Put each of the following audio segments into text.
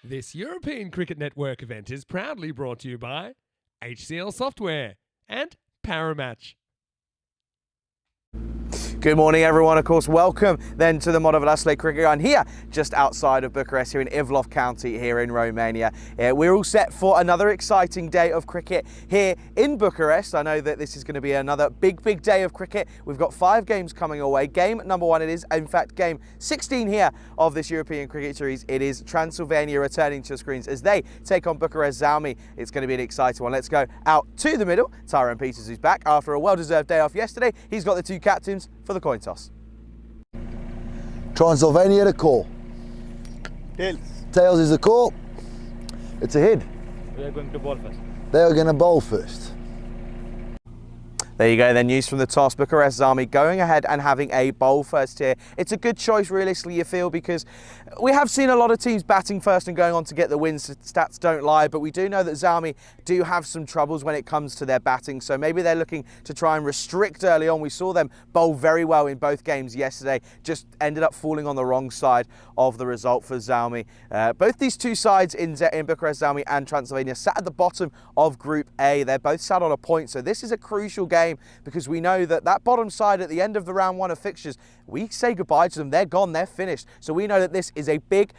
This European Cricket Network event is proudly brought to you by HCL Software and Paramatch. Good morning, everyone. Of course, welcome then to the Modovalasle Cricket Ground here, just outside of Bucharest, here in Ivlov County, here in Romania. We're all set for another exciting day of cricket here in Bucharest. I know that this is going to be another big day of cricket. We've got 5 games coming away. Game number 1, it is, in fact, game 16 here of this European Cricket Series. It is Transylvania returning to the screens as they take on Bucharest Zalmi. It's going to be an exciting one. Let's go out to the middle. Tyrone Peters, who's back after a well-deserved day off yesterday. He's got the 2 captains for the coin toss. Transylvania, the call. Tails. Tails is the call. It's a hit. We are going to bowl first. They are going to bowl first. There you go then, news from the toss. Bucharest Zalmi going ahead and having a bowl first here. It's a good choice realistically, you feel, because we have seen a lot of teams batting first and going on to get the wins. Stats don't lie, but we do know that Zalmi do have some troubles when it comes to their batting, so maybe they're looking to try and restrict early on. We saw them bowl very well in both games yesterday, just ended up falling on the wrong side of the result for Zalmi. Both these two sides in Bucharest Zalmi and Transylvania sat at the bottom of Group A. They're both sat on a point, so this is a crucial game, because we know that bottom side at the end of the round 1 of fixtures, we say goodbye to them. They're gone, they're finished. So we know that this is a big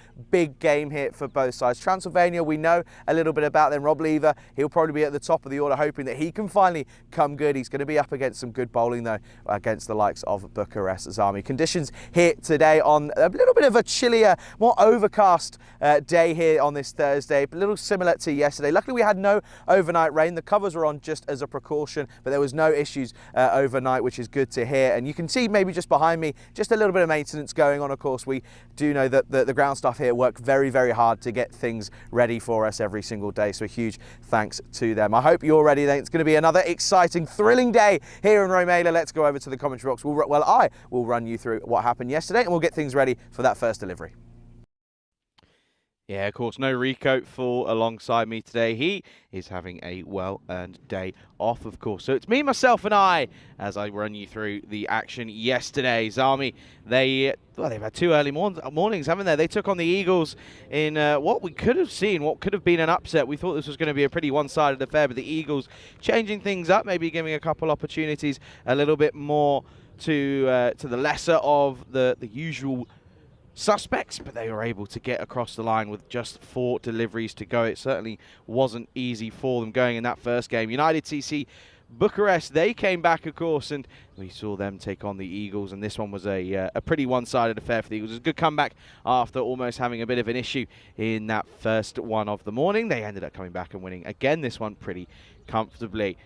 game here for both sides. Transylvania, we know a little bit about them. Rob Lever, he'll probably be at the top of the order, hoping that he can finally come good. He's going to be up against some good bowling though, against the likes of Bucharest Zalmi. Conditions here today on a little bit of a chillier, more overcast day here on this Thursday, a little similar to yesterday. Luckily we had no overnight rain. The covers were on just as a precaution, but there was no issues overnight, which is good to hear. And you can see maybe just behind me, just a little bit of maintenance going on. Of course, we do know that the ground staff here work very hard to get things ready for us every single day. So a huge thanks to them. I hope you're ready then. It's going to be another exciting, thrilling day here in Romania. Let's go over to the commentary box. I will run you through what happened yesterday and we'll get things ready for that first delivery. Yeah, of course, no Rico for alongside me today. He is having a well-earned day off, of course. So it's me, myself, and I as I run you through the action yesterday. Zalmi, they've had 2 early mornings, haven't they? They took on the Eagles in what we could have seen, what could have been an upset. We thought this was going to be a pretty one-sided affair, but the Eagles changing things up, maybe giving a couple opportunities a little bit more to the lesser of the usual suspects, but they were able to get across the line with just 4 deliveries to go. It certainly wasn't easy for them going in that first game. United TC Bucharest, they came back, of course, and we saw them take on the Eagles, and this one was a pretty one-sided affair for the Eagles. It was a good comeback after almost having a bit of an issue in that first one of the morning. They ended up coming back and winning again this one pretty comfortably.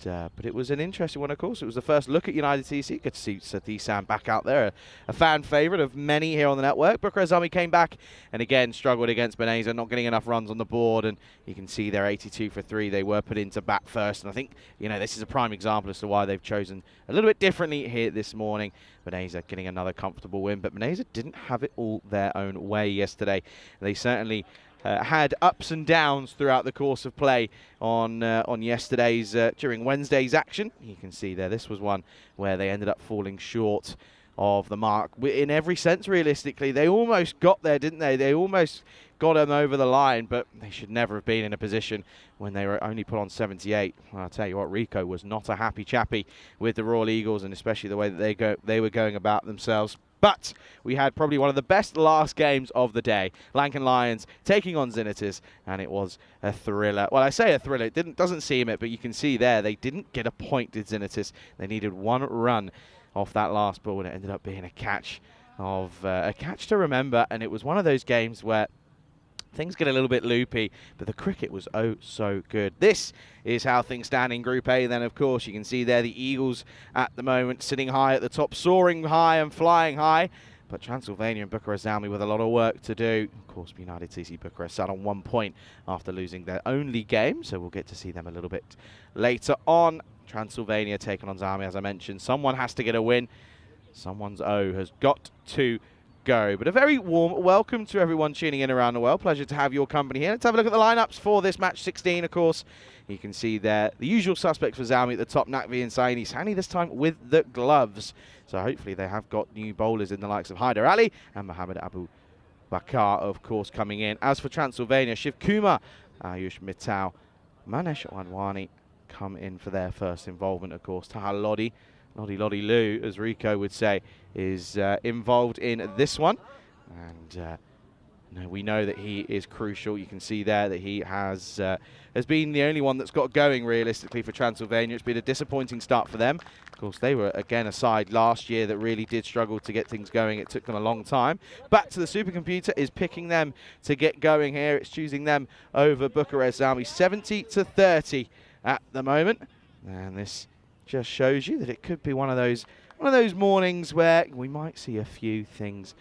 But it was an interesting one, of course. It was the first look at United TC. Good to see Satish Sam back out there, a fan favourite of many here on the network. Bucharest Zalmi came back and again struggled against Beneza, not getting enough runs on the board. And you can see they're 82 for 3. They were put into bat first. And I think, you know, this is a prime example as to why they've chosen a little bit differently here this morning. Beneza getting another comfortable win. But Beneza didn't have it all their own way yesterday. They certainly had ups and downs throughout the course of play on yesterday's during Wednesday's action. You can see there, this was one where they ended up falling short of the mark in every sense. Realistically, they almost got there, didn't they? They almost got them over the line, but they should never have been in a position when they were only put on 78. Well, I'll tell you what, Rico was not a happy chappy with the Royal Eagles, and especially the way that they were going about themselves. But we had probably one of the best last games of the day. Lankan Lions taking on Xenitis, and it was a thriller. Well, I say a thriller. It doesn't seem it, but you can see there they didn't get a point, did Xenitis. They needed 1 run off that last ball, and it ended up being a catch to remember. And it was one of those games where things get a little bit loopy, but the cricket was oh so good. This is how things stand in Group A then, of course. You can see there the Eagles at the moment sitting high at the top, soaring high and flying high. But Transylvania and Bucharest Zalmi with a lot of work to do. Of course, United TC Bucharest sat on 1 point after losing their only game, so we'll get to see them a little bit later on. Transylvania taking on Zalmi, as I mentioned. Someone has to get a win. Someone's O has got to go. But a very warm welcome to everyone tuning in around the world. Pleasure to have your company here. Let's have a look at the lineups for this match 16, of course. You can see there the usual suspects for Zalmi at the top, Nakvi and Saini. Saini this time with the gloves. So hopefully they have got new bowlers in the likes of Haider Ali and Mohammed Abu Bakar, of course, coming in. As for Transylvania, Shiv Kumar, Ayush Mittal, Manesh Wanwani come in for their first involvement, of course. Taha Lodi Lou, as Rico would say, is involved in this one. And we know that he is crucial. You can see there that he has been the only one that's got going realistically for Transylvania. It's been a disappointing start for them. Of course, they were, again, a side last year that really did struggle to get things going. It took them a long time. Back to the supercomputer is picking them to get going here. It's choosing them over Bucharest Army, 70-30 at the moment. And this just shows you that it could be one of those mornings where we might see a few things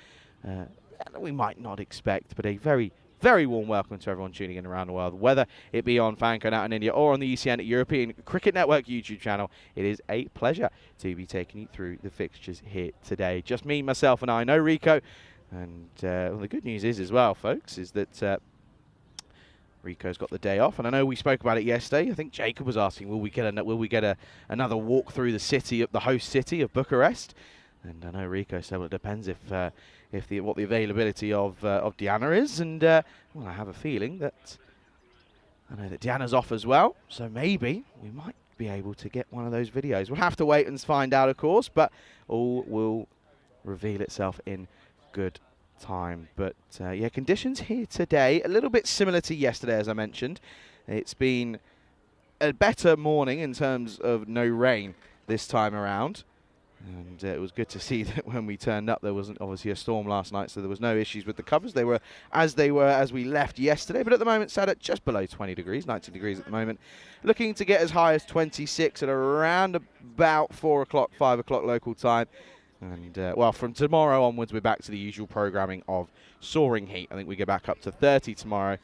we might not expect, but a very, very warm welcome to everyone tuning in around the world, whether it be on Fancon out in India or on the ECN European Cricket Network YouTube channel. It is a pleasure to be taking you through the fixtures here today. Just me, myself, and I, no Rico. And well, the good news is as well, folks, is that Rico's got the day off, and I know we spoke about it yesterday. I think Jacob was asking, will we get another walk through the city, the host city of Bucharest? And I know Rico said, well, it depends what the availability of Diana is, and well, I have a feeling that I know that Diana's off as well, so maybe we might be able to get one of those videos. We'll have to wait and find out, of course, but all will reveal itself in good time. But yeah, conditions here today a little bit similar to yesterday, as I mentioned. It's been a better morning in terms of no rain this time around. And it was good to see that when we turned up, there wasn't obviously a storm last night, so there was no issues with the covers. They were as we left yesterday, but at the moment sat at just below 20 degrees, 19 degrees at the moment. Looking to get as high as 26 at around about 4 o'clock, 5 o'clock local time. And, well, from tomorrow onwards, we're back to the usual programming of soaring heat. I think we go back up to 30 tomorrow,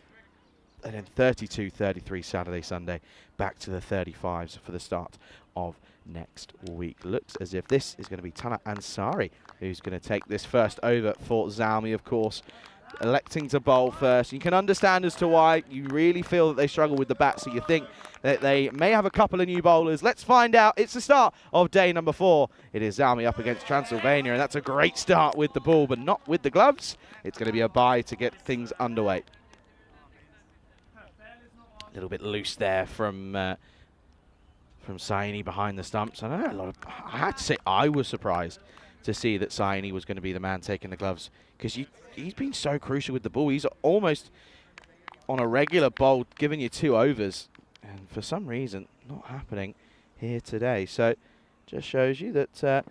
and then 32, 33 Saturday, Sunday, back to the 35s for the start of next week. Looks as if this is going to be Tana Ansari who's going to take this first over for Zalmi, of course, electing to bowl first. You can understand as to why. You really feel that they struggle with the bat, so you think that they may have a couple of new bowlers. Let's find out. It's the start of day number 4. It is Zalmi up against Transylvania, and that's a great start with the ball, but not with the gloves. It's going to be a bye to get things underway. A little bit loose there from Saini behind the stumps. I know I had to say I was surprised to see that Saini was going to be the man taking the gloves, because he's been so crucial with the ball. He's almost on a regular bowl, giving you 2 overs, and for some reason not happening here today. So just shows you that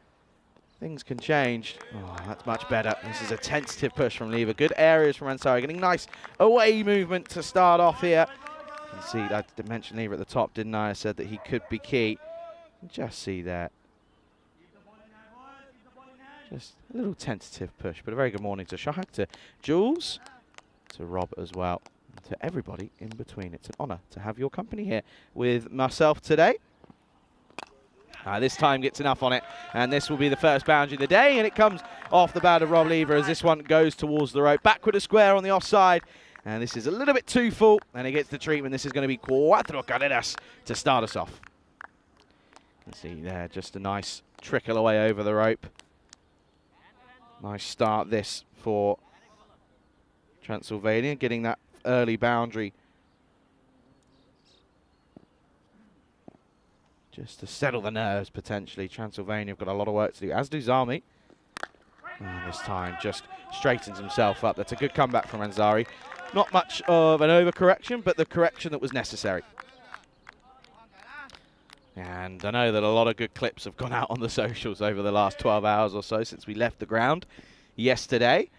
things can change. Oh, that's much better. This is a tentative push from Lever. Good areas from Ansari, getting nice away movement to start off here. You can see, I did mention Lever at the top, didn't I? I said that he could be key. Just see that. Just a little tentative push, but a very good morning to Shahak, to Jules, to Rob as well, and to everybody in between. It's an honour to have your company here with myself today. This time gets enough on it, and this will be the first boundary of the day, and it comes off the bat of Rob Lever as this one goes towards the rope. Backward a square on the offside, and this is a little bit too full, and he gets the treatment. This is going to be cuatro carreras to start us off. You can see there, just a nice trickle away over the rope. Nice start this for Transylvania, getting that early boundary just to settle the nerves potentially. Transylvania have got a lot of work to do, as do Zalmi. And this time just straightens himself up. That's a good comeback from Ansari. Not much of an overcorrection, but the correction that was necessary. And I know that a lot of good clips have gone out on the socials over the last 12 hours or so since we left the ground yesterday.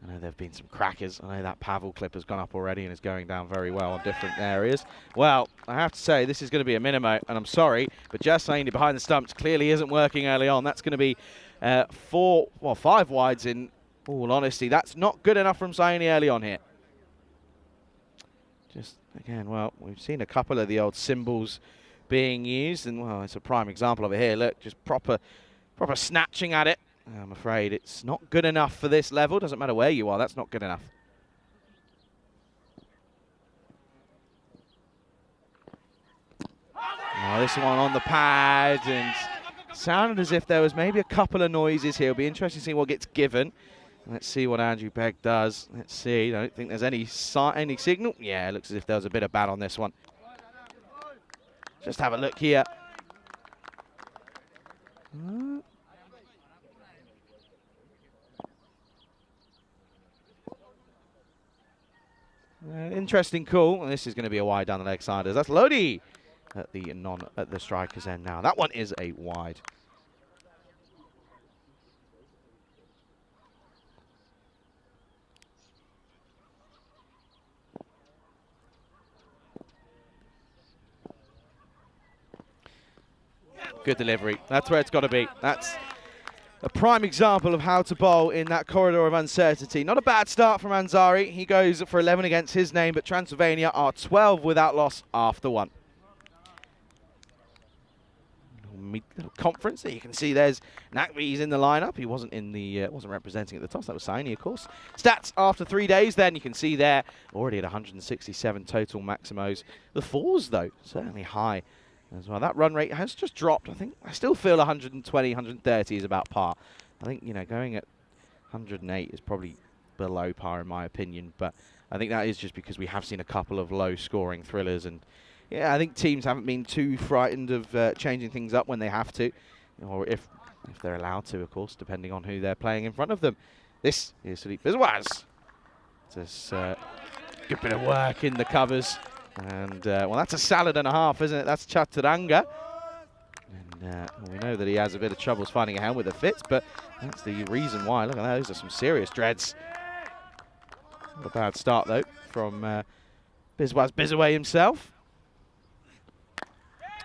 I know there have been some crackers. I know that Pavel clip has gone up already and is going down very well on different areas. Well, I have to say, this is going to be a minimo, and I'm sorry, but just saying it behind the stumps clearly isn't working early on. That's going to be 5 wides in all honesty. That's not good enough from Saini early on here. Just, again, well, we've seen a couple of the old symbols being used, and well, it's a prime example of it here. Look, just proper snatching at it. I'm afraid it's not good enough for this level. Doesn't matter where you are, that's not good enough. Oh, this one on the pad, and sounded as if there was maybe a couple of noises here. It'll be interesting to see what gets given. Let's see what Andrew Begg does. Let's see. I don't think there's any signal. Yeah, it looks as if there was a bit of bat on this one. Just have a look here. Interesting call. And this is going to be a wide down the leg siders. That's Lodi at the striker's end now. That one is a wide. Good delivery. That's where it's got to be. That's a prime example of how to bowl in that corridor of uncertainty. Not a bad start from Ansari. He goes for 11 against his name, but Transylvania are 12 without loss after one. Little conference there. You can see there's Nakvi's in the lineup. He wasn't in the wasn't representing at the toss. That was Saini, of course. Stats after 3 days. Then you can see there already at 167 total maximos. The fours though certainly high as well. That run rate has just dropped. I still feel 120, 130 is about par. I think, you know, going at 108 is probably below par in my opinion, but I think that is just because we have seen a couple of low scoring thrillers, and yeah, I think teams haven't been too frightened of changing things up when they have to, or if they're allowed to, of course, depending on who they're playing in front of them. This is Philippe Biswas. Just good bit of work in the covers. And, well, that's a salad and a half, isn't it? That's Chaturanga. And we know that he has a bit of troubles finding a helm with the fits, but that's the reason why. Look at that. Those are some serious dreads. Not a bad start, though, from Biswas Bizaway himself.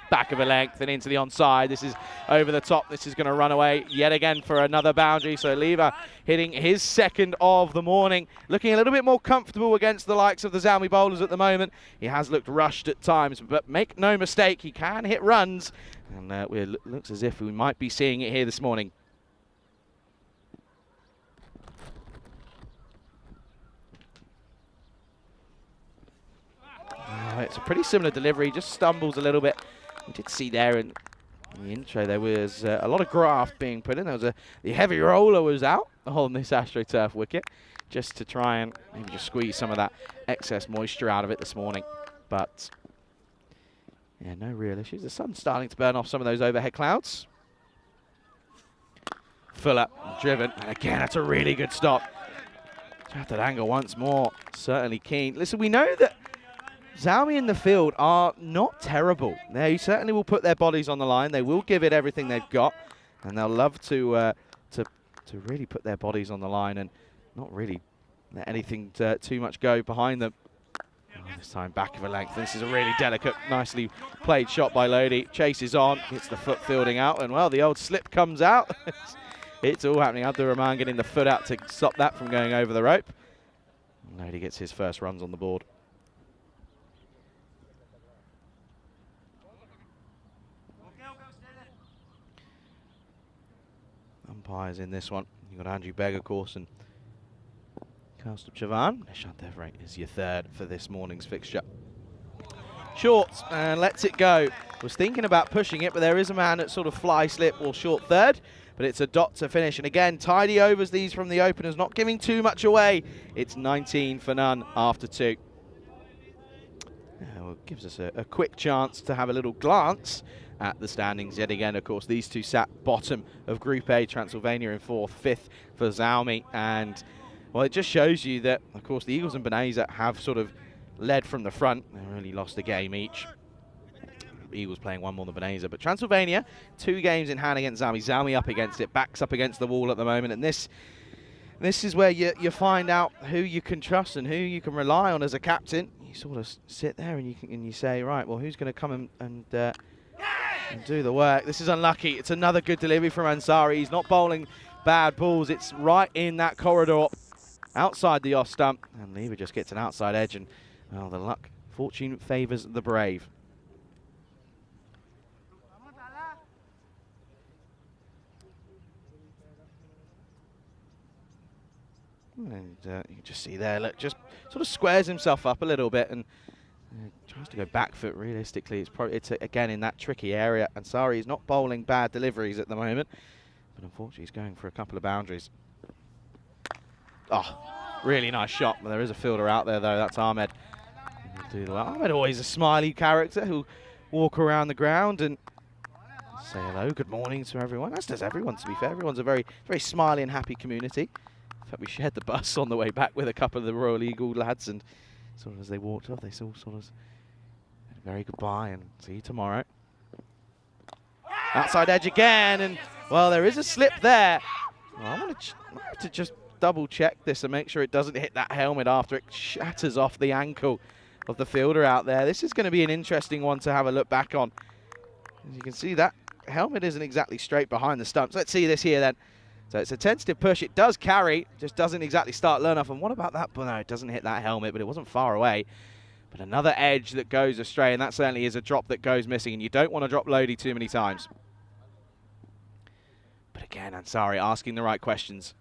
Back of a length and into the onside. This is over the top. This is going to run away yet again for another boundary. So Leva hitting his second of the morning. Looking a little bit more comfortable against the likes of the Zalmi bowlers at the moment. He has looked rushed at times, but make no mistake, he can hit runs. And it looks as if we might be seeing it here this morning. It's a pretty similar delivery. Just stumbles a little bit. We did see there in the intro there was a lot of graft being put in. There was the heavy roller was out on this AstroTurf wicket, just to try and maybe just squeeze some of that excess moisture out of it this morning. But yeah, no real issues. The sun's starting to burn off some of those overhead clouds. Fuller driven, and again that's a really good stop. Chaturanga once more, certainly keen. Listen, we know that Zalmi in the field are not terrible. They certainly will put their bodies on the line. They will give it everything they've got, and they'll love to really put their bodies on the line and not really let anything too much go behind them. Oh, this time back of a length. This is a really delicate, nicely played shot by Lodi. Chases on, gets the foot fielding out, and well, the old slip comes out. It's all happening. Abdur Rahman getting the foot out to stop that from going over the rope. Lodi gets his first runs on the board. Umpires in this one. You've got Andrew Begg, of course, and Kaustup Chavan. Nishant Devray is your third for this morning's fixture. Short, and lets it go. Was thinking about pushing it, but there is a man at sort of fly slip or short third, but it's a dot to finish. And again, tidy overs these from the openers, not giving too much away. It's 19 for none after 2. Well, it gives us a quick chance to have a little glance at the standings yet again. Of course, these two sat bottom of Group A, Transylvania in 4th, 5th for Zalmi. And, well, it just shows you that, of course, the Eagles and Beneza have sort of led from the front. They really lost a game each. Eagles playing one more than Beneza. But Transylvania, 2 games in hand against Zalmi. Zalmi up against it, backs up against the wall at the moment. And this is where you find out who you can trust and who you can rely on as a captain. You sort of sit there and you say, right, well, who's going to come and do the work. This is unlucky. It's another good delivery from Ansari. He's not bowling bad balls. It's right in that corridor outside the off stump. And Leva just gets an outside edge, and well, the luck, fortune favours the brave. And you can just see there, look, just sort of squares himself up a little bit and tries to go back foot. Realistically, it's again in that tricky area. Ansari is not bowling bad deliveries at the moment, but unfortunately he's going for a couple of boundaries. Oh, really nice shot. There is a fielder out there, though. That's Ahmed. Ahmed, always a smiley character who'll walk around the ground and say hello, good morning to everyone. As does everyone, to be fair. Everyone's a very, very smiley and happy community. In fact, we shared the bus on the way back with a couple of the Royal Eagle lads, and sort of as they walked off, they all sort of said very goodbye and see you tomorrow. Outside edge again, and well, there is a slip there. Well, I want to just double check this and make sure it doesn't hit that helmet after it shatters off the ankle of the fielder out there. This is going to be an interesting one to have a look back on. As you can see, that helmet isn't exactly straight behind the stumps. Let's see this here then. So it's a tentative push. It does carry, just doesn't exactly start low enough. And what about that? Well, no, it doesn't hit that helmet, but it wasn't far away. But another edge that goes astray, and that certainly is a drop that goes missing, and you don't want to drop Lodi too many times. But again, Ansari asking the right questions.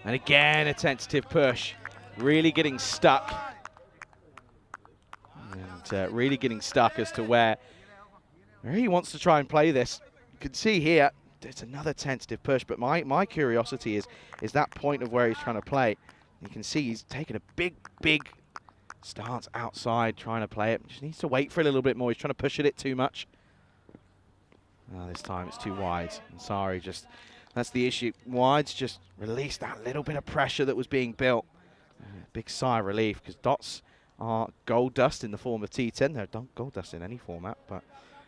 And again, a tentative push. Really getting stuck. And really getting stuck as to where he wants to try and play this. You can see here, it's another tentative push, but my curiosity is that point of where he's trying to play. You can see he's taking a big stance outside, trying to play it. Just needs to wait for a little bit more. He's trying to push it too much. This time it's too wide. I'm sorry, that's the issue. Wide's just released that little bit of pressure that was being built. Big sigh of relief, because dots are gold dust in the form of T10. They're gold dust in any format, but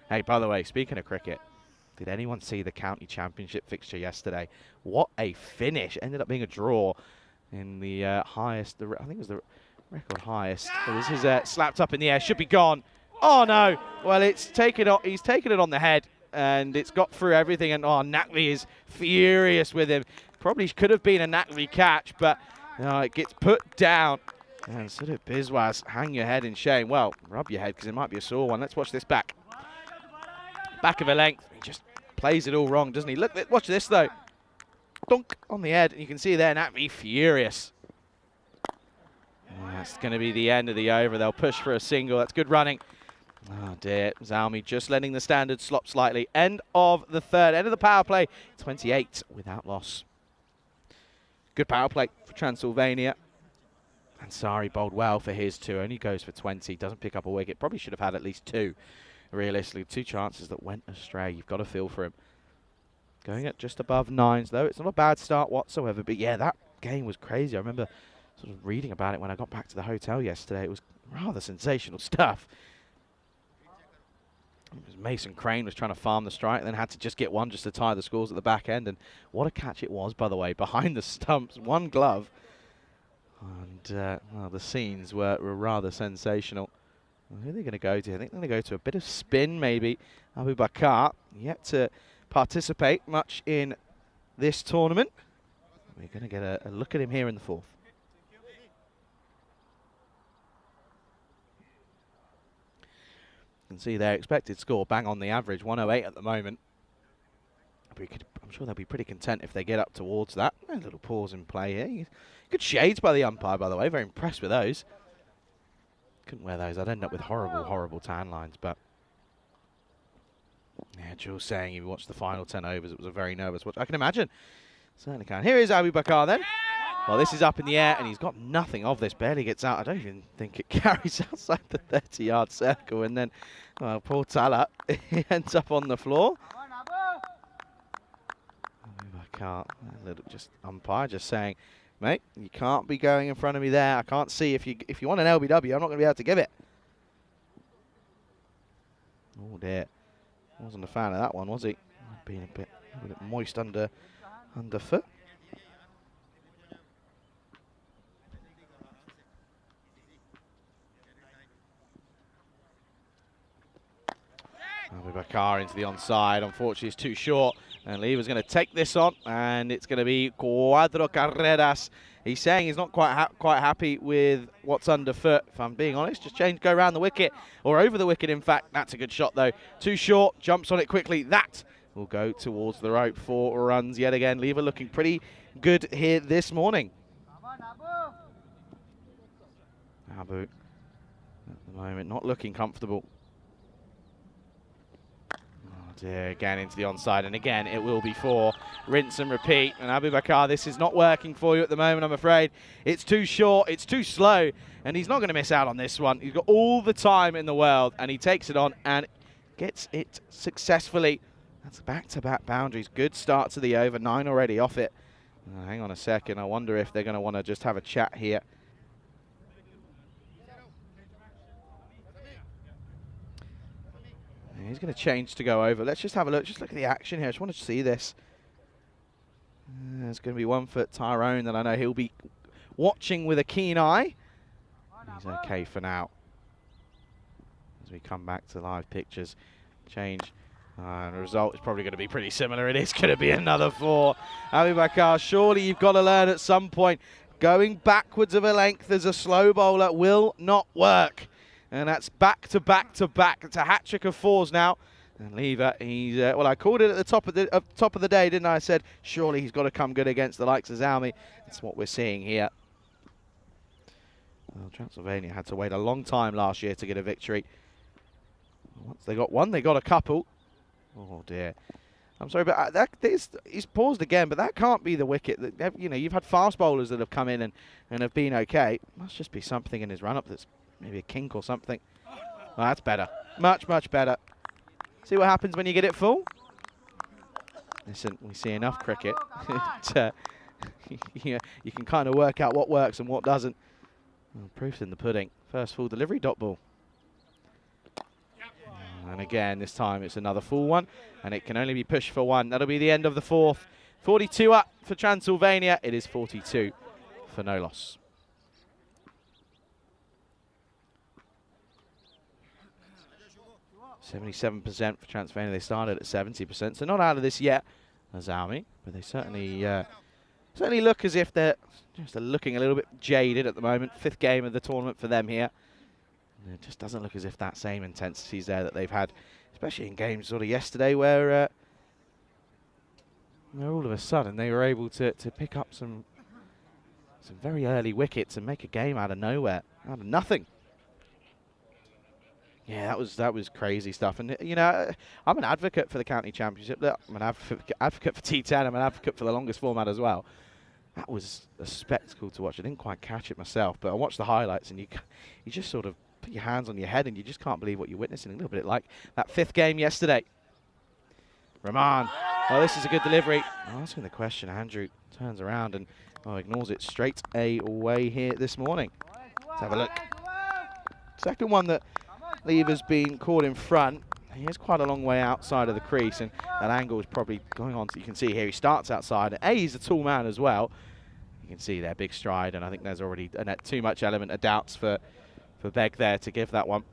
hey, by the way, speaking of cricket, did anyone see the county championship fixture yesterday? What a finish. Ended up being a draw in the highest, I think it was the record highest. So this is slapped up in the air, should be gone. Oh no, well he's taken it on the head and it's got through everything, and oh, Nakvi is furious with him. Probably could have been a Nakvi catch, but it gets put down. And sort of Biswas, hang your head in shame. Well, rub your head because it might be a sore one. Let's watch this back. Back of a length. He just plays it all wrong, doesn't he? Look, watch this though. Dunk on the head. And you can see there, Nakvi furious. That's going to be the end of the over. They'll push for a single. That's good running. Oh dear. Zalmi just letting the standard slop slightly. End of the third. End of the power play. 28 without loss. Good power play for Transylvania. Ansari bowled well for his two. Only goes for 20. Doesn't pick up a wicket. Probably should have had at least two. Realistically, two chances that went astray. You've got to feel for him. Going at just above nines, though. It's not a bad start whatsoever. But yeah, that game was crazy. I remember sort of reading about it when I got back to the hotel yesterday. It was rather sensational stuff. Mason Crane was trying to farm the strike, then had to just get one just to tie the scores at the back end. And what a catch it was, by the way, behind the stumps, one glove. And well, the scenes were rather sensational. Well, who are they going to go to? I think they're going to go to a bit of spin, maybe. Abu Bakar, yet to participate much in this tournament. We're going to get a look at him here in the fourth. You can see their expected score bang on the average, 108 at the moment. I'm sure they'll be pretty content if they get up towards that. A little pause in play here. Good shades by the umpire, by the way. Very impressed with those. Couldn't wear those. I'd end up with horrible tan lines. But yeah, Jules saying if you watched the final 10 overs, it was a very nervous watch. I can imagine. Certainly can. Here is Abu Bakar then. Well, this is up in the air, and he's got nothing of this. Barely gets out. I don't even think it carries outside the 30-yard circle. And then, well, poor Talat, he ends up on the floor. Abu Bakar, just umpire just saying, mate, you can't be going in front of me there. I can't see. If you want an LBW, I'm not going to be able to give it. Oh, dear. Wasn't a fan of that one, was he? Being a bit moist underfoot. Abu Bakar into the onside. Unfortunately, it's too short. And Lever's going to take this on, and it's going to be Cuatro Carreras. He's saying he's not quite happy with what's underfoot. If I'm being honest, just go around the wicket, or over the wicket, in fact. That's a good shot, though. Too short, jumps on it quickly. That will go towards the rope. 4 runs yet again. Lever looking pretty good here this morning. Abu, at the moment, not looking comfortable. dear, again into the onside, and again it will be 4. Rinse and repeat. And Abu Bakar, this is not working for you at the moment, I'm afraid. It's too short, it's too slow, and he's not going to miss out on this one. He's got all the time in the world, and he takes it on and gets it successfully. That's back-to-back boundaries. Good start to the over, 9 already off it. Hang on a second, I wonder if they're going to want to just have a chat here. He's going to change to go over. Let's just have a look. Just look at the action here. I just want to see this. There's going to be one for Tyrone that I know he'll be watching with a keen eye. He's okay for now. As we come back to live pictures, change. And the result is probably going to be pretty similar. It is going to be another 4. Abu Bakar, surely you've got to learn at some point. Going backwards of a length as a slow bowler will not work. And that's back to back to back. It's a hat-trick of 4s now. And Lever, he's well, I called it at the top of the day, didn't I? I said surely he's got to come good against the likes of Zalmi. That's what we're seeing here. Well, Transylvania had to wait a long time last year to get a victory. Once they got one, they got a couple. Oh dear. I'm sorry, but he's paused again, but that can't be the wicket. That, you know, you've had fast bowlers that have come in and have been okay. Must just be something in his run-up that's maybe a kink or something. Well, that's better. Much, much better. See what happens when you get it full? Listen, we see enough cricket. You can kind of work out what works and what doesn't. Well, proof's in the pudding. First full delivery, dot ball. And again, this time it's another full one, and it can only be pushed for 1. That'll be the end of the 4th. 42 up for Transylvania. It is 42 for no loss. .77% for Transylvania. They started at 70%, so not out of this yet, Azami, but they certainly look as if they're just looking a little bit jaded at the moment. 5th game of the tournament for them here. And it just doesn't look as if that same intensity is there that they've had, especially in games sort of yesterday where all of a sudden they were able to pick up some very early wickets and make a game out of nowhere, out of nothing. Yeah, that was crazy stuff. And, you know, I'm an advocate for the county championship. I'm an advocate for T10. I'm an advocate for the longest format as well. That was a spectacle to watch. I didn't quite catch it myself, but I watched the highlights, and you just sort of put your hands on your head, and you just can't believe what you're witnessing. A little bit like that 5th game yesterday. Rahman. Oh, this is a good delivery. Asking the question, Andrew turns around and ignores it straight away here this morning. Let's have a look. Second one that Lever's been caught in front. He is quite a long way outside of the crease, and that angle is probably going on. So you can see here he starts outside. He's a tall man as well. You can see there, big stride, and I think there's already too much element of doubts for Begg there to give that one.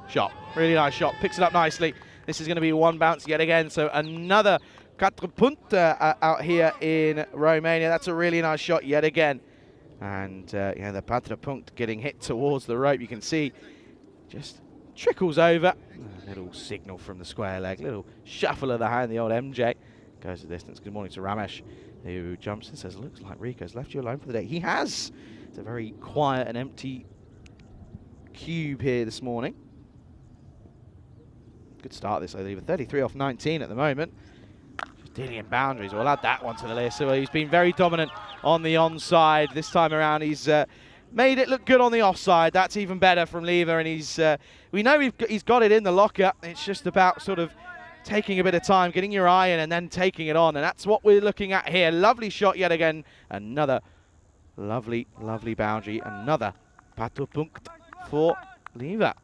Shot, really nice shot, picks it up nicely. This is going to be 1 bounce yet again, so another 4 punt out here in Romania. That's a really nice shot yet again. And yeah, the 4 punt getting hit towards the rope. You can see just trickles over. A little signal from the square leg, little shuffle of the hand, the old MJ. Goes the distance. Good morning to Ramesh, who jumps and says, looks like Rico's left you alone for the day. He has. It's a very quiet and empty cube here this morning. Good start this, I believe. 33 off 19 at the moment. Just dealing in boundaries. We'll add that one to the list. So he's been very dominant on the onside. This time around, he's made it look good on the offside. That's even better from Lever. And he's we know he's got it in the locker. It's just about sort of taking a bit of time, getting your eye in, and then taking it on. And that's what we're looking at here. Lovely shot yet again. Another lovely, lovely boundary. Another 4 punkt for Lever.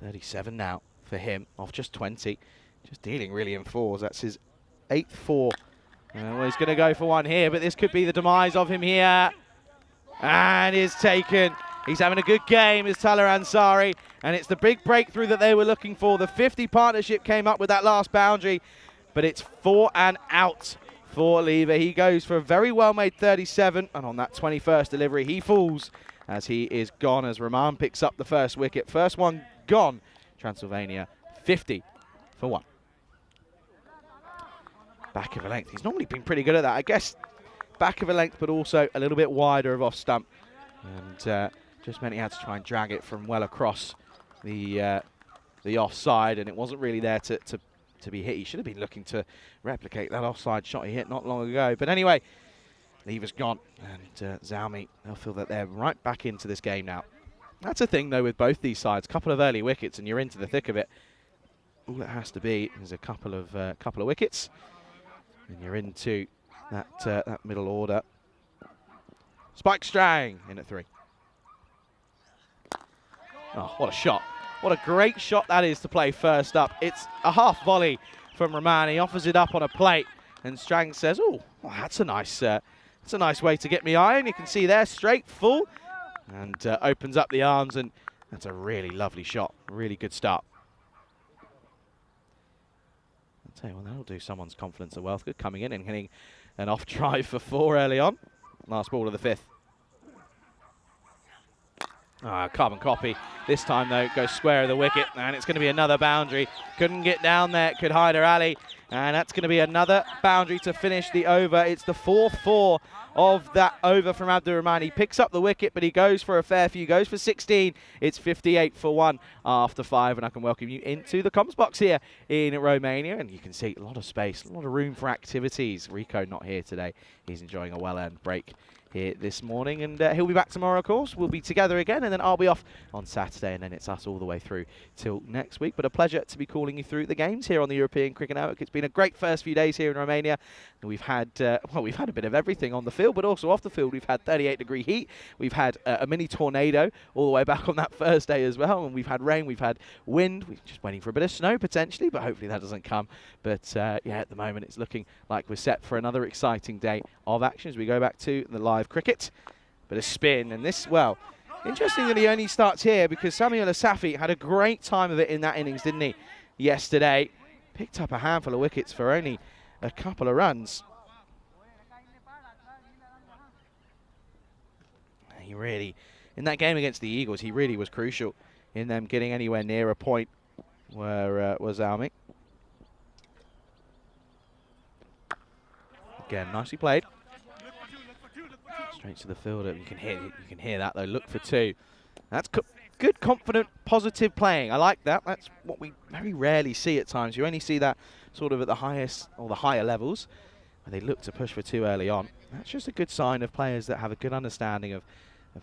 37 now for him, off just 20. Just dealing really in 4s. That's his 8th 4. Well, he's going to go for one here, but this could be the demise of him here. And is taken. He's having a good game, is Taler Ansari. And it's the big breakthrough that they were looking for. The 50 partnership came up with that last boundary, but it's 4 and out for Lever. He goes for a very well-made 37, and on that 21st delivery, he falls as he is gone, as Rahman picks up the first wicket. First one gone. Transylvania 50 for 1. Back of a length. He's normally been pretty good at that. I guess back of a length, but also a little bit wider of off stump. And Just meant he had to try and drag it from well across the offside, and it wasn't really there to be hit. He should have been looking to replicate that offside shot he hit not long ago. But anyway, lever's gone, and Xiaomi, they'll feel that they're right back into this game now. That's the thing, though, with both these sides. Couple of early wickets, and you're into the thick of it. All it has to be is a couple of wickets, and you're into that middle order. Spike Strang in at 3. Oh, what a shot. What a great shot that is to play first up. It's a half volley from Romania. He offers it up on a plate, and Strang says, oh, well, that's a nice way to get me iron. You can see there, straight full, and opens up the arms, and that's a really lovely shot. Really good start. I'll tell you what, that'll do someone's confidence a wealth good, coming in and hitting an off drive for 4 early on. Last ball of the 5th. Carbon copy. This time, though, goes square of the wicket, and it's going to be another boundary. Couldn't get down there, could Hyder Ali, and that's going to be another boundary to finish the over. It's the 4th 4 of that over from Abdurrahman. He picks up the wicket, but he goes for a fair few, goes for 16. It's 58 for 1 after 5, and I can welcome you into the comms box here in Romania, and you can see a lot of space, a lot of room for activities. Rico not here today. He's enjoying a well-earned break here this morning, and he'll be back tomorrow, of course. We'll be together again, and then I'll be off on Saturday, and then it's us all the way through till next week. But a pleasure to be calling you through the games here on the European Cricket Network. It's been a great first few days here in Romania, and we've had we've had a bit of everything on the field, but also off the field. We've had 38-degree heat, we've had a mini tornado all the way back on that first day as well, and we've had rain, we've had wind. We're just waiting for a bit of snow potentially, but hopefully that doesn't come. But yeah, at the moment it's looking like we're set for another exciting day of action as we go back to the live cricket. Bit of spin, and this, well, interesting that he only starts here because Samuel Asafi had a great time of it in that innings, didn't he, yesterday? Picked up a handful of wickets for only a couple of runs. He really, in that game against the Eagles, he really was crucial in them getting anywhere near a point where was Almi. Again, nicely played. Straight to the fielder. You can hear that though. Look for 2. That's good, confident, positive playing. I like that. That's what we very rarely see at times. You only see that sort of at the highest or the higher levels, where they look to push for 2 early on. That's just a good sign of players that have a good understanding of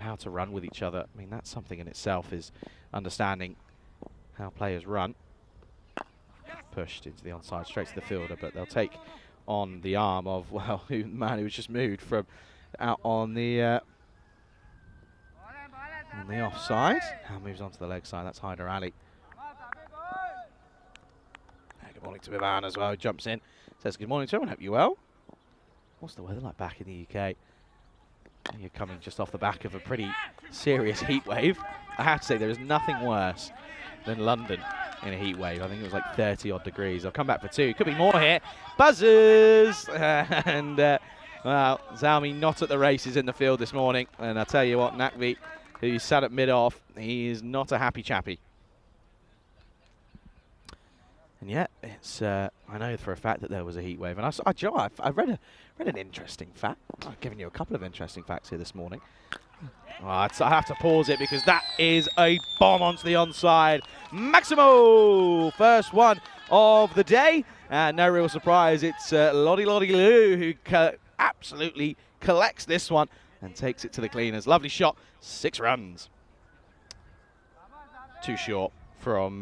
how to run with each other. I mean, that's something in itself, is understanding how players run. Pushed into the onside, straight to the fielder, but they'll take on the arm of, well, the man who was just moved from out on the offside. Now moves on to the leg side. That's Hyder Ali. Good morning to Ivan as well. He jumps in, says good morning to everyone. Hope you well. What's the weather like back in the UK? You're coming just off the back of a pretty serious heat wave. I have to say there is nothing worse than London in a heat wave. I think it was like 30 odd degrees. I'll come back for 2. Could be more here. Buzzers and. Well, Xiaomi not at the races in the field this morning, and I tell you what, Nakvi, who sat at mid-off, he is not a happy chappy. And yet, it's I know for a fact that there was a heat wave, and I read an interesting fact. I've given you a couple of interesting facts here this morning. Oh, I have to pause it because that is a bomb onto the onside. Maximo, first one of the day, and no real surprise, it's Lottie Lou who absolutely collects this one and takes it to the cleaners. Lovely shot, 6 runs. Too short from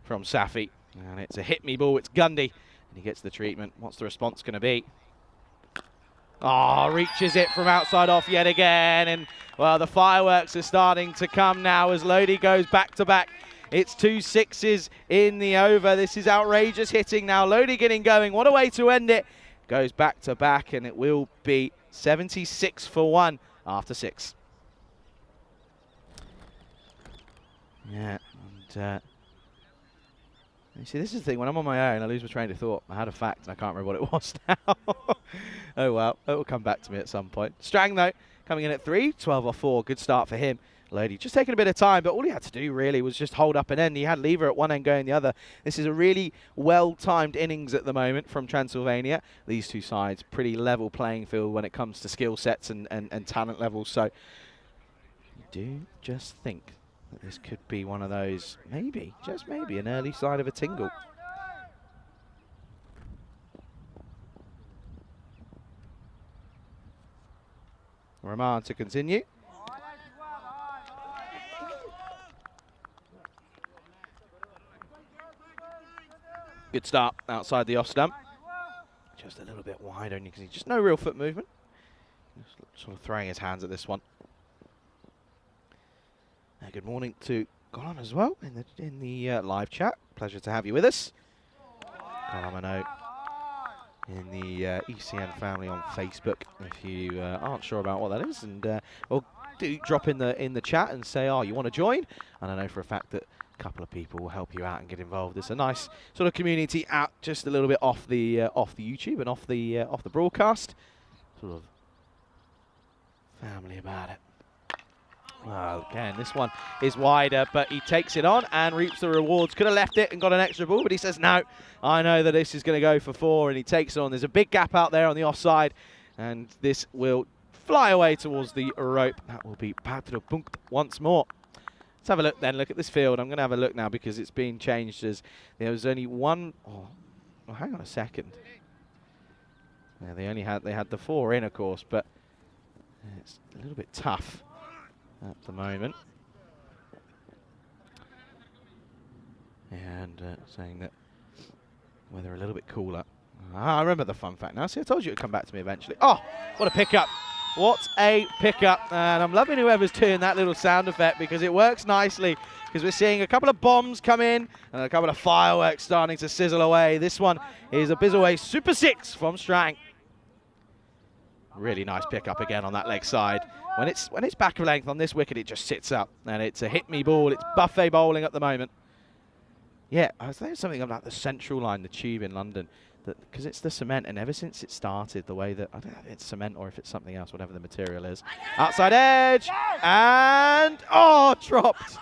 Safi, and it's a hit me ball. It's Gundy, and he gets the treatment. What's the response going to be? Oh, reaches it from outside off yet again, and well, the fireworks are starting to come now as Lodi goes back to back. It's 2 6s in the over. This is outrageous hitting now. Lodi getting going. What a way to end it. Goes back to back, and it will be 76 for 1 after 6. Yeah, and you see, this is the thing. When I'm on my own, I lose my train of thought. I had a fact, and I can't remember what it was now. Oh, well, it will come back to me at some point. Strang, though, coming in at 3, 12 off 4. Good start for him. Lodi just taking a bit of time, but all he had to do really was just hold up an end. He had lever at one end going the other. This is a really well-timed innings at the moment from Transylvania. These two sides, pretty level playing field when it comes to skill sets and talent levels. So You do just think that this could be one of those, maybe, just maybe, an early sign of a tingle. Roman to continue. Good start outside the off stump. Just a little bit wide, only because just no real foot movement. Just sort of throwing his hands at this one. Good morning to Golan as well in the live chat. Pleasure to have you with us. Golan in the ECN family on Facebook. If you aren't sure about what that is, and well, do drop in the chat and say, oh, you want to join? And I know for a fact that a couple of people will help you out and get involved. It's a nice sort of community out, just a little bit off the YouTube and off the broadcast. Sort of family about it. Well, again, this one is wider, but he takes it on and reaps the rewards. Could have left it and got an extra ball, but he says, no, I know that this is going to go for 4, and he takes it on. There's a big gap out there on the offside, and this will fly away towards the rope. That will be Punkt once more. Let's have a look then. Look at this field. I'm going to have a look now because it's been changed as there was only one. Oh, hang on a second. Yeah, they had the 4 in, of course, but it's a little bit tough at the moment. And saying that weather a little bit cooler. I remember the fun fact now. See, I told you it would come back to me eventually. Oh, what a pickup. What a pickup. And I'm loving whoever's doing that little sound effect because it works nicely, because we're seeing a couple of bombs come in and a couple of fireworks starting to sizzle away. This one is a Bizzaway Super 6 from Strang. Really nice pickup again on that leg side. When it's back of length on this wicket, it just sits up, and it's a hit me ball. It's buffet bowling at the moment. Yeah, I was saying something about the central line, the tube in London, because it's the cement, and ever since it started, the way that, I don't know if it's cement or if it's something else, whatever the material is. Outside edge, and oh, dropped.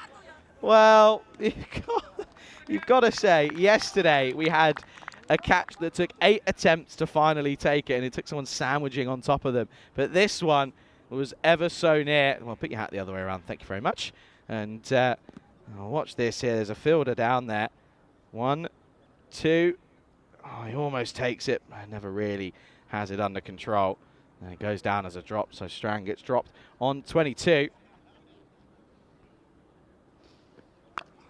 Well, you've got to say, yesterday we had a catch that took 8 attempts to finally take it, and it took someone sandwiching on top of them. But this one was ever so near. Well, put your hat the other way around. Thank you very much. And watch this here. There's a fielder down there. 1, 2. Oh, he almost takes it. Never really has it under control. And it goes down as a drop, so Strang gets dropped on 22.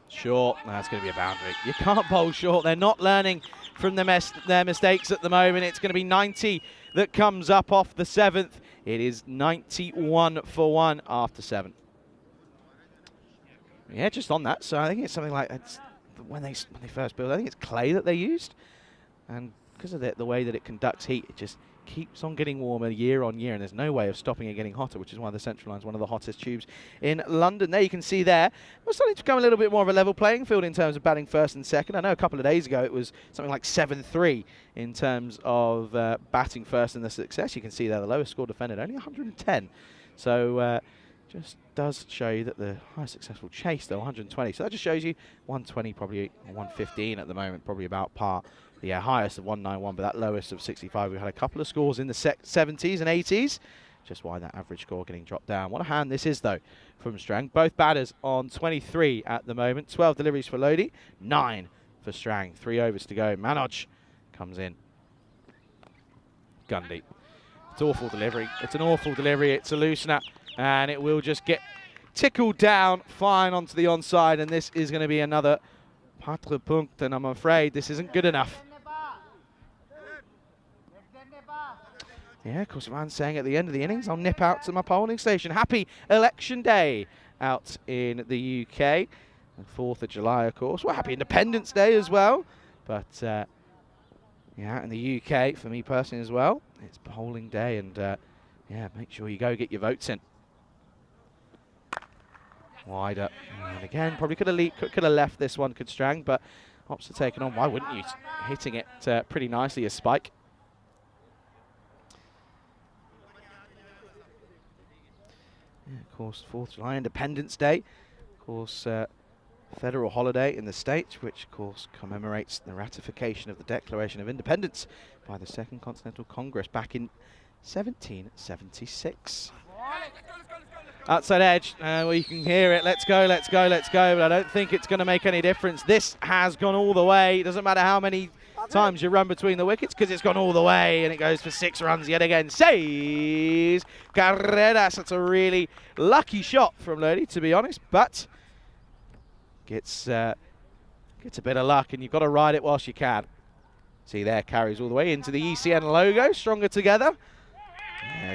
Short. That's going to be a boundary. You can't bowl short. They're not learning from their mistakes at the moment. It's going to be 90 that comes up off the 7th. It is 91 for 1 after 7. Yeah, just on that. So I think it's something like when they first built, I think it's clay that they used. And because of the way that it conducts heat, it just keeps on getting warmer year on year, and there's no way of stopping it getting hotter, which is why the Central Line's one of the hottest tubes in London. There you can see there, we're starting to become a little bit more of a level playing field in terms of batting first and second. I know a couple of days ago it was something like 7-3 in terms of batting first and the success. You can see there the lowest score defended, only 110. So just does show you that the highest successful chase, though, 120. So that just shows you 120, probably 115 at the moment, probably about par. Yeah, highest of 191, but that lowest of 65. We've had a couple of scores in the 70s and 80s. Just why that average score getting dropped down. What a hand this is, though, from Strang. Both batters on 23 at the moment. 12 deliveries for Lodi, 9 for Strang. 3 overs to go. Manoj comes in. Gundy. It's awful delivery. It's an awful delivery. It's a loosener, and it will just get tickled down fine onto the onside, and this is going to be another Punkt, and I'm afraid this isn't good enough. Yeah, of course, man's saying at the end of the innings, I'll nip out to my polling station. Happy Election Day out in the UK. The 4th of July, of course. Well, happy Independence Day as well. But, yeah, in the UK, for me personally as well, it's polling day. And, yeah, make sure you go get your votes in. Wide up. And again, probably could have left this one, could Strang, but opts to take it on. Why wouldn't you? Hitting it pretty nicely as Spike. Yeah, of course, 4th of July, Independence Day. Of course, federal holiday in the States, which, of course, commemorates the ratification of the Declaration of Independence by the Second Continental Congress back in 1776. Outside edge, well, you can hear it. Let's go, let's go, let's go. But I don't think it's going to make any difference. This has gone all the way. It doesn't matter how many times you run between the wickets because it's gone all the way, and it goes for 6 runs yet again. Says Carreras. That's a really lucky shot from Lodi, to be honest, but gets a bit of luck, and you've got to ride it whilst you can. See there, carries all the way into the ECN logo. Stronger together.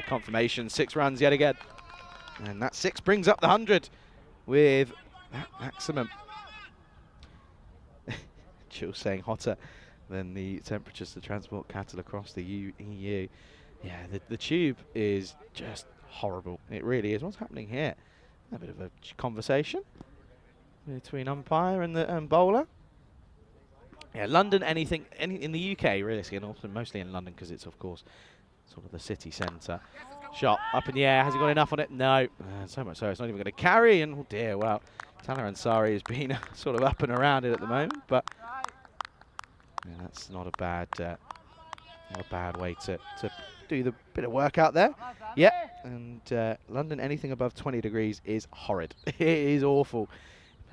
Confirmation, 6 runs yet again. And that 6 brings up the 100 with that maximum. Chill saying hotter than the temperatures to transport cattle across the EU. Yeah, the tube is just horrible. It really is. What's happening here? A bit of a conversation between umpire and the bowler. Yeah, London, anything in the UK, really, and also mostly in London because it's, of course, sort of the city centre. Shot up in the air. Has he got enough on it? No. So much so it's not even going to carry. And oh dear, well, Tanner Ansari has been sort of up and around it at the moment, but yeah, that's not a bad way to do the bit of work out there. Yeah, and London, anything above 20 degrees is horrid. It is awful.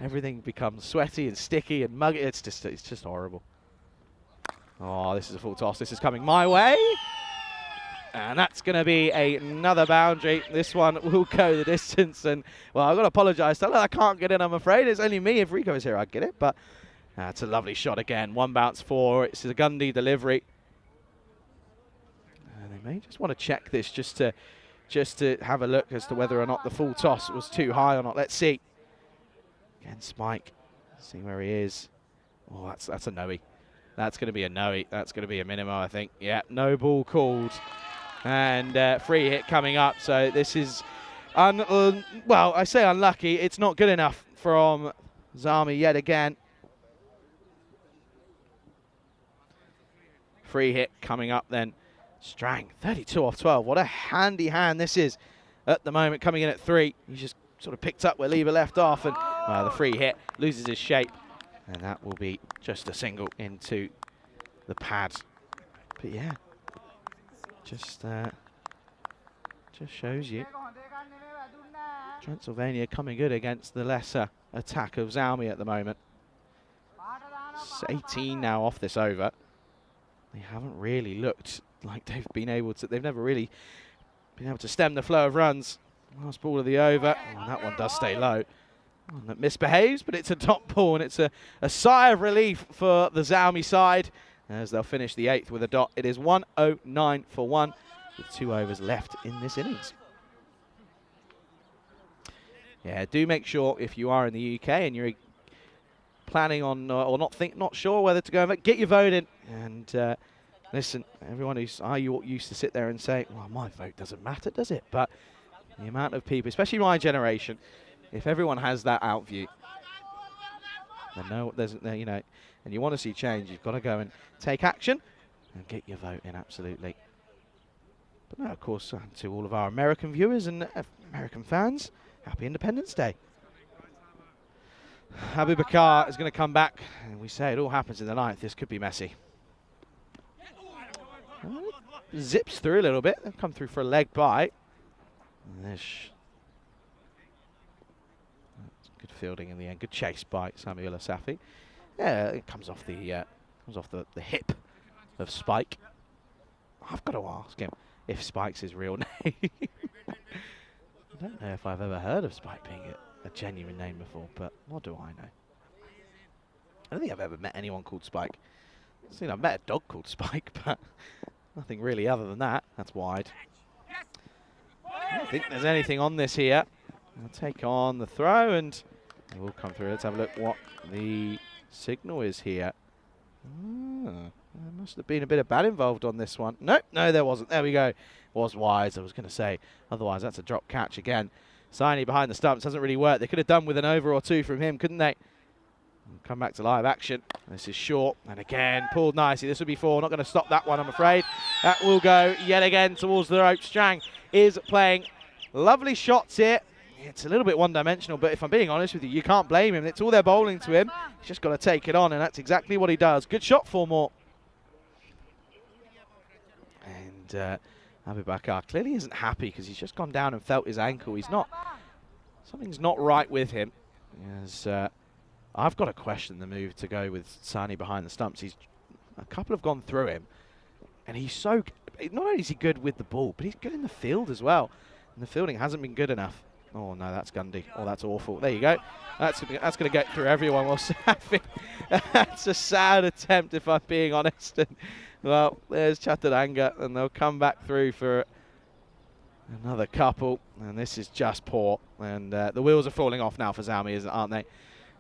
Everything becomes sweaty and sticky and muggy. It's just horrible. Oh, this is a full toss. This is coming my way. And that's going to be another boundary. This one will go the distance. And, well, I've got to apologise. I can't get in, I'm afraid. It's only me. If Rico was here, I'd get it. But it's a lovely shot again. 1 bounce 4. It's a Gundy delivery. And they may just want to check this just to have a look as to whether or not the full toss was too high or not. Let's see. Again, Spike. See where he is. Oh, that's a no-y. That's going to be a no-y. That's going to be a minimum, I think. Yeah, no ball called. And free hit coming up. So this is, well, I say unlucky. It's not good enough from Zami yet again. Free hit coming up then. Strang, 32 off 12. What a handy hand this is at the moment, coming in at 3. He's just sort of picked up where Lever left off, and the free hit loses his shape. And that will be just a single into the pad. But yeah, just shows you Transylvania coming good against the lesser attack of Zalmi at the moment. It's 18 now off this over. They haven't really looked like they've been able to. They've never really been able to stem the flow of runs. Last ball of the over. Oh, that one does stay low. One that misbehaves, but it's a top ball, and it's a sigh of relief for the Zalmi side as they'll finish the 8th with a dot. It is 109 for 1 with 2 overs left in this innings. Yeah, do make sure if you are in the UK and you're planning on or not sure whether to go, but get your vote in. And listen, everyone who's used to sit there and say, well, my vote doesn't matter, does it? But the amount of people, especially my generation, if everyone has that out view, then no, there's you know, and you want to see change, you've got to go and take action and get your vote in, absolutely. But no, of course, to all of our American viewers and American fans, happy Independence Day. Abu Bakar is going to come back, and we say it all happens in the 9th. This could be messy. Zips through a little bit. They've come through for a leg bite. Good fielding in the end. Good chase by Samuel Asafi. Yeah, it comes off the hip of Spike. I've got to ask him if Spike's his real name. I don't know if I've ever heard of Spike being a genuine name before, but what do I know? I don't think I've ever met anyone called Spike. I've met a dog called Spike, but nothing really other than that. That's wide. I don't think there's anything on this here. I'll take on the throw, and it will come through. Let's have a look what the signal is here. There must have been a bit of bat involved on this one. No, there wasn't. There we go. Was wise, I was going to say. Otherwise, that's a drop catch again. Saini behind the stumps doesn't really work. They could have done with an over or 2 from him, couldn't they? Come back to live action. This is short, and again, pulled nicely. This would be 4. Not going to stop that one, I'm afraid. That will go yet again towards the rope. Strang is playing lovely shots here. It's a little bit one-dimensional, but if I'm being honest with you, you can't blame him. It's all they're bowling to him. He's just got to take it on, and that's exactly what he does. Good shot, 4 more. And Abu Bakar clearly isn't happy because he's just gone down and felt his ankle. He's not something's not right with him. As, I've got to question the move to go with Sani behind the stumps. A couple have gone through him, and he's so, not only is he good with the ball, but he's good in the field as well. And the fielding hasn't been good enough. Oh no, that's Gundy. Oh, that's awful. There you go. That's going to get through everyone while Safi. That's a sad attempt, if I'm being honest. And, well, there's Chaturanga, and they'll come back through for another couple. And this is just poor. And the wheels are falling off now for Zalmi, aren't they?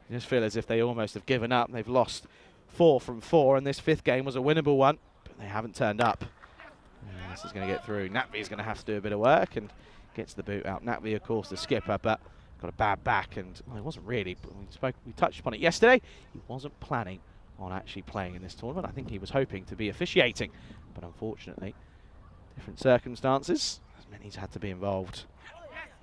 You just feel as if they almost have given up. They've lost 4 from 4, and this 5th game was a winnable one, but they haven't turned up. This is going to get through. Natvi's going to have to do a bit of work and gets the boot out. Natvi, of course, the skipper, but got a bad back, and well, he wasn't really. We touched upon it yesterday. He wasn't planning on actually playing in this tournament. I think he was hoping to be officiating, but unfortunately, different circumstances meant he's had to be involved.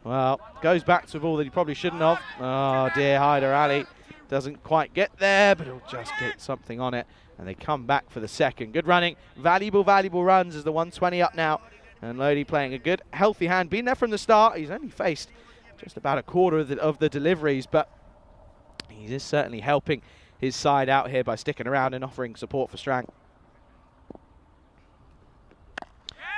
Well, goes back to a ball that he probably shouldn't have. Oh dear, Hyder Ali doesn't quite get there, but he'll just get something on it. And they come back for the second. Good running. Valuable runs as the 120 up now. And Lodi playing a good, healthy hand. Been there from the start. He's only faced just about a quarter of the deliveries, but he is certainly helping his side out here by sticking around and offering support for Strang.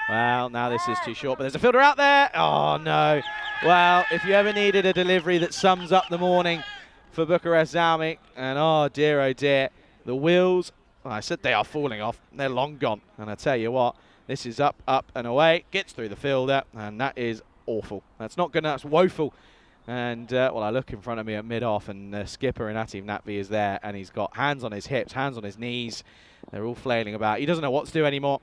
Well, now this is too short, but there's a fielder out there. Oh, no. Well, if you ever needed a delivery that sums up the morning for Bucharest Zalmi, and oh dear, the wheels, well, I said they are falling off. They're long gone. And I tell you what, this is up, and away. Gets through the fielder, and that is awful. That's not good enough. That's woeful. And, well, I look in front of me at mid-off, and the skipper Inativ Natvi is there, and he's got hands on his hips, hands on his knees. They're all flailing about. He doesn't know what to do anymore.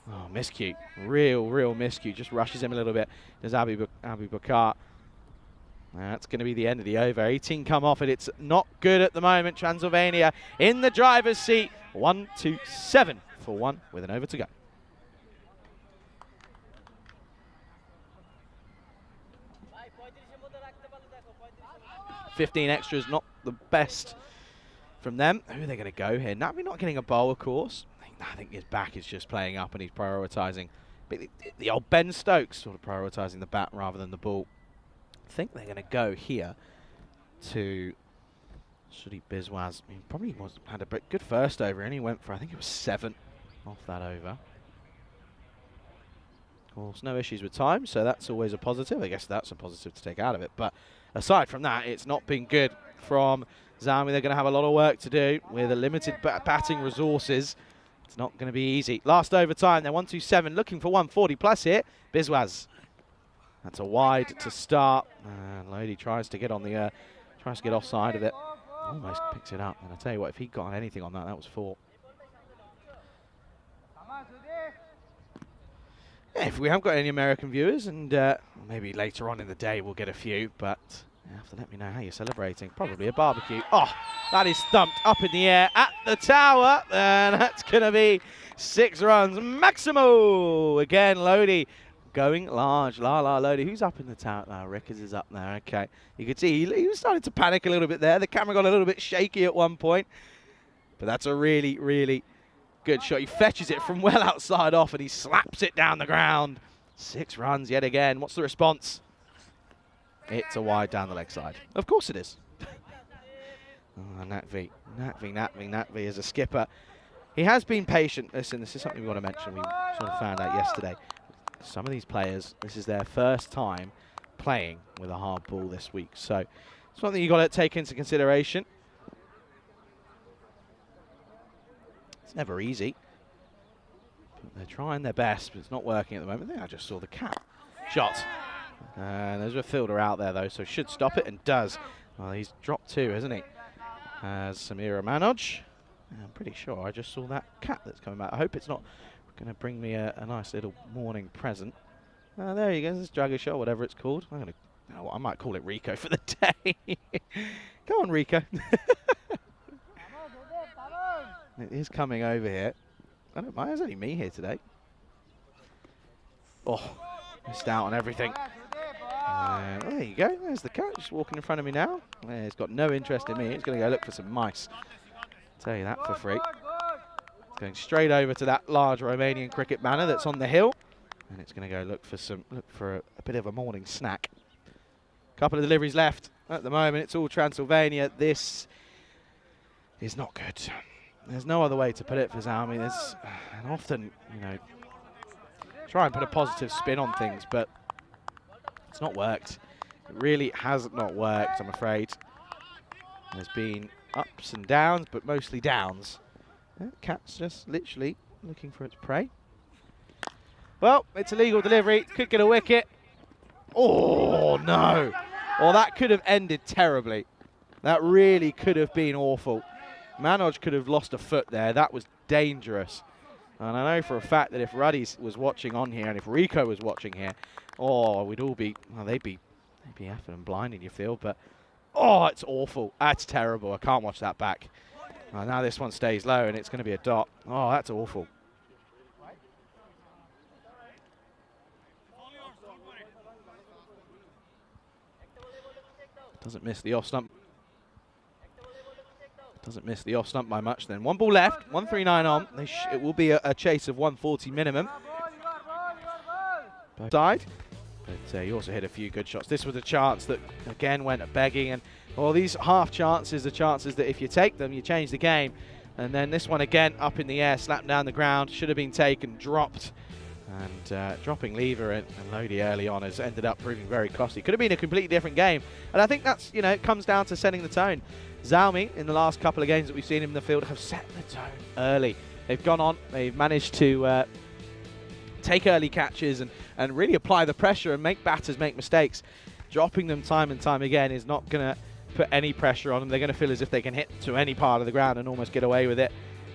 Oh, miscue. Real miscue. Just rushes him a little bit. There's Abu Bakar. That's going to be the end of the over. 18 come off it. It's not good at the moment. Transylvania in the driver's seat. 1-2-7 for 1 with an over to go. $15 extras, not the best from them. Who are they going to go here? Navi not getting a bowl, of course. I think his back is just playing up and he's prioritising. The old Ben Stokes sort of prioritising the bat rather than the ball. I think they're going to go here to Sudi Biswaz. I mean, probably had a good first over and he went for, I think it was 7 off that over. Of course, no issues with time, so that's always a positive. I guess that's a positive to take out of it. But aside from that, it's not been good from Zalmi. They're going to have a lot of work to do with the limited batting resources. It's not going to be easy. Last overtime, they're 1-2-7, looking for 140 plus here. Biswaz. That's a wide to start. And Lodi tries to get on the, tries to get offside of it. Almost picks it up. And I tell you what, if he got anything on that, that was 4. Yeah, if we haven't got any American viewers, and maybe later on in the day we'll get a few, but you have to let me know how you're celebrating. Probably a barbecue. Oh, that is thumped up in the air at the tower, and that's going to be 6 runs. Maximo! Again, Lodi going large. Lodi. Who's up in the tower now? Rickers is up there. Okay. You could see he was starting to panic a little bit there. The camera got a little bit shaky at one point, but that's a really good shot. He fetches it from well outside off, and he slaps it down the ground. 6 runs yet again. What's the response? It's a wide down the leg side. Of course it is. Oh, Natvi as a skipper. He has been patient. Listen, this is something we want to mention. We sort of found out yesterday. Some of these players, this is their first time playing with a hard ball this week. So it's something you've got to take into consideration. It's never easy. But they're trying their best, but it's not working at the moment. I think I just saw the cap. Shot. And there's a fielder out there, though, so should stop it, and does. Well, he's dropped 2, hasn't he? As Samira Manoj. I'm pretty sure I just saw that cat that's coming back. I hope it's not going to bring me a nice little morning present. There he goes, this Dragger Shot, whatever it's called. I'm going to, oh, I might call it Rico for the day. Go on, Rico. It is coming over here. I don't mind, there's only me here today. Oh, missed out on everything. Well, there you go, there's the cat, just walking in front of me now. It's got no interest in me, it's going to go look for some mice. I'll tell you that for free. It's going straight over to that large Romanian cricket banner that's on the hill. And it's going to go look for a bit of a morning snack. Couple of deliveries left at the moment. It's all Transylvania. This is not good. There's no other way to put it for Zalmi. There's and often, you know, try and put a positive spin on things, but it's not worked. It really has not worked, I'm afraid. There's been ups and downs, but mostly downs. Cat's just literally looking for its prey. Well, it's a legal delivery. Could get a wicket. Oh, no. Well, that could have ended terribly. That really could have been awful. Manoj could have lost a foot there. That was dangerous. And I know for a fact that if Ruddy was watching on here and if Rico was watching here, oh, we'd all be, well, they'd be effing and blinding, you feel. But, oh, it's awful. That's terrible. I can't watch that back. Now this one stays low and it's going to be a dot. Oh, that's awful. Doesn't miss the off stump. Doesn't miss the off stump by much then. One ball left, 139 on. It will be a chase of 140 minimum. Both side. But he also hit a few good shots. This was a chance that, again, went at begging. And well, these half chances are chances that if you take them, you change the game. And then this one again, up in the air, slapped down the ground. Should have been taken, dropped. And dropping Lever and Lodi early on has ended up proving very costly. Could have been a completely different game. And I think that's, you know, it comes down to setting the tone. Zalmi, in the last couple of games that we've seen him in the field, have set the tone early. They've gone on, they've managed to take early catches and really apply the pressure and make batters make mistakes. Dropping them time and time again is not going to put any pressure on them. They're going to feel as if they can hit to any part of the ground and almost get away with it.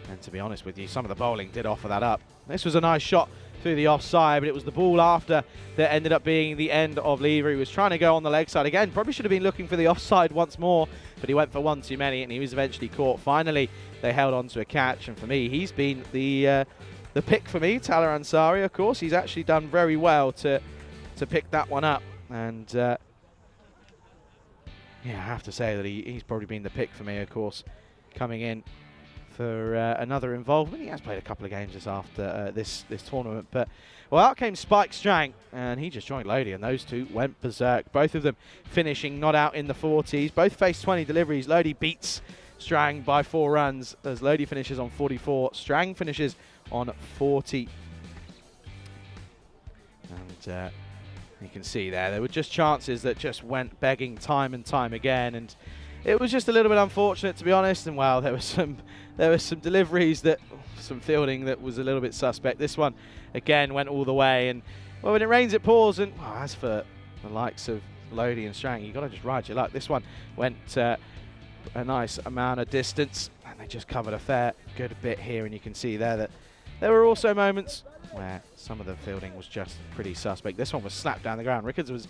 And to be honest with you, some of the bowling did offer that up. This was a nice shot through the offside, but it was the ball after that ended up being the end of Lever. He was trying to go on the leg side again. Probably should have been looking for the offside once more, but he went for one too many and he was eventually caught. Finally, they held on to a catch, and for me, he's been the pick for me. Taler Ansari, of course, he's actually done very well to pick that one up, and yeah, I have to say that he's probably been the pick for me, of course, coming in for another involvement. He has played a couple of games just after this tournament, but well, out came Spike Strang, and he just joined Lodi, and those two went berserk. Both of them finishing not out in the 40s. Both faced 20 deliveries. Lodi beats Strang by 4 runs as Lodi finishes on 44. Strang finishes on 40. And you can see there were just chances that just went begging time and time again, and it was just a little bit unfortunate, to be honest. And well, there were some deliveries some fielding that was a little bit suspect. This one again went all the way, and well, when it rains it pours. And well, as for the likes of Lodi and Strang, you got to just ride your luck. This one went a nice amount of distance, and they just covered a fair good bit here. And you can see there that there were also moments where some of the fielding was just pretty suspect. This one was slapped down the ground. Richards was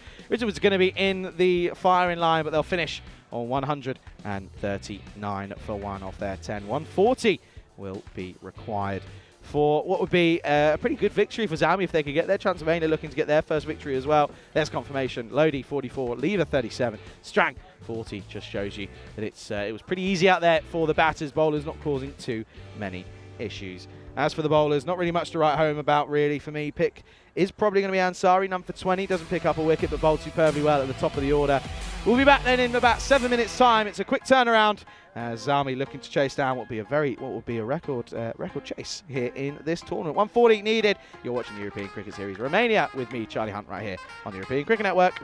going to be in the firing line, but they'll finish on 139 for 1 off their 10. 140 will be required for what would be a pretty good victory for Zalmi if they could get there. Transylvania looking to get their first victory as well. There's confirmation. Lodi 44, Lever 37, Strang 40. Just shows you that it was pretty easy out there for the batters. Bowlers not causing too many issues. As for the bowlers, not really much to write home about, really, for me. Pick is probably going to be Ansari, none for 20. Doesn't pick up a wicket, but bowled superbly well at the top of the order. We'll be back then in about 7 minutes' time. It's a quick turnaround as Zalmi looking to chase down what will be a record chase here in this tournament. 140 needed. You're watching the European Cricket Series Romania with me, Charlie Hunt, right here on the European Cricket Network.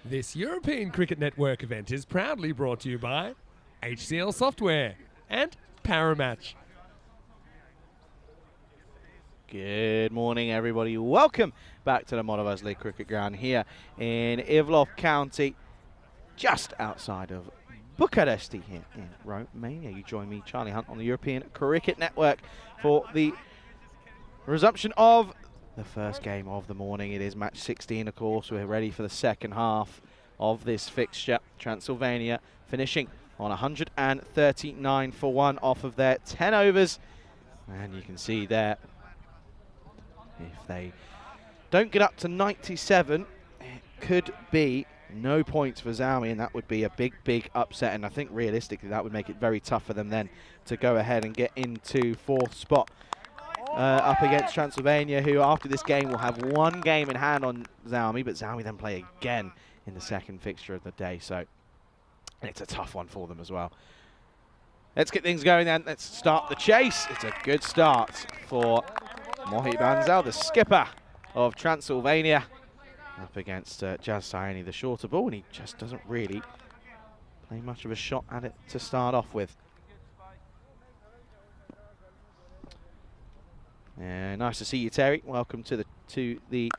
This European Cricket Network event is proudly brought to you by HCL Software and Paramatch. Good morning, everybody. Welcome back to the Monovezli Cricket Ground here in Ivlov County, just outside of Bucharest here in Romania. You join me, Charlie Hunt, on the European Cricket Network for the resumption of the first game of the morning. It is match 16, of course. We're ready for the second half of this fixture. Transylvania finishing on 139 for 1 off of their 10 overs. And you can see there, if they don't get up to 97, it could be no points for Zalmi, and that would be a big upset. And I think realistically that would make it very tough for them then to go ahead and get into 4th spot up against Transylvania, who after this game will have one game in hand on Zalmi, but Zalmi then play again in the second fixture of the day. So it's a tough one for them as well. Let's get things going then. Let's start the chase. It's a good start for Mohit Banzal, the skipper of Transylvania, up against Jaz Sayani, the shorter ball, and he just doesn't really play much of a shot at it to start off with. Nice to see you, Terry. Welcome to the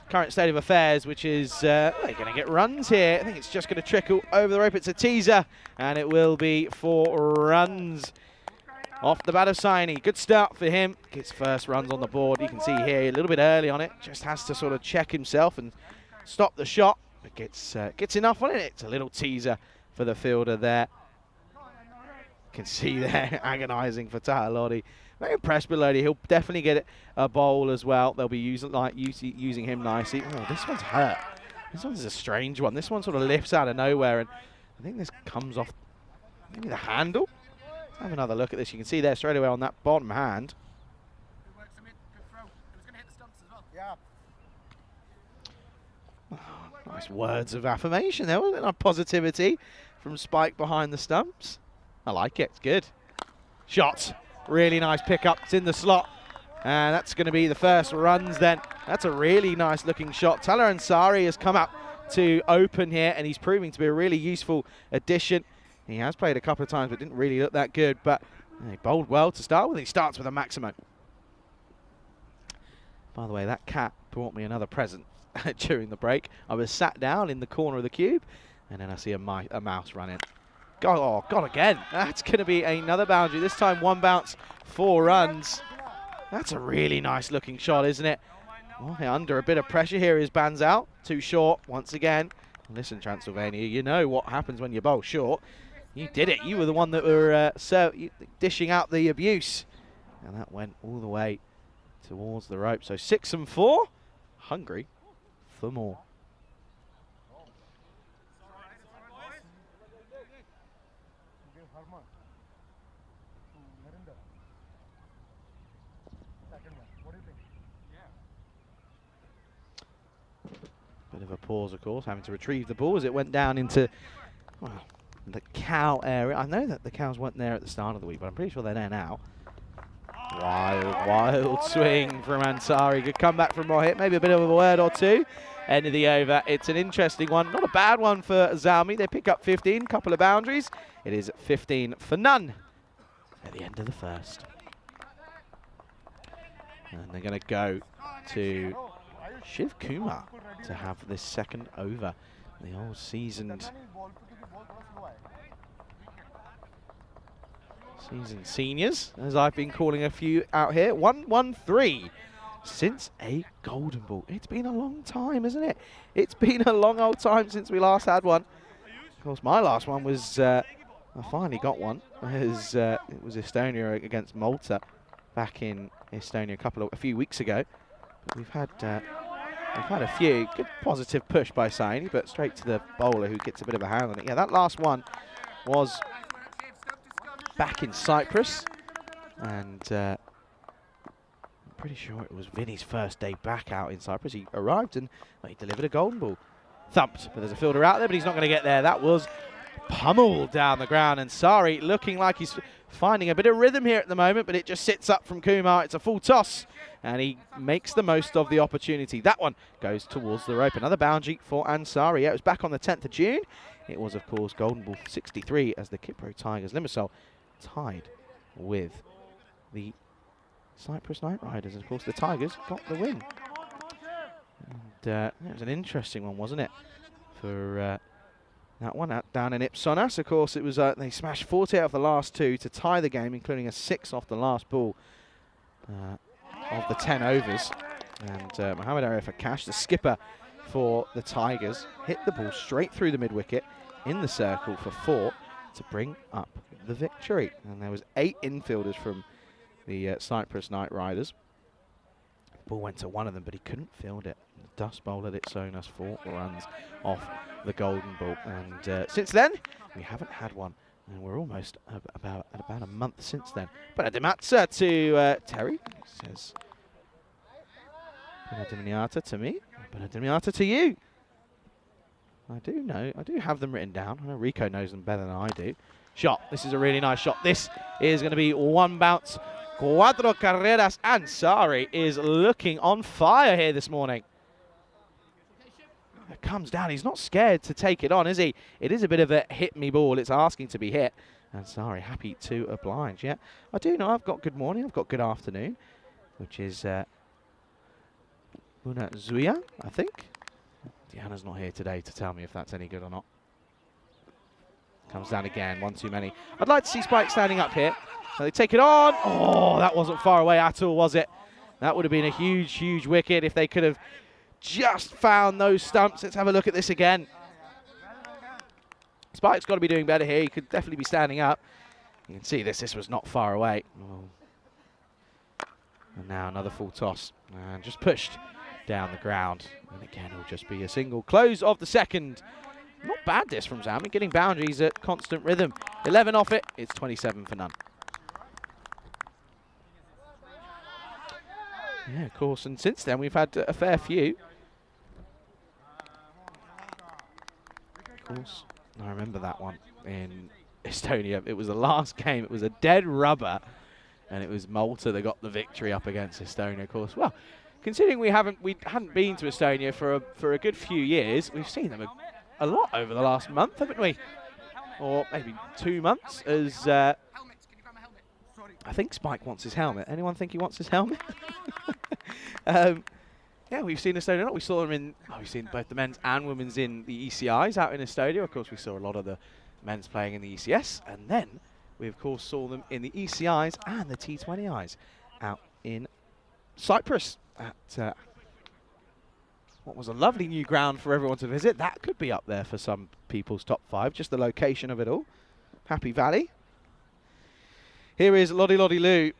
current state of affairs, which is they're going to get runs here. I think it's just going to trickle over the rope. It's a teaser, and it will be 4 runs off the bat of Sayani. Good start for him. Gets first runs on the board. You can see here a little bit early on it. Just has to sort of check himself and stop the shot. But gets enough on it. It's a little teaser for the fielder there. You can see there agonising for Tahalodi. Very impressed with Lodi. He'll definitely get a bowl as well. They'll be using him nicely. Oh, this one's hurt. This one's a strange one. This one sort of lifts out of nowhere, and I think this comes off maybe the handle. Let's have another look at this. You can see there straight away on that bottom hand. Oh, nice words of affirmation there, wasn't it? Positivity from Spike behind the stumps. I like it. It's good. Shot. Really nice pickup. It's in the slot. And that's going to be the first runs then. That's a really nice looking shot. Taler Ansari has come up to open here, and he's proving to be a really useful addition. He has played a couple of times, but didn't really look that good. But he bowled well to start with. He starts with a maximum. By the way, that cat brought me another present during the break. I was sat down in the corner of the cube, and then I see a mouse run in. God again. That's going to be another boundary. This time 1 bounce, 4 runs. That's a really nice looking shot, isn't it? Oh, under a bit of pressure here is Banzal. Too short once again. Listen, Transylvania, you know what happens when you bowl short. You did it. You were the one that were dishing out the abuse. And that went all the way towards the rope. So 6 and 4. Hungry for more. Bit of a pause, of course, having to retrieve the ball as it went down into, well, the cow area. I know that the cows weren't there at the start of the week, but I'm pretty sure they're there now. Wild swing from Ansari. Good comeback from Mohit. Maybe a bit of a word or two. End of the over. It's an interesting one. Not a bad one for Zalmi. They pick up 15, couple of boundaries. It is 15 for none at the end of the first. And they're going to go to Shiv Kumar to have this second over. The old seasoned seniors, as I've been calling a few out here. 1-1-3 since a golden ball. It's been a long time, isn't it? It's been a long old time since we last had one. Of course, my last one was, I finally got one. It was Estonia against Malta back in Estonia a few weeks ago. But we've had a few. Good positive push by Saini, but straight to the bowler who gets a bit of a hand on it. Yeah, that last one was back in Cyprus, and I'm pretty sure it was Vinny's first day back out in Cyprus. He arrived and he delivered a golden ball. Thumped, but there's a fielder out there, but he's not going to get there. That was pummeled down the ground, and Sari looking like he's finding a bit of rhythm here at the moment, but it just sits up from Kumar. It's a full toss, and he makes the most of the opportunity. That one goes towards the rope. Another boundary for Ansari. Yeah, it was back on the 10th of June. It was, of course, Golden Ball 63 as the Kipro Tigers Limassol tied with the Cyprus Night Riders. Of course, the Tigers got the win. And it was an interesting one, wasn't it? For that one down in Ipsonas. Of course, it was they smashed 40 out of the last 2 to tie the game, including a 6 off the last ball of the 10 overs. And Mohamed Arif Akash, the skipper for the Tigers, hit the ball straight through the mid-wicket in the circle for 4 to bring up the victory. And there was 8 infielders from the Cyprus Night Riders. The ball went to one of them, but he couldn't field it. The dust bowl at Ipsonas, 4 runs off the Golden Ball. And since then, we haven't had one. And we're almost about a month since then. But Adimatsa to Terry. Says, Benedimiata to me. Benedimiata to you. I do have them written down. I know Rico knows them better than I do. Shot. This is a really nice shot. This is going to be one bounce. Cuatro carreras. Ansari is looking on fire here this morning. It comes down. He's not scared to take it on, is he? It is a bit of a hit me ball. It's asking to be hit. Ansari happy to oblige. Yeah, I do know I've got good morning. I've got good afternoon, which is Muna Zuya, I think. Deanna's not here today to tell me if that's any good or not. Comes down again, one too many. I'd like to see Spike standing up here. So they take it on. Oh, that wasn't far away at all, was it? That would have been a huge, huge wicket if they could have just found those stumps. Let's have a look at this again. Spike's got to be doing better here. He could definitely be standing up. You can see this was not far away. Oh. And now another full toss. And just pushed down the ground. And again, it'll just be a single. Close of the second. Not bad this from Zami, getting boundaries at constant rhythm. 11 off it, it's 27 for none. Yeah, of course, and since then we've had a fair few. Of course, I remember that one in Estonia. It was the last game, it was a dead rubber, and it was Malta that got the victory up against Estonia, of course. Well, considering we hadn't been to Estonia for a good few years, we've seen them a lot over the last month, haven't we? Or maybe 2 months, as I think Spike wants his helmet. Anyone think he wants his helmet? Yeah, we've seen Estonia a lot. We saw them in, we've seen both the men's and women's in the ECIs out in Estonia. Of course, we saw a lot of the men's playing in the ECS. And then we, of course, saw them in the ECIs and the T20Is out in Cyprus at what was a lovely new ground for everyone to visit. That could be up there for some people's top 5, just the location of it all. Happy Valley. Here is Lodi Lodi Lou.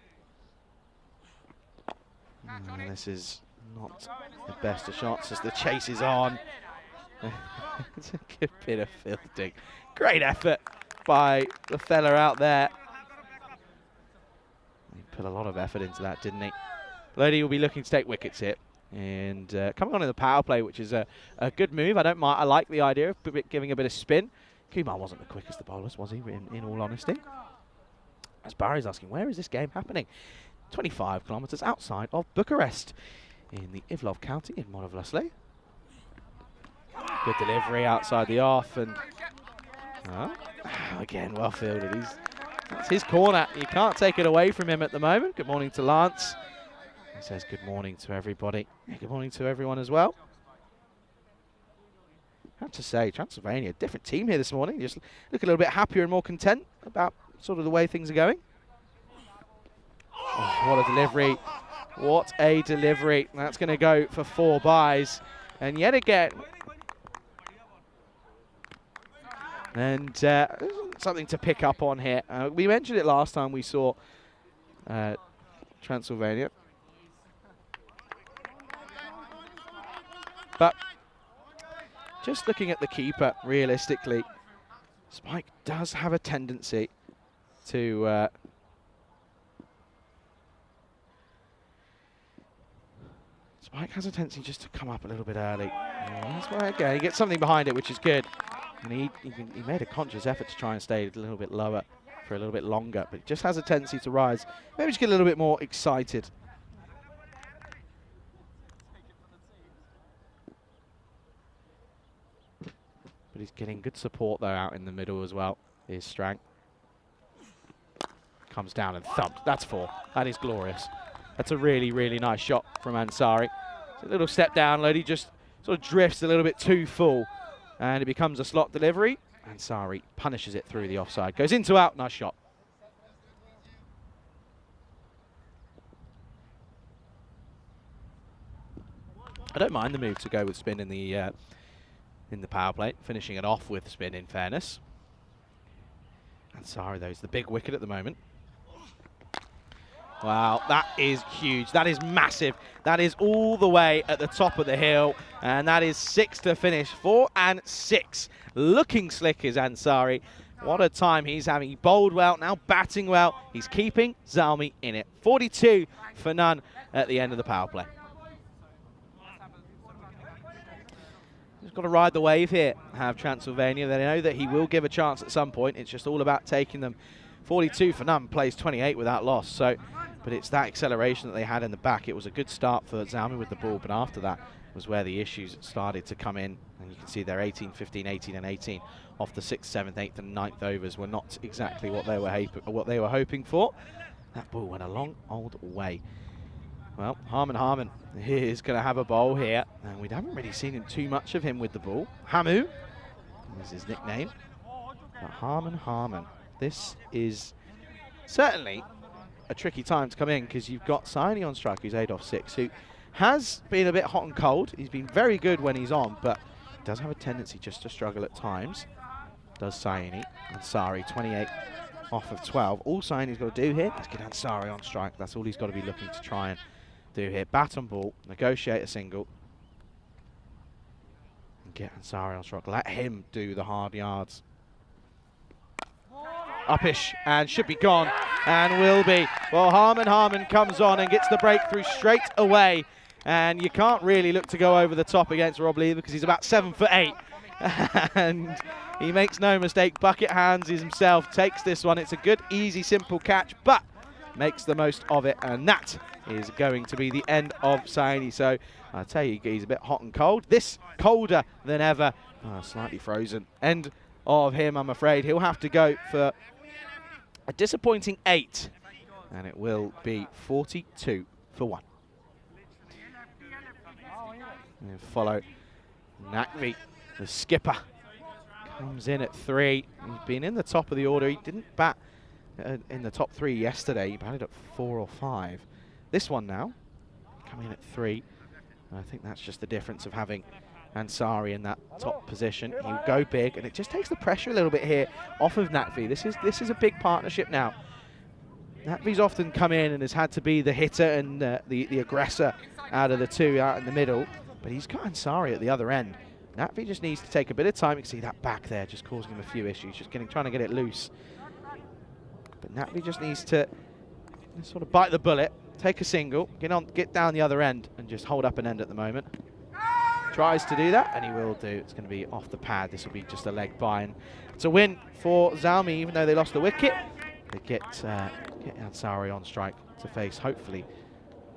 This is not the best of shots as the chase is on. It's a good bit of fielding. Great effort by the fella out there. He put a lot of effort into that, didn't he? Lodi will be looking to take wickets here. And coming on in the power play, which is a good move. I don't mind. I like the idea of giving a bit of spin. Kumar wasn't the quickest of bowlers, was he, in all honesty? As Barry's asking, where is this game happening? 25 kilometres outside of Bucharest in the Ivlov County in Moravlesle. Good delivery outside the off, and again, well fielded. That's his corner. You can't take it away from him at the moment. Good morning to Lance. He says good morning to everybody. Yeah, good morning to everyone as well. I have to say, Transylvania, different team here this morning. Just look a little bit happier and more content about sort of the way things are going. Oh, what a delivery. What a delivery. That's going to go for 4 byes. And yet again, and something to pick up on here. We mentioned it last time we saw Transylvania. But just looking at the keeper, realistically, Spike does have a tendency to just to come up a little bit early. That's why, again, he gets something behind it, which is good. And he made a conscious effort to try and stay a little bit lower for a little bit longer, but he just has a tendency to rise. Maybe just get a little bit more excited. But he's getting good support, though, out in the middle as well. Here's Strang. Comes down and thumped. That's 4. That is glorious. That's a really, really nice shot from Ansari. It's a little step down, Lodi just sort of drifts a little bit too full. And it becomes a slot delivery. Ansari punishes it through the offside. Goes into out. Nice shot. I don't mind the move to go with spin in the power play, finishing it off with spin, in fairness. Ansari, though, is the big wicket at the moment. Wow, that is huge. That is massive. That is all the way at the top of the hill. And that is 6 to finish. 4 and 6. Looking slick is Ansari. What a time he's having. He bowled well, now batting well. He's keeping Zalmi in it. 42 for none at the end of the power play. He's got to ride the wave here, have Transylvania. They know that he will give a chance at some point. It's just all about taking them. 42 for none, plays 28 without loss. So, but it's that acceleration that they had in the back. It was a good start for Zalmi with the ball, but after that was where the issues started to come in. And you can see they're 18, 15, 18 and 18 off the 6th, 7th, 8th and 9th overs were not exactly what they were hoping for. That ball went a long old way. Well, Harman is going to have a bowl here, and we haven't really seen him too much of him with the ball. Hamu is his nickname. But Harman. This is certainly a tricky time to come in because you've got Saini on strike, who's 8 off 6, who has been a bit hot and cold. He's been very good when he's on, but does have a tendency just to struggle at times. Does Saini. Ansari, 28 off of 12. All Saini's got to do here is get Ansari on strike. That's all he's got to be looking to try and do here. Bat on ball, negotiate a single, and get Ansari on strike. Let him do the hard yards. Uppish, and should be gone, and will be. Well, Harman comes on and gets the breakthrough straight away, and you can't really look to go over the top against Rob Lee because he's about 7'8", and he makes no mistake. Bucket hands himself, takes this one. It's a good, easy, simple catch, but makes the most of it, and that is going to be the end of Saini. So I tell you, he's a bit hot and cold. This colder than ever. Slightly frozen. End of him, I'm afraid. He'll have to go for a disappointing 8, and it will be 42 for 1. And follow Nakvi, the skipper, comes in at 3. He's been in the top of the order. He didn't bat in the top 3 yesterday. He batted at 4 or 5. This one now, coming in at 3. And I think that's just the difference of having Ansari in that top position. He'll go big, and it just takes the pressure a little bit here off of Nakvi. This is a big partnership now. Nakvi's often come in and has had to be the hitter and the aggressor out of the two out in the middle, but he's got Ansari at the other end. Nakvi just needs to take a bit of time. You can see that back there just causing him a few issues, just trying to get it loose. But Nakvi just needs to sort of bite the bullet, take a single, get down the other end, and just hold up an end at the moment. Tries to do that, and he will do. It's going to be off the pad. This will be just a leg by, and it's a win for Zalmi, even though they lost the wicket. They get Ansari on strike to face, hopefully,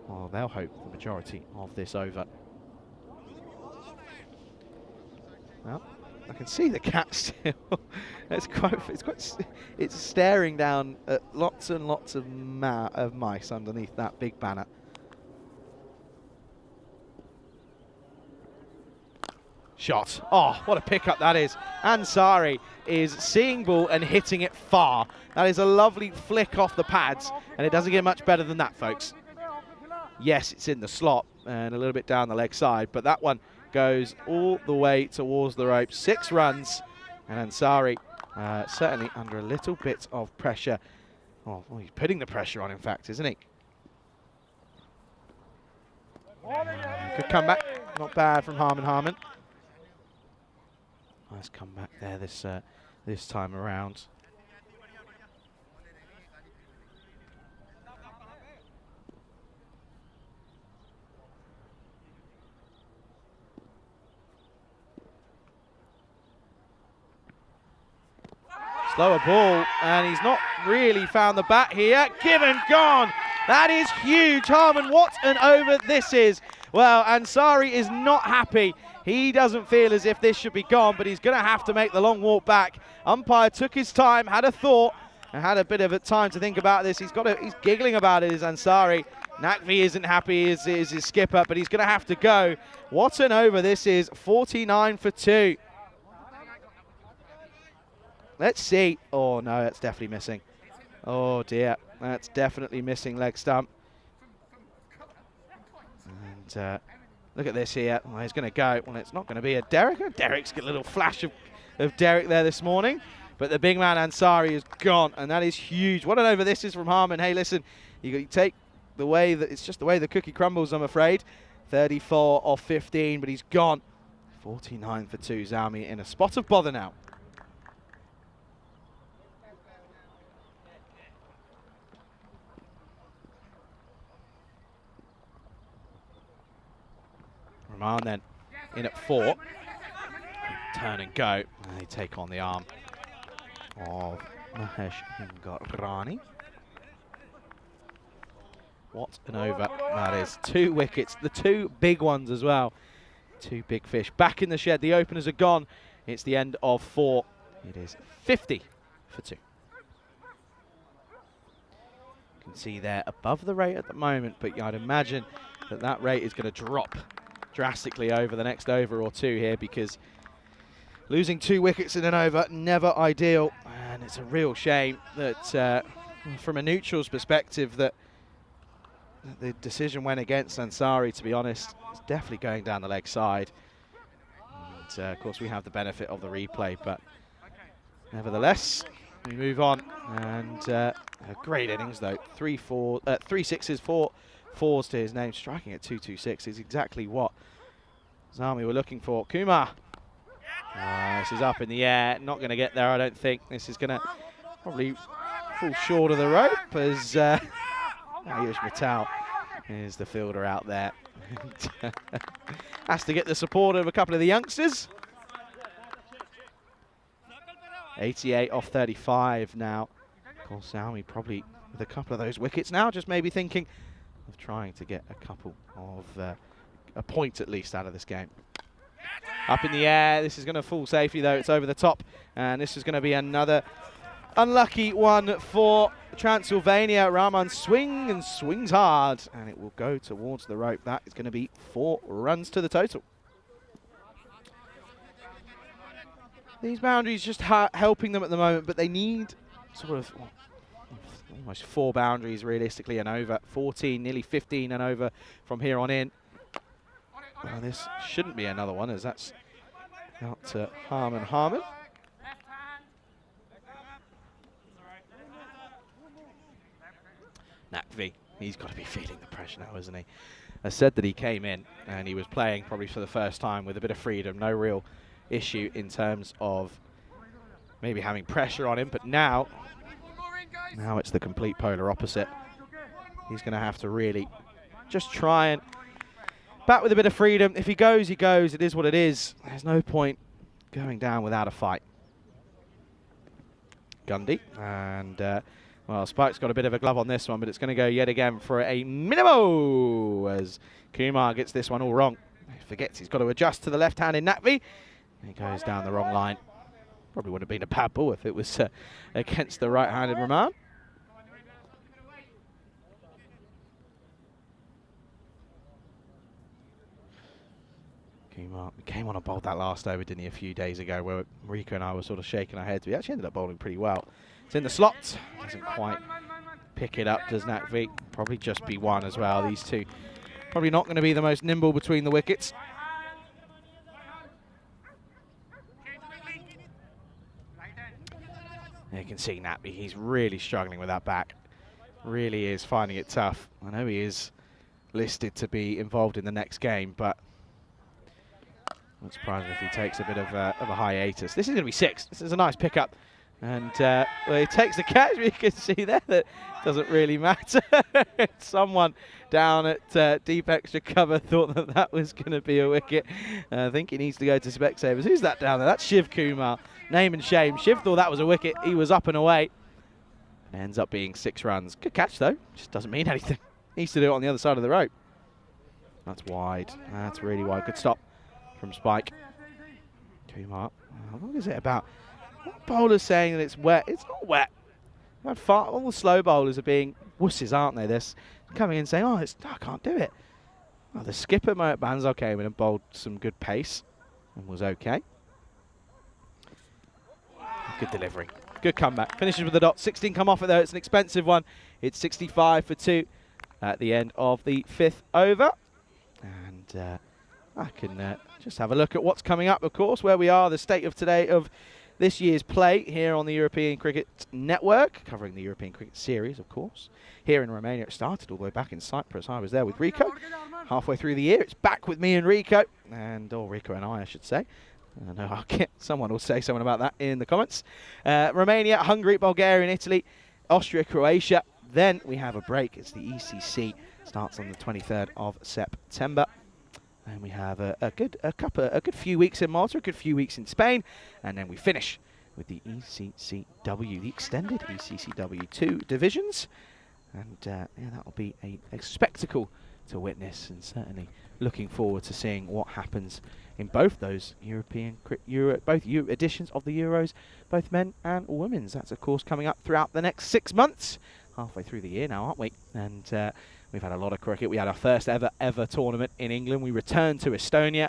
well, they'll hope the majority of this over. Well, I can see the cat still. It's staring down at lots and lots of mice underneath that big banner. Shot. Oh, what a pickup that is. Ansari is seeing ball and hitting it far. That is a lovely flick off the pads, and it doesn't get much better than that, folks. Yes, it's in the slot and a little bit down the leg side, but that one goes all the way towards the rope. 6 runs, and Ansari certainly under a little bit of pressure. Oh, well, he's putting the pressure on, in fact, isn't he? Good comeback. Not bad from Harman. Nice comeback there this time around. Slower ball, and he's not really found the bat here. Given gone. That is huge, Harman. What an over this is. Well, Ansari is not happy. He doesn't feel as if this should be gone, but he's going to have to make the long walk back. Umpire took his time, had a thought, and had a bit of a time to think about this. He's giggling about it, is Ansari. Nakvi isn't happy, is his skipper, but he's going to have to go. What an over this is, 49 for 2. Let's see. Oh, no, that's definitely missing. Oh, dear. That's definitely missing leg stump. And look at this here. Well, he's going to go. Well, it's not going to be a Derek. Derek's got a little flash of Derek there this morning. But the big man, Ansari, is gone. And that is huge. What an over this is from Harmon. Hey, listen, you take the way that it's just the way the cookie crumbles, I'm afraid. 34 off 15, but he's gone. 49 for 2. Zami in a spot of bother now. Roman then in at 4. Turn and go. And they take on the arm of Mahesh Ingarani. What an over that is. 2 wickets, the 2 big ones as well. 2 big fish. Back in the shed, the openers are gone. It's the end of 4. It is 50 for 2. You can see they're above the rate at the moment, but I'd imagine that rate is going to drop drastically over the next over or 2 here, because losing 2 wickets in an over, never ideal. And it's a real shame that from a neutral's perspective that the decision went against Ansari, to be honest. It's definitely going down the leg side. And of course we have the benefit of the replay, but nevertheless, we move on. And a great innings though. 3 sixes, 4 fours to his name. Striking at 226 is exactly what Zami were looking for. Kumar. This is up in the air. Not going to get there, I don't think. This is going to probably fall short of the rope as Ayush Mittal is the fielder out there. Has to get the support of a couple of the youngsters. 88 off 35 now. Of course, Zami probably with a couple of those wickets now, just maybe thinking of trying to get a couple of a point at least out of this game. Up in the air, this is going to fall safely though, it's over the top, and this is going to be another unlucky one for Transylvania. Rahman swings hard, and it will go towards the rope. That is going to be 4 runs to the total. These boundaries just helping them at the moment, but they need sort of almost 4 boundaries realistically and over. 14, nearly 15 and over from here on in. Well, this shouldn't be another one, as that's out to Harmon. Nakvi, he's got to be feeling the pressure now, isn't he? I said that he came in and he was playing probably for the first time with a bit of freedom, no real issue in terms of maybe having pressure on him, but now it's the complete polar opposite. He's going to have to really just try and bat with a bit of freedom. If he goes, he goes. It is what it is. There's no point going down without a fight. Gundy. And, well, Spike's got a bit of a glove on this one, but it's going to go yet again for a minimo as Kumar gets this one all wrong. He forgets he's got to adjust to the left hand in Nakvi. And he goes down the wrong line. Probably would have been a bad ball if it was against the right-handed Rahman. Came on and bowled that last over, didn't he, a few days ago, where Rico and I were sort of shaking our heads. We actually ended up bowling pretty well. It's in the slot. Doesn't quite pick it up, does Nakvi. Probably just be one as well. These two probably not going to be the most nimble between the wickets. You can see Nakvi, he's really struggling with that back. Really is finding it tough. I know he is listed to be involved in the next game, but not surprising if he takes a bit of a hiatus. This is going to be 6. This is a nice pickup. And well, he takes the catch, but you can see there that doesn't really matter. Someone down at deep extra cover thought that was going to be a wicket. I think he needs to go to Specsavers. Who's that down there? That's Shiv Kumar. Name and shame. Shiv thought that was a wicket. He was up and away. It ends up being 6 runs. Good catch, though. Just doesn't mean anything. Needs to do it on the other side of the rope. That's wide. That's really wide. Good stop from Spike. Kumar. What is it about? What bowler's saying that it's wet? It's not wet. All the slow bowlers are being wusses, aren't they? They're coming in saying, I can't do it. Oh, the skipper, Mohit Bansal, came in and bowled some good pace and was okay. Good delivery. Good comeback. Finishes with a dot. 16 come off it, though. It's an expensive one. It's 65 for 2 at the end of the 5th over. And I can just have a look at what's coming up, of course, where we are, the state of today of this year's play here on the European Cricket Network, covering the European Cricket Series, of course. Here in Romania, it started all the way back in Cyprus. I was there with Rico. Halfway through the year, it's back with me and Rico, or Rico and I should say. I know someone will say something about that in the comments. Romania, Hungary, Bulgaria, and Italy, Austria, Croatia. Then we have a break. It's the ECC. Starts on the 23rd of September. And we have a good few weeks in Malta, a good few weeks in Spain, and then we finish with the ECCW, the extended ECCW 2 divisions. And yeah, that'll be a spectacle to witness, and certainly looking forward to seeing what happens in both those editions of the Euros, both men and women's. That's of course coming up throughout the next 6 months. Halfway through the year now, aren't we? And we've had a lot of cricket. We had our first ever tournament in England. We returned to Estonia,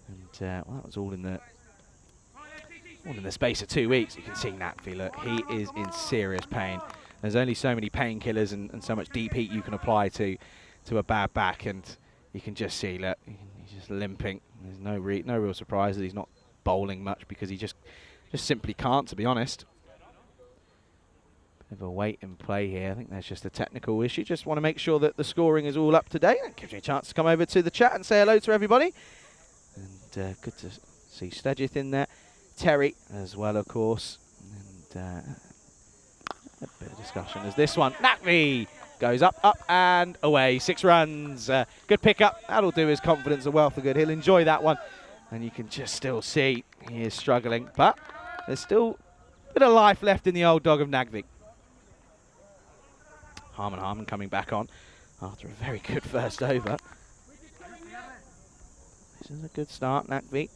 and well, that was all in the space of 2 weeks. You can see Nakvi, look, he is in serious pain. There's only so many painkillers and so much deep heat you can apply to a bad back, and you can just see, look, he's just limping. There's no real surprise that he's not bowling much, because he just simply can't, to be honest. Bit of a wait and play here. I think there's just a technical issue. Just want to make sure that the scoring is all up to date. That gives you a chance to come over to the chat and say hello to everybody. And good to see Stedgith in there. Terry as well, of course. And a bit of discussion as this one. Nakvi goes up, and away. 6 runs. Good pickup. That'll do his confidence a wealth of good. He'll enjoy that one. And you can just still see he is struggling. But there's still a bit of life left in the old dog of Nakvi. Harman coming back on after a very good first over. This is a good start. Nakvi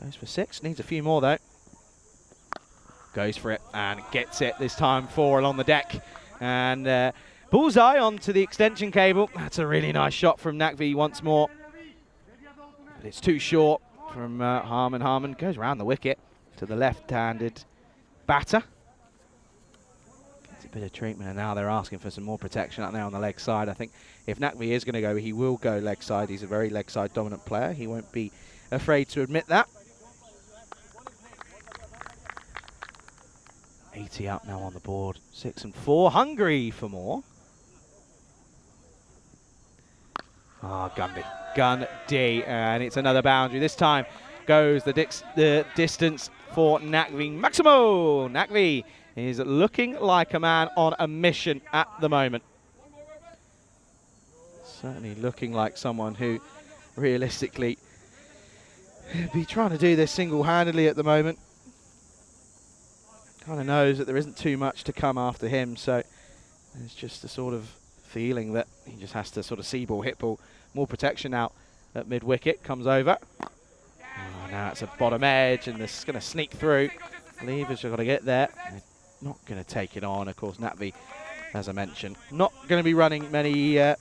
goes for 6. Needs a few more, though. Goes for it and gets it. This time 4 along the deck. And bullseye onto the extension cable. That's a really nice shot from Nakvi once more. But it's too short from Harman. Harman goes around the wicket to the left-handed batter. Gets a bit of treatment, and now they're asking for some more protection out there on the leg side. I think if Nakvi is going to go, he will go leg side. He's a very leg side dominant player. He won't be afraid to admit that. 80 up now on the board. 6 and 4. Hungry for more. Gun D, and it's another boundary. This time goes the distance for Nakvi. Maximo! Nakvi is looking like a man on a mission at the moment. Certainly looking like someone who realistically be trying to do this single-handedly at the moment. Kind of knows that there isn't too much to come after him, so there's just a sort of feeling that he just has to sort of see ball, hit ball. More protection out at mid-wicket. Comes over. Oh, now it's a bottom edge, and this is going to sneak through. Levers have got to get there. They're not going to take it on. Of course, Nakvi, as I mentioned, not going to be running many. Not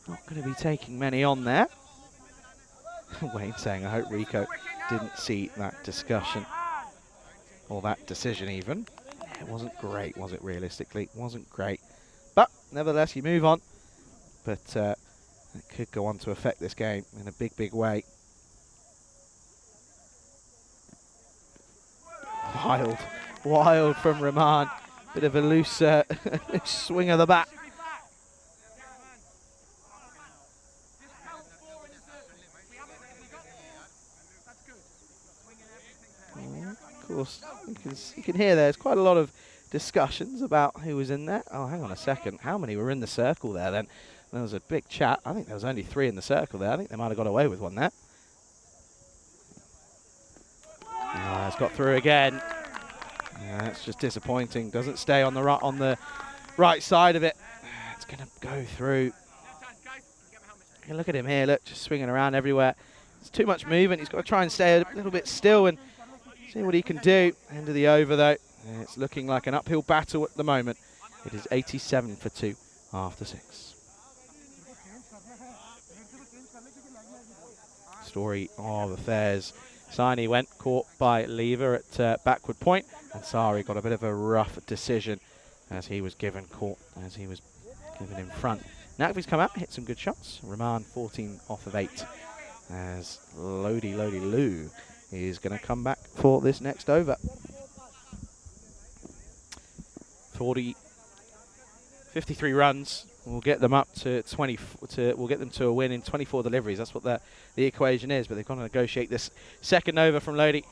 going to be taking many on there. Wayne saying, I hope Rico didn't see that discussion. Or that decision even. It wasn't great, was it, realistically? It wasn't great. But, nevertheless, you move on. But it could go on to affect this game in a big, big way. Wild from Rahman. Bit of a loose swing of the bat. Of course, you can hear there's quite a lot of discussions about who was in there. Oh, hang on a second. How many were in the circle there then? There was a big chat. I think there was only 3 in the circle there. I think they might have got away with one there. It's got through again. That's just disappointing. Doesn't stay on the right side of it. It's going to go through. And look at him here, look, just swinging around everywhere. It's too much movement. He's got to try and stay a little bit still and see what he can do. End of the over, though. And it's looking like an uphill battle at the moment. It is 87 for 2 after 6. Story of affairs. Saini went, caught by Lever at backward point, and Sari got a bit of a rough decision as he was given in front. Nakvi's come out, hit some good shots. Roman 14 off of 8 as Lodi Lou is going to come back for this next over. 53 runs. We'll get them up to 20. We'll get them to a win in 24 deliveries. That's what the equation is. But they've got to negotiate this second over from Lodi.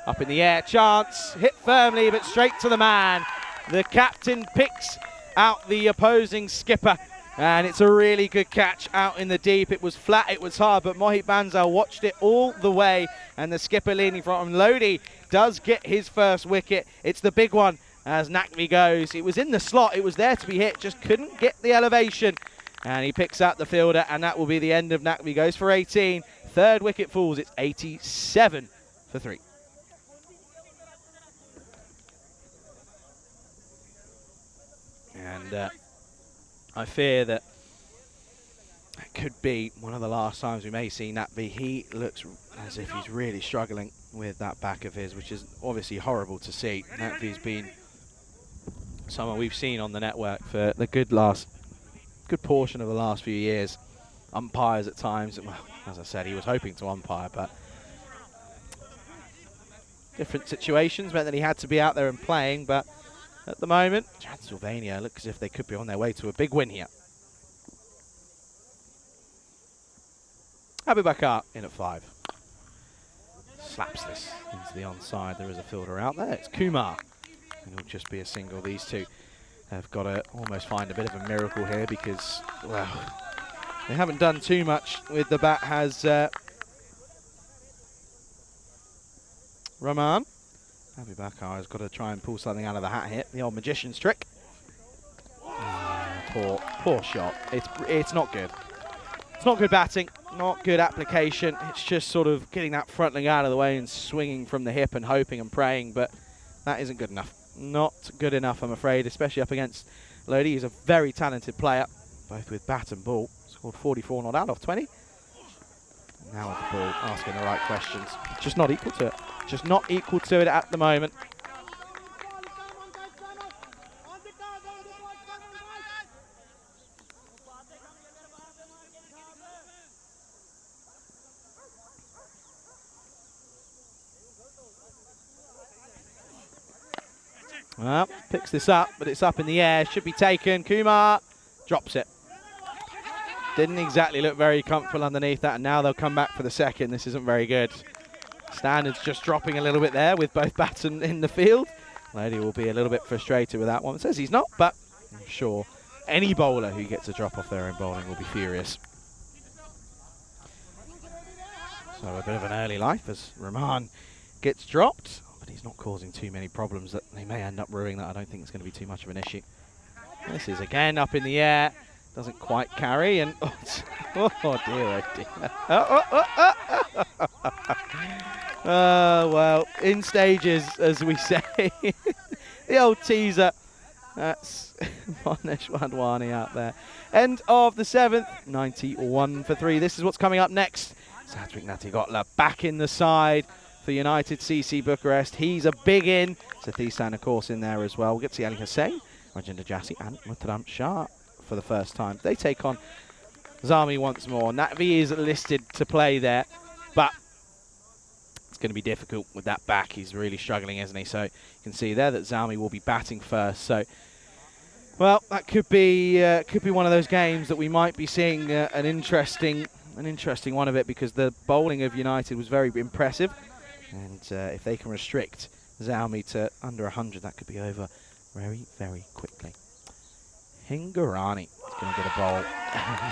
Up in the air, chance, hit firmly, but straight to the man. The captain picks out the opposing skipper, and it's a really good catch out in the deep. It was flat, it was hard, but Mohit Bansal watched it all the way, and the skipper leaning from him. Lodi does get his first wicket. It's the big one as Nakvi goes. It was in the slot, it was there to be hit, just couldn't get the elevation, and he picks out the fielder, and that will be the end of Nakvi. Goes for 18, third wicket falls. It's 87 for 3. And I fear that it could be one of the last times we may see Nakvi. He looks as if he's really struggling with that back of his, which is obviously horrible to see. Nakvi's been someone we've seen on the network for the good portion of the last few years. Umpires at times. Well, as I said, he was hoping to umpire, but different situations meant that he had to be out there and playing. But at the moment, Transylvania look as if they could be on their way to a big win here. Abubakar in at 5. Slaps this into the onside. There is a fielder out there. It's Kumar. And it'll just be a single. These two have got to almost find a bit of a miracle here because, well, they haven't done too much with the bat, has Rahman. Abubakar has got to try and pull something out of the hat here. The old magician's trick. Poor shot. It's not good. It's not good batting, not good application. It's just sort of getting that front leg out of the way and swinging from the hip and hoping and praying, but that isn't good enough. Not good enough, I'm afraid, especially up against Lodi. He's a very talented player, both with bat and ball. Scored 44 not out off 20. Now with the ball, asking the right questions. Just not equal to it. Just not equal to it at the moment. Well, picks this up, but it's up in the air. Should be taken. Kumar drops it. Didn't exactly look very comfortable underneath that, and now they'll come back for the second. This isn't very good. Standards just dropping a little bit there with both bats in the field. Lodi will be a little bit frustrated with that one. It says he's not, but I'm sure any bowler who gets a drop off their own bowling will be furious. So a bit of an early life as Rahman gets dropped. But he's not causing too many problems that they may end up ruining that. I don't think it's going to be too much of an issue. This is again up in the air. Doesn't quite carry. And oh dear, oh dear. Well, in stages, as we say. The old teaser. That's Monesh Wadwani out there. End of the 7th. 91 for 3. This is what's coming up next. Satwik Natigotla back in the side for United CC Bucharest. He's a big in. Sathisan, of course, in there as well. We'll get to Ali Hussain, Rajinder Jassi, and Muttaram Shah for the first time. They take on Zami once more. Nakvi is listed to play there, but it's going to be difficult with that back. He's really struggling, isn't he? So you can see there that Zami will be batting first. So, well, that could be one of those games that we might be seeing an interesting one of it, because the bowling of United was very impressive. And if they can restrict Zalmi to under 100, that could be over very, very quickly. Hingorani is going to get a bowl.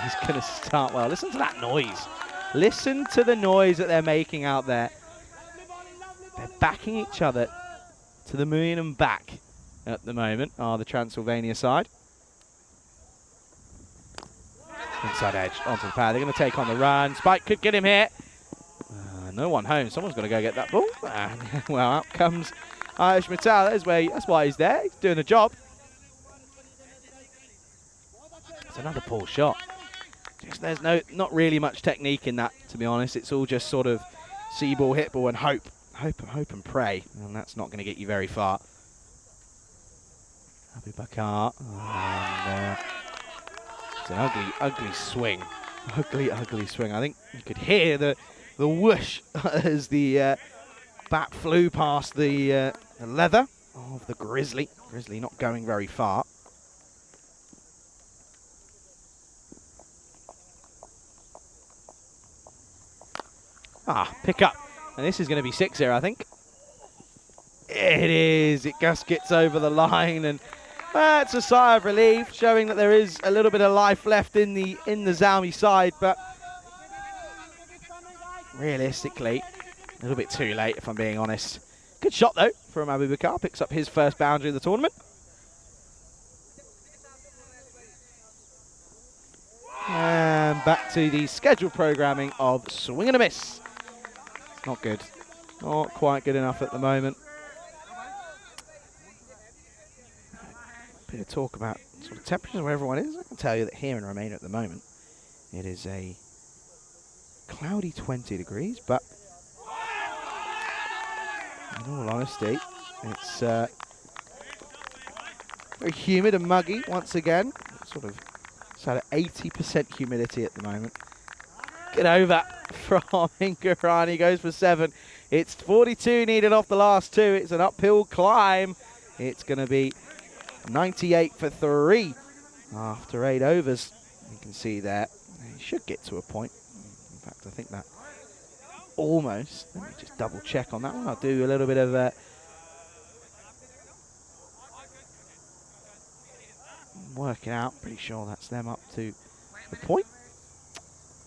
He's going to start well. Listen to that noise. Listen to the noise that they're making out there. They're backing each other to the moon and back at the moment, are the Transylvania side. Inside edge onto the pad. They're going to take on the run. Spike could get him here. No one home. Someone's got to go get that ball. And, well, out comes Irish Metal. That's why he's there. He's doing a job. It's another poor shot. There's not really much technique in that, to be honest. It's all just sort of see ball, hit ball, and hope and pray. And that's not going to get you very far. Abu Bakar. And, it's an ugly swing. Ugly swing. I think you could hear the whoosh as the bat flew past the leather of the Grizzly. Grizzly not going very far. Pick up. And this is going to be 6 here, I think. It is. It just gets over the line, and it's a sigh of relief, showing that there is a little bit of life left in the Zalmi side, but realistically, a little bit too late, if I'm being honest. Good shot, though, from Abu Bakar. Picks up his first boundary of the tournament. And back to the scheduled programming of swing and a miss. Not good. Not quite good enough at the moment. Bit of talk about sort of temperatures where everyone is. I can tell you that here in Romania at the moment, it is a cloudy 20 degrees, but in all honesty, it's very humid and muggy once again. It's at 80% humidity at the moment. Get over from Ingarani, goes for 7. It's 42 needed off the last 2. It's an uphill climb. It's going to be 98 for 3 after 8 overs. You can see there. He should get to a point. In fact, I think that almost. Let me just double check on that one. I'll do a little bit of working out. Pretty sure that's them up to the point.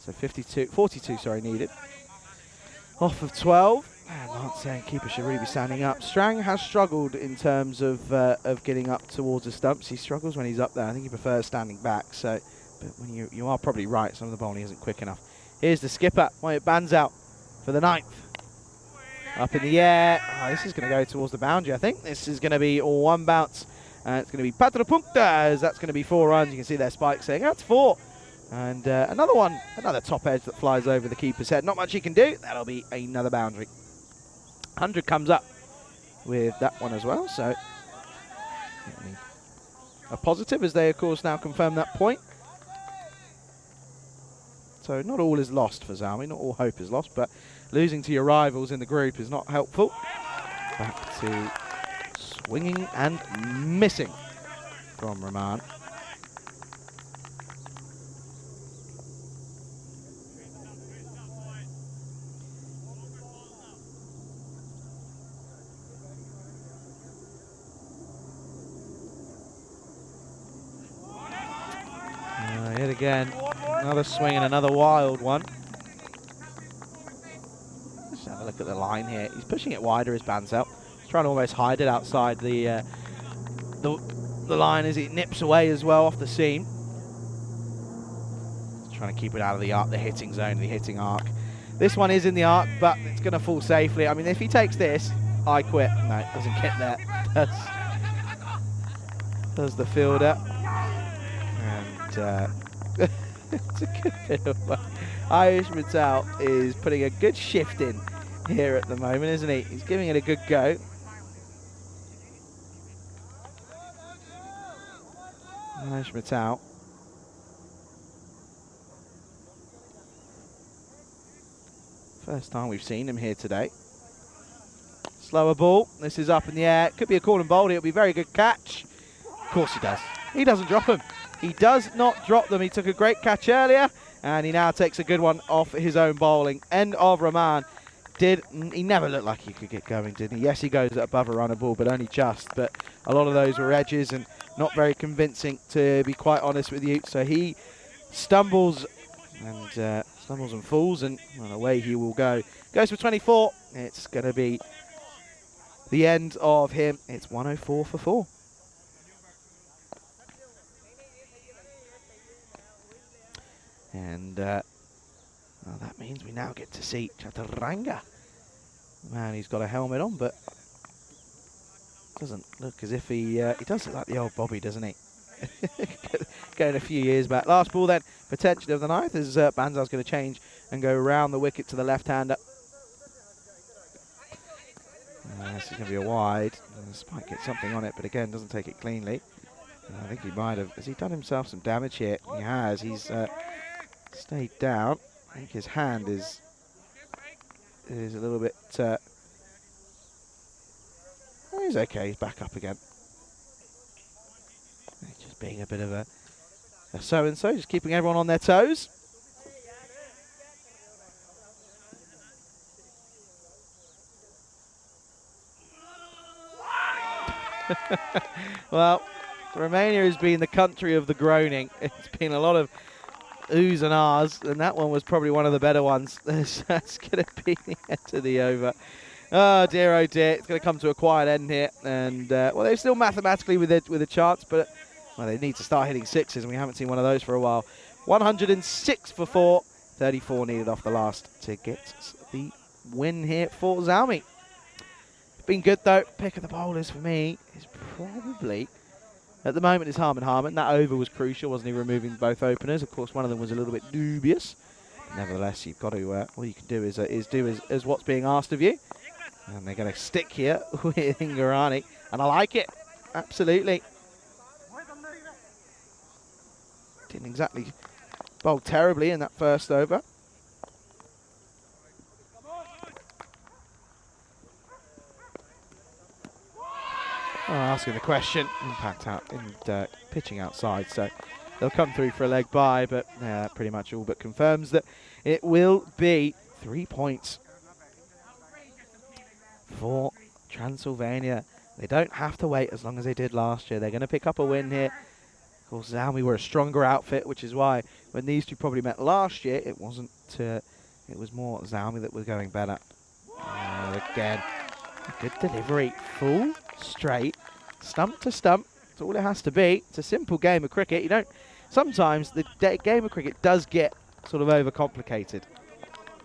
So 42 needed. Off of 12. And Lance saying keeper should really be standing up. Strang has struggled in terms of getting up towards the stumps. He struggles when he's up there. I think he prefers standing back. So, but when you are probably right. Some of the bowling isn't quick enough. Here's the skipper. Wyatt Bands out for the 9th. Up in the air. This is going to go towards the boundary, I think. This is going to be one bounce. And it's going to be Patra Punktas. That's going to be 4 runs. You can see their Spike saying that's 4. And another top edge that flies over the keeper's head. Not much he can do. That'll be another boundary. 100 comes up with that one as well. So a positive as they, of course, now confirm that point. So not all is lost for Zalmi. Not all hope is lost. But losing to your rivals in the group is not helpful. Back to swinging and missing from Rahman. Yet again, another swing and another wild one. Let's have a look at the line here. He's pushing it wider as Bands out. He's trying to almost hide it outside the line as it nips away as well off the seam. He's trying to keep it out of the arc, the hitting zone, the hitting arc. This one is in the arc, but it's going to fall safely. I mean, if he takes this, I quit. No, it doesn't get there. Does the fielder. And it's a good bit of work. Irish Metal is putting a good shift in here at the moment, isn't he? He's giving it a good go. Irish Metal. First time we've seen him here today. Slower ball. This is up in the air. Could be a call and bold. It'll be a very good catch. Of course he does. He doesn't drop him. He does not drop them. He took a great catch earlier, and he now takes a good one off his own bowling. End of Rahman. He never looked like he could get going, did he? Yes, he goes above a runner ball, but only just. But a lot of those were edges and not very convincing, to be quite honest with you. So he stumbles and falls, and well, away he will go. Goes for 24. It's going to be the end of him. It's 104 for 4. And well, that means we now get to see Chaturanga. Man, he's got a helmet on, but doesn't look as if he does look like the old Bobby, doesn't he? Going a few years back. Last ball then, potentially of the ninth, as Banzar's going to change and go around the wicket to the left-hander. This is going to be a wide. Spike gets something on it, but again, doesn't take it cleanly. I think he might have. Has he done himself some damage here? He has. He's stayed down. I think his hand is a little bit. Oh, he's okay. He's back up again. He's just being a bit of a so-and-so, just keeping everyone on their toes. Well, Romania has been the country of the groaning. It's been a lot of oohs and ahs, and that one was probably one of the better ones. That's going to be the end of the over. Oh dear, it's going to come to a quiet end here. And, well, they're still mathematically with a chance, but well, they need to start hitting sixes, and we haven't seen one of those for a while. 106 for 4, 34 needed off the last to get the win here for Zalmi. Been good though. Pick of the bowlers for me is probably, at the moment, is Harman. That over was crucial, wasn't he, removing both openers? Of course, one of them was a little bit dubious. But nevertheless, you've got to, all you can do is do as what's being asked of you. And they're going to stick here with Ingarani. And I like it. Absolutely. Didn't exactly bowl terribly in that first over. Oh, asking the question, impact out in pitching outside, so they'll come through for a leg bye, but pretty much all but confirms that it will be 3 points for Transylvania. They don't have to wait as long as they did last year. They're going to pick up a win here. Of course, Zalmi were a stronger outfit, which is why when these two probably met last year, it wasn't. It was more Zalmi that was going better. Again, good delivery, full straight, stump to stump. That's all it has to be. It's a simple game of cricket. You don't. Sometimes the game of cricket does get sort of overcomplicated,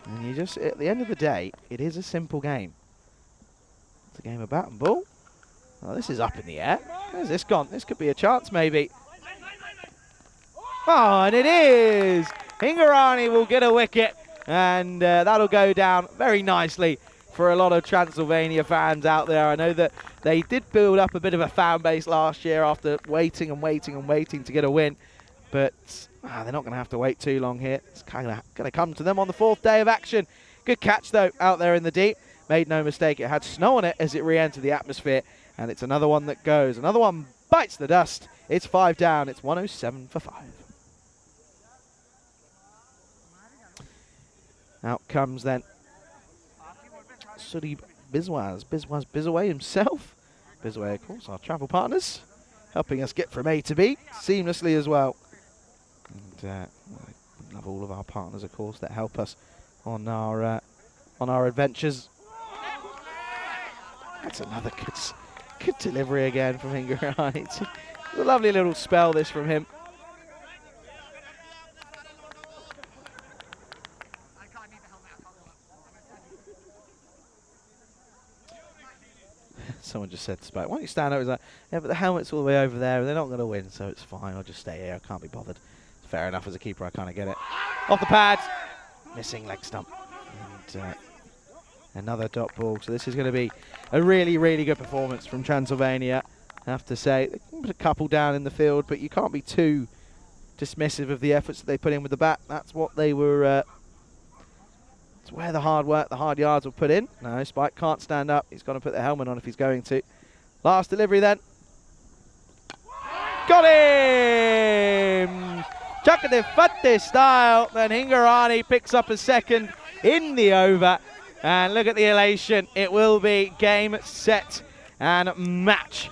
and you just, at the end of the day, it is a simple game. It's a game of bat and ball. Oh, this is up in the air. Where's this gone? This could be a chance, maybe. Oh, and it is! Ingarani will get a wicket, and that'll go down very nicely for a lot of Transylvania fans out there. I know that they did build up a bit of a fan base last year after waiting to get a win, but they're not going to have to wait too long here. It's kind of going to come to them on the 4th day of action. Good catch, though, out there in the deep. Made no mistake, it had snow on it as it re-entered the atmosphere, and it's another one that goes. Another one bites the dust. It's 5 down. It's 107 for 5. Out comes then Suri Bisway himself. Bisway, of course, our travel partners, helping us get from A to B seamlessly as well. And I love all of our partners, of course, that help us on our adventures. That's another good delivery again from Ingarani. It's a lovely little spell, this, from him. Someone just said to Spike, why don't you stand over? He's like, yeah, but the helmet's all the way over there, and they're not going to win, so it's fine. I'll just stay here. I can't be bothered. Fair enough, as a keeper, I kind of get it. Off the pad. Missing leg stump. And another dot ball. So this is going to be a really, really good performance from Transylvania, I have to say. They put a couple down in the field, but you can't be too dismissive of the efforts that they put in with the bat. That's what they were... It's where the hard work, the hard yards were put in. No, Spike can't stand up. He's got to put the helmet on if he's going to. Last delivery then. Got him! Chakadefate style. Then Ingarani picks up a second in the over. And look at the elation. It will be game, set, and match.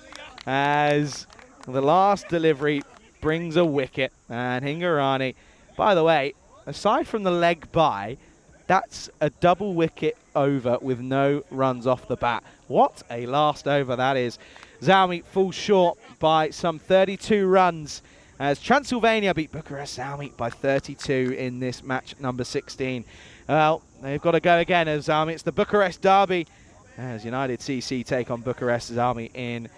As the last delivery brings a wicket. And Ingarani, by the way, aside from the leg bye, that's a double wicket over with no runs off the bat. What a last over that is. Zalmi falls short by some 32 runs as Transylvania beat Bucharest Zalmi by 32 in this match number 16. Well, they've got to go again as Zalmi. It's the Bucharest derby as United CC take on Bucharest Zalmi in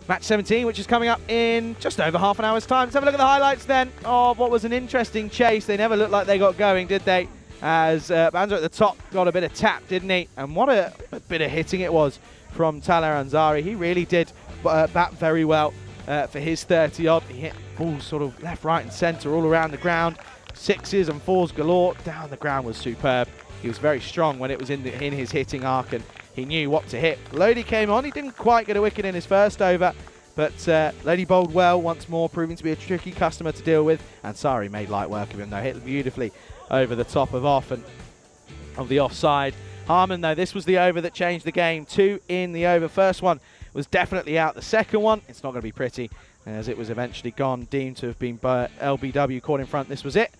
match 17, which is coming up in just over half an hour's time. Let's have a look at the highlights then of what was an interesting chase. They never looked like they got going, did they? As Banzer at the top got a bit of tap, didn't he? And what a bit of hitting it was from Taler Ansari. He really did bat very well for his 30-odd. He hit balls sort of left, right and centre all around the ground. 6s and 4s galore. Down the ground was superb. He was very strong when it was in his hitting arc, and he knew what to hit. Lodi came on. He didn't quite get a wicket in his first over, but Lodi bowled well once more, proving to be a tricky customer to deal with. Ansari made light work of him, though. Hit beautifully over the top of off and of the offside. Harmon, though, this was the over that changed the game. 2 in the over. First one was definitely out. The second one, it's not going to be pretty, as it was eventually gone, deemed to have been by LBW caught in front. This was it.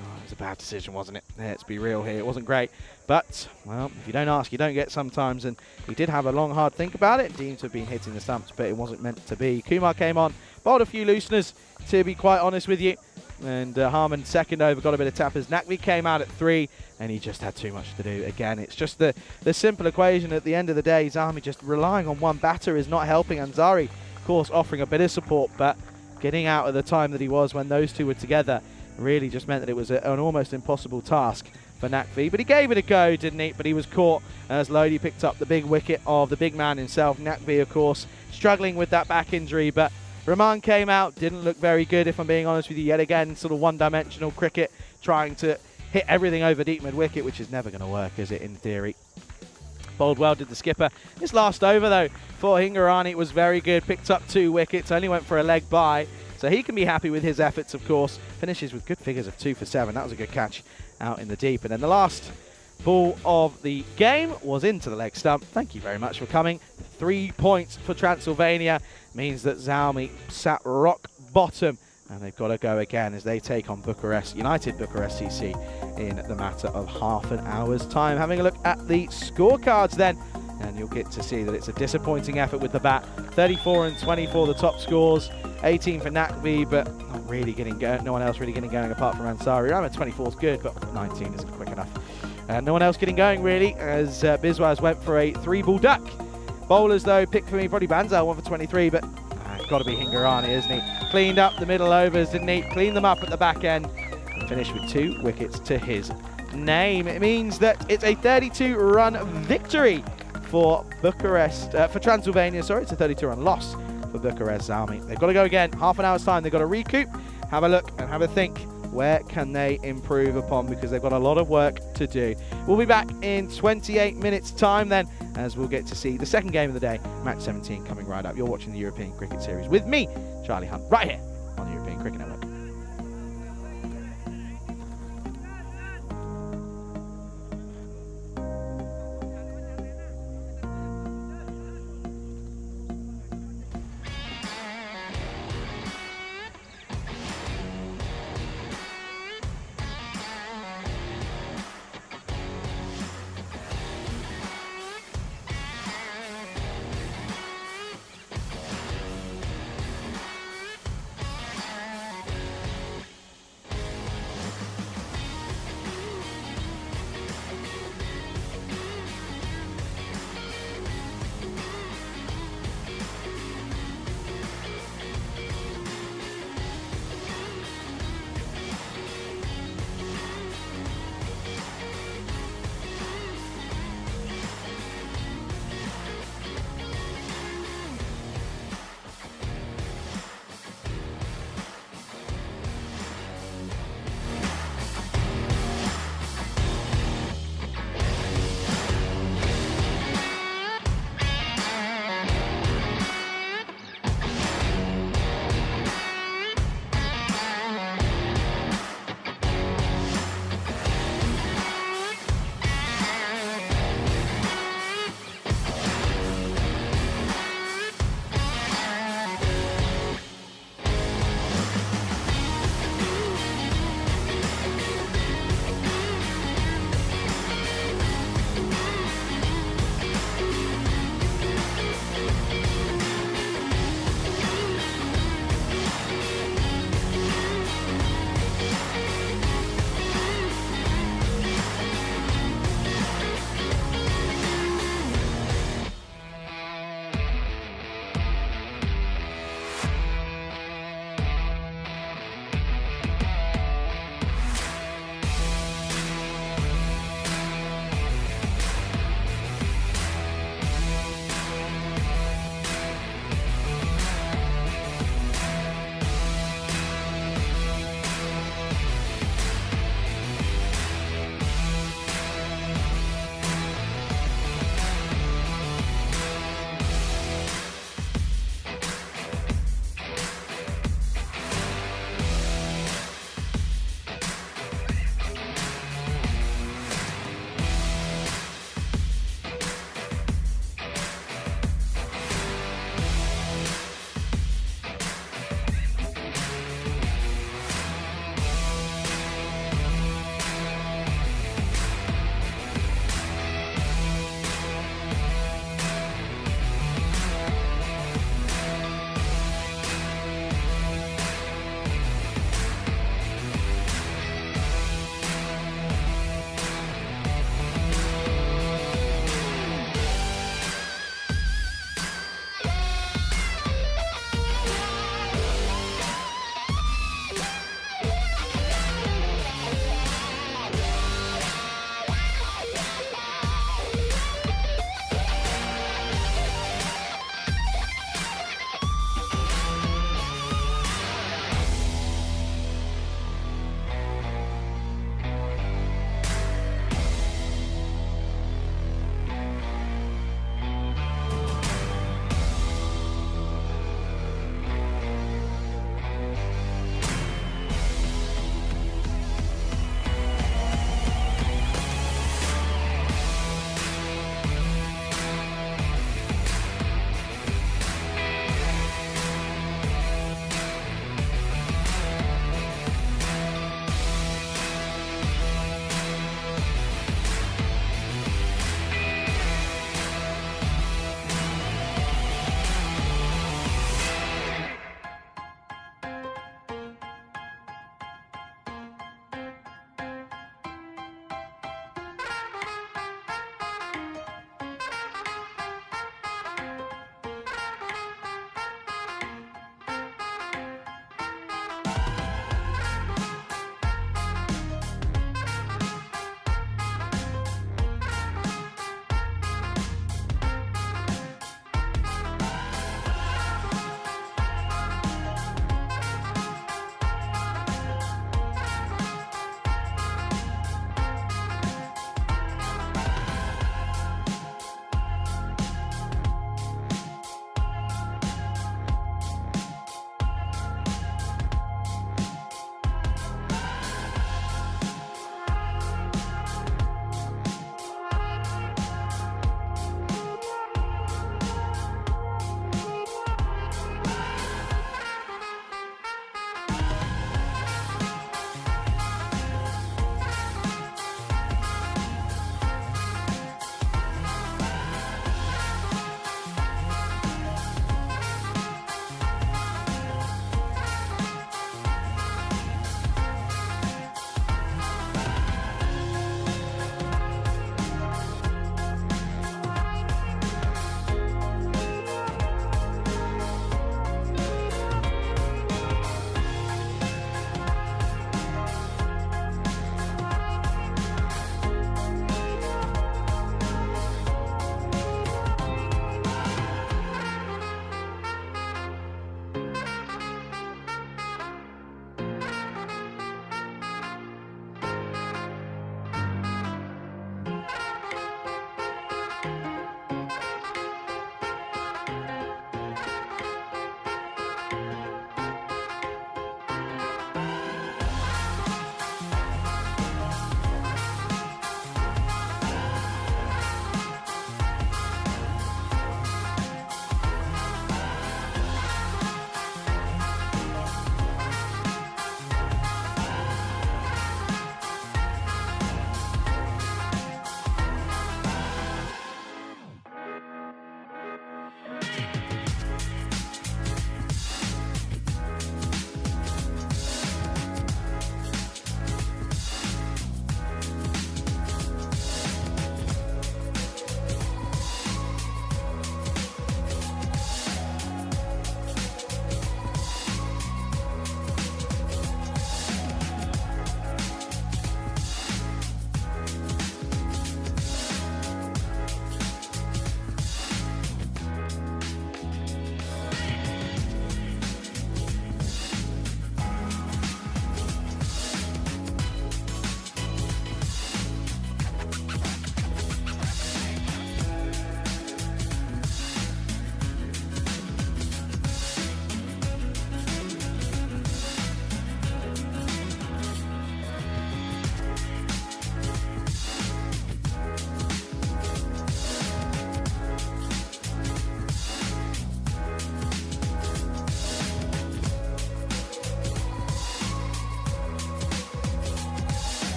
Oh, it was a bad decision, wasn't it? Let's be real here. It wasn't great. But, well, if you don't ask, you don't get sometimes. And he did have a long, hard think about it. Deemed to have been hitting the stumps, but it wasn't meant to be. Kumar came on, bowled a few looseners, to be quite honest with you. And Harmon, second over, got a bit of tappers. Nakvi came out at 3, and he just had too much to do. Again, it's just the simple equation at the end of the day. Zalmi just relying on one batter is not helping. Ansari, of course, offering a bit of support, but getting out at the time that he was when those two were together really just meant that it was an almost impossible task for Nakvi. But he gave it a go, didn't he? But he was caught as Lodi picked up the big wicket of the big man himself. Nakvi, of course, struggling with that back injury, but Rahman came out, didn't look very good, if I'm being honest with you. Yet again, sort of one-dimensional cricket, trying to hit everything over deep mid-wicket, which is never going to work, is it, in theory? Bowled well, did the skipper. This last over, though, for Hingarani was very good. Picked up 2 wickets, only went for a leg bye. So he can be happy with his efforts, of course. Finishes with good figures of 2 for 7. That was a good catch out in the deep. And then the last ball of the game was into the leg stump. Thank you very much for coming. 3 points for Transylvania. Means that Zalmi sat rock bottom. And they've got to go again as they take on United Bucharest CC in the matter of half an hour's time. Having a look at the scorecards then, and you'll get to see that it's a disappointing effort with the bat. 34 and 24 the top scores, 18 for Nakvi, but not really getting going. No one else really getting going apart from Ansari. Rahman 24 is good, but 19 isn't quick enough. And no one else getting going really, as Biswas went for a 3-ball duck. Bowlers though, picked for me, probably Banzal, 1 for 23, but it's got to be Hingarani, isn't he? Cleaned up the middle overs, didn't he? Cleaned them up at the back end and finished with 2 wickets to his name. It means that it's a 32-run victory for for Transylvania. Sorry, it's a 32-run loss for Bucharest Zalmi. They've got to go again. Half an hour's time. They've got to recoup, have a look and have a think. Where can they improve upon? Because they've got a lot of work to do. We'll be back in 28 minutes time then, as we'll get to see the second game of the day, match 17, coming right up. You're watching the European Cricket Series with me, Charlie Hunt, right here on the European Cricket Network.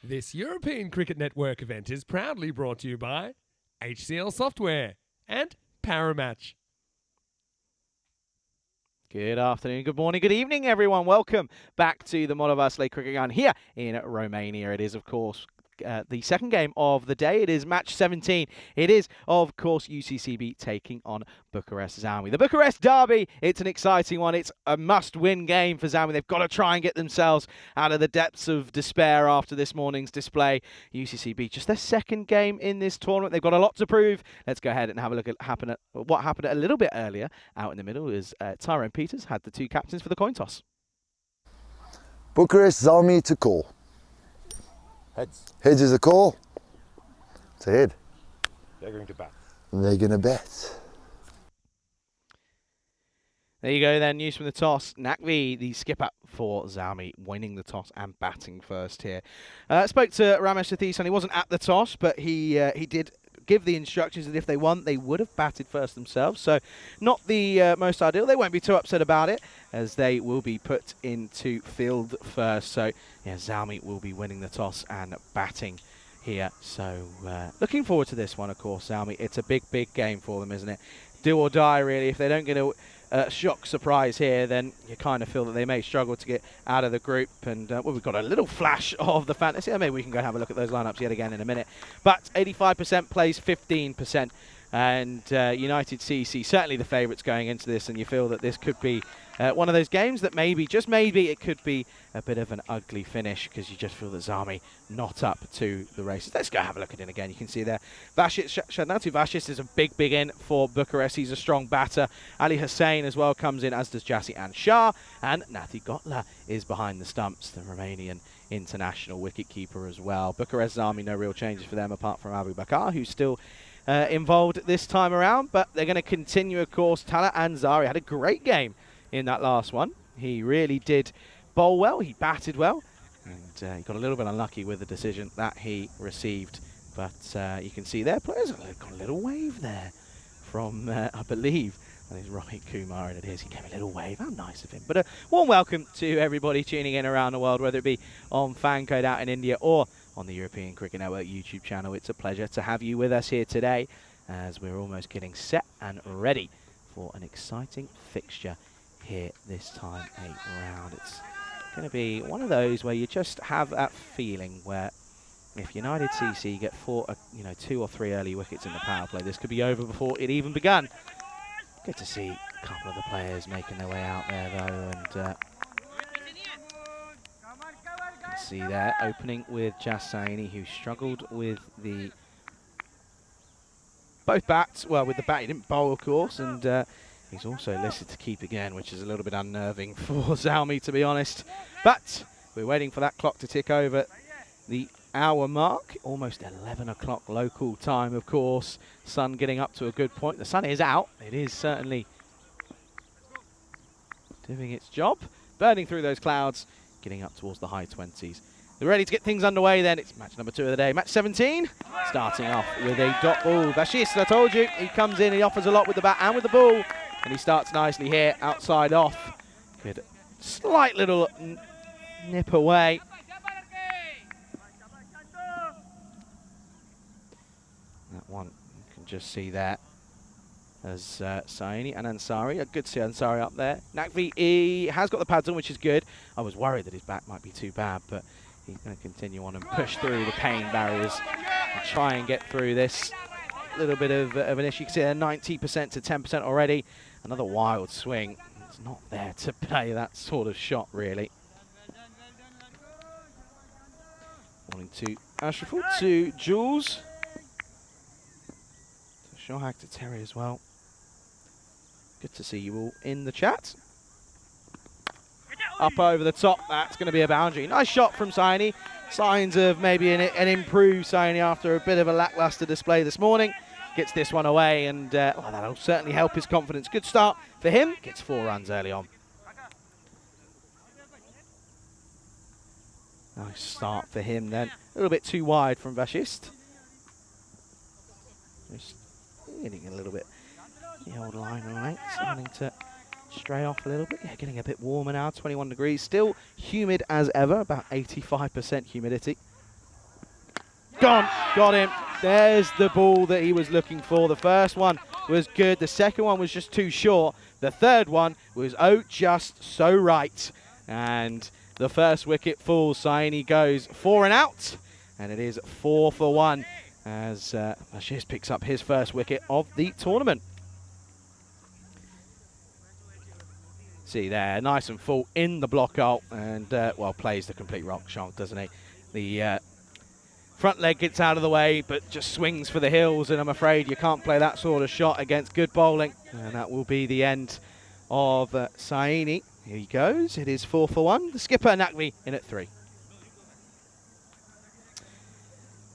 This European Cricket Network event is proudly brought to you by HCL Software and Paramatch. Good afternoon, good morning, good evening, everyone. Welcome back to the Monovarsle Cricket Ground here in Romania. It is, of course, the second game of the day. It is match 17. It is, of course, UCCB taking on Bucharest Zalmi. The Bucharest derby, it's an exciting one. It's a must-win game for Zalmi. They've got to try and get themselves out of the depths of despair after this morning's display. UCCB, just their second game in this tournament. They've got a lot to prove. Let's go ahead and have a look at what happened a little bit earlier. Out in the middle is Tyrone Peters, had the two captains for the coin toss. Bucharest Zalmi to call. Heads. Heads is a call. It's a head. They're going to bat. And they're going to bet. There you go then, news from the toss. Nakvi, the skipper for Zalmi, winning the toss and batting first here. Spoke to Ramesh Satish, he wasn't at the toss, but he did give the instructions that if they won, they would have batted first themselves. So not the most ideal. They won't be too upset about it, as they will be put into field first. So yeah, Zalmi will be winning the toss and batting here. So looking forward to this one, of course, Zalmi. It's a big, big game for them, isn't it? Do or die, really. If they don't get a shock surprise here, then you kind of feel that they may struggle to get out of the group. And well, we've got a little flash of the fantasy. Maybe we can go have a look at those lineups yet again in a minute. But 85% plays 15%. And United CC, certainly the favourites going into this, and you feel that this could be one of those games that maybe, just maybe, it could be a bit of an ugly finish, because you just feel that Zalmi not up to the races. Let's go have a look at it again. You can see there, Shadnatu Vashis is a big, big in for Bucharest. He's a strong batter. Ali Hussein as well comes in, as does Jassi Anshar, and Nathi Gotla is behind the stumps, the Romanian international wicketkeeper as well. Bucharest Zalmi, no real changes for them apart from Abu Bakar, who's still involved this time around, but they're going to continue, of course. Tala Anzari had a great game in that last one. He really did bowl well, he batted well, and he got a little bit unlucky with the decision that he received. But you can see their players got a little wave there from, I believe, that is Rohit Kumar, and it is. He gave a little wave. How nice of him. But a warm welcome to everybody tuning in around the world, whether it be on Fancode out in India or on the European Cricket Network YouTube channel. It's a pleasure to have you with us here today, as we're almost getting set and ready for an exciting fixture here this time around. It's going to be one of those where you just have that feeling where if United CC get 2 or 3 early wickets in the power play, this could be over before it even begun. Good to see a couple of the players making their way out there though, and you can see there opening with Jassaini, who struggled with both bats. Well, with the bat he didn't bowl, of course, and he's also listed to keep again, which is a little bit unnerving for Zalmi, to be honest. But we're waiting for that clock to tick over the hour mark. Almost 11 o'clock local time, of course. Sun getting up to a good point. The sun is out. It is certainly doing its job. Burning through those clouds, getting up towards the high 20s. They're ready to get things underway then. It's match number 2 of the day. Match 17, starting off with a dot ball. Vashis, I told you, he comes in, he offers a lot with the bat and with the ball. And he starts nicely here, outside off. Good, slight little nip away. That one, you can just see there as Saini and Ansari. Good to see Ansari up there. Nakvi, he has got the pads on, which is good. I was worried that his back might be too bad, but he's going to continue on and push through the pain barriers and try and get through this. A little bit of an issue. You can see there 90% to 10% already. Another wild swing. It's not there to play that sort of shot, really. Morning to Ashraful, to Jules. To Shohak, to Terry as well. Good to see you all in the chat. Up over the top, that's going to be a boundary. Nice shot from Saini. Signs of maybe an improved Saini after a bit of a lackluster display this morning. Gets this one away, and that'll certainly help his confidence. Good start for him. Gets 4 runs early on. Nice start for him then. A little bit too wide from Vashist. Just getting a little bit the old line of length, starting to stray off a little bit. Yeah, getting a bit warmer now, 21 degrees. Still humid as ever, about 85% humidity. gone. Got him. There's the ball that he was looking for. The first one was good. The second one was just too short. The third one was just so right. And the first wicket falls. Saini goes 4 and out. And it is 4 for 1 as Ashish picks up his first wicket of the tournament. See there, nice and full in the block hole, and well, plays the complete rock shot, doesn't he? The front leg gets out of the way, but just swings for the hills, and I'm afraid you can't play that sort of shot against good bowling. And that will be the end of Saini. Here he goes. It is 4 for 1. The skipper, Naqvi, in at 3.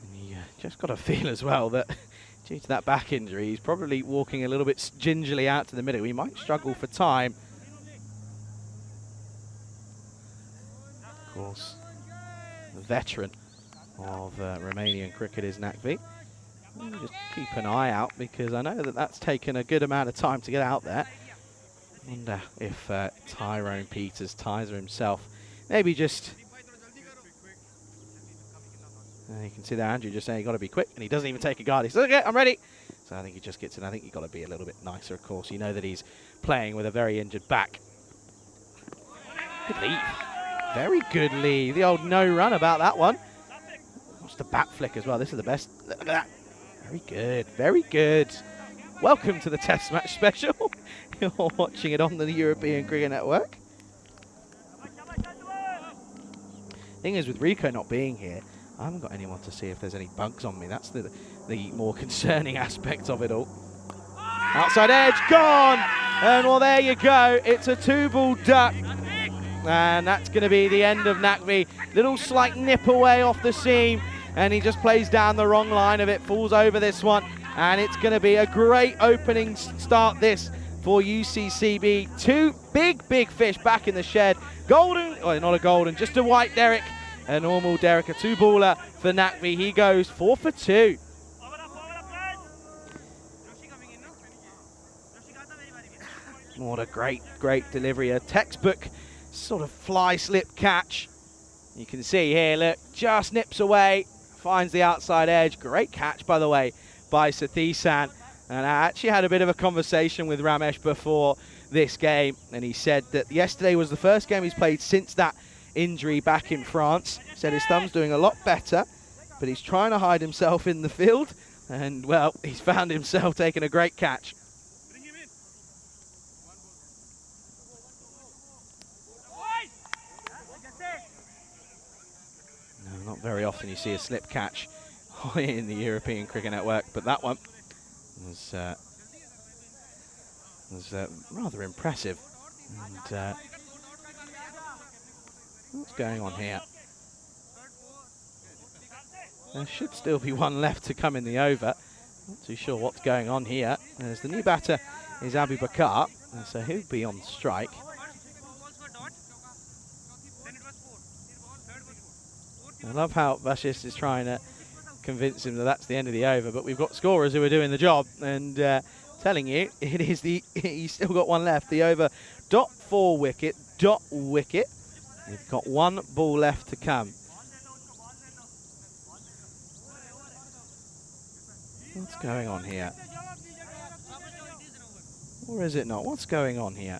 And you just got to feel as well that due to that back injury, he's probably walking a little bit gingerly out to the middle. He might struggle for time. Of course, the veteran of Romanian cricket is Naqvi. Just keep an eye out, because I know that that's taken a good amount of time to get out there. Wonder if Tyrone Peters, Tizer himself, maybe just... you can see there Andrew just saying, you got to be quick, and he doesn't even take a guard. He says, okay, I'm ready. So I think he just gets in. I think you've got to be a little bit nicer, of course. You know that he's playing with a very injured back. Good lead. Very good lead. The old no run about that one. Watch the back flick as well. This is the best. Look at that. Very good. Very good. Welcome to the Test Match Special. You're watching it on the European Cricket Network. Thing is, with Rico not being here, I haven't got anyone to see if there's any bugs on me. That's the more concerning aspect of it all. Outside edge, gone! And well, there you go. It's a 2-ball duck. And that's going to be the end of Naqvi. Little slight nip away off the seam, and he just plays down the wrong line of it, falls over this one, and it's going to be a great opening start this for UCCB. 2 big fish back in the shed. Golden, oh, not a golden, just a white Derek, a normal Derek, a 2-baller for Naqvi. He goes 4 for 2. What a great delivery, a textbook sort of fly slip catch. You can see here, look, just nips away, finds the outside edge. Great catch, by the way, by Sathisan. And I actually had a bit of a conversation with Ramesh before this game, and he said that yesterday was the first game he's played since that injury back in France. Said his thumb's doing a lot better, but he's trying to hide himself in the field, and well, he's found himself taking a great catch. Not very often you see a slip catch in the European Cricket Network, but that one was rather impressive. And what's going on here? There should still be one left to come in the over. Not too sure what's going on here. As the new batter is Abu Bakar, so he'll be on strike. I love how Vashist is trying to convince him that that's the end of the over, but we've got scorers who are doing the job, and telling you, it is he's still got one left. The over, .4 wicket, wicket. We've got 1 ball left to come. What's going on here? Or is it not? What's going on here?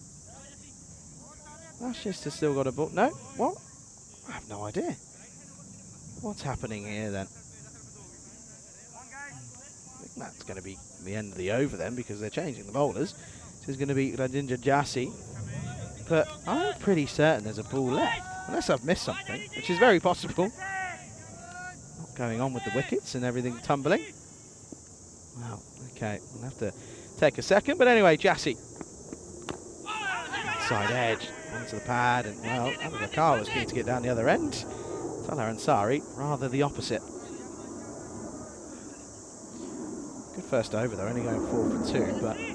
Vashist has still got a ball. No? What? I have no idea. What's happening here then? I think that's going to be the end of the over then, because they're changing the bowlers. This is going to be Rajendra Jassi, but I'm pretty certain there's a ball left, unless I've missed something, which is very possible. What's going on with the wickets and everything tumbling? Wow, okay, we'll have to take a second, but anyway, Jassi. Side edge, onto the pad, and well, Abu Bakar was keen to get down the other end. Salah Ansari, rather the opposite. Good first over though, only going 4 for 2, but I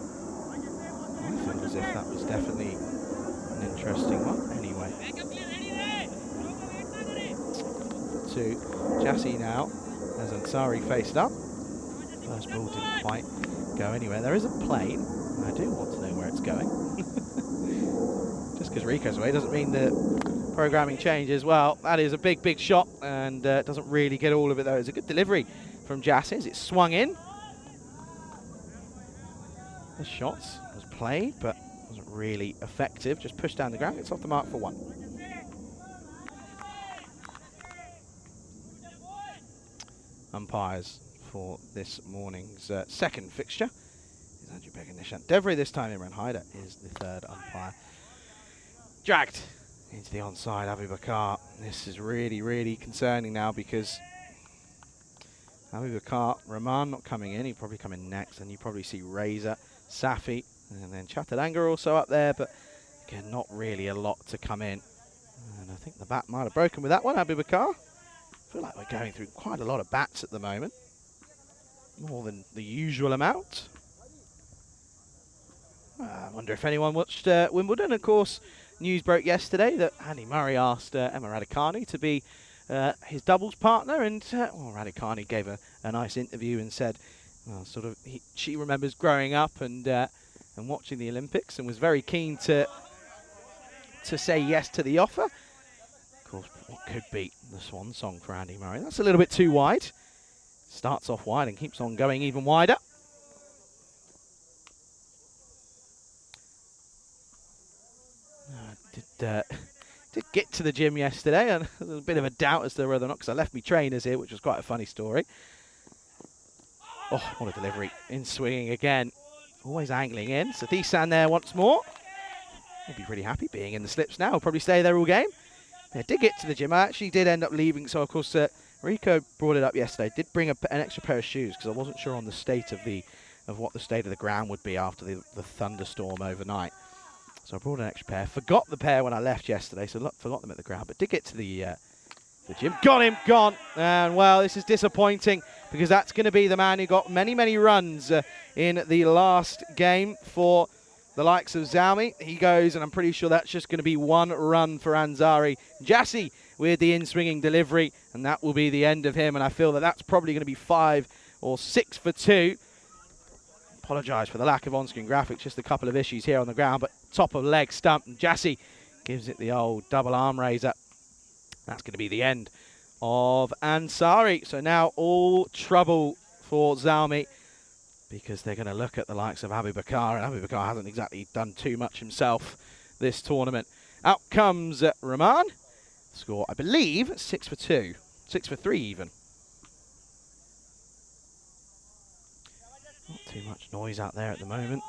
feel as if that was definitely an interesting one. Anyway, 2. Jassi now, as Ansari faced up. First ball didn't quite go anywhere. There is a plane, and I do want to know where it's going. Just because Rico's away doesn't mean that programming changes. Well, that is a big, big shot, and doesn't really get all of it, though. It's a good delivery from Jassi as it swung in. The shot was played, but wasn't really effective. Just pushed down the ground. It's off the mark for 1. Umpires for this morning's second fixture is Andrew Beganishan. Devry this time, Imran Haider is the third umpire. Dragged into the onside, Abu Bakar. This is really, really concerning now because Abu Bakar, Rahman not coming in. He'll probably come in next, and you probably see Reza, Safi, and then Chaturanga also up there, but again, not really a lot to come in. And I think the bat might have broken with that one, Abu Bakar. I feel like we're going through quite a lot of bats at the moment. More than the usual amount. I wonder if anyone watched Wimbledon. Of course, news broke yesterday that Andy Murray asked Emma Raducanu to be his doubles partner, and well, Raducanu gave a nice interview and said, well, she remembers growing up and watching the Olympics and was very keen to say yes to the offer. Of course, what could be the swan song for Andy Murray? That's a little bit too wide. Starts off wide and keeps on going even wider. Did get to the gym yesterday, and there was a bit of a doubt as to whether or not, because I left me trainers here, which was quite a funny story. Oh, what a delivery. In swinging again. Always angling in. Sathisan there once more. He'll be pretty happy being in the slips now. He'll probably stay there all game. Yeah, did get to the gym. I actually did end up leaving, so of course Rico brought it up yesterday. Did bring an extra pair of shoes because I wasn't sure on the state of what the state of the ground would be after the thunderstorm overnight. So I brought an extra pair. Forgot the pair when I left yesterday, so forgot them at the ground. But did get to the gym. Got him, gone. And well, this is disappointing because that's going to be the man who got many, many runs in the last game for the likes of Zalmi. He goes, and I'm pretty sure that's just going to be 1 run for Ansari. Jassi with the in-swinging delivery, and that will be the end of him. And I feel that that's probably going to be 5 or 6 for 2. Apologise for the lack of on-screen graphics, just a couple of issues here on the ground, but top of leg stump, and Jassi gives it the old double arm raiser. That's going to be the end of Ansari. So now all trouble for Zalmi, because they're going to look at the likes of Abu Bakar, and Abu Bakar hasn't exactly done too much himself this tournament. Out comes Rahman. Score, I believe, 6 for 2. 6 for 3 even. Not too much noise out there at the moment.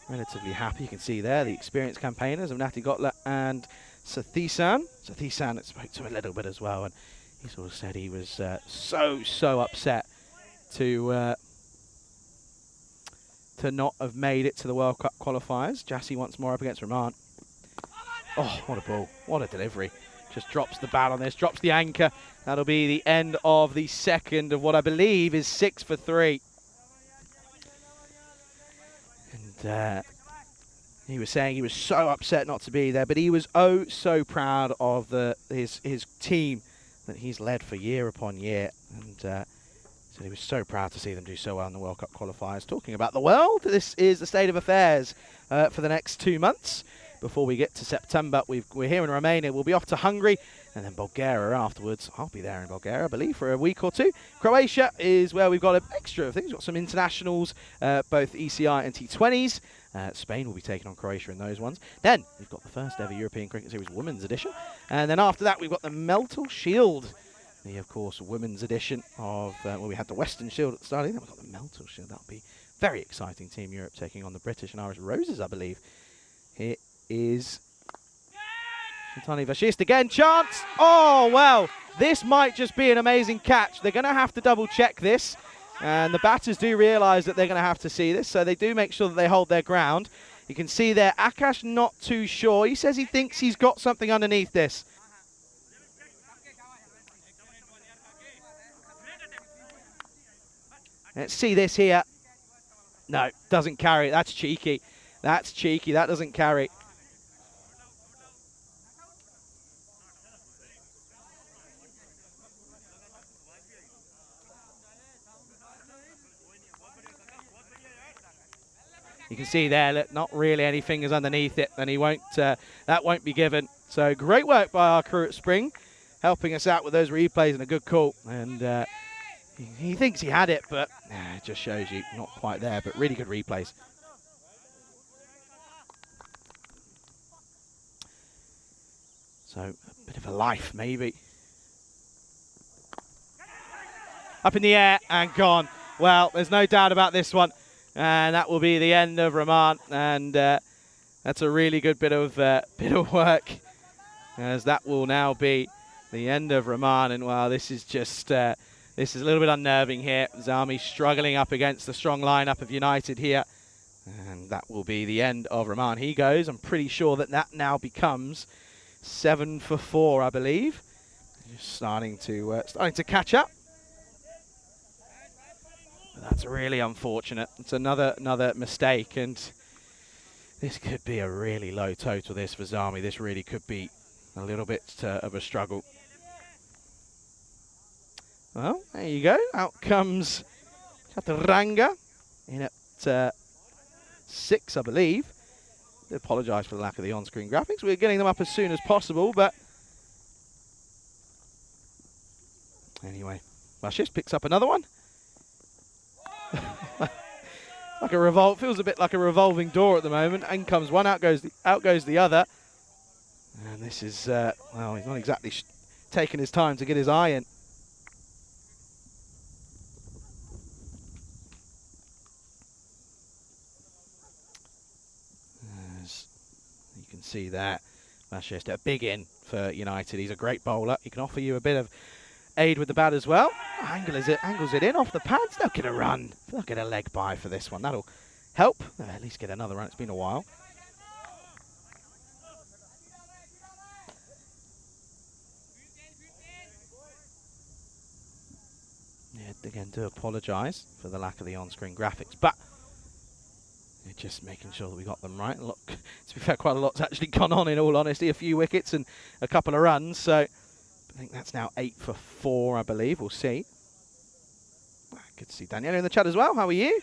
Relatively happy. You can see there the experienced campaigners of Nati Gotla and Sathisan. Sathisan spoke to a little bit as well, and he sort of said he was so upset to not have made it to the World Cup qualifiers. Jassi once more up against Rahman. Oh, what a ball. What a delivery. Just drops the bat on this, drops the anchor. That'll be the end of the second of what I believe is 6 for 3. And he was saying he was so upset not to be there, but he was oh so proud of his team that he's led for year upon year. And so he was so proud to see them do so well in the World Cup qualifiers. Talking about the world, this is the state of affairs for the next 2 months. Before we get to September, we're here in Romania. We'll be off to Hungary and then Bulgaria afterwards. I'll be there in Bulgaria, I believe, for a week or 2. Croatia is where we've got an extra things. We've got some internationals, both ECI and T20s. Spain will be taking on Croatia in those ones. Then we've got the first ever European Cricket Series Women's Edition. And then after that, we've got the Meltle Shield. The, of course, Women's Edition of, well, we had the Western Shield at the start. Then we've got the Meltle Shield. That'll be very exciting. Team Europe taking on the British and Irish Roses, I believe. Here is Shantani Vashist again. Chance. Oh, well, this might just be an amazing catch. They're going to have to double check this. And the batters do realise that they're going to have to see this. So they do make sure that they hold their ground. You can see there, Akash not too sure. He says he thinks he's got something underneath this. Let's see this here. No, doesn't carry. That's cheeky. That's cheeky. That doesn't carry. You can see there, look, not really any fingers underneath it, and he won't. That won't be given. So great work by our crew at Spring, helping us out with those replays and a good call. And he thinks he had it, but it just shows you not quite there, but really good replays. So a bit of a life, maybe. Up in the air and gone. Well, there's no doubt about this one. And that will be the end of Roman. And that's a really good bit of work, as that will now be the end of Roman. And well, this is just this is a little bit unnerving here. Zami struggling up against the strong lineup of United here. And that will be the end of Roman. He goes. I'm pretty sure that that now becomes 7 for 4, I believe. Just starting to catch up. But that's really unfortunate. It's another mistake, and this could be a really low total. This for Zami. This really could be a little bit of a struggle. Well, there you go. Out comes Chaturanga in at 6, I believe. I apologise for the lack of the on-screen graphics. We're getting them up as soon as possible, but anyway, Vashis picks up another one. Like a revolt, feels a bit like a revolving door at the moment. In comes one, out goes the other, and this is well, he's not exactly taking his time to get his eye in. See that Manchester, a big in for United. He's a great bowler. He can offer you a bit of aid with the bat as well. Angles it in off the pads. They'll get a run. They'll get a leg by for this one. That'll help. They'll at least get another run. It's been a while. Yeah, again, do apologise for the lack of the on-screen graphics, but just making sure that we got them right. Look, to be fair, quite a lot's actually gone on, in all honesty. A few wickets and a couple of runs. So I think that's now 8 for 4, I believe. We'll see. Good to see Daniela in the chat as well. How are you?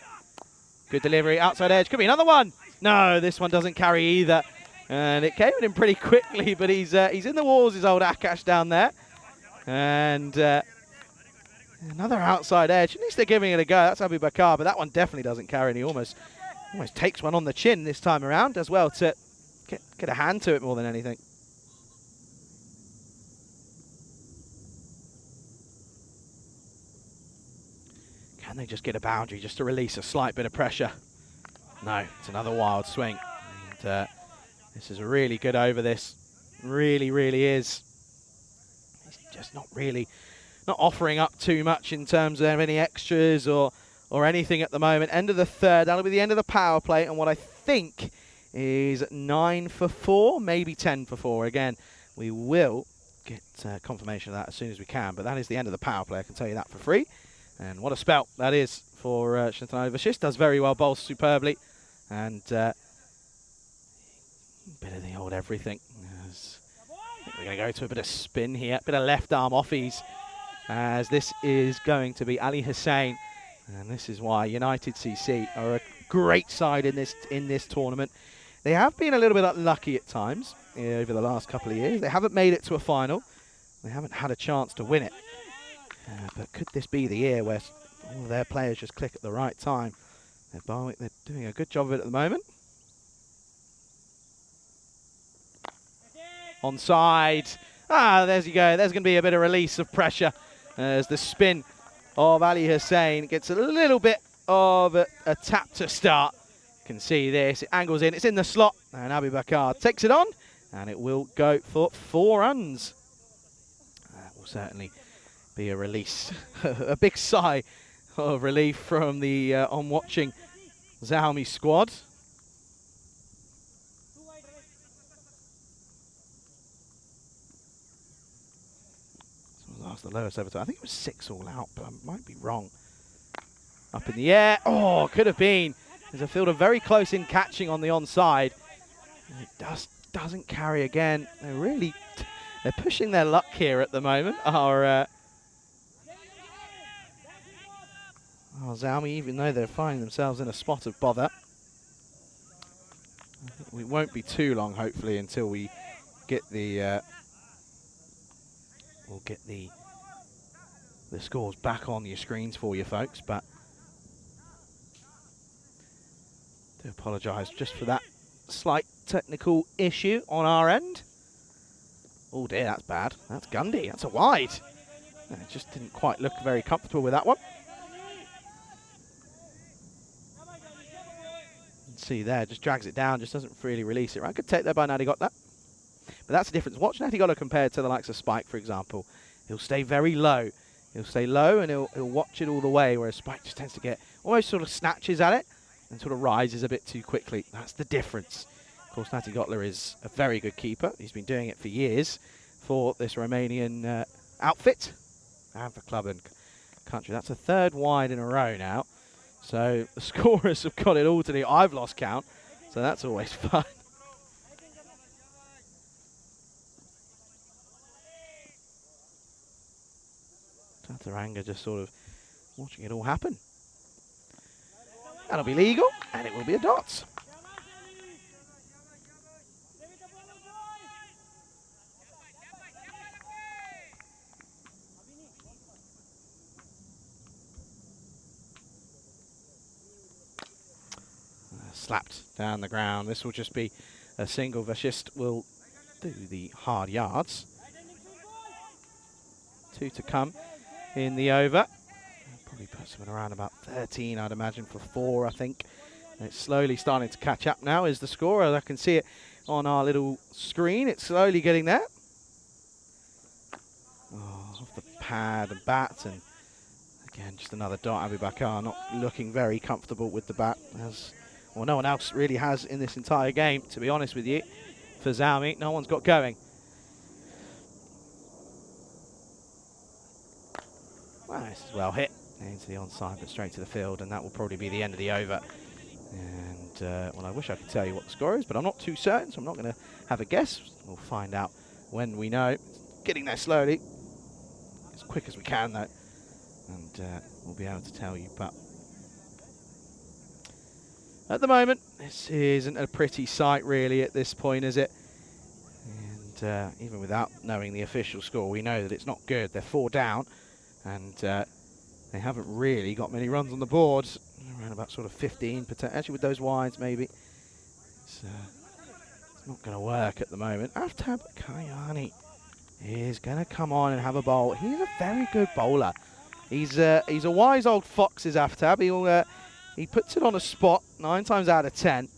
Good delivery, outside edge. Could be another one. No, this one doesn't carry either. And it came at him pretty quickly, but he's in the walls, his old Akash down there. And another outside edge. At least they're giving it a go. That's Abu Bakar, but that one definitely doesn't carry, and he almost takes one on the chin this time around as well to get a hand to it more than anything. Can they just get a boundary just to release a slight bit of pressure? No, it's another wild swing. And this is a really good over, this. Really, really is. He's just not offering up too much in terms of any extras or anything at the moment. End of the third, that'll be the end of the power play, and what I think is 9 for 4, maybe 10 for 4. Again, we will get confirmation of that as soon as we can, but that is the end of the power play, I can tell you that for free. And what a spell that is for Shantanu Vashis. Does very well, bowls superbly, and bit of the old everything. I think we're going to go to a bit of spin here, bit of left arm offies, as this is going to be Ali Hussain. And this is why United CC are a great side in this tournament. They have been a little bit unlucky at times over the last couple of years. They haven't made it to a final. They haven't had a chance to win it. But could this be the year where all of their players just click at the right time? They're doing a good job of it at the moment. Onside. There you go. There's going to be a bit of release of pressure as the spin of Ali Hussain gets a little bit of a tap to start. You can see this. It angles in. It's in the slot. And Abu Bakar takes it on. And it will go for 4 runs. That will certainly be a release. A big sigh of relief from the on-watching Zalmi squad. That's the lowest ever. I think it was 6 all out, but I might be wrong. Up in the air. Oh, could have been. There's a fielder very close in catching on the onside. And it doesn't carry again. They're pushing their luck here at the moment. Zalmi, even though they're finding themselves in a spot of bother. I think we won't be too long, hopefully, until we get the scores back on your screens for you folks, but do apologise just for that slight technical issue on our end. Oh dear, that's bad. That's Gundy. That's a wide. It just didn't quite look very comfortable with that one. See there, just drags it down, just doesn't really release it. Right, good take there by Natty got that. But that's the difference. Watch Natty got compared to the likes of Spike, for example. He'll stay very low. He'll stay low and he'll watch it all the way, whereas Spike just tends to get almost sort of snatches at it and sort of rises a bit too quickly. That's the difference. Of course, Natty Gotler is a very good keeper. He's been doing it for years for this Romanian outfit and for club and country. That's a third wide in a row now. So the scorers have got it all today. I've lost count, so that's always fun. Tataranga just sort of watching it all happen. That'll be legal, and it will be a dot. Slapped down the ground. This will just be a single. Vashist will do the hard yards. 2 to come in the over. Probably put someone around about 13, I'd imagine, for 4, I think. And it's slowly starting to catch up now is the score. I can see it on our little screen. It's slowly getting there. Oh, off the pad and bat, and again, just another dot. Abubakar not looking very comfortable with the bat, as well, no one else really has in this entire game, to be honest with you. For Zalmi, no one's got going. Well, this is well hit into the onside, but straight to the field, and that will probably be the end of the over. And, well, I wish I could tell you what the score is, but I'm not too certain, so I'm not going to have a guess. We'll find out when we know. Getting there slowly, as quick as we can, though, and we'll be able to tell you. But at the moment, this isn't a pretty sight, really, at this point, is it? And even without knowing the official score, we know that it's not good. They're 4 down, and they haven't really got many runs on the board. Around about sort of 15, actually with those wides, maybe. It's not going to work at the moment. Aftab Kayani is going to come on and have a bowl. He's a very good bowler. He's a wise old fox, is Aftab. He puts it on a spot 9 times out of 10,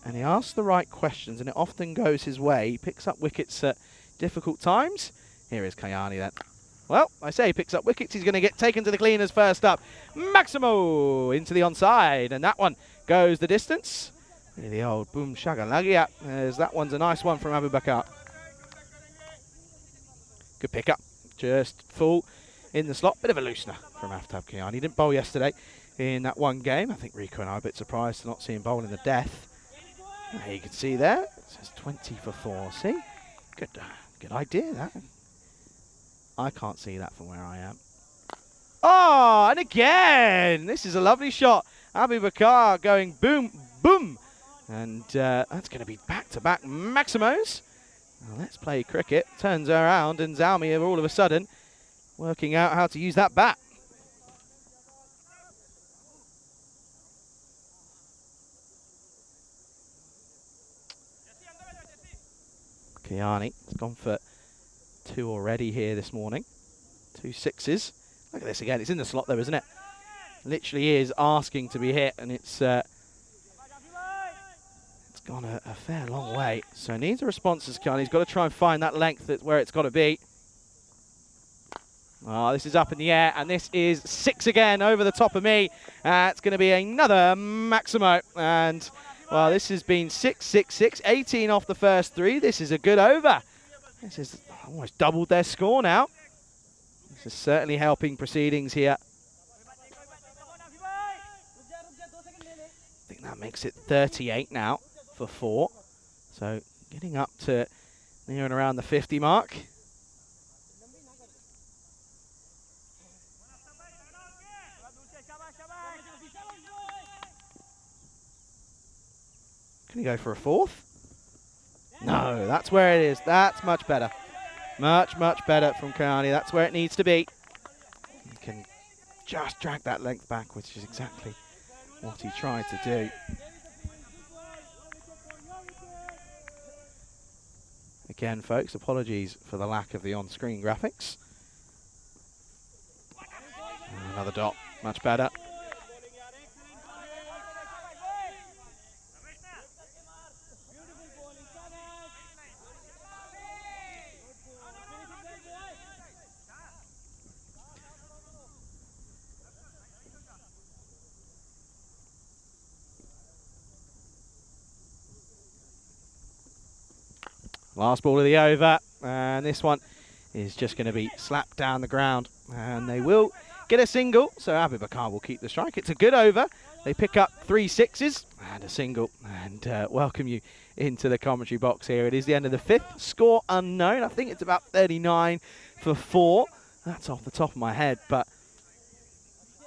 and he asks the right questions, and it often goes his way. He picks up wickets at difficult times. Here is Kayani then. Well, I say he picks up wickets. He's going to get taken to the cleaners first up. Maximo into the onside, and that one goes the distance. Really the old boom shagalagia, as that one's a nice one from Abubakar. Good pick up, just full in the slot. Bit of a loosener from Aftab Kayani. He didn't bowl yesterday in that one game. I think Rico and I are a bit surprised to not see him bowl in the death. You can see there, it says 20 for 4. See? Good idea, that. I can't see that from where I am. Oh, and again! This is a lovely shot. Abubakar going boom, boom. And that's going to be back-to-back Maximos. Now let's play cricket. Turns around, and Zalmi are all of a sudden working out how to use that bat. Kiani has gone for 2 already here this morning. 2 6s. Look at this again. It's in the slot though, isn't it? Literally is asking to be hit, and it's gone a fair long way. So needs a response as Kiani. He's got to try and find that length that's where it's got to be. Oh, this is up in the air, and this is 6 again over the top of me. It's going to be another Maximo, and well, this has been 6, 6, 6, 18 off the first 3. This is a good over. This is almost doubled their score now. This is certainly helping proceedings here. I think that makes it 38 now for 4. So getting up to near and around the 50 mark. Can he go for a 4th? No, that's where it is. That's much better. Much, much better from Kayani. That's where it needs to be. He can just drag that length back, which is exactly what he tried to do. Again, folks, apologies for the lack of the on-screen graphics. And another dot, much better. Last ball of the over, and this one is just going to be slapped down the ground, and they will get a single, so Abubakar will keep the strike. It's a good over. They pick up 3 sixes and a single, and welcome you into the commentary box here. It is the end of the 5th, score unknown. I think it's about 39 for 4. That's off the top of my head, but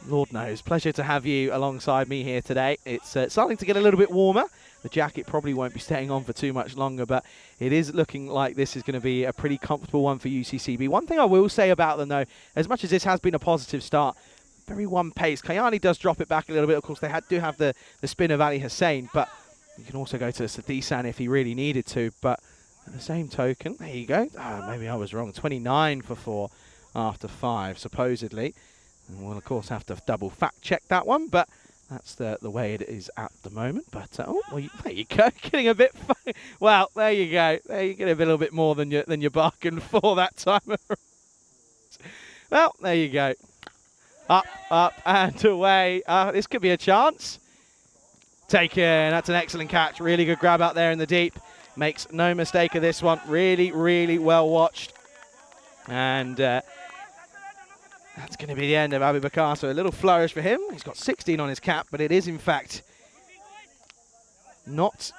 Lord knows. Pleasure to have you alongside me here today. It's starting to get a little bit warmer. The jacket probably won't be staying on for too much longer, but it is looking like this is going to be a pretty comfortable one for UCCB. One thing I will say about them, though, as much as this has been a positive start, very one-paced. Kayani does drop it back a little bit. Of course, they do have the spin of Ali Hussein, but you can also go to Sadisan if he really needed to. But at the same token, there you go. Maybe I was wrong. 29 for 4 after 5, supposedly. And we'll, of course, have to double fact-check that one, but that's the way it is at the moment. But, oh, well, there you go. Getting a bit funny. Well, there you go. There you get a little bit more than you bargained for that time. Well, there you go. Up, up, and away. This could be a chance. Taken. That's an excellent catch. Really good grab out there in the deep. Makes no mistake of this one. Really, really well watched. And that's going to be the end of Abubakar. So a little flourish for him. He's got 16 on his cap, but it is, in fact, not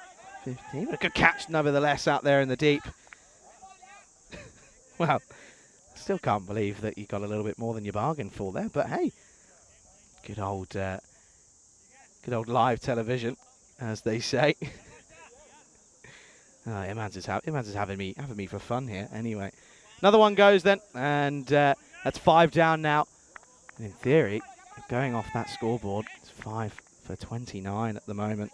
15. But a good catch, nevertheless, out there in the deep. Well, still can't believe that you got a little bit more than you bargained for there. But hey, good old live television, as they say. Imans is having me for fun here. Anyway, another one goes then, and that's 5 down now. And in theory, going off that scoreboard, it's 5 for 29 at the moment.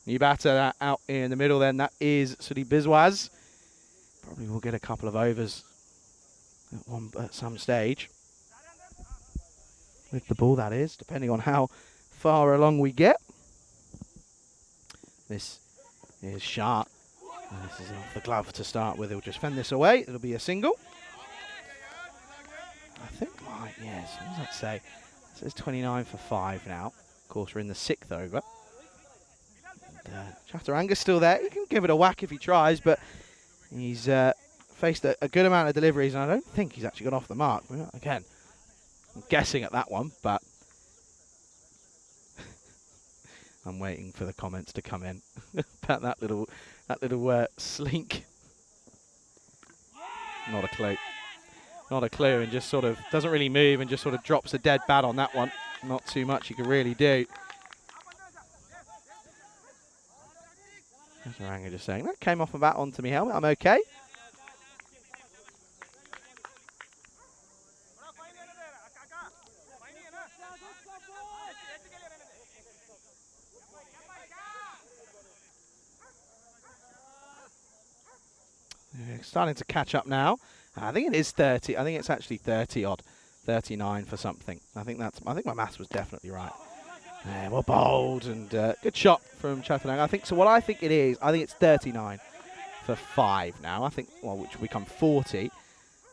New batter out in the middle then, that is Sudi Biswaz. Probably will get a couple of overs at some stage. With the ball, that is, depending on how far along we get. This is sharp. This is off the glove to start with. He'll just fend this away. It'll be a single. I think, yes, what does that say? It says 29 for 5 now. Of course, we're in the 6th over. Chaturanga's still there. He can give it a whack if he tries, but he's faced a good amount of deliveries, and I don't think he's actually got off the mark. Again, I'm guessing at that one, but I'm waiting for the comments to come in about that little slink. Not a clue. Not a clue, and just sort of doesn't really move and just sort of drops a dead bat on that one. Not too much you can really do. Ranga just saying, that came off a bat onto me helmet, I'm okay. Starting to catch up now. I think it is 30. I think it's actually 30 odd. 39 for something. I think my maths was definitely right. Well bowled, and good shot from Chaturanga. I think so. What I think it is, I think it's 39 for 5 now. I think, well, which will become 40,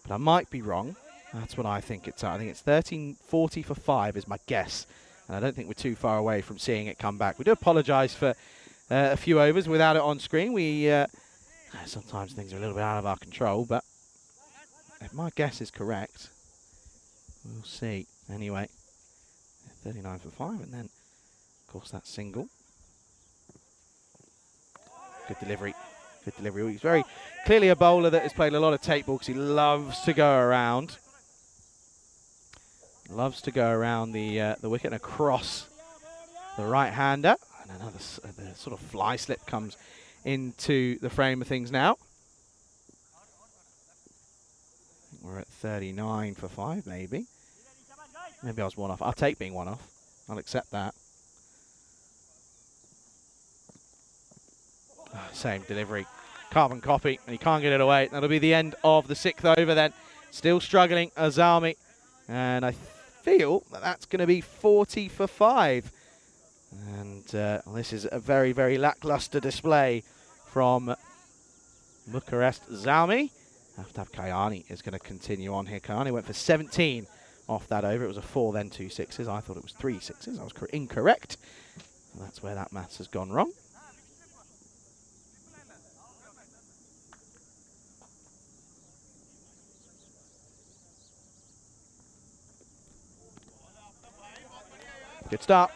but I might be wrong. That's what I think it's. I think it's 13.40 for 5 is my guess, and I don't think we're too far away from seeing it come back. We do apologise for a few overs without it on screen. We sometimes things are a little bit out of our control, but if my guess is correct, we'll see. Anyway, 39 for 5, and then, of course, that single. Good delivery. Good delivery. He's very clearly a bowler that has played a lot of tape ball because he loves to go around. Loves to go around the wicket and across the right-hander. And another the sort of fly slip comes into the frame of things now. I think we're at 39 for 5, maybe. Maybe I was one off. I'll take being one off. I'll accept that. Same delivery. Carbon copy, and he can't get it away. That'll be the end of the 6th over then. Still struggling, Azami. And I feel that that's going to be 40 for 5. And this is a very, very lackluster display from Bucharest Zalmi. Kayani is going to continue on here. Kayani went for 17 off that over. It was a 4, then 2 6s. I thought it was 3 6s. I was incorrect. And that's where that maths has gone wrong. Good start.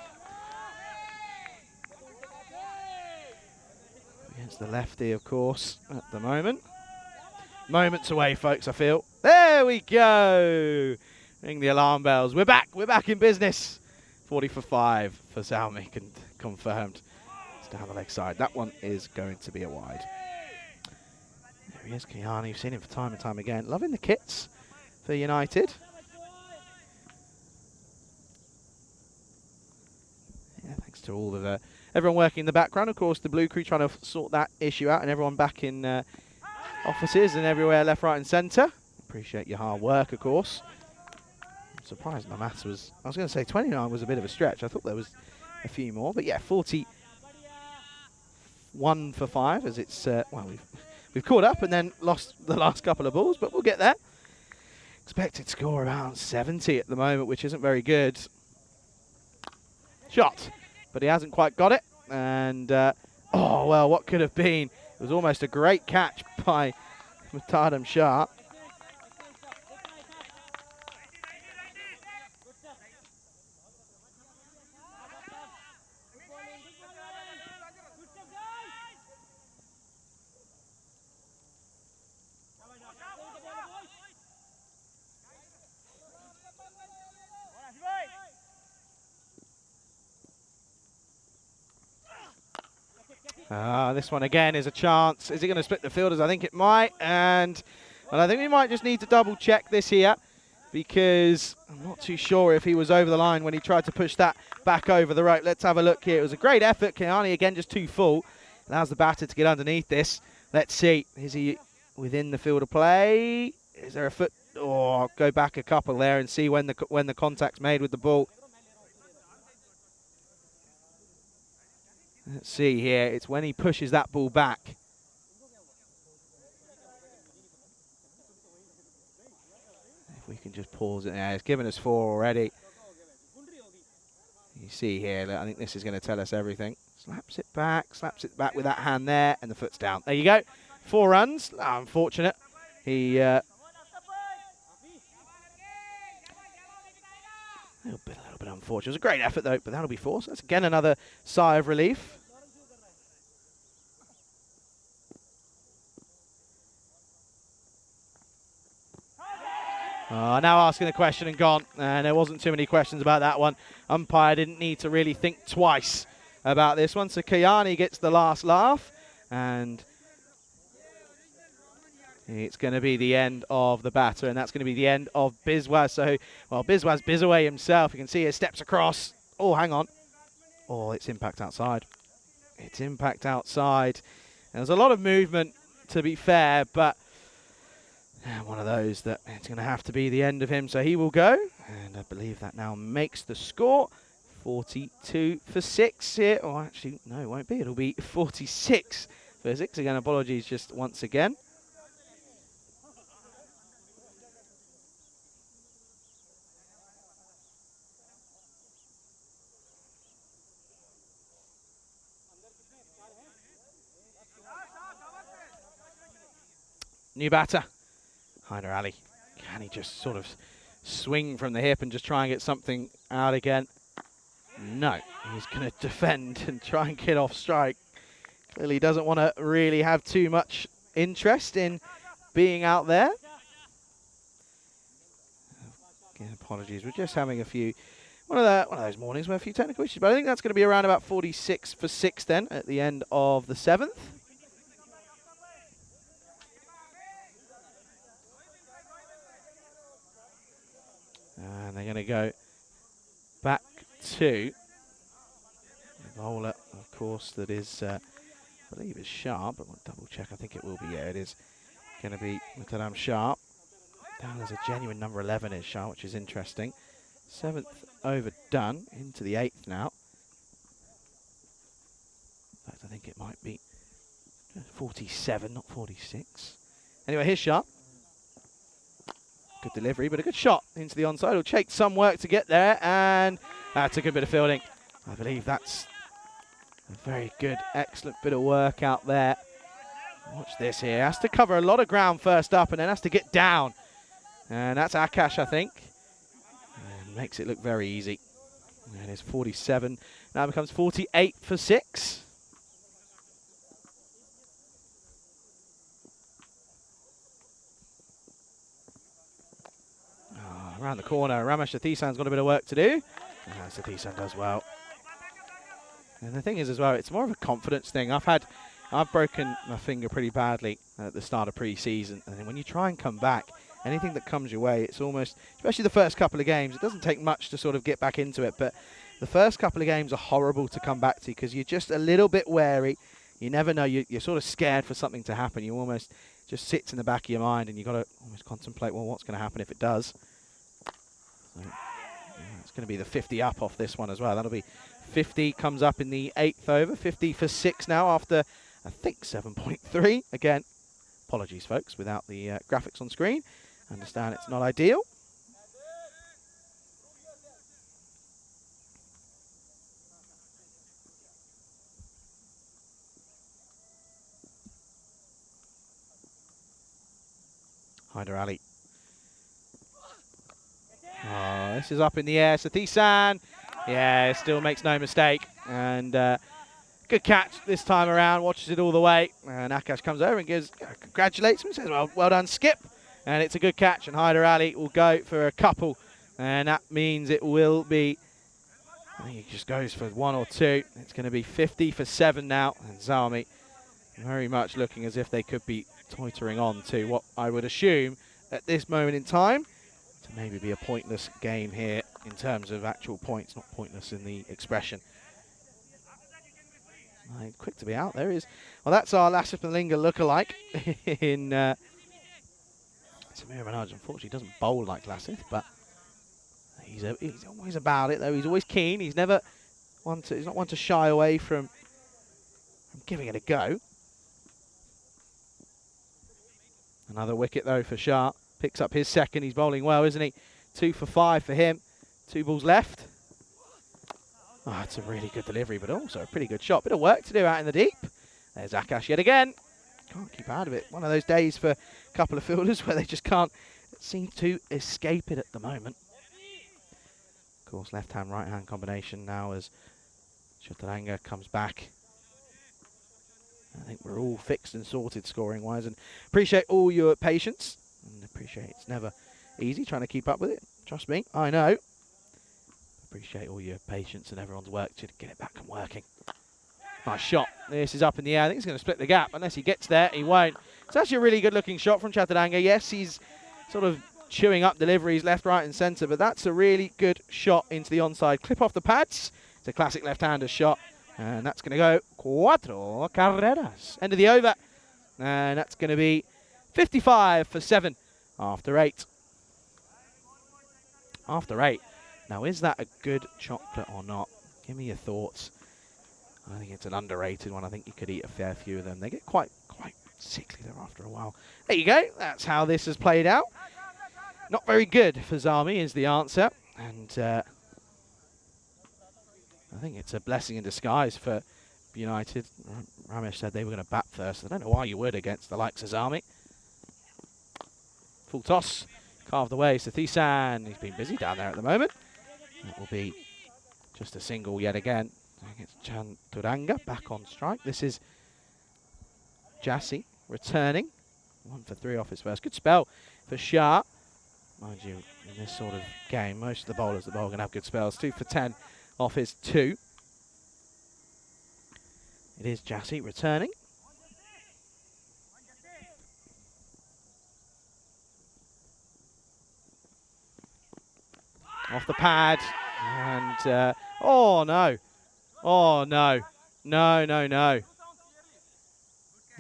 Against the lefty, of course, at the moment. Moments away, folks, I feel. There we go. Ring the alarm bells. We're back. We're back in business. 40 for 5 for Zalmi, confirmed. It's down the leg side. That one is going to be a wide. There he is, Kiani. You've seen him for time and time again. Loving the kits for United. Yeah, thanks to all of everyone working in the background. Of course, the Blue Crew trying to sort that issue out, and everyone back in offices and everywhere, left, right, and centre. Appreciate your hard work, of course. I'm surprised my maths was. I was going to say 29 was a bit of a stretch. I thought there was a few more, but yeah, 41 for 5 as it's well, we've caught up and then lost the last couple of balls, but we'll get there. Expected score around 70 at the moment, which isn't very good. Shot, but he hasn't quite got it. And, oh, well, what could have been? It was almost a great catch by Mutadam Shah. This one again is a chance. Is it going to split the fielders? I think it might. And I think we might just need to double check this here, because I'm not too sure if he was over the line when he tried to push that back over the rope. Let's have a look here. It was a great effort. Kiani again just too full. Allows the batter to get underneath this. Let's see. Is he within the field of play? Is there a foot? Oh, I'll go back a couple there and see when the contact's made with the ball. Let's see here. It's when he pushes that ball back. If we can just pause it now. It's given us 4 already. You see here, I think this is going to tell us everything. Slaps it back with that hand there, and the foot's down. There you go. 4 runs. Oh, unfortunate. He... a little bit unfortunate. It was a great effort, though, but that'll be 4. So that's again another sigh of relief. Now asking the question and gone. And there wasn't too many questions about that one. Umpire didn't need to really think twice about this one. So Kayani gets the last laugh. And it's going to be the end of the batter, and that's going to be the end of Biswas. So, well, Biswas Bizaway himself. You can see he steps across. Oh, hang on. Oh, it's impact outside. It's impact outside. And there's a lot of movement, to be fair, but one of those that it's going to have to be the end of him. So he will go, and I believe that now makes the score 42 for 6 here. Oh, actually, no, it won't be. It'll be 46 for 6. Again, apologies just once again. New batter, Haider Ali. Can he just sort of swing from the hip and just try and get something out again? No, he's going to defend and try and get off strike. Clearly doesn't want to really have too much interest in being out there. Yeah, apologies. We're just having a few, one of those mornings where a few technical issues. But I think that's going to be around about 46 for 6 then at the end of the 7th. And they're going to go back to the bowler, of course, that is, I believe is Sharp, but we'll double check. I think it will be, yeah, it is going to be Mutadam Sharp. Down as a genuine number 11 is Sharp, which is interesting. 7th over done, into the 8th now. In fact, I think it might be 47, not 46. Anyway, here's Sharp. Good delivery, but a good shot into the onside. It'll take some work to get there, and that's a good bit of fielding. I believe that's a very good, excellent bit of work out there. Watch this here. Has to cover a lot of ground first up, and then has to get down. And that's Akash, I think. And makes it look very easy. And it's 47. Now it becomes 48 for 6. Around the corner, Ramesh Sathisan's got a bit of work to do. And Sathisan does well. And the thing is as well, it's more of a confidence thing. I've broken my finger pretty badly at the start of pre-season. And then when you try and come back, anything that comes your way, it's almost, especially the first couple of games, it doesn't take much to sort of get back into it. But the first couple of games are horrible to come back to because you're just a little bit wary. You never know. You're sort of scared for something to happen. You almost just sits in the back of your mind and you've got to almost contemplate, well, what's going to happen if it does? So, yeah, it's going to be the 50 up off this one as well. That'll be 50 comes up in the 8th over. 50 for 6 now after, I think, 7.3. Again, apologies, folks, without the graphics on screen. Understand it's not ideal. Hyder Ali. Oh, this is up in the air. Sathisan, yeah, still makes no mistake. And good catch this time around. Watches it all the way. And Akash comes over and congratulates him. Says, well done, Skip. And it's a good catch. And Hyder Ali will go for a couple. And that means it will be, I think he just goes for 1 or 2. It's going to be 50 for 7 now. And Zami very much looking as if they could be toitering on to what I would assume at this moment in time to maybe be a pointless game here in terms of actual points, not pointless in the expression. Quick to be out there is, well, that's our Lasith Malinga lookalike in Samir Manaj. Unfortunately doesn't bowl like Lasith, but he's always about it though. He's always keen. He's never he's not one to shy away from giving it a go. Another wicket though for Sharp. Picks up his second. He's bowling well, isn't he? 2 for 5 for him. 2 balls left. Oh, it's a really good delivery, but also a pretty good shot. Bit of work to do out in the deep. There's Akash yet again. Can't keep out of it. One of those days for a couple of fielders where they just can't seem to escape it at the moment. Of course, left-hand, right-hand combination now as Chaturanga comes back. I think we're all fixed and sorted scoring-wise, and appreciate all your patience. And appreciate it's never easy trying to keep up with it. Trust me, I know. Appreciate all your patience and everyone's work to get it back and working. Nice shot. This is up in the air. I think he's going to split the gap. Unless he gets there, he won't. It's actually a really good-looking shot from Chaturanga. Yes, he's sort of chewing up deliveries left, right, and centre, but that's a really good shot into the onside. Clip off the pads. It's a classic left-hander shot. And that's going to go 4 carreras. End of the over. And that's going to be 55 for 7 after 8. After 8. Now, is that a good chocolate or not? Give me your thoughts. I think it's an underrated one. I think you could eat a fair few of them. They get quite sickly there after a while. There you go. That's how this has played out. Not very good for Zami is the answer. And I think it's a blessing in disguise for United. Ramesh said they were going to bat first. I don't know why you would against the likes of Zami. Full toss. Carved away. Sathisan. He's been busy down there at the moment. That will be just a single yet again. It's Chaturanga back on strike. This is Jassi returning. 1 for 3 off his first. Good spell for Shah. mind you, in this sort of game, most of the bowlers that bowl are going to have good spells. 2 for 10 off his 2. It is Jassy returning. Off the pad, and oh no, oh no, no, no, no.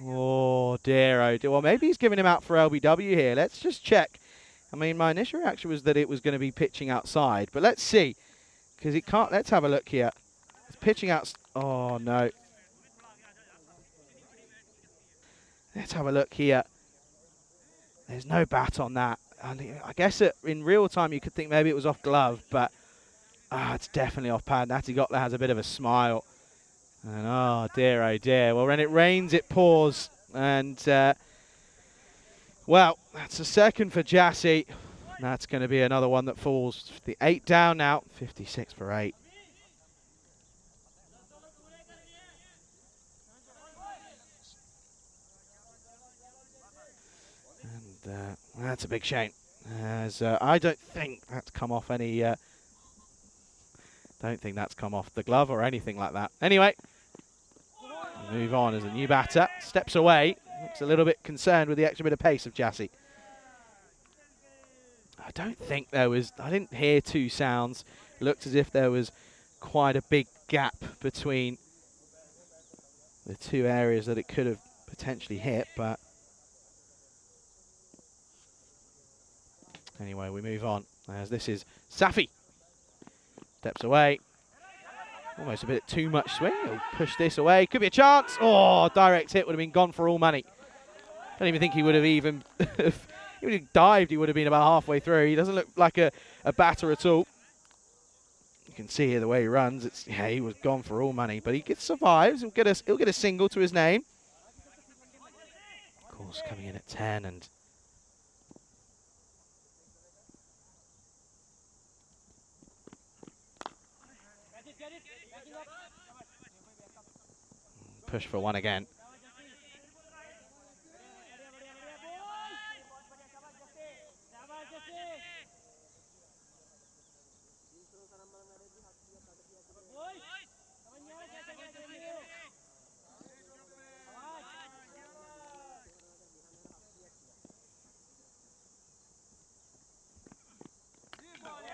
Oh dear, oh dear. Well, maybe he's giving him out for LBW here. Let's just check. I mean, my initial reaction was that it was going to be pitching outside, but let's see, because it can't. Let's have a look here. It's pitching out. Oh no. Let's have a look here. There's no bat on that. I guess in real time you could think maybe it was off glove, but it's definitely off pad. Natty Gotler has a bit of a smile. And oh dear. Well, when it rains, it pours. And, well, that's a second for Jassy. That's going to be another one that falls. The 8 down now, 56 for 8. And that's a big shame, as I don't think that's come off any. Don't think that's come off the glove or anything like that. Anyway, we move on as a new batter steps away. Looks a little bit concerned with the extra bit of pace of Jassy. I don't think there was. I didn't hear 2 sounds. It looked as if there was quite a big gap between the 2 areas that it could have potentially hit, but. Anyway, we move on, as this is Safi. Steps away. Almost a bit too much swing. He'll push this away. Could be a chance. Oh, direct hit would have been gone for all money. Don't even think he would have even... if he would have dived, he would have been about halfway through. He doesn't look like a batter at all. You can see here the way he runs. Yeah, he was gone for all money, but he survives. He'll get a single to his name. Of course, coming in at 10 and... push for 1 again.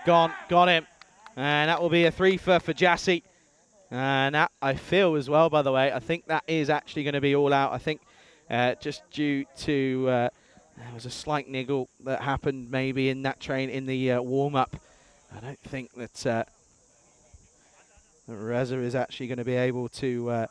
Gone, got him. And that will be a 3 for Jassy. And that, I feel as well, by the way, I think that is actually going to be all out. I think just due to, there was a slight niggle that happened maybe in that train in the warm-up. I don't think that Reza is actually going to be able to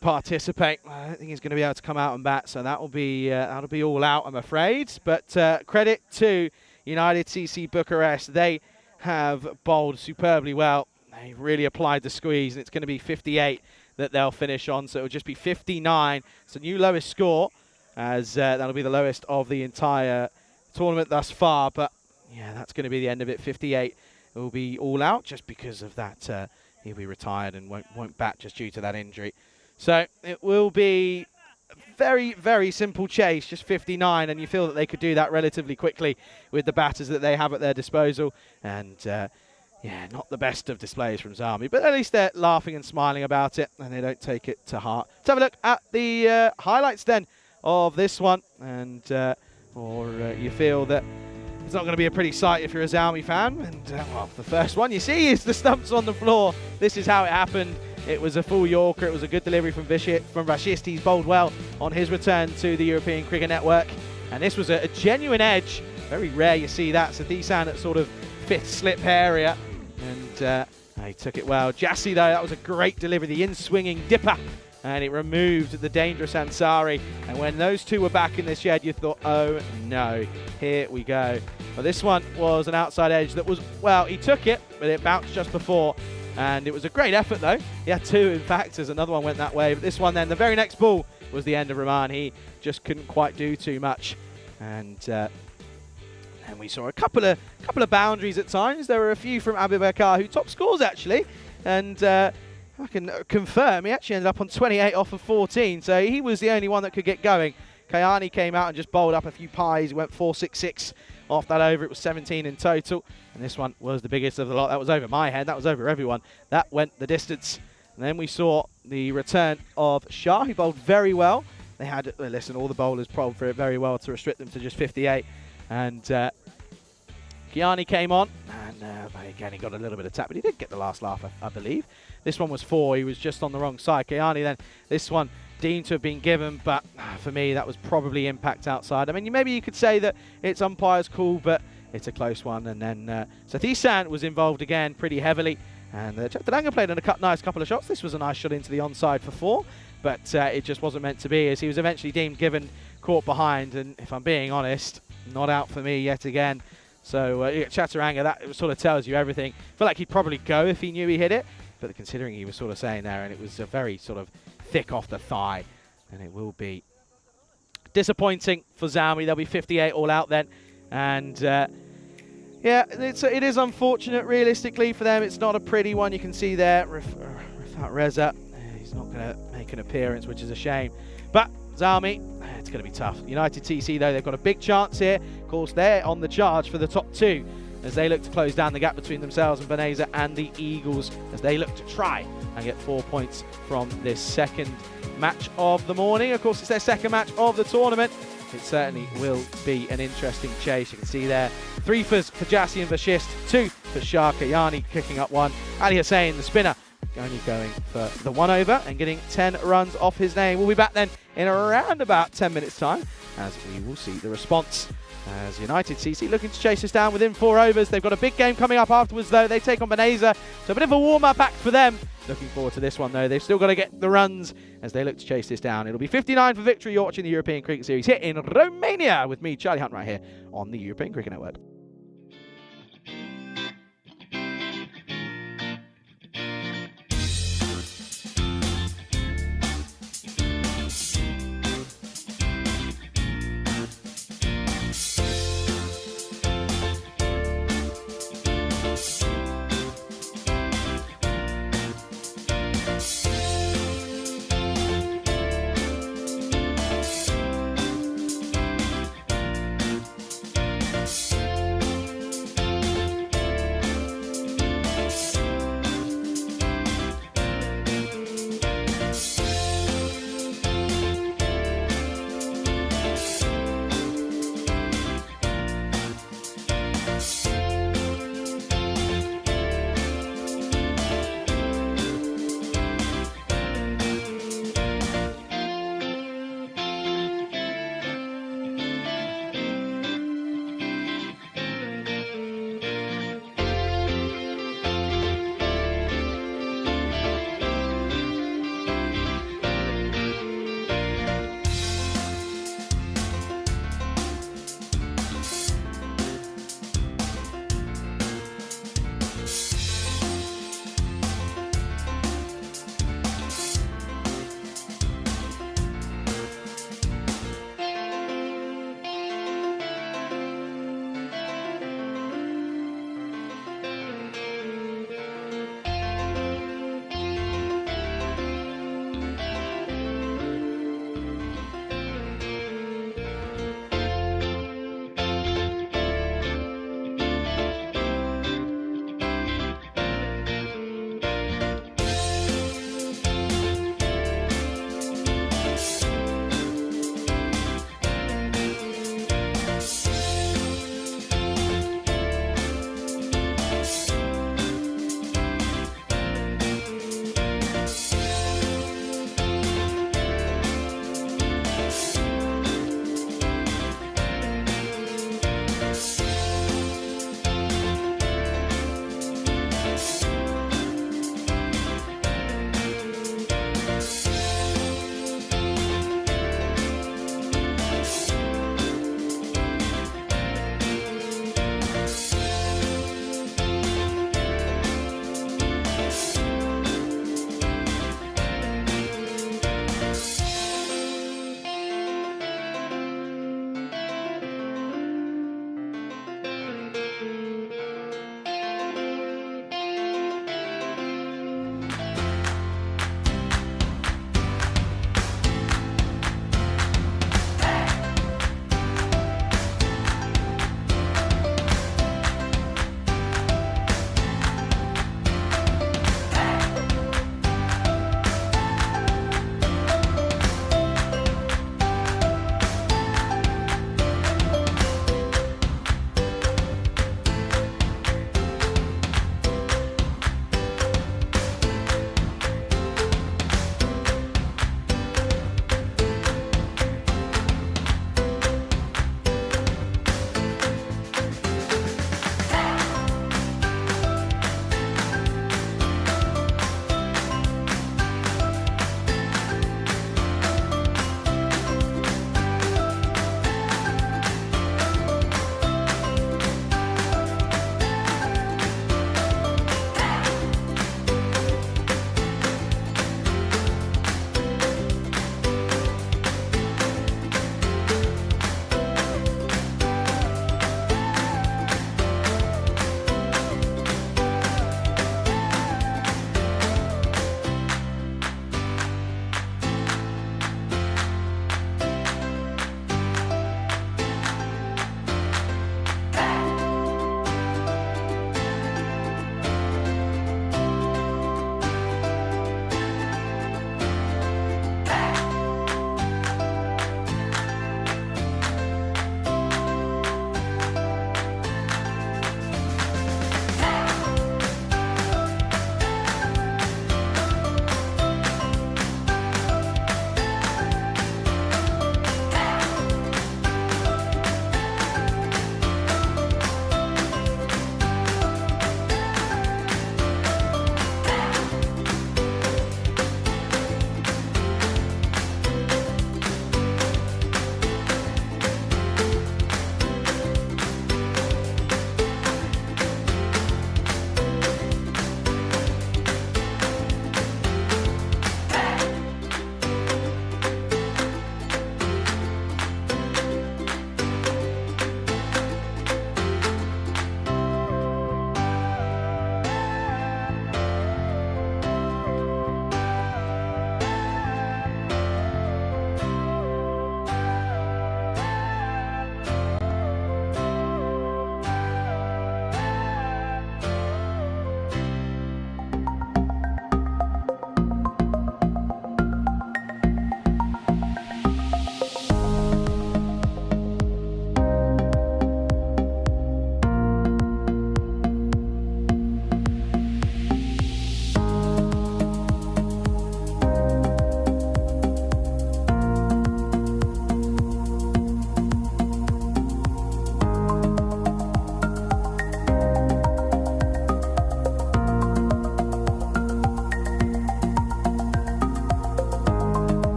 participate. I don't think he's going to be able to come out and bat, so that'll be all out, I'm afraid. But credit to United CC Bucharest. They have bowled superbly well. They really applied the squeeze, and it's going to be 58 that they'll finish on, so it'll just be 59. It's a new lowest score, as that'll be the lowest of the entire tournament thus far. But yeah, that's going to be the end of it. 58 will be all out just because of that. He'll be retired and won't bat just due to that injury. So it will be a very, very simple chase, just 59, and you feel that they could do that relatively quickly with the batters that they have at their disposal. And yeah, not the best of displays from Zami, but at least they're laughing and smiling about it, and they don't take it to heart. Let's have a look at the highlights then of this one, and you feel that it's not going to be a pretty sight if you're a Zami fan. And well, the first one you see is the stumps on the floor. This is how it happened. It was a full Yorker. It was a good delivery from Rashist. He's bowled well on his return to the European Cricket Network, and this was a genuine edge. Very rare you see that. So Disan at sort of 5th slip area. And he took it well. Jassy, though, that was a great delivery. The in-swinging dipper. And it removed the dangerous Ansari. And when those two were back in the shed, you thought, oh, no. Here we go. Well, this one was an outside edge that was, well, he took it, but it bounced just before. And it was a great effort, though. He had 2, in fact, as another one went that way. But this one then, the very next ball was the end of Rahman. He just couldn't quite do too much. And we saw a couple of boundaries at times. There were a few from Abubakar, who top scores actually, and I can confirm he actually ended up on 28 off of 14, so he was the only one that could get going. Kayani came out and just bowled up a few pies. He went 4-6-6 off that over. It was 17 in total, and this one was the biggest of the lot. That was over my head. That was over everyone. That went the distance. And then we saw the return of Shah, who bowled very well. They had, listen, all the bowlers bowled for it very well to restrict them to just 58. And Kiani came on, and again, he got a little bit of tap, but he did get the last laugh, I believe. This one was 4. He was just on the wrong side. Kiani then, this one deemed to have been given, but for me, that was probably impact outside. I mean, maybe you could say that it's umpire's call, but it's a close one. And then T10 was involved again pretty heavily. And Chaturanga played in a nice couple of shots. This was a nice shot into the onside for 4, but it just wasn't meant to be, as he was eventually deemed given, caught behind, and if I'm being honest, not out for me yet again. So Chaturanga, that sort of tells you everything. I feel like he'd probably go if he knew he hit it, but considering he was sort of saying there, and it was a very sort of thick off the thigh, and it will be disappointing for Zalmi. There'll be 58 all out then, and yeah, it is unfortunate realistically for them. It's not a pretty one. You can see there, Rifat Reza, he's not going to make an appearance, which is a shame. But Zalmi, it's going to be tough. United TC, though, they've got a big chance here. Of course, they're on the charge for the top 2 as they look to close down the gap between themselves and Beneza and the Eagles, as they look to try and get 4 points from this second match of the morning. Of course, it's their second match of the tournament. It certainly will be an interesting chase. You can see there 3 for Jassi and Vashist, 2 for Shah. Kayani kicking up 1. Ali Hussain, the spinner, only going for the 1 over and getting 10 runs off his name. We'll be back then in around about 10 minutes time as we will see the response. As United CC looking to chase us down within 4 overs. They've got a big game coming up afterwards, though. They take on Beneza, so a bit of a warm-up act for them. Looking forward to this one, though. They've still got to get the runs as they look to chase this down. It'll be 59 for victory. You're watching the European Cricket Series here in Romania with me, Charlie Hunt, right here on the European Cricket Network.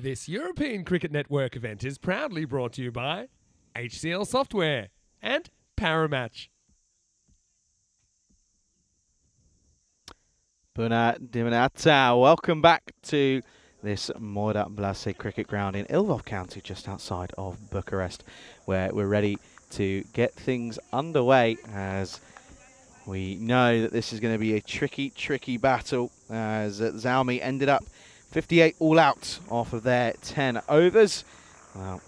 This European Cricket Network event is proudly brought to you by HCL Software and Paramatch. Bună dimineața. Welcome back to this Moira Blase cricket ground in Ilfov County, just outside of Bucharest, where we're ready to get things underway, as we know that this is going to be a tricky battle, as Zalmi ended up 58 all out off of their 10 overs. Well,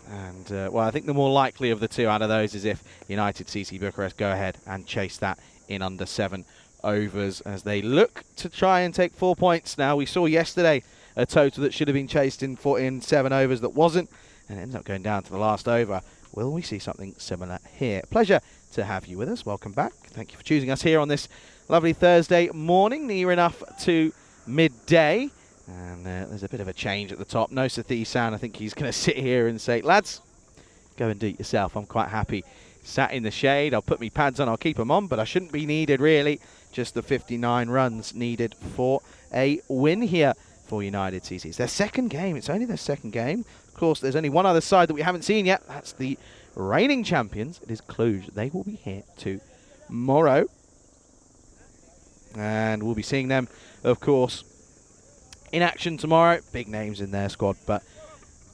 I think the more likely of the two out of those is if United CC Bucharest go ahead and chase that in under 7 overs, as they look to try and take 4 points. Now, we saw yesterday a total that should have been chased in 7 overs that wasn't, and it ended up going down to the last over. Will we see something similar here? Pleasure to have you with us. Welcome back. Thank you for choosing us here on this lovely Thursday morning, near enough to midday. And there's a bit of a change at the top. No Sathisan. I think he's going to sit here and say, lads, go and do it yourself. I'm quite happy sat in the shade. I'll put my pads on. I'll keep them on, but I shouldn't be needed, really. Just the 59 runs needed for a win here for United CC. It's their second game. It's only their second game. Of course, there's only one other side that we haven't seen yet. That's the reigning champions. It is Cluj. They will be here tomorrow. And we'll be seeing them, of course, in action tomorrow. Big names in their squad, but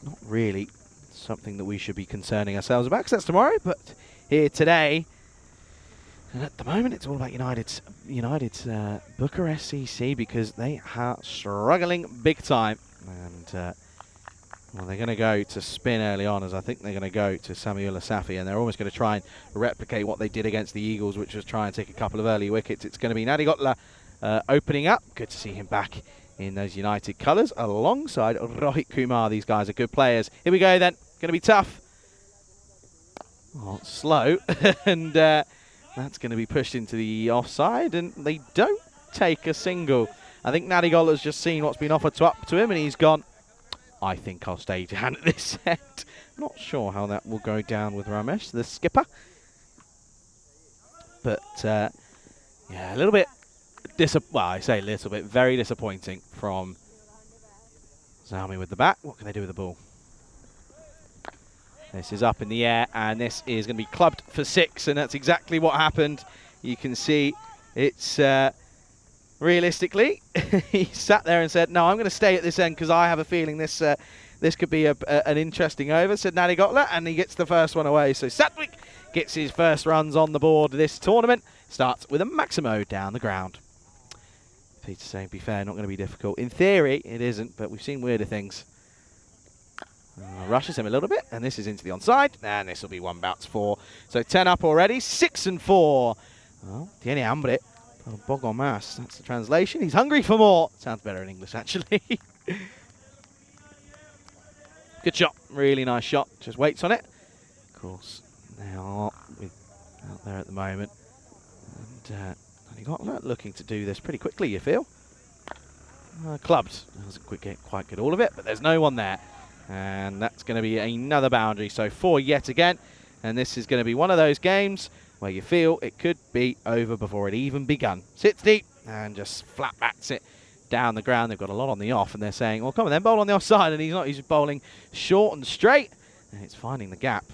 not really something that we should be concerning ourselves about, because that's tomorrow. But here today, and at the moment, it's all about United's Bucharest CC, because they are struggling big time. And well, they're going to go to spin early on, as I think they're going to go to Samuel Asafi, and they're almost going to try and replicate what they did against the Eagles, which was try and take a couple of early wickets. It's going to be Nadigotla opening up. Good to see him back in those United colours, alongside Rohit Kumar. These guys are good players. Here we go then. Going to be tough. Oh, slow. And that's going to be pushed into the offside, and they don't take a single. I think Nadigola's just seen what's been offered up to him, and he's gone, I think I'll stay down at this end. Not sure how that will go down with Ramesh, the skipper. But, yeah, a little bit, very disappointing from Zalmi with the bat. What can they do with the ball? This is up in the air, and this is going to be clubbed for 6, and that's exactly what happened. You can see it's realistically, he sat there and said, no, I'm going to stay at this end because I have a feeling this could be an interesting over, said Nadigotla, and he gets the first one away. So Satwik gets his first runs on the board this tournament. Starts with a Maximo down the ground. Peter saying, be fair, not going to be difficult. In theory, it isn't, but we've seen weirder things. Rushes him a little bit, and this is into the onside, and this will be 1 bounce 4. So 10 up already, 6 and 4. Well, tiene hambre, pero poco más. That's the translation. He's hungry for more. Sounds better in English, actually. Good shot, really nice shot. Just waits on it. Of course, they are out there at the moment, and he got looking to do this pretty quickly. You feel clubbed. Doesn't quite get all of it, but there's no one there. And that's going to be another boundary. So 4 yet again. And this is going to be one of those games where you feel it could be over before it even begun. Sits deep and just flat bats it down the ground. They've got a lot on the off, and they're saying, well, come on then, bowl on the offside. And he's not. He's bowling short and straight. And it's finding the gap.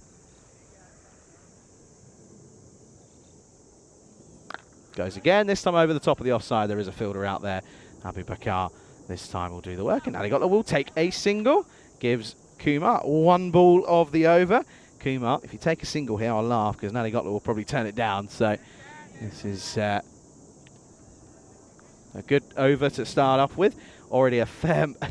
Goes again, this time over the top of the offside. There is a fielder out there. Abu Bakar this time will do the work. And Nadigotla will take a single. Gives Kumar 1 ball of the over. Kumar, if you take a single here, I'll laugh, because Nadigotla will probably turn it down. So this is a good over to start off with. Already a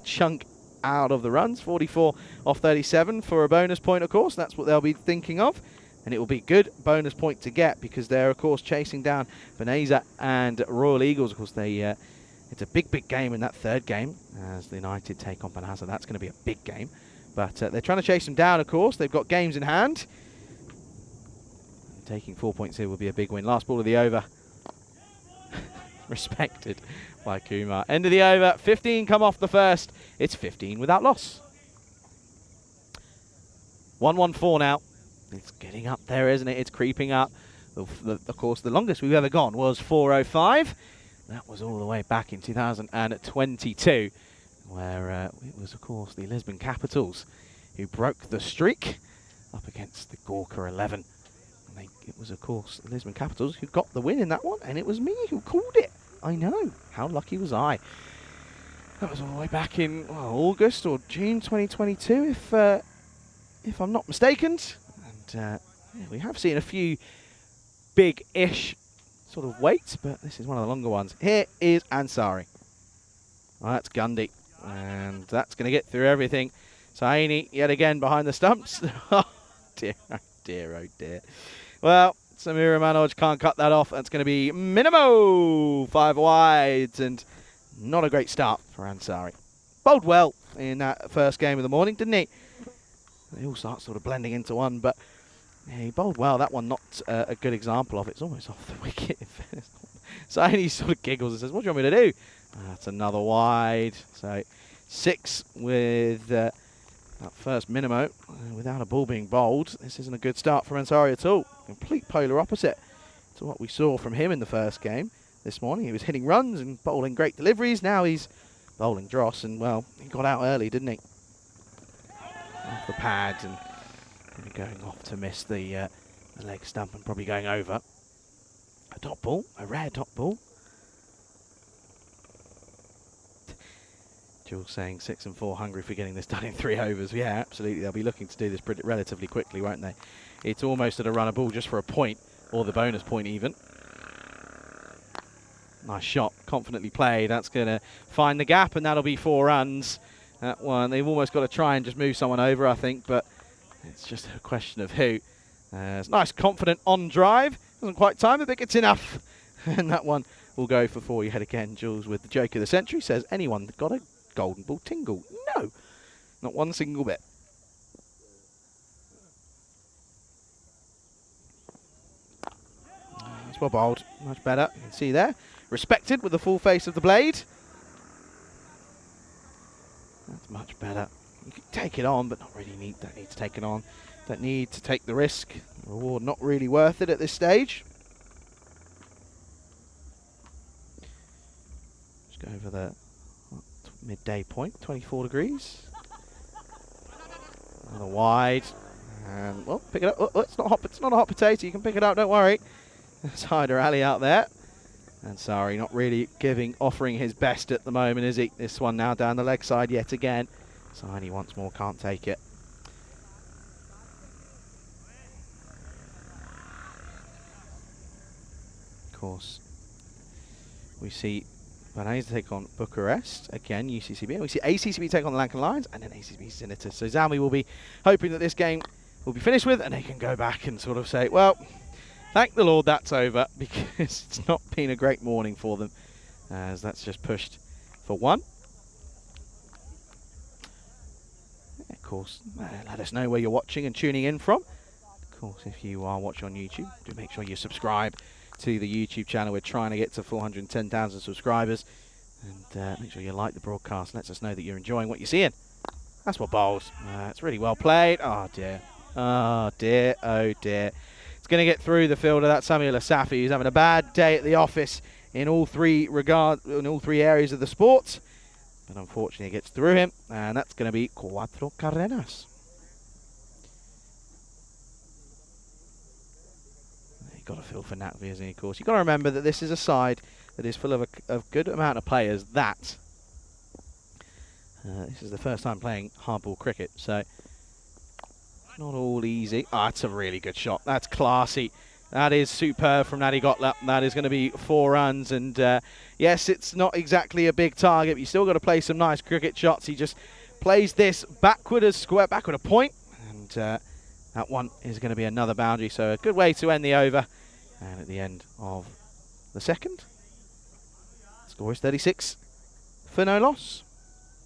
chunk out of the runs. 44 off 37 for a bonus point, of course. That's what they'll be thinking of. And it will be good bonus point to get, because they're, of course, chasing down Beneza and Royal Eagles. Of course, they... it's a big game in that 3rd game as the United take on Banasa. That's going to be a big game. But they're trying to chase them down, of course. They've got games in hand. Taking 4 points here will be a big win. Last ball of the over. Respected by Kumar. End of the over. 15 come off the first. It's 15 without loss. 114 now. It's getting up there, isn't it? It's creeping up. Of course, the longest we've ever gone was 4:05. That was all the way back in 2022. where it was, of course, the Lisbon Capitals who broke the streak up against the Gorka 11. And it was, of course, the Lisbon Capitals who got the win in that one, and it was me who called it. I know. How lucky was I? That was all the way back in August or June 2022, if I'm not mistaken. And yeah, we have seen a few big-ish sort of weights, but this is one of the longer ones. Here is Ansari. Well, that's Gundy, and that's going to get through everything. Saini yet again behind the stumps. Oh dear, oh dear, oh dear. Well, Samira Manoj can't cut that off. That's going to be Minimo, 5 wides, and not a great start for Ansari. Bowled well in that first game of the morning, didn't he? They all start sort of blending into one, but yeah, he bowled well. That one, not a good example of it. It's almost off the wicket. Saini sort of giggles and says, "What do you want me to do?" That's another wide. So 6 with that first Minimo without a ball being bowled. This isn't a good start for Ansari at all. Complete polar opposite to what we saw from him in the first game this morning. He was hitting runs and bowling great deliveries. Now he's bowling dross, and well, he got out early, didn't he? Off the pads and going off to miss the leg stump and probably going over. A dot ball, a rare dot ball. Jules saying 6 and 4 hungry for getting this done in 3 overs. Yeah, absolutely. They'll be looking to do this pretty relatively quickly, won't they? It's almost at a run a ball just for a point, or the bonus point even. Nice shot, confidently played. That's going to find the gap, and that'll be 4 runs. That one, they've almost got to try and just move someone over, I think, but it's just a question of who. It's nice, confident on drive. Doesn't quite time it, but it's enough. And that one will go for 4 yet again. Jules with the joke of the century says, anyone got a golden ball tingle? No, not one single bit. That's well bowled, much better. You can see there, respected with the full face of the blade. That's much better. You can take it on, but don't need to take it on. Don't need to take the risk. Reward not really worth it at this stage. Just go over the midday point, 24 degrees. Another wide, and well, pick it up. Oh, it's not a hot potato. You can pick it up. Don't worry. There's Hyder Ali out there, and sorry, not really offering his best at the moment, is he? This one now down the leg side yet again. Saini once more can't take it. Of course, we see Banais take on Bucharest, again UCCB, and we see ACCB take on the Lankan Lions, and then ACCB Zenitors. So Zami will be hoping that this game will be finished with, and they can go back and sort of say, well, thank the Lord that's over, because it's not been a great morning for them, as that's just pushed for 1. Of course, let us know where you're watching and tuning in from. Of course, if you are watching on YouTube, do make sure you subscribe to the YouTube channel. We're trying to get to 410,000 subscribers, and make sure you like the broadcast. Lets us know that you're enjoying what you're seeing. That's what bowls. It's really well played. Oh dear, oh dear, oh dear. It's going to get through the fielder. That's Samuel Asafi, who's having a bad day at the office in all three areas of the sport. But unfortunately, it gets through him, and that's going to be Cuatro Carreras. Got to feel for Natvi, isn't he? Of course, you've got to remember that this is a side that is full of a good amount of players. That this is the first time playing hardball cricket, so not all easy. Oh, that's a really good shot. That's classy. That is superb from Nadi Gottler. That is going to be 4 runs, and yes, it's not exactly a big target, but you still got to play some nice cricket shots. He just plays this backward a point, and that one is going to be another boundary, so a good way to end the over. And at the end of the second, score is 36 for no loss.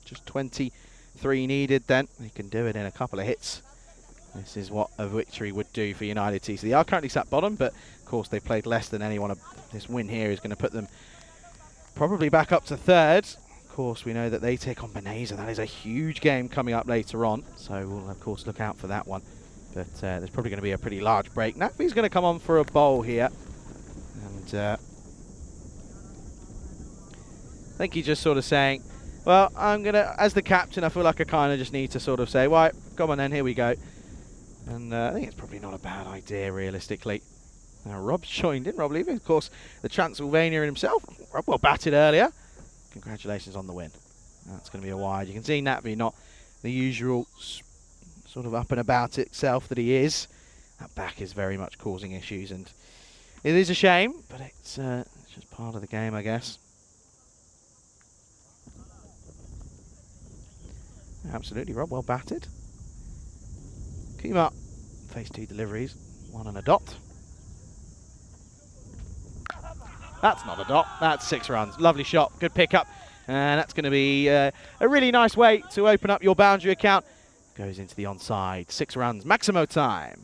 Just 23 needed then. They can do it in a couple of hits. This is what a victory would do for United TC. They are currently sat bottom, but of course they played less than anyone. This win here is going to put them probably back up to 3rd. Of course, we know that they take on Beneza. That is a huge game coming up later on, so we'll of course look out for that one. But there's probably going to be a pretty large break. Natvi's going to come on for a bowl here. And I think he's just sort of saying, Well, I'm going to, as the captain, I feel like I kind of just need to sort of say, right, come on then, here we go. And I think it's probably not a bad idea, realistically. Now, Rob's joined in, Rob leaving. Of course, the Transylvania himself. Rob well batted earlier. Congratulations on the win. That's going to be a wide. You can see Natby not the usual sort of up and about itself that he is. That back is very much causing issues, and it is a shame, but it's just part of the game, I guess. Absolutely, Rob, well batted. Keep him up. Face 2 deliveries, 1 and a dot. That's not a dot, that's 6 runs. Lovely shot, good pickup. And that's going to be a really nice way to open up your boundary account. Goes into the onside, 6 runs, Maximo time.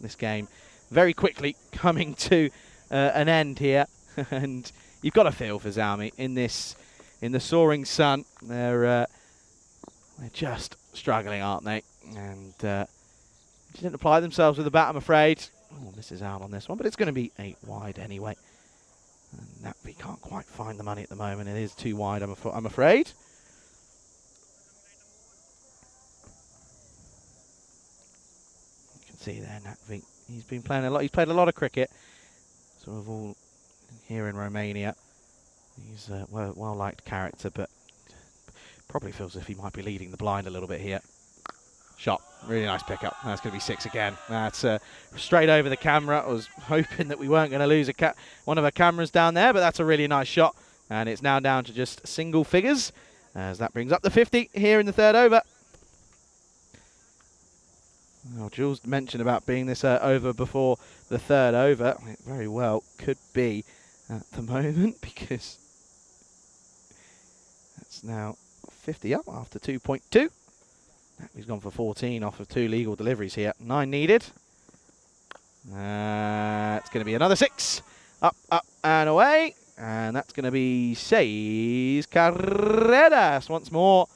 This game very quickly coming to an end here. And you've got a feel for Zalmi in the soaring sun. They're just struggling, aren't they? And didn't apply themselves with the bat, I'm afraid. Oh, misses out on this one, but it's going to be 8 wide anyway. And that we can't quite find the money at the moment. It is too wide, I'm afraid. You can see there, Natvi. He's been playing a lot. He's played a lot of cricket, sort of all here in Romania. He's a well-liked character, but probably feels as if he might be leading the blind a little bit here. Shot, really nice pickup. That's going to be 6 again. That's straight over the camera. I was hoping that we weren't going to lose one of our cameras down there, but that's a really nice shot. And it's now down to just single figures, as that brings up the 50 here in the 3rd over. Well, Jules mentioned about being this over before the 3rd over. It very well could be at the moment, because that's now 50 up after 2.2. He's gone for 14 off of 2 legal deliveries here. 9 needed. It's going to be another 6. Up, up, and away. And that's going to be 6 carreras once more.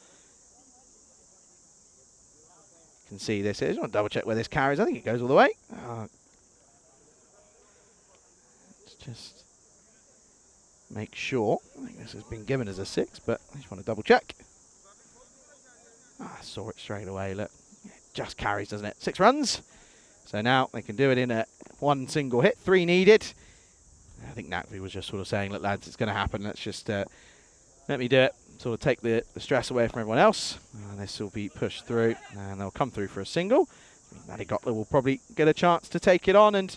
You can see this. I just want to double check where this carries. I think it goes all the way. Let's just make sure. I think this has been given as a 6, but I just want to double check. I saw it straight away, look. It just carries, doesn't it? 6 runs. So now they can do it in a 1 single hit. 3 needed. I think Natvi was just sort of saying, look, lads, it's going to happen. Let's just let me do it. Sort of take the stress away from everyone else. And this will be pushed through, and they'll come through for a single. Matty Gottler will probably get a chance to take it on, and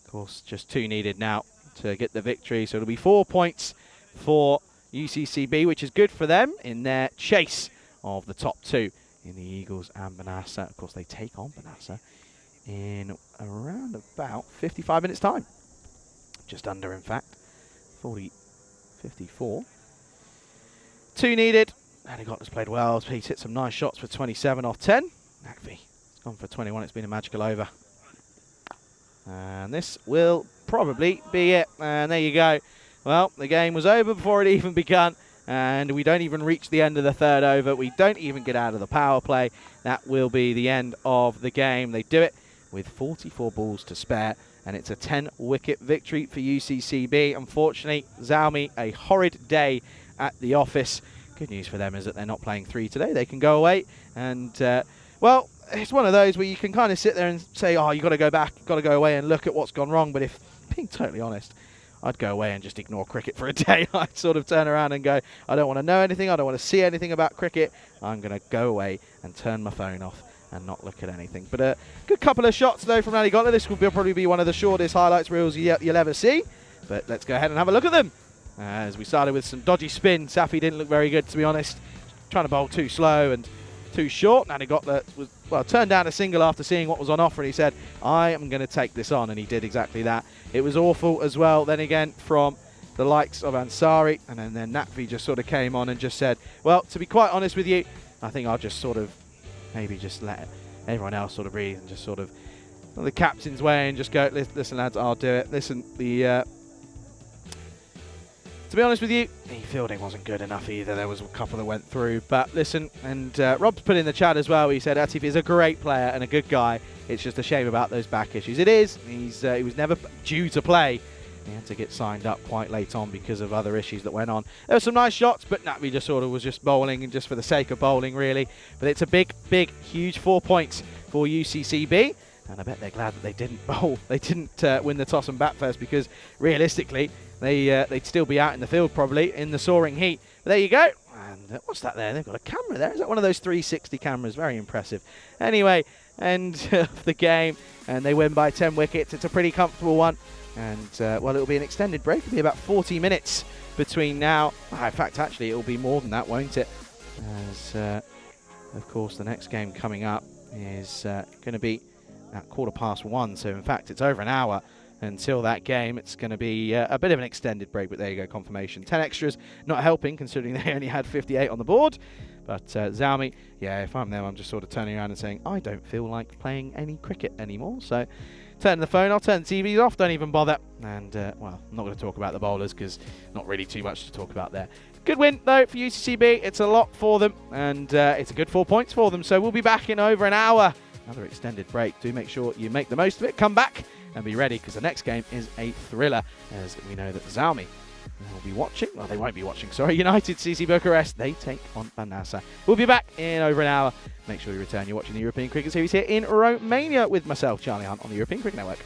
of course, just 2 needed now to get the victory. So it'll be 4 points for UCCB, which is good for them in their chase of the top 2 in the Eagles and Banassa. Of course, they take on Banassa in around about 55 minutes time. Just under, in fact. 54. 2 needed. And he got this played well. He's hit some nice shots for 27 off 10. Nakvi has gone for 21. It's been a magical over. And this will probably be it. And there you go. Well, the game was over before it even begun. And we don't even reach the end of the 3rd over. We don't even get out of the power play. That will be the end of the game. They do it with 44 balls to spare, and it's a 10-wicket victory for UCCB. Unfortunately, Zalmi, a horrid day at the office. Good news for them is that they're not playing 3 today. They can go away, and, well, it's one of those where you can kind of sit there and say, oh, you've got to go back, got to go away and look at what's gone wrong. But if, being totally honest, I'd go away and just ignore cricket for a day. I'd sort of turn around and go, I don't want to know anything. I don't want to see anything about cricket. I'm going to go away and turn my phone off and not look at anything. But a good couple of shots, though, from Matty Gottler. This will probably be one of the shortest highlights reels you'll ever see. But let's go ahead and have a look at them. As we started with some dodgy spin. Safi didn't look very good, to be honest. Trying to bowl too slow and too short. Matty Gottler was, well, turned down a single after seeing what was on offer, and he said, I am going to take this on, and he did exactly that. It was awful as well, then again, from the likes of Ansari, and then Natvi just sort of came on and just said, well, to be quite honest with you, I think I'll just sort of maybe just let everyone else sort of breathe and just sort of the captain's way and just go, listen lads, I'll do it. Listen, to be honest with you, the fielding wasn't good enough either. There was a couple that went through. But listen, and Rob's put in the chat as well. He said Atif is a great player and a good guy. It's just a shame about those back issues. It is. He was never due to play He had to get signed up quite late on because of other issues that went on. There were some nice shots, but Natby just sort of was just bowling and just for the sake of bowling, really. But it's a big, huge 4 points for UCCB. And I bet they're glad that they didn't bowl. They didn't win the toss and bat first, because realistically, they'd still be out in the field probably in the soaring heat. But there you go. And what's that there? They've got a camera there. Is that one of those 360 cameras? Very impressive. Anyway, end of the game. And they win by 10 wickets. It's a pretty comfortable one. And, well, it'll be an extended break. It'll be about 40 minutes between now. In fact, actually, it'll be more than that, won't it? As, of course, the next game coming up is going to be at 1:15. So, in fact, it's over an hour until that game. It's going to be a bit of an extended break, but there you go, confirmation. 10 extras, not helping, considering they only had 58 on the board. But Xiaomi, yeah, if I'm them, I'm just sort of turning around and saying, I don't feel like playing any cricket anymore. So, turn the phone off, turn the TVs off, don't even bother. And, well, I'm not going to talk about the bowlers because not really too much to talk about there. Good win, though, for UCCB. It's a lot for them, and it's a good 4 points for them. So we'll be back in over an hour. Another extended break. Do make sure you make the most of it. Come back and be ready, because the next game is a thriller, as we know that Xiaomi will be watching. Well, they won't be watching, sorry. United CC Bucharest, they take on Banasa. We'll be back in over an hour. Make sure you return. You're watching the European Cricket Series here in Romania with myself, Charlie Hunt, on the European Cricket Network.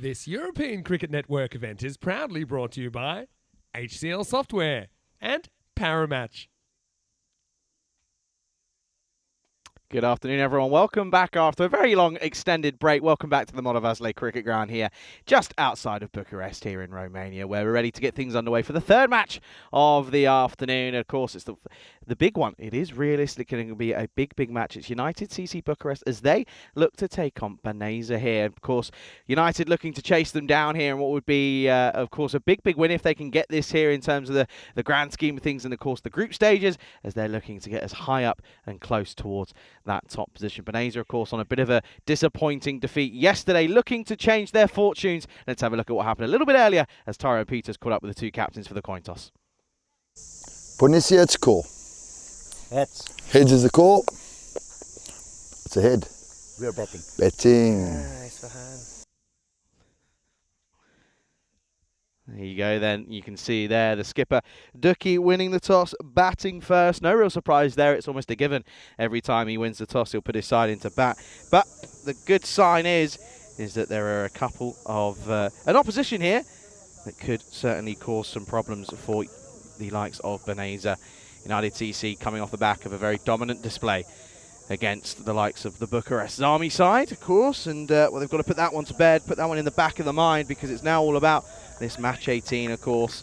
This European Cricket Network event is proudly brought to you by HCL Software and Paramatch. Good afternoon, everyone. Welcome back after a very long extended break. Welcome back to the Monovazle Cricket Ground here, just outside of Bucharest here in Romania, where we're ready to get things underway for the third match of the afternoon. Of course, it's the big one. It is realistically going to be a big match. It's United CC Bucharest as they look to take on Băneasa here. Of course, United looking to chase them down here, and what would be, of course, a big win if they can get this here in terms of the grand scheme of things, and of course the group stages, as they're looking to get as high up and close towards that top position. Băneasa, of course, on a bit of a disappointing defeat yesterday, looking to change their fortunes. Let's have a look at what happened a little bit earlier as Tyrone Peters caught up with the two captains for the coin toss. Băneasa, it's call. Heads. Heads is the call. It's a head. We're betting. Betting. Nice for hands. There you go then. You can see there the skipper, Ducky, winning the toss, batting first. No real surprise there. It's almost a given. Every time he wins the toss, he'll put his side into bat. But the good sign is that there are a couple of an opposition here that could certainly cause some problems for the likes of Băneasa. United CC coming off the back of a very dominant display against the likes of the Bucharest Army side, of course, and well, they've got to put that one to bed, put that one in the back of the mind, because it's now all about this match 18, of course.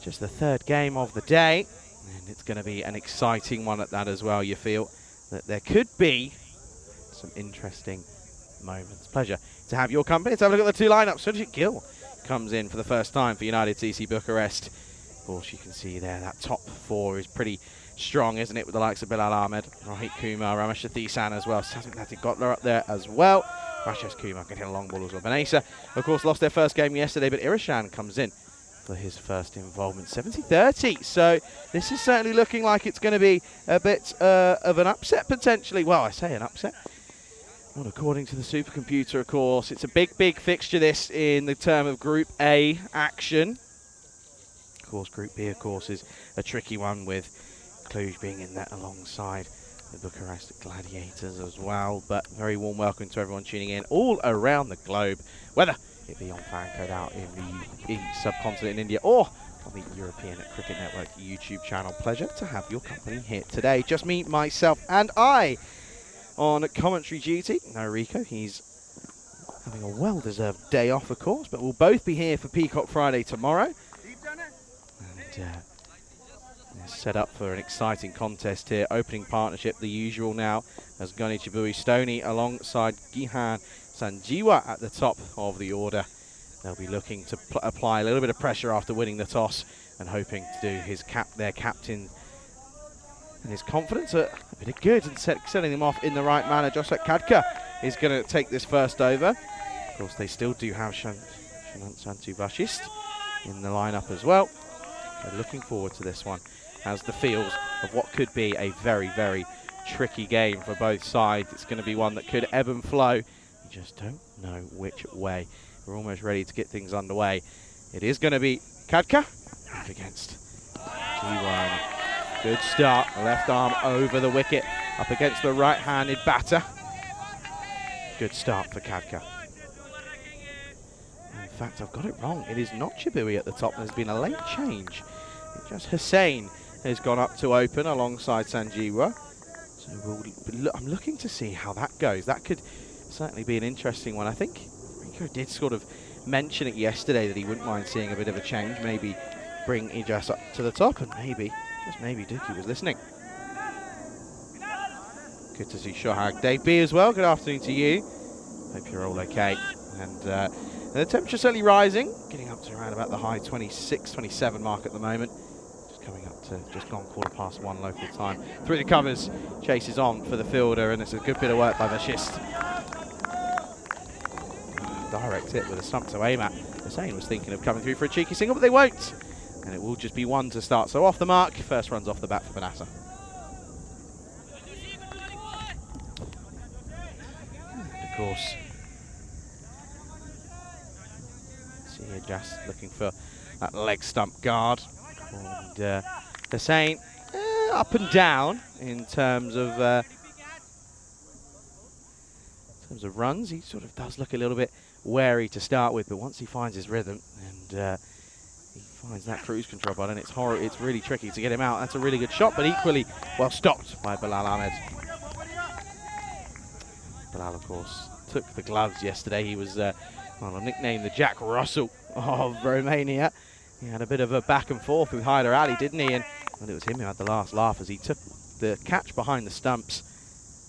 Just the third game of the day, and it's going to be an exciting one at that as well. You feel that there could be some interesting moments. Pleasure to have your company. Let's have a look at the two lineups. Sujit Gill comes in for the first time for United CC Bucharest. Of course, you can see there that top four is pretty strong, isn't it, with the likes of Bilal Ahmed, Rohit Kumar, Ramesh Thisan as well. Satyajit Gotler up there as well. Rashesh Kumar can hit a long ball as well. Băneasa, of course, lost their first game yesterday, but Irishan comes in for his first involvement. 70-30, so this is certainly looking like it's going to be a bit of an upset potentially. Well, I say an upset. Not according to the supercomputer, of course. It's a big fixture, this, in the term of Group A action. Of course, Group B, of course, is a tricky one, with Cluj being in that alongside the Bucharest Gladiators as well. But very warm welcome to everyone tuning in all around the globe, whether it be on Fancode out in the subcontinent in India or on the European Cricket Network YouTube channel. Pleasure to have your company here today. Just me, myself, and I on commentary duty. No Rico, he's having a well-deserved day off, of course, but we'll both be here for Peacock Friday tomorrow. And set up for an exciting contest here. Opening partnership, the usual now, as Gani Chibui Stoney alongside Gihan Sanjiwa at the top of the order. They'll be looking to apply a little bit of pressure after winning the toss and hoping to do their captain and his confidence a bit of good and setting them off in the right manner. Joseph Kadka is going to take this first over. Of course, they still do have Shanant Santu Bashist in the lineup as well. So looking forward to this one, as the feels of what could be a very tricky game for both sides. It's going to be one that could ebb and flow. You just don't know which way. We're almost ready to get things underway. It is going to be Kadka up against G1. Good start. Left arm over the wicket, up against the right-handed batter. Good start for Kadka. In fact, I've got it wrong. It is not Chibui at the top. There's been a late change. It's just Hussain has gone up to open alongside Sanjiwa. So I'm looking to see how that goes. That could certainly be an interesting one. I think Rico did sort of mention it yesterday that he wouldn't mind seeing a bit of a change. Maybe bring Ijas up to the top, and maybe, just maybe, Dookie was listening. Good to see Shohag. Dave B as well, good afternoon to you. Hope you're all okay. And the temperature's certainly rising, getting up to around about the high 26, 27 mark at the moment. Just coming up to just gone 1:15 local time. Through the covers, chases on for the fielder, and it's a good bit of work by Vashist. Direct hit with a stump to aim at. Hussain was thinking of coming through for a cheeky single, but they won't. And it will just be one to start. So off the mark, first runs off the bat for Băneasa. And of course, see here just looking for that leg stump guard. And Hussain up and down in terms of runs. He sort of does look a little bit wary to start with, but once he finds his rhythm and he finds that cruise control button, it's really tricky to get him out. That's a really good shot, but equally well stopped by Bilal Ahmed. Bilal, of course, took the gloves yesterday. He was nicknamed the Jack Russell of Romania. He had a bit of a back and forth with Hyder Ali, didn't he? And it was him who had the last laugh as he took the catch behind the stumps.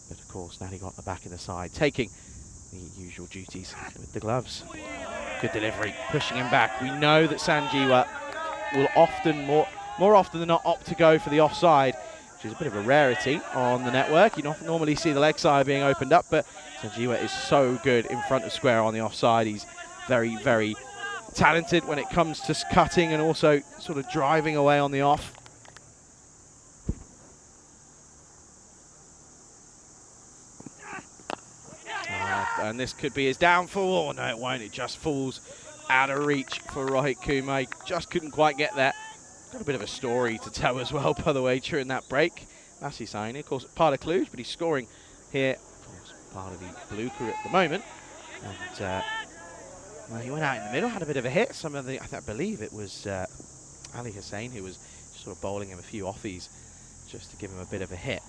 But of course, now he got the back in the side, taking the usual duties with the gloves. Good delivery, pushing him back. We know that Sanjeewa will often, more often than not, opt to go for the offside, which is a bit of a rarity on the network. You don't normally see the leg side being opened up, but Sanjeewa is so good in front of square on the offside. He's very, very talented when it comes to cutting and also sort of driving away on the off. And this could be his downfall. Oh, no, it won't. It just falls out of reach for Rohit Kumar. He just couldn't quite get there. Got a bit of a story to tell as well, by the way, during that break. Lassie Saini, of course, part of Cluj, but he's scoring here. Of course, part of the blue crew at the moment. And well, he went out in the middle, had a bit of a hit. I believe it was Ali Hussein who was sort of bowling him a few offies just to give him a bit of a hit.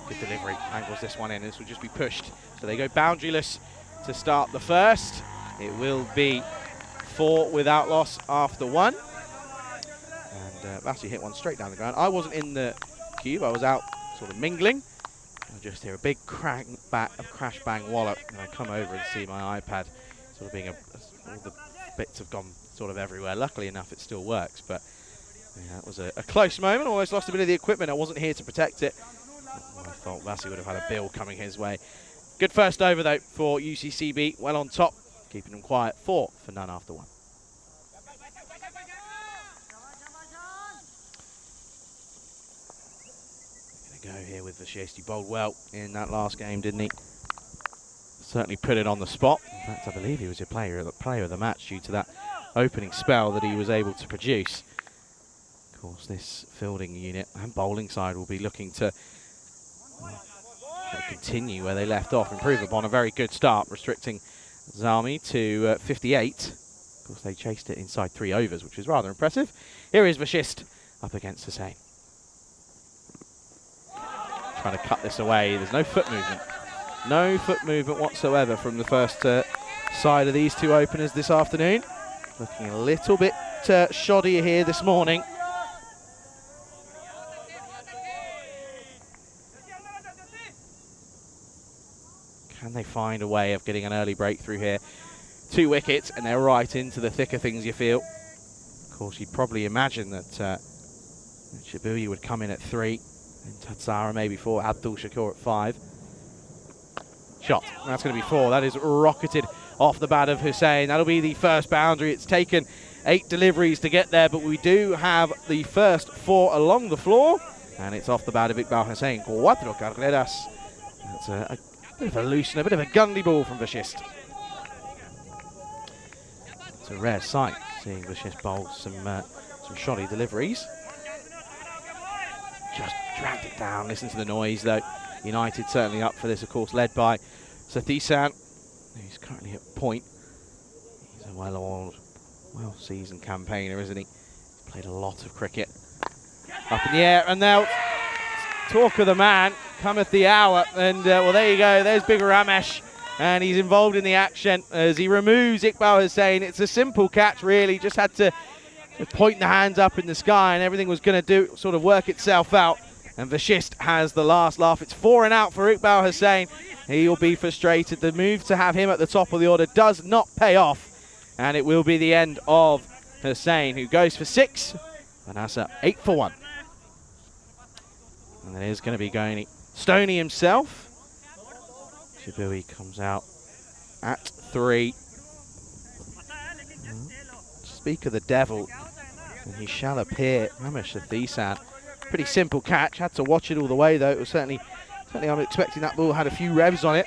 Good delivery, angles this one in, this will just be pushed. So they go boundaryless to start the first. It will be 4 without loss after 1. And Lassie hit one straight down the ground. I wasn't in the cube, I was out sort of mingling. I just hear a big crash bang wallop, and I come over and see my iPad sort of being all the bits have gone sort of everywhere. Luckily enough, it still works, but yeah, it was a close moment. Almost lost a bit of the equipment. I wasn't here to protect it. I thought Lassie would have had a bill coming his way. Good first over though for UCCB. Well on top, keeping them quiet. 4 for none after 1. Go here with Vashisht. He bowled well in that last game, didn't he? Certainly put it on the spot. In fact, I believe he was a player of the match due to that opening spell that he was able to produce. Of course, this fielding unit and bowling side will be looking to continue where they left off, improve upon a very good start, restricting Zami to 58. Of course, they chased it inside 3 overs, which was rather impressive. Here is Vashisht up against Hussain. Trying to cut this away. There's no foot movement. No foot movement whatsoever from the first side of these two openers this afternoon. Looking a little bit shoddy here this morning. Can they find a way of getting an early breakthrough here? 2 wickets and they're right into the thick of things, you feel. Of course, you'd probably imagine that Shibuya would come in at 3. And Tatsara maybe 4, Abdul Shakur at 5. Shot, that's going to be 4. That is rocketed off the bat of Hussain. That'll be the first boundary. It's taken 8 deliveries to get there, but we do have the first 4 along the floor. And it's off the bat of Iqbal Hussain. 4 carreras. That's a bit of a loosener, a bit of a gundy ball from Vashisht. It's a rare sight, seeing Vashisht bowl some shoddy deliveries. Just dragged it down. Listen to the noise, though. United certainly up for this, of course, led by Sathisan, who's currently at point. He's a well-oiled, well-seasoned campaigner, isn't he? He's played a lot of cricket. Up in the air, and now, talk of the man, cometh the hour. And, well, there you go. There's Big Ramesh, and he's involved in the action as he removes Iqbal Hussain. It's a simple catch, really. Just had to point the hands up in the sky and everything was going to sort of work itself out. And Vashisht has the last laugh. It's 4 and out for Iqbal Hussain. He'll be frustrated. The move to have him at the top of the order does not pay off. And it will be the end of Hussain, who goes for 6. Vanessa 8 for 1. And it is going to be going Stoney himself. Shibui comes out at 3. Speak of the devil, and he shall appear. Ramesh Sathisan. Pretty simple catch. Had to watch it all the way, though. It was certainly I'm expecting that ball had a few revs on it.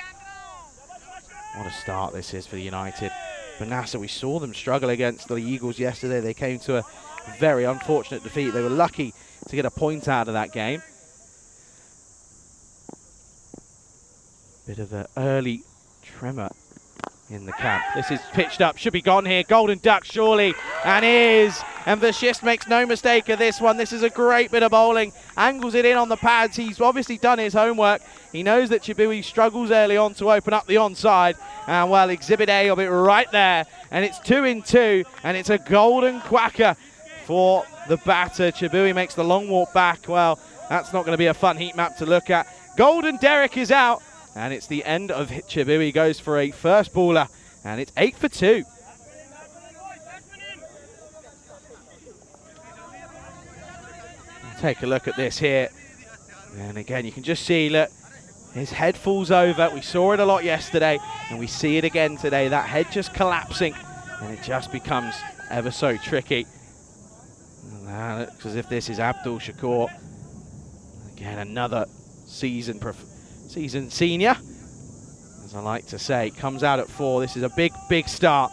What a start this is for United. Vanessa, we saw them struggle against the Eagles yesterday. They came to a very unfortunate defeat. They were lucky to get a point out of that game. Bit of an early tremor in the camp. This is pitched up, should be gone here. Golden Duck surely, and is. And Vashist makes no mistake of this one. This is a great bit of bowling. Angles it in on the pads. He's obviously done his homework. He knows that Chibui struggles early on to open up the onside. And well, Exhibit A of it right there. And it's 2 in 2, and it's a golden quacker for the batter. Chibui makes the long walk back. Well, that's not going to be a fun heat map to look at. Golden Derek is out, and it's the end of it. Chibui goes for a first baller, and it's 8 for 2. Take a look at this here. And again, you can just see, look, his head falls over. We saw it a lot yesterday, and we see it again today. That head just collapsing, and it just becomes ever so tricky. And that looks as if this is Abdul Shakur. Again, another season senior, as I like to say. Comes out at 4. This is a big, big start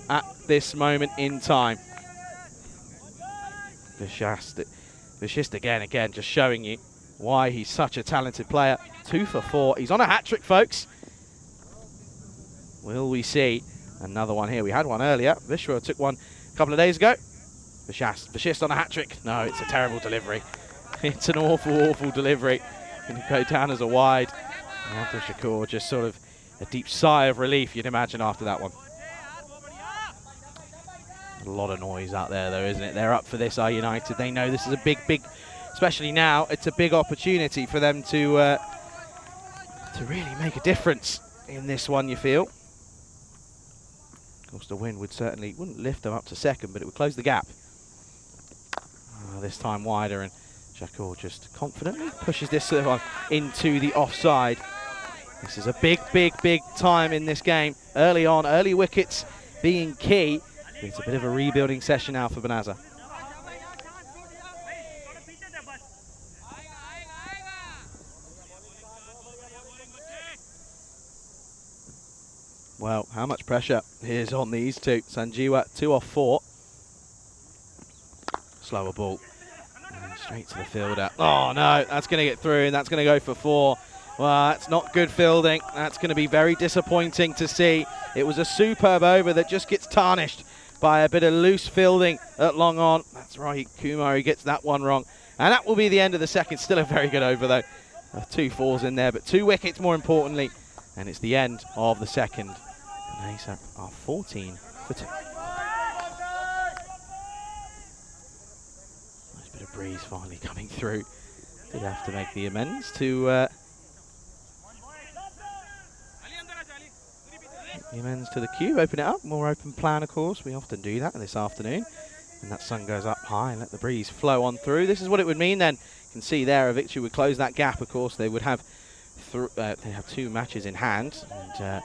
at this moment in time. Vashist again, just showing you why he's such a talented player. 2 for 4. He's on a hat-trick, folks. Will we see another one here? We had one earlier. Vishwa took one a couple of days ago. Vashist on a hat-trick. No, it's a terrible delivery. It's an awful, awful delivery. Going to go down as a wide. And Abdul Shakur just sort of a deep sigh of relief, you'd imagine, after that one. A lot of noise out there, though, isn't it? They're up for this, are United. They know this is a big, big, especially now, it's a big opportunity for them to really make a difference in this one, you feel. Of course, the win wouldn't lift them up to second, but it would close the gap. This time wider, and Shakur just confidently pushes this one into the offside. This is a big, big, big time in this game. Early on, early wickets being key. It's a bit of a rebuilding session now for Banaza. Well, how much pressure is on these two? Sanjeewa, 2 off 4. Slower ball. And straight to the fielder. Oh no, that's going to get through, and that's going to go for 4. Well, that's not good fielding. That's going to be very disappointing to see. It was a superb over that just gets tarnished by a bit of loose fielding at long on. That's right, Kumar, he gets that one wrong. And that will be the end of the second. Still a very good over, though. 2 4s in there, but 2 wickets more importantly. And it's the end of the second. And Ace are 14 for 2. Nice bit of breeze finally coming through. Did have to make the amends to... to the cue, open it up, more open plan of course. We often do that this afternoon. And that sun goes up high and let the breeze flow on through. This is what it would mean then. You can see there a victory would close that gap, of course. They would have they have 2 matches in hand. And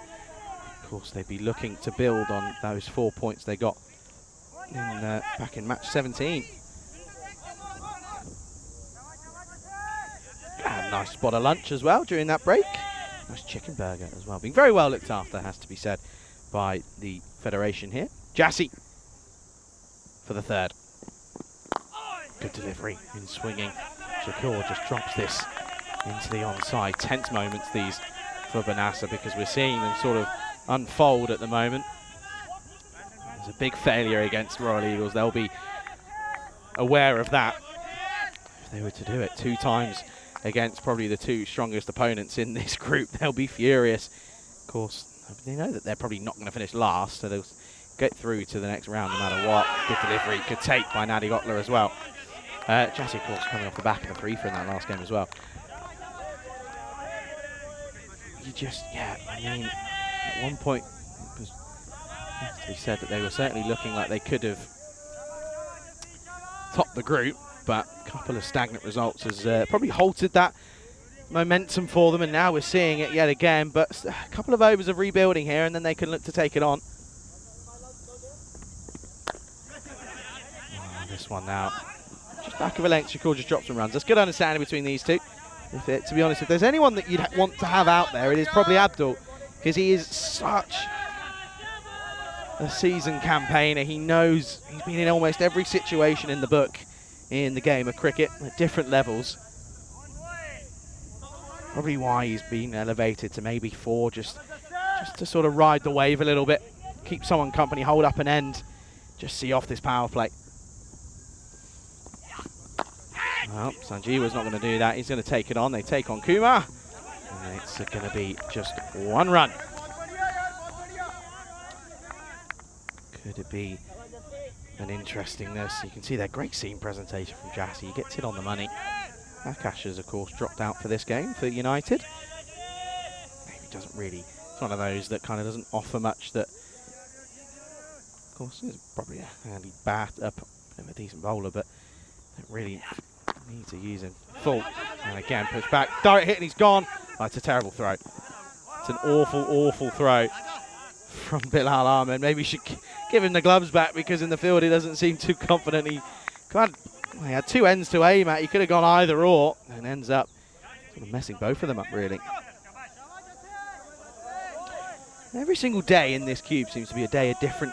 of course they'd be looking to build on those 4 points they got in, back in match 17. And a nice spot of lunch as well during that break. Nice chicken burger as well. Being very well looked after, has to be said, by the Federation here. Jassy for the 3rd. Good delivery in swinging. Shakur just drops this into the onside. Tense moments these for Banasa, because we're seeing them sort of unfold at the moment. There's a big failure against Royal Eagles. They'll be aware of that if they were to do it 2 times against probably the 2 strongest opponents in this group. They'll be furious. Of course, they know that they're probably not going to finish last, so they'll get through to the next round no matter what. Good delivery, good take by Nadi Gotler as well. Jassy, of course, coming off the back of the 3-for in that last game as well. You just, I mean, at one point, it was to be said that they were certainly looking like they could have topped the group, but a couple of stagnant results has probably halted that momentum for them, and now we're seeing it yet again. But a couple of overs of rebuilding here, and then they can look to take it on. This one now, just back of a length. Shakur just drops some runs. There's good understanding between these two. To be honest, if there's anyone that you'd want to have out there, it is probably Abdul, because he is such a seasoned campaigner. He knows he's been in almost every situation in the book in the game of cricket at different levels. Probably why he's been elevated to maybe 4, just just to sort of ride the wave a little bit, keep someone company, hold up an end, just see off this power play. Well, Sanjeewa's not going to do that. He's going to take it on. They take on Kumar. And it's going to be just 1 run. Could it be an interestingness? You can see that great scene presentation from Jassy. He gets it on the money. Akash has, of course, dropped out for this game for United. Maybe doesn't really... It's one of those that kind of doesn't offer much that... Of course, is probably a handy a decent bowler, but don't really need to use him full. And again, push back, direct hit, and he's gone. Oh, it's a terrible throw. It's an awful, awful throw from Bilal Ahmed. Maybe we should give him the gloves back, because in the field he doesn't seem too confident. He had 2 ends to aim at. He could have gone either or, and ends up sort of messing both of them up, really. Every single day in this cube seems to be a day of different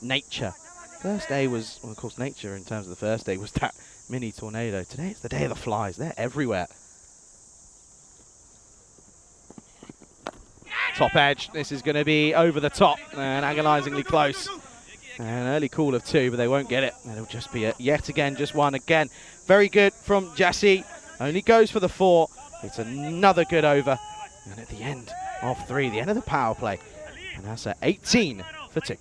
nature. First day was, well, of course, nature in terms of the first day was that mini tornado. Today it's the day of the flies. They're everywhere. Top edge. This is going to be over the top and agonisingly close. An early call of 2, but they won't get it. It'll just be yet again, just 1 again. Very good from Jassy. Only goes for the 4. It's another good over. And at the end of 3, the end of the power play. And that's 18 for 2.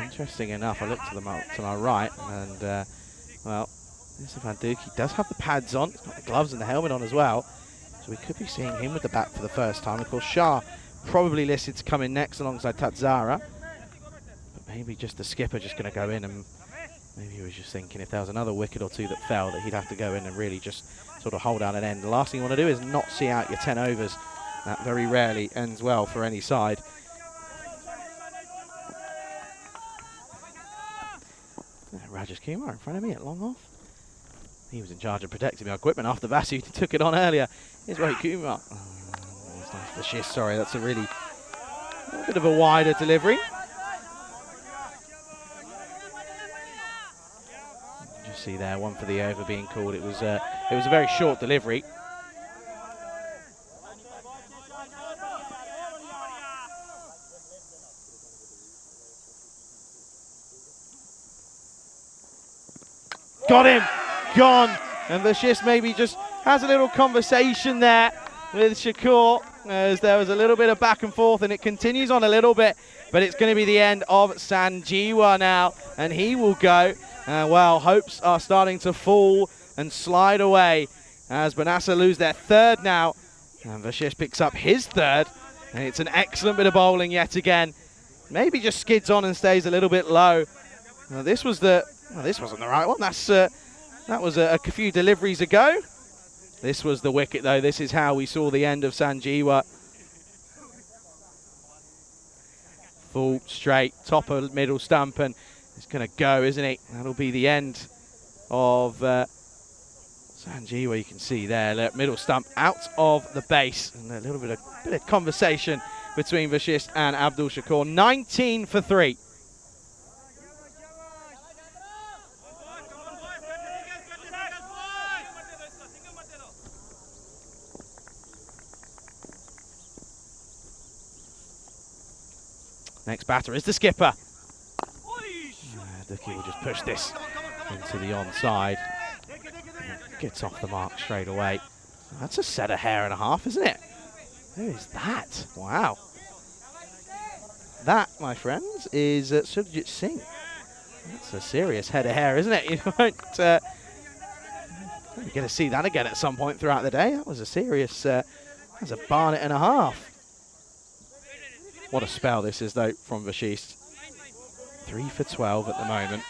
Interesting enough, I look to my right, and well, Van Dookie does have the pads on. He's got the gloves and the helmet on as well. So we could be seeing him with the bat for the first time. Of course, Shah probably listed to come in next alongside Tatzara. But maybe just the skipper just going to go in, and maybe he was just thinking if there was another wicket or 2 that fell, that he'd have to go in and really just sort of hold down an end. The last thing you want to do is not see out your 10 overs. That very rarely ends well for any side. Rajesh Kumar in front of me at long off. He was in charge of protecting my equipment after Vasu took it on earlier. Here's Rohit Kumar. It's nice for Shish, sorry, that's a bit of a wider delivery. You see there, 1 for the over being called. It was a very short delivery. Got him, gone, and Vashis maybe just has a little conversation there with Shakur, as there was a little bit of back and forth, and it continues on a little bit, but it's going to be the end of Sanjeewa now, and he will go. Well, hopes are starting to fall and slide away as Banasa lose their 3rd now, and Vashis picks up his 3rd, and it's an excellent bit of bowling yet again. Maybe just skids on and stays a little bit low. This wasn't the right one. That was a few deliveries ago. This was the wicket, though. This is how we saw the end of Sanjeewa. Full straight, top of middle stump, and it's going to go, isn't it? That'll be the end of Sanjeewa. You can see there, look, middle stump out of the base, and a little bit of conversation between Vashist and Abdul Shakur. 19 for 3. Next batter is the skipper. Dookie will just push this into the onside. Gets off the mark straight away. That's a set of hair and a half, isn't it? Who is that? Wow. That, my friends, is Surjit Singh. That's a serious head of hair, isn't it? You won't get to see that again at some point throughout the day. That was a serious, that's a barnet and a half. What a spell this is, though, from Vashist. 3 for 12 at the moment.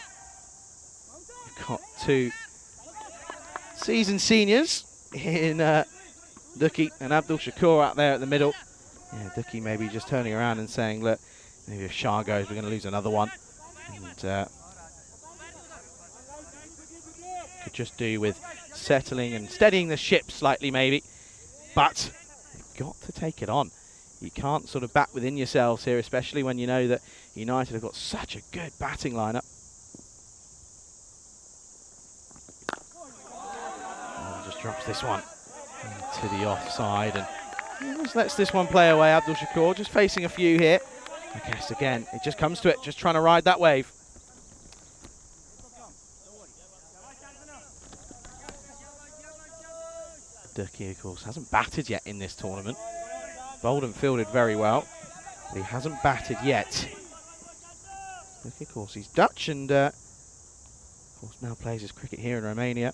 We've got 2 seasoned seniors in Dookie and Abdul Shakur out there at the middle. Yeah, Dookie maybe just turning around and saying, look, maybe if Shah goes, we're going to lose another one. And could just do with settling and steadying the ship slightly, maybe. But you've got to take it on. You can't sort of bat within yourselves here, especially when you know that United have got such a good batting lineup. Just drops this one to the offside, and just lets this one play away. Abdul Shakur just facing a few here. I guess again, it just comes to it, just trying to ride that wave. Ducky, of course, hasn't batted yet in this tournament. Bowled and fielded very well, but he hasn't batted yet. Ducky, of course, he's Dutch and of course now plays his cricket here in Romania.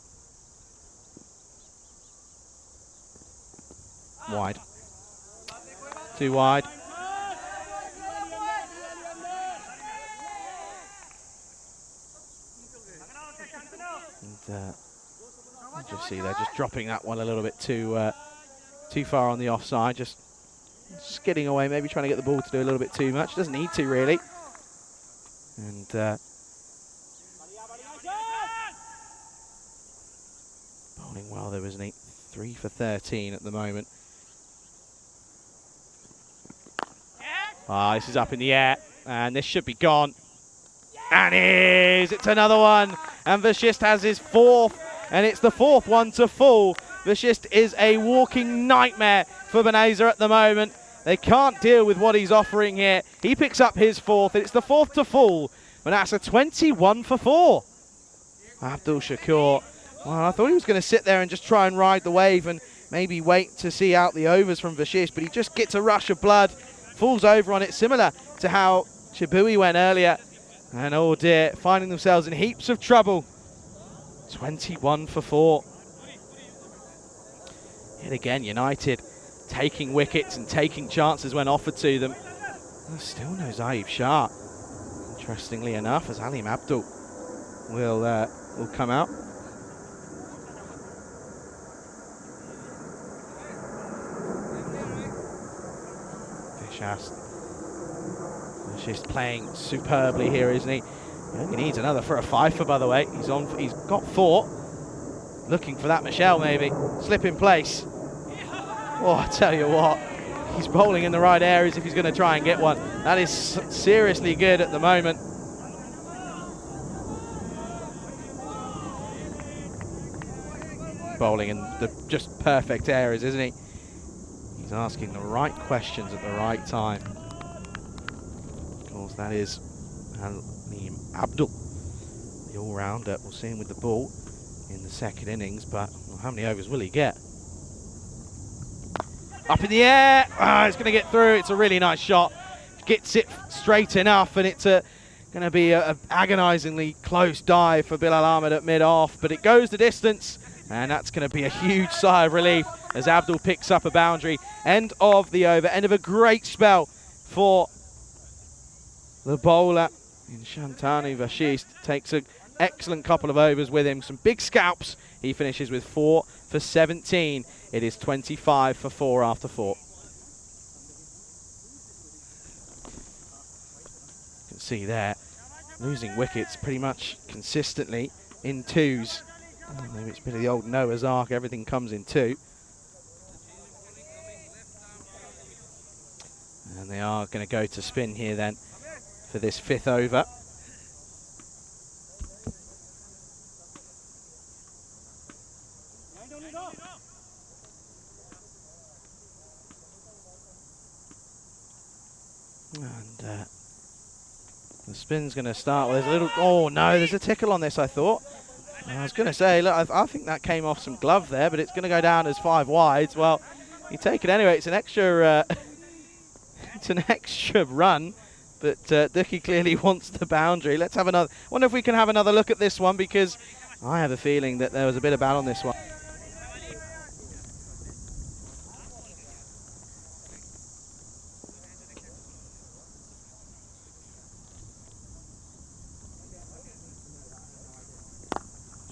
Wide. Too wide. And you just see they're just dropping that one a little bit too far on the offside, just skidding away, maybe trying to get the ball to do a little bit too much. Doesn't need to really. And bowling well there, isn't he? 3 for 13 at the moment. This is up in the air, and this should be gone. And it's another one, and Vashist has his 4th, and it's the 4th one to fall. Vashist is a walking nightmare for Benazer at the moment. They can't deal with what he's offering here. He picks up his 4th, and it's the 4th to fall, but that's a 21 for 4. Abdul Shakur, well, I thought he was going to sit there and just try and ride the wave and maybe wait to see out the overs from Vashist, but he just gets a rush of blood, falls over on it, similar to how Chibui went earlier. And oh dear, finding themselves in heaps of trouble. 21 for 4. Yet again, United taking wickets and taking chances when offered to them. There's still no Zaib Shah, interestingly enough, as Alim Abdul will come out. She's playing superbly here, isn't he? He needs another for a 5-fer, by the way. He's got 4. Looking for that Michelle, maybe. Slip in place. Oh, I tell you what. He's bowling in the right areas if he's going to try and get one. That is seriously good at the moment. Bowling in the just perfect areas, isn't he? He's asking the right questions at the right time. Of course, that is Alim Abdul, the all-rounder. We'll see him with the ball in the second innings, but well, how many overs will he get? Up in the air, it's going to get through. It's a really nice shot. Gets it straight enough, and it's going to be a agonisingly close dive for Bilal Ahmed at mid-off, but it goes the distance, and that's going to be a huge sigh of relief as Abdul picks up a boundary. End of the over, end of a great spell for the bowler in Shantanu Vashist. Takes an excellent couple of overs with him, some big scalps. He finishes with 4 for 17. It is 25 for 4 after 4. You can see there, losing wickets pretty much consistently in 2s. Maybe it's a bit of the old Noah's Ark, everything comes in 2. And they are going to go to spin here then for this 5th over. And the spin's going to start. Well, there's a little. Oh no, there's a tickle on this, I thought. I was going to say, look, I think that came off some glove there, but it's going to go down as 5 wides. Well, you take it anyway. It's an extra. It's an extra run, but Ducky clearly wants the boundary. Let's have another. Wonder if we can have another look at this one, because I have a feeling that there was a bit of bat on this one.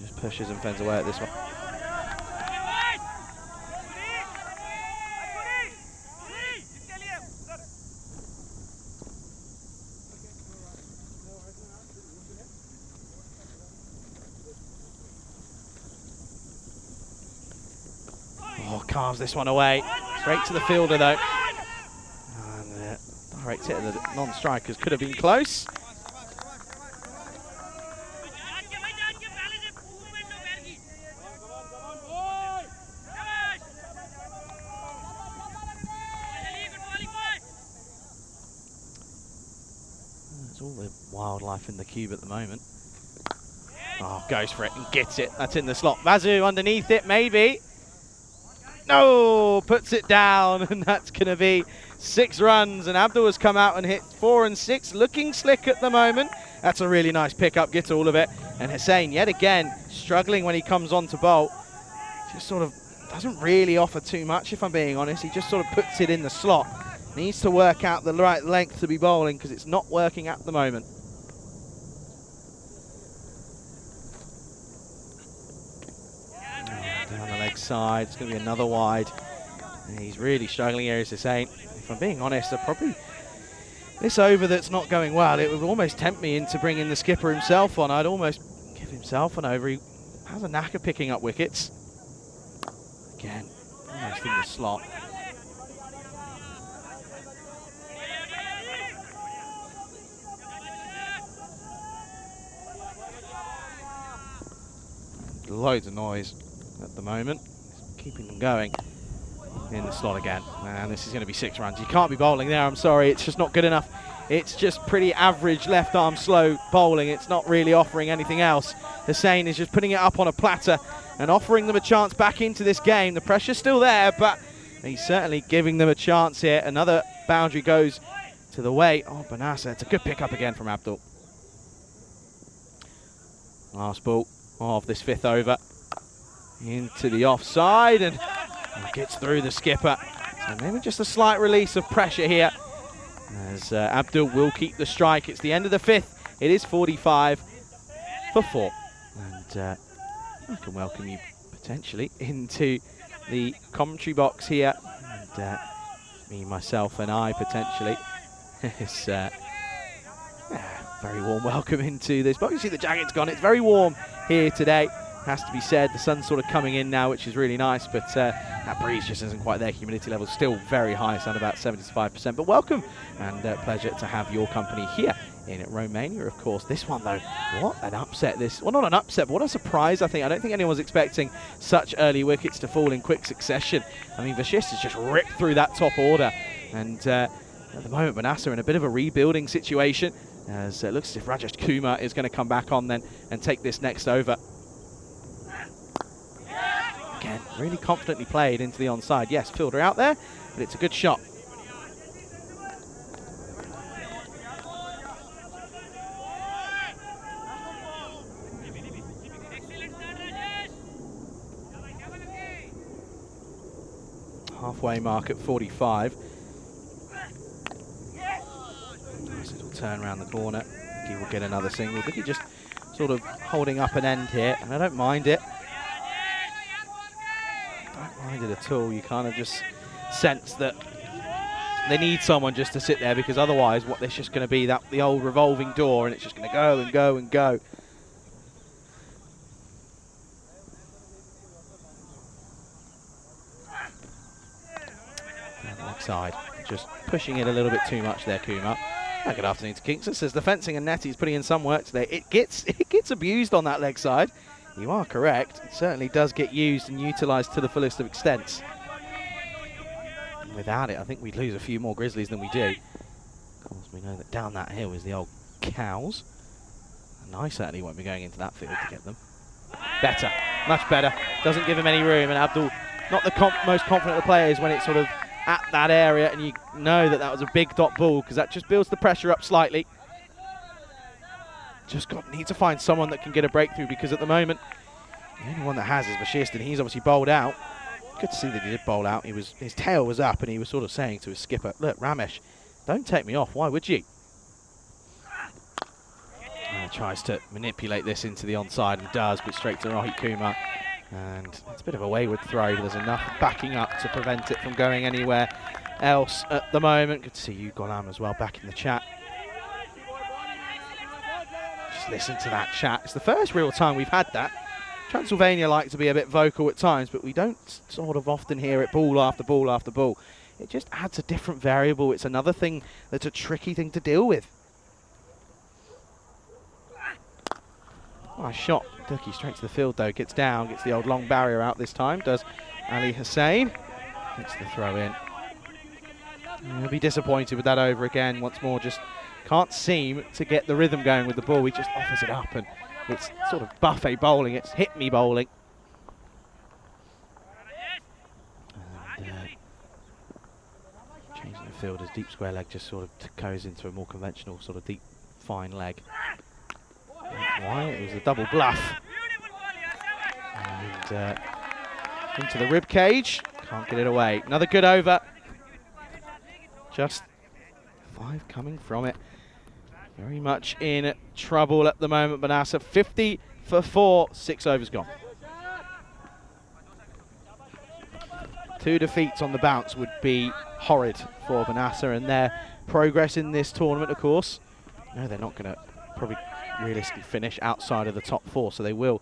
Just pushes and fends away at this one. Oh, carves this one away. Straight to the fielder though. And direct hit of the non-strikers could have been close. wildlife in the cube at the moment. Oh, goes for it and gets it. That's in the slot. Vazu underneath it, maybe. No, puts it down, and that's going to be 6 runs. And Abdul has come out and hit 4 and 6, looking slick at the moment. That's a really nice pickup, gets all of it. And Hussein, yet again, struggling when he comes on to bowl. Just sort of doesn't really offer too much, if I'm being honest. He just sort of puts it in the slot. Needs to work out the right length to be bowling because it's not working at the moment. Down the leg side, it's going to be another wide. And he's really struggling here, as Hussein. If I'm being honest, probably this over that's not going well, it would almost tempt me into bringing the skipper himself on. I'd almost give himself an over. He has a knack of picking up wickets. Again, almost in the slot. Loads of noise at the moment, keeping them going. In the slot again, and this is going to be 6 runs. You can't be bowling there, I'm sorry, it's just not good enough. It's just pretty average left arm slow bowling. It's not really offering anything else. Hussein is just putting it up on a platter and offering them a chance back into this game. The pressure's still there, but he's certainly giving them a chance here. Another boundary goes to the way of Banasa. It's a good pickup again from Abdul. Last ball of this 5th over into the offside, and gets through the skipper. So maybe just a slight release of pressure here as Abdul will keep the strike. It's the end of the 5th. It is 45 for 4. And I can welcome you potentially into the commentary box here. And me, myself and I potentially. It's very warm welcome into this box. You see the jacket's gone. It's very warm here today. Has to be said. The sun's sort of coming in now, which is really nice, but that breeze just isn't quite there. Humidity level's still very high, it's at about 75%. But welcome and pleasure to have your company here in Romania, of course. This one, though, what an upset this. Well, not an upset, but what a surprise, I think. I don't think anyone's expecting such early wickets to fall in quick succession. I mean, Vashist has just ripped through that top order. And at the moment, Banasa are in a bit of a rebuilding situation, as it looks as if Rajesh Kumar is going to come back on then and take this next over. Again, really confidently played into the onside. Yes, fielder out there, but it's a good shot. Halfway mark at 45. Nice little turn around the corner. He will get another single. Vicky just sort of holding up an end here, and I don't mind it. It at all. You kind of just sense that they need someone just to sit there, because otherwise what there's just going to be that the old revolving door, and it's just going to go and go and go. Down the leg side, just pushing it a little bit too much there, Kumar. Good afternoon to Kingston. Says the fencing and netty is putting in some work today. It gets abused on that leg side. You are correct. It certainly does get used and utilised to the fullest of extents. And without it, I think we'd lose a few more Grizzlies than we do. Of course, we know that down that hill is the old cows. And I certainly won't be going into that field to get them. Better. Much better. Doesn't give him any room. And Abdul, not the most confident of players when it's sort of at that area. And you know that that was a big dot ball, because that just builds the pressure up slightly. Just need to find someone that can get a breakthrough, because at the moment the only one that has is Vashist, and he's obviously bowled out. Good to see that he did bowl out. His tail was up, and he was sort of saying to his skipper, "Look, Ramesh, don't take me off. Why would you?" Tries to manipulate this into the onside, and does, but straight to Rohit Kumar. And it's a bit of a wayward throw, but there's enough backing up to prevent it from going anywhere else at the moment. Good to see you, Golam, as well, back in the chat. Listen to that chat. It's the first real time we've had that. Transylvania like to be a bit vocal at times, but we don't sort of often hear it ball after ball after ball. It just adds a different variable. It's another thing that's a tricky thing to deal with. Nice shot. Ducky straight to the field though. Gets down, gets the old long barrier out this time. Does Ali Hussein. Gets the throw in. He'll be disappointed with that over again. Once more, just can't seem to get the rhythm going with the ball. He just offers it up, and it's sort of buffet bowling. It's hit me bowling. And, changing the field as deep square leg just sort of goes into a more conventional sort of deep fine leg. Why? It was a double bluff. And into the rib cage. Can't get it away. Another good over. Just 5 coming from it. Very much in trouble at the moment, Banasa. 50 for 4, 6 overs gone. 2 defeats on the bounce would be horrid for Banasa and their progress in this tournament, of course. No, they're not going to probably realistically finish outside of the top 4, so they will,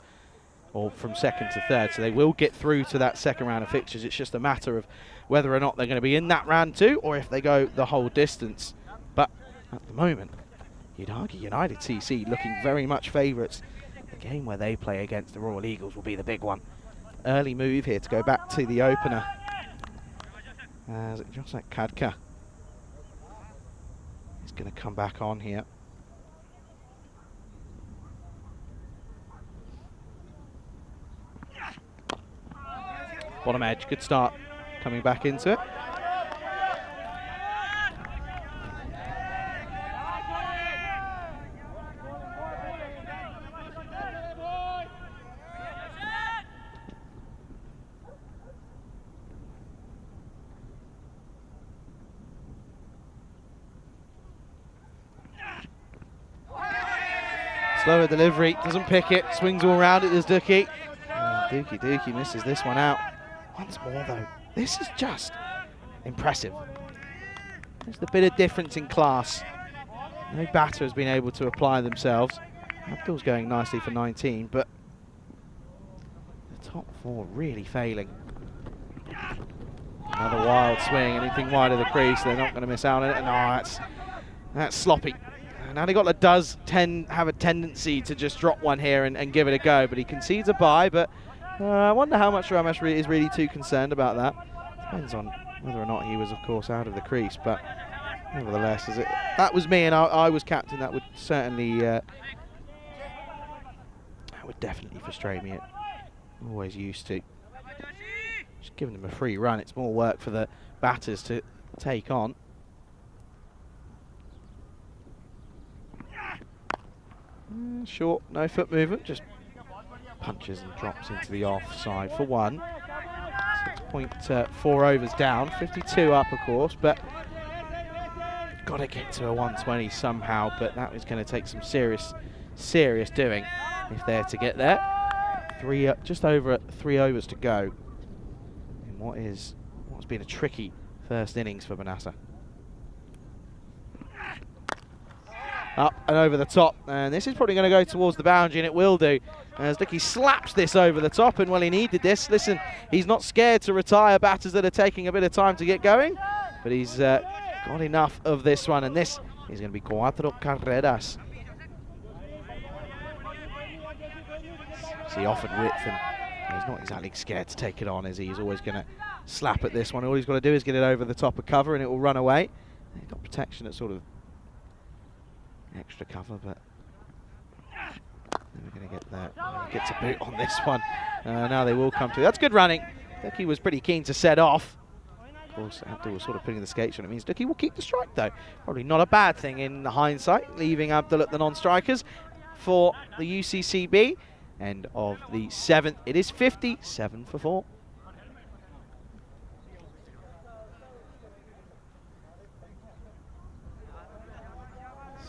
or from second to third, so they will get through to that second round of fixtures. It's just a matter of whether or not they're going to be in that round 2 or if they go the whole distance. But at the moment, you'd argue United TC looking very much favourites. The game where they play against the Royal Eagles will be the big one. Early move here to go back to the opener. As Josek Kadka is going to come back on here. Bottom edge, good start coming back into it. Slower delivery, doesn't pick it, swings all around it as Dookie. Dookie misses this one out. Once more though, this is just impressive. There's the bit of difference in class. No batter has been able to apply themselves. Abdul's going nicely for 19, but the top 4 really failing. Another wild swing, anything wide of the crease, they're not going to miss out on it. No, that's sloppy. Now Nadigola does have a tendency to just drop one here and give it a go, but he concedes a bye. But I wonder how much Ramesh is really too concerned about that. Depends on whether or not he was, of course, out of the crease. But nevertheless, that was me and I was captain, that would certainly, that would definitely frustrate me. It always used to. Just giving them a free run, it's more work for the batters to take on. Short, no foot movement, just punches and drops into the offside for 1. 6.4 overs down, 52 up of course, but got to get to a 120 somehow, but that is going to take some serious doing if they're to get there. Just over 3 overs to go in what's been a tricky first innings for Banasa. Up and over the top, and this is probably going to go towards the boundary, and it will do, as Dookie slaps this over the top, and well, he needed this. Listen, he's not scared to retire batters that are taking a bit of time to get going, but he's got enough of this one, and this is going to be 4 carreras. See, offered width, and he's not exactly scared to take it on, is he? He's always going to slap at this one. All he's got to do is get it over the top of cover, and it will run away. He's got protection at sort of extra cover, but we're going to get that. Gets a boot on this one. Now they will come to. That's good running. Dookie was pretty keen to set off. Of course, Abdul was sort of putting the skates on. It means Dookie will keep the strike, though. Probably not a bad thing in hindsight, leaving Abdul at the non-strikers for the UCCB. End of the 7th. It is 57 for 4.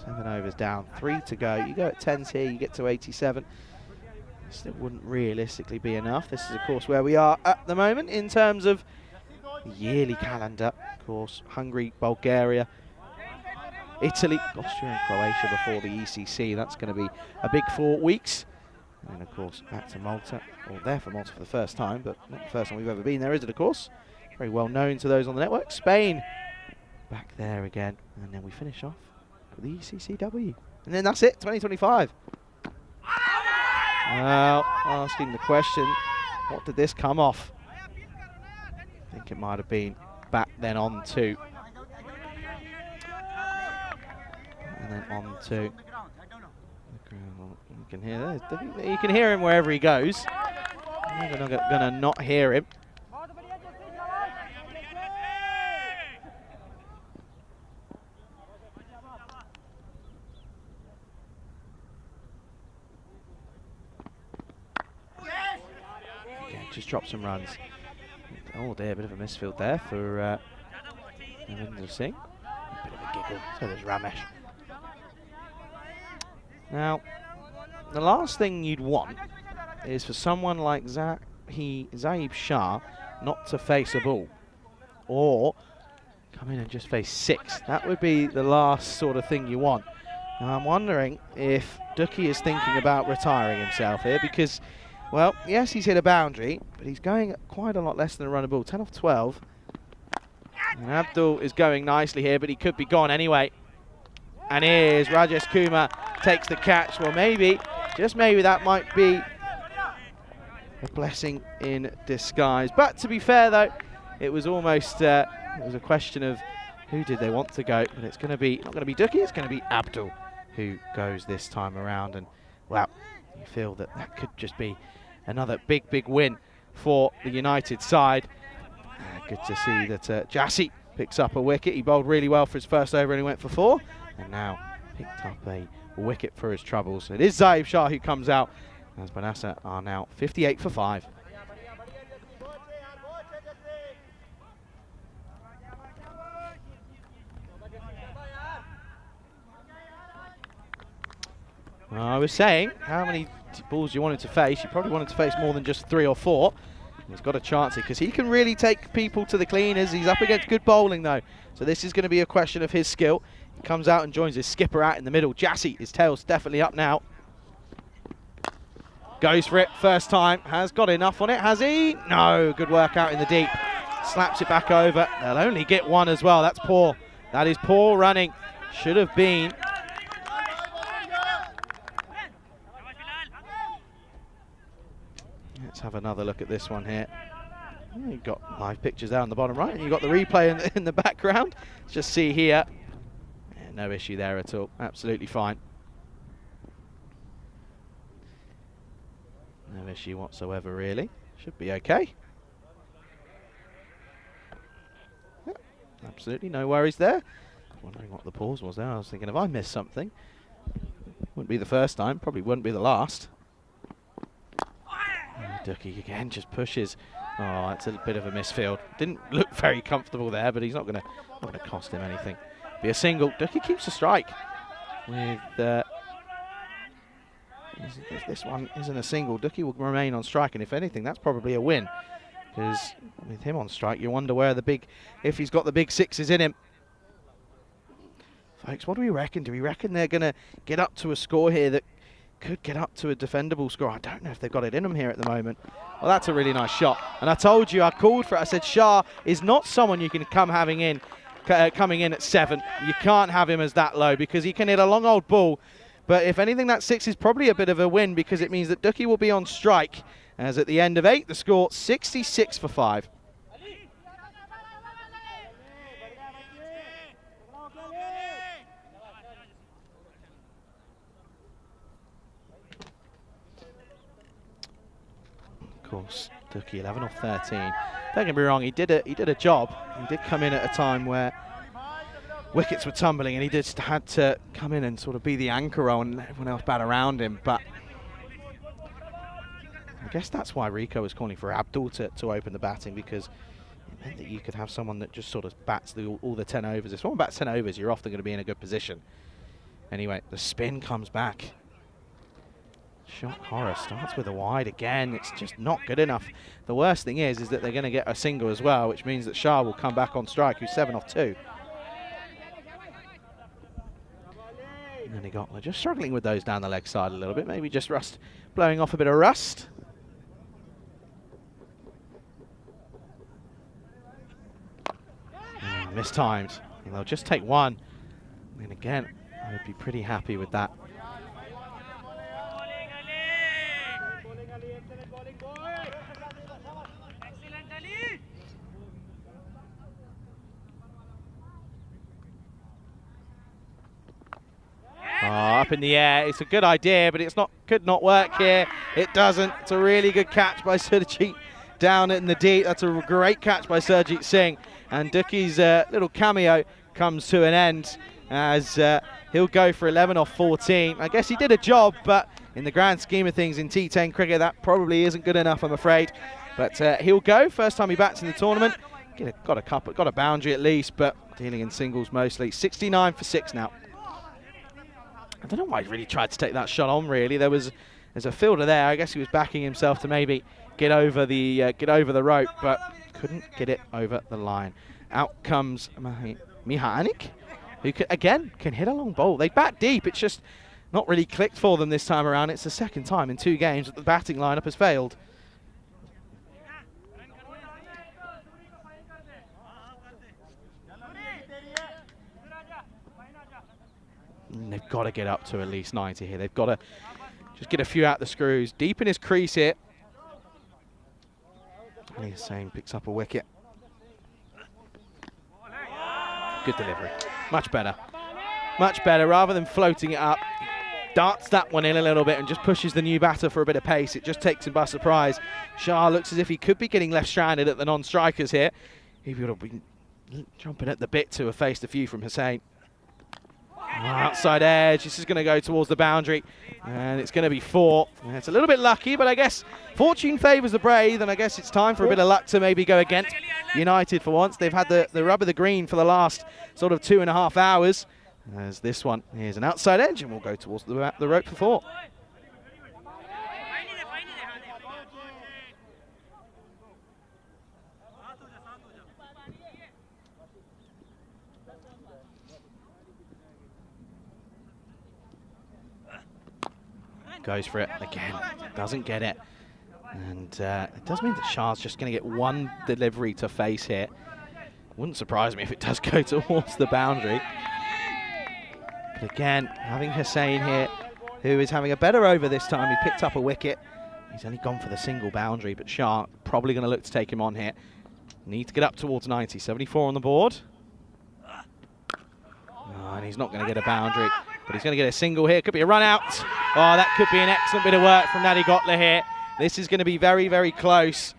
Seven overs down, 3 to go. You go at 10s here, you get to 87. Still wouldn't realistically be enough. This is, of course, where we are at the moment in terms of the yearly calendar. Of course, Hungary, Bulgaria, Italy, Austria and Croatia before the ECC. That's going to be a big 4 weeks. And, of course, back to Malta. Well, there for Malta for the first time, but not the first time we've ever been there, is it, of course? Very well known to those on the network. Spain, back there again. And then we finish off the ECCW. And then that's it, 2025. Well, asking the question, what did this come off? I think it might have been back then on to. onto the ground. You can hear that. You can hear him wherever he goes. They're not going to not hear him. Just drop some runs. Oh dear, a bit of a misfield there for Navinder Singh. A bit of a giggle. So there's Ramesh. Now, the last thing you'd want is for someone like Zaib Shah not to face a ball, or come in and just face 6. That would be the last sort of thing you want. Now, I'm wondering if Ducky is thinking about retiring himself here because, well, yes, he's hit a boundary, but he's going quite a lot less than a run of ball. 10 off 12. And Abdul is going nicely here, but he could be gone anyway. And here's Rajesh Kumar takes the catch. Well, maybe, just maybe, that might be a blessing in disguise. But to be fair, though, it was almost it was a question of who did they want to go. But it's going to be not going to be Ducky. It's going to be Abdul who goes this time around. And wow, you feel that that could just be another big win for the United side. Good to see that Jassy picks up a wicket. He bowled really well for his first over and he went for 4. And now picked up a wicket for his troubles. It is Zaib Shah who comes out, as Banasa are now 58 for 5. I was saying, how many balls you wanted to face? You probably wanted to face more than just 3 or 4. He's got a chance here because he can really take people to the cleaners. He's up against good bowling though, so this is going to be a question of his skill. He comes out and joins his skipper out in the middle. Jassy, his tail's definitely up now. Goes for it first time. Has got enough on it, has he? No, good work out in the deep. Slaps it back over. They'll only get 1 as well. That's poor. That is poor running. Should have been. Let's have another look at this one here. You've got live pictures there on the bottom right, and you've got the replay in the background. Let's just see here. Yeah, no issue there at all. Absolutely fine. No issue whatsoever, really. Should be okay. Yeah, absolutely no worries there. Wondering what the pause was there. I was thinking, have I missed something? Wouldn't be the first time. Probably wouldn't be the last. Ducky again just pushes. Oh, it's a bit of a misfield. Didn't look very comfortable there, but he's not going to cost him anything. Be a single. Ducky keeps a strike. With if this one isn't a single, Ducky will remain on strike, and if anything, that's probably a win. Because with him on strike, you wonder where if he's got the big 6s in him. Folks, what do we reckon? Do we reckon they're going to get up to a score here that could get up to a defendable score? I don't know if they've got it in them here at the moment. Well, that's a really nice shot. And I told you, I called for it. I said Shah is not someone you can coming in at 7. You can't have him as that low because he can hit a long old ball. But if anything, that 6 is probably a bit of a win because it means that Ducky will be on strike. As at the end of 8, the score 66 for 5. Of course, Ducky 11 off 13. Don't get me wrong, he did a job. He did come in at a time where wickets were tumbling, and he just had to come in and sort of be the anchor and everyone else bat around him. But I guess that's why Rico was calling for Abdul to open the batting, because it meant that you could have someone that just sort of bats all the 10 overs. If someone bats 10 overs, you're often going to be in a good position. Anyway, the spin comes back. Shot horror starts with a wide again. It's just not good enough. The worst thing is that they're going to get a single as well, which means that Shah will come back on strike, who's 7 off 2. And then they're just struggling with those down the leg side a little bit. Maybe just rust, blowing off a bit of rust. Mistimed. And they'll just take 1. And again, I would be pretty happy with that. up in the air. It's a good idea, but could not work here. It doesn't. It's a really good catch by Surjit down in the deep. That's a great catch by Surjit Singh. And Duki's little cameo comes to an end as he'll go for 11 off 14. I guess he did a job, but in the grand scheme of things in T10 cricket, that probably isn't good enough, I'm afraid. But he'll go. First time he bats in the tournament. Got a boundary at least, but dealing in singles mostly. 69 for 6 now. I don't know why he really tried to take that shot on, really. There's a fielder there. I guess he was backing himself to maybe get over the rope, but couldn't get it over the line. Out comes Mihainik, who can hit a long ball. They bat deep. It's just not really clicked for them this time around. It's the second time in 2 games that the batting lineup has failed. And they've got to get up to at least 90 here. They've got to just get a few out the screws. Deep in his crease here. Ali Hussain picks up a wicket. Good delivery. Much better. Much better. Rather than floating it up, darts that one in a little bit and just pushes the new batter for a bit of pace. It just takes him by surprise. Shah looks as if he could be getting left stranded at the non-strikers here. He would have been jumping at the bit to have faced a few from Hussain. Outside edge. This is going to go towards the boundary, and it's going to be 4. It's a little bit lucky, but I guess fortune favours the brave, and I guess it's time for a bit of luck to maybe go against United for once. They've had the rub of the green for the last sort of 2.5 hours. As this one is an outside edge, and we'll go towards the rope for 4. Goes for it again, doesn't get it. And it does mean that Shah's just going to get one delivery to face here. Wouldn't surprise me if it does go towards the boundary. But again, having Hussain here, who is having a better over this time. He picked up a wicket. He's only gone for the single boundary, but Shah probably going to look to take him on here. Need to get up towards 90, 74 on the board. Oh, and he's not going to get a boundary, but he's going to get a single here. Could be a run out. Oh, that could be an excellent bit of work from Nadi Gotler here. This is going to be very, very close.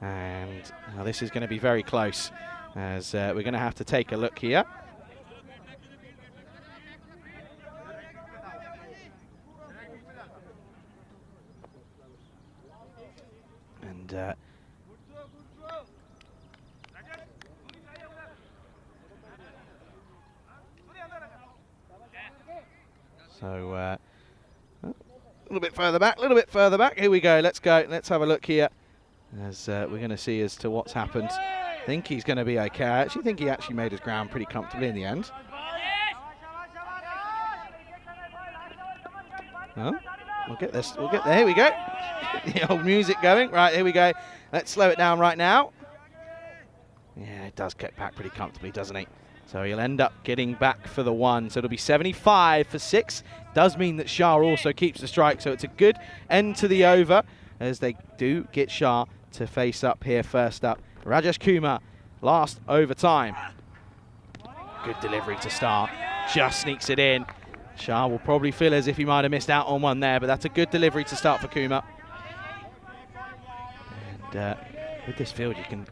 And this is going to be very close, as we're going to have to take a look here. And so a little bit further back, Here we go. Let's go. Let's have a look here, as we're going to see as to what's happened. I think he's going to be okay. I actually think he actually made his ground pretty comfortably in the end. Oh, we'll get this. We'll get there. Here we go. The old music going. Right, here we go. Let's slow it down right now. Yeah, it does get back pretty comfortably, doesn't he? So he'll end up getting back for the 1. So it'll be 75 for 6. Does mean that Shah also keeps the strike. So it's a good end to the over, as they do get Shah to face up here first up. Rajesh Kumar, last overtime. Good delivery to start. Just sneaks it in. Shah will probably feel as if he might have missed out on one there, but that's a good delivery to start for Kumar. And with this field, you can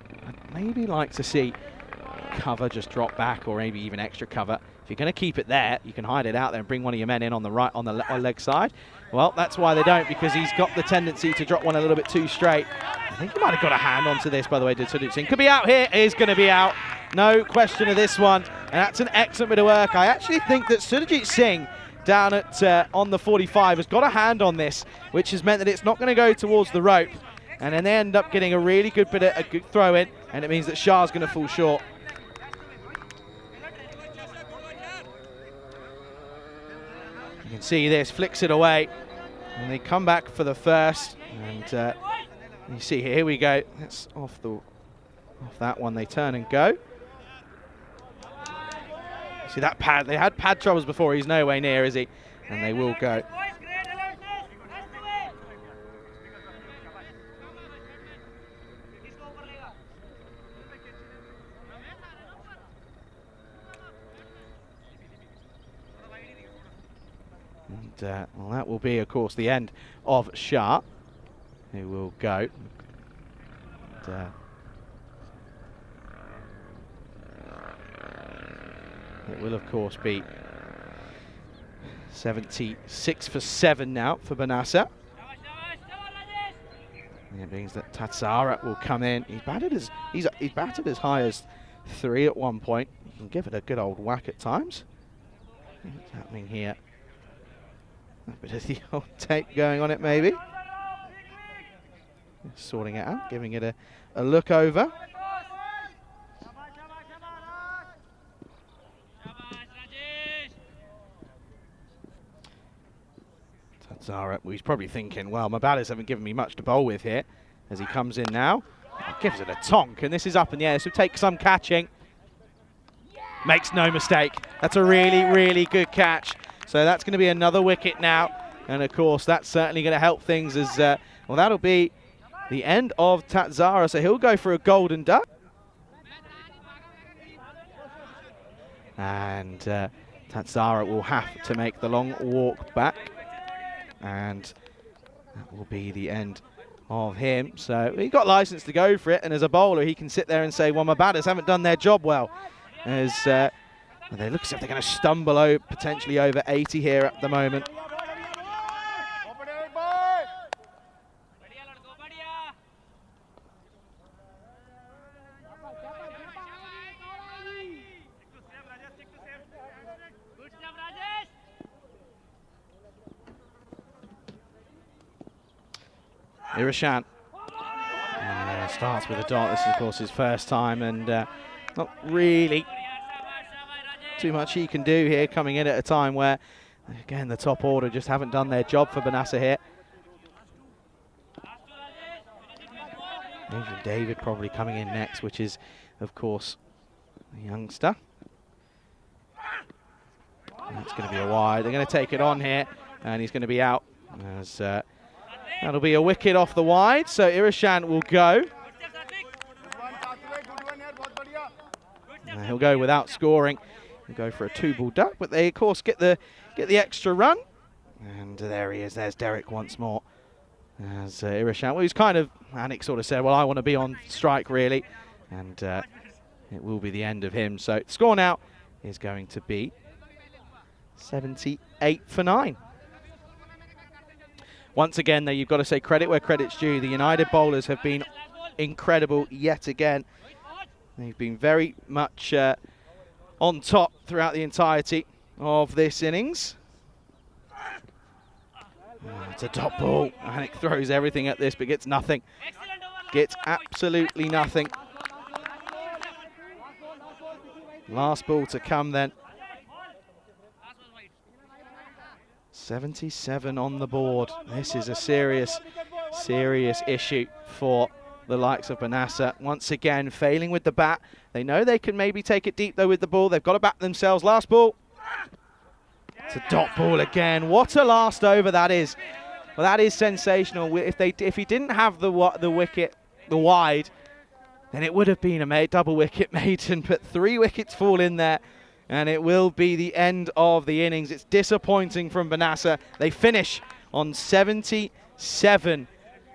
maybe like to see cover just drop back, or maybe even extra cover. If you're going to keep it there, you can hide it out there and bring one of your men in on the right, on the leg side. Well, that's why they don't, because he's got the tendency to drop one a little bit too straight. I think he might have got a hand onto this, by the way, did Surjit Singh. Could be out here. Is going to be out. No question of this one. And that's an excellent bit of work. I actually think that Surjit Singh down at on the 45 has got a hand on this, which has meant that it's not going to go towards the rope. And then they end up getting a really good bit of a good throw in, and it means that Shah's going to fall short. You can see this, flicks it away, and they come back for the first. And you see here we go. That's off that one. They turn and go. See that pad? They had pad troubles before. He's nowhere near, is he? And they will go. And well, that will be, of course, the end of Shah, who will go. And, it will, of course, be 76 for 7 now for Banasa. And it means that Tatsara will come in. He's batted as high as 3 at one point. You can give it a good old whack at times. What's happening here? A bit of the old tape going on it, maybe. Sorting it out, giving it a look over. Tatsara, well, he's probably thinking, well, my batters haven't given me much to bowl with here. As he comes in now, gives it a tonk, and this is up in the air, so take some catching. Makes no mistake. That's a really, really good catch. So that's going to be another wicket now. And of course, that's certainly going to help things as, well, that'll be the end of Tatsara. So he'll go for a golden duck. And Tatsara will have to make the long walk back. And that will be the end of him. So he got license to go for it. And as a bowler, he can sit there and say, well, my batters haven't done their job well. As they look as if they're going to stumble potentially over 80 here at the moment. Irishan starts with a dot. This is, of course, his first time, and not really too much he can do here, coming in at a time where, again, the top order just haven't done their job for Banasa here. Adrian David probably coming in next, which is, of course, a youngster. That's going to be a wide. They're going to take it on here, and he's going to be out. As that'll be a wicket off the wide, so Irishan will go. He'll go without scoring. He'll go for a 2-ball duck, but they, of course, get the extra run. And there he is. There's Derek once more. As Irishan, well, he's kind of, Anik sort of said, well, I want to be on strike, really. And it will be the end of him. So the score now is going to be 78 for 9. Once again, though, you've got to say credit where credit's due. The United bowlers have been incredible yet again. They've been very much on top throughout the entirety of this innings. It's a top ball. Anik throws everything at this, but gets nothing. Gets absolutely nothing. Last ball to come then. 77 on the board. This is a serious issue for the likes of Banasa. Once again, failing with the bat. They know they can maybe take it deep, though, with the ball. They've got to bat themselves. Last ball. It's a dot ball again. What a last over that is. Well, that is sensational. If he didn't have the wicket, the wide, then it would have been a double wicket maiden. But 3 wickets fall in there, and it will be the end of the innings. It's disappointing from Banasa. They finish on 77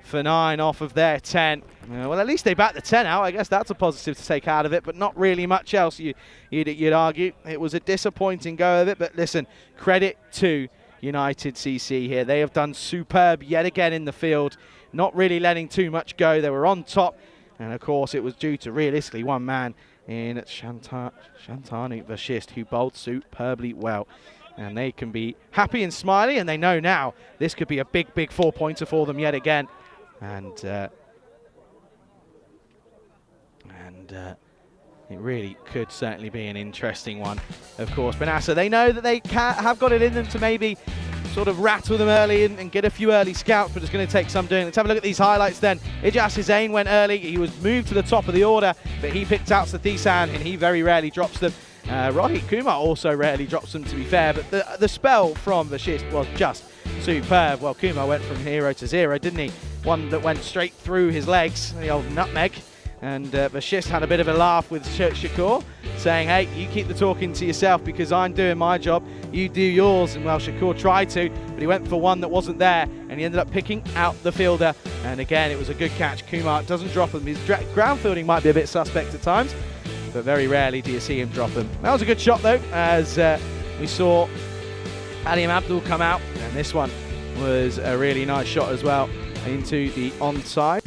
for 9 off of their 10. Well, at least they bat the 10 out. I guess that's a positive to take out of it, but not really much else, you'd argue. It was a disappointing go of it, but listen, credit to United CC here. They have done superb yet again in the field, not really letting too much go. They were on top, and of course it was due to realistically one man in Shantanu Vashist, who bowled superbly well. And they can be happy and smiley, and they know now this could be a big 4-pointer for them yet again. And it really could certainly be an interesting one. Of course, Banasa, they know that they have got it in them to maybe sort of rattle them early and get a few early scouts, but it's going to take some doing. Let's have a look at these highlights then. Ijaz Hussain went early. He was moved to the top of the order, but he picked out Sathisan, and he very rarely drops them. Rohit Kumar also rarely drops them, to be fair, but the spell from Vashist was just superb. Well, Kumar went from hero to zero, didn't he? One that went straight through his legs, the old nutmeg. And Vashist had a bit of a laugh with Shakur, saying, hey, you keep the talking to yourself because I'm doing my job, you do yours. And well, Shakur tried to, but he went for one that wasn't there, and he ended up picking out the fielder. And again, it was a good catch. Kumar doesn't drop him. His ground fielding might be a bit suspect at times, but very rarely do you see him drop him. That was a good shot though, as we saw Aliam Abdul come out, and this one was a really nice shot as well into the onside.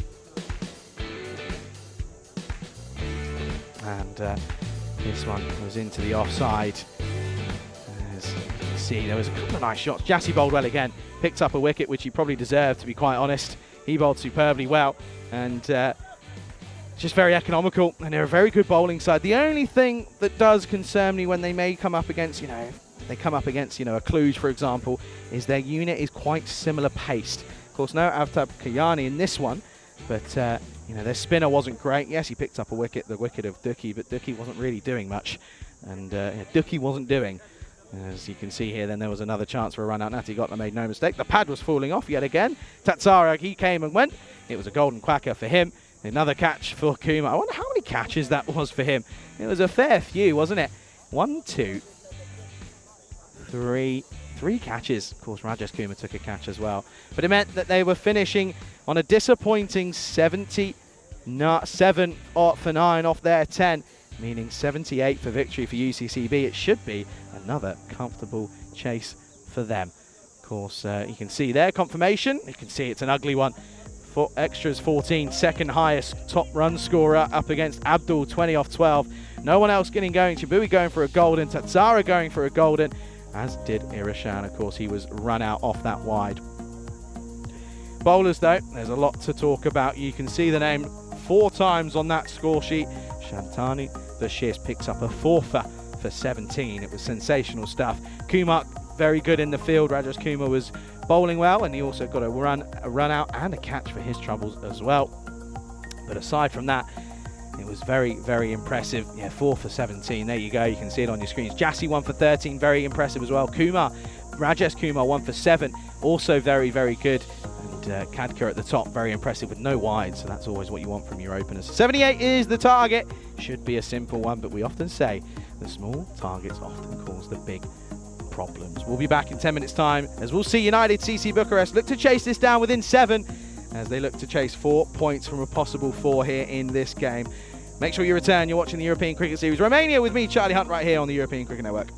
And this one was into the offside. As you can see, there was a couple of nice shots. Jassy bowled well again, picked up a wicket, which he probably deserved, to be quite honest. He bowled superbly well, and just very economical, and they're a very good bowling side. The only thing that does concern me when they may come up against, a Cluj, for example, is their unit is quite similar paced. Of course, no Aftab Kayani in this one, but their spinner wasn't great. Yes, he picked up a wicket, the wicket of Duki, but Duki wasn't really doing much, and Duki wasn't doing. As you can see here, then there was another chance for a run out. Natty Gotla made no mistake. The pad was falling off yet again. Tatsara, he came and went. It was a golden quacker for him. Another catch for Kuma. I wonder how many catches that was for him. It was a fair few, wasn't it? 1, 2, 3 catches. Of course, Rajesh Kumar took a catch as well. But it meant that they were finishing on a disappointing 77 for 9 off their 10, meaning 78 for victory for UCCB. It should be another comfortable chase for them. Of course, you can see their confirmation. You can see it's an ugly one. For extras 14, second highest top run scorer up against Abdul, 20 off 12. No one else getting going. Chibui going for a golden. Tatsara going for a golden, as did Irashan. Of course, he was run out off that wide. Bowlers, though, there's a lot to talk about. You can see the name 4 times on that score sheet. Shantani Vashist picks up a 4fer for 17. It was sensational stuff. Kumar, very good in the field. Rajesh Kumar was bowling well, and he also got a run out and a catch for his troubles as well. But aside from that, it was very, very impressive. Yeah, 4 for 17. There you go. You can see it on your screens. Jassy 1 for 13. Very impressive as well. Rajesh Kumar 1 for 7. Also very, very good. And Khadka at the top, very impressive with no wide. So that's always what you want from your openers. 78 is the target. Should be a simple one, but we often say the small targets often cause the big problems. We'll be back in 10 minutes time as we'll see United CC Bucharest look to chase this down within 7 as they look to chase 4 points from a possible 4 here in this game. Make sure you return. You're watching the European Cricket Series Romania with me, Charlie Hunt, right here on the European Cricket Network.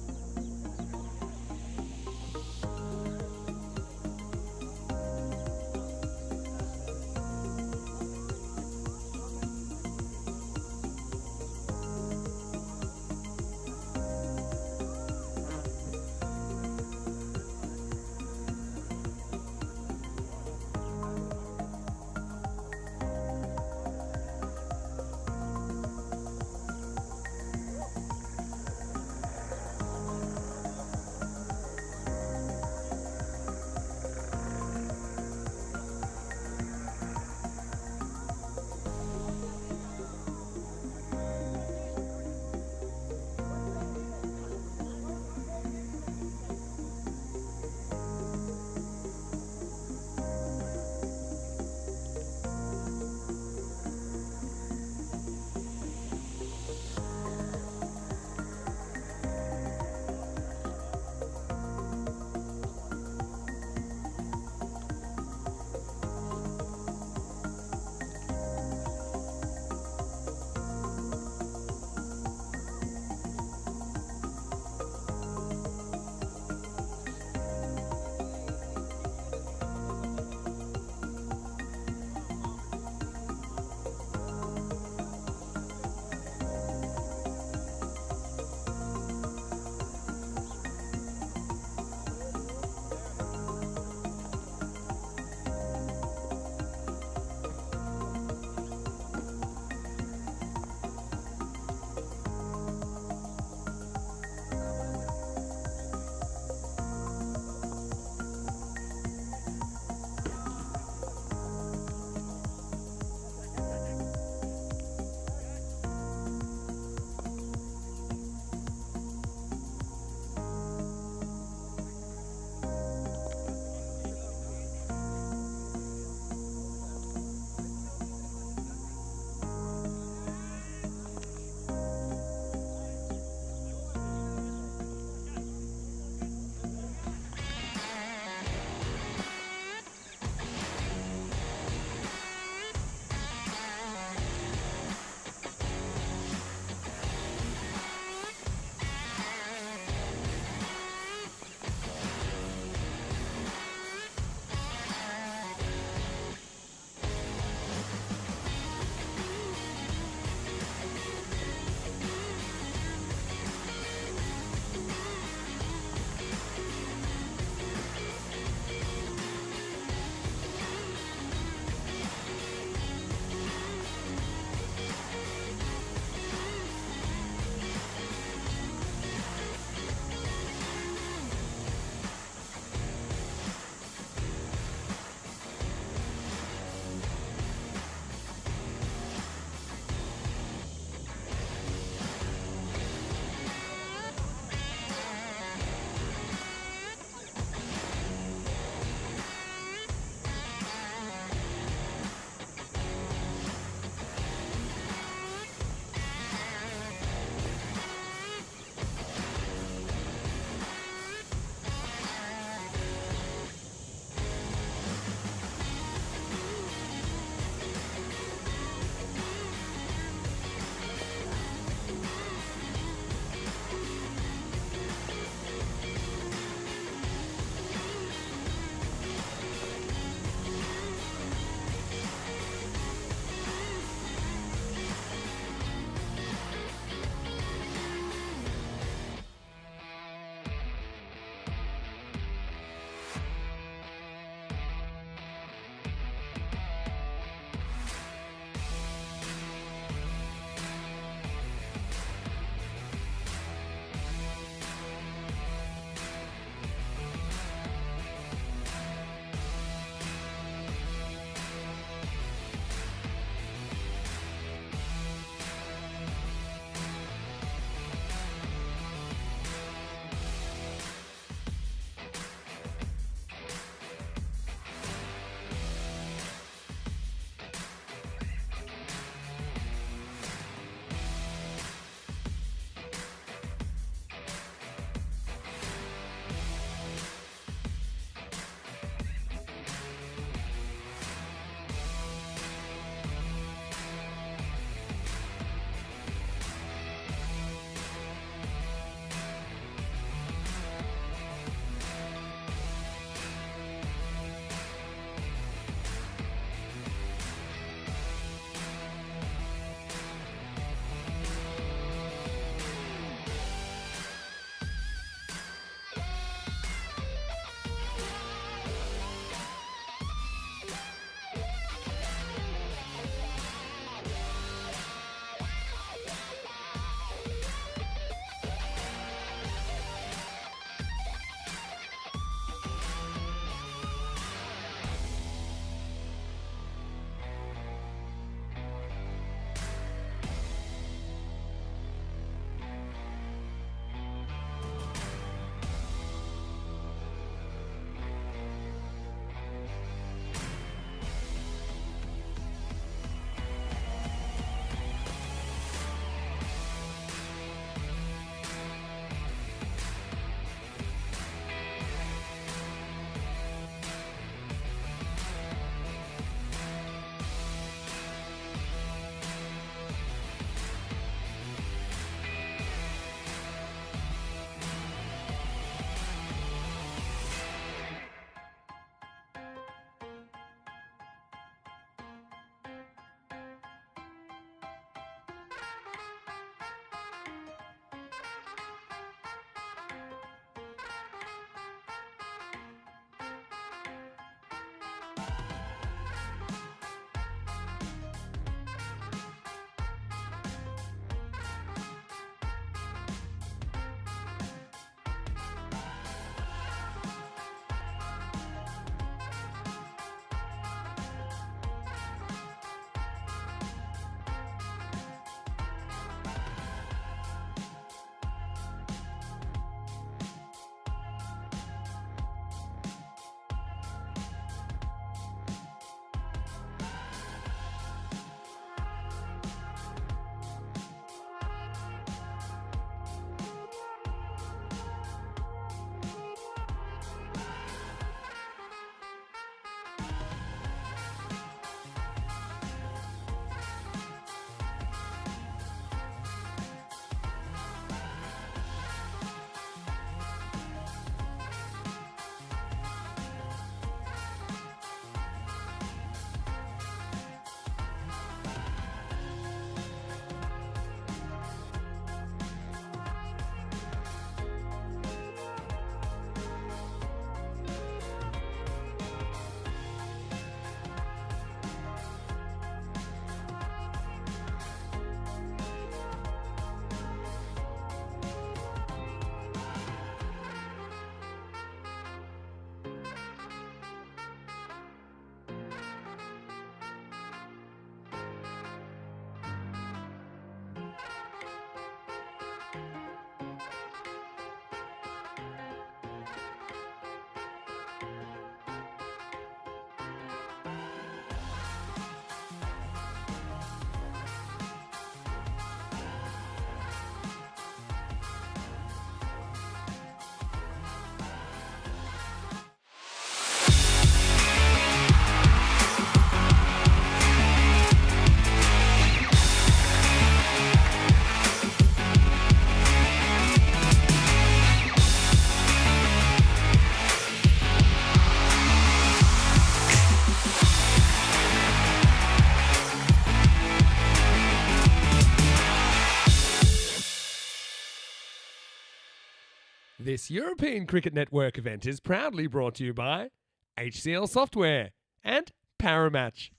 This European Cricket Network event is proudly brought to you by HCL Software and Paramatch.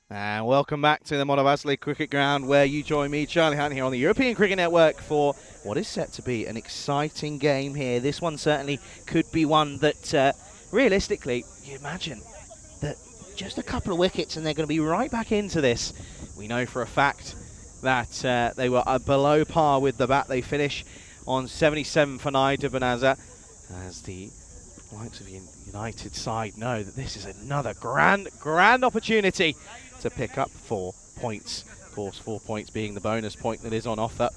And welcome back to the Montavasley Cricket Ground, where you join me, Charlie Hunt, here on the European Cricket Network for what is set to be an exciting game here. This one certainly could be one that, realistically, you imagine that just a couple of wickets and they're going to be right back into this. We know for a fact that they were below par with the bat. They finish on 77 for Naida Banaza, as the likes of United side know that this is another grand opportunity to pick up 4 points. Of course, 4 points being the bonus point that is on offer.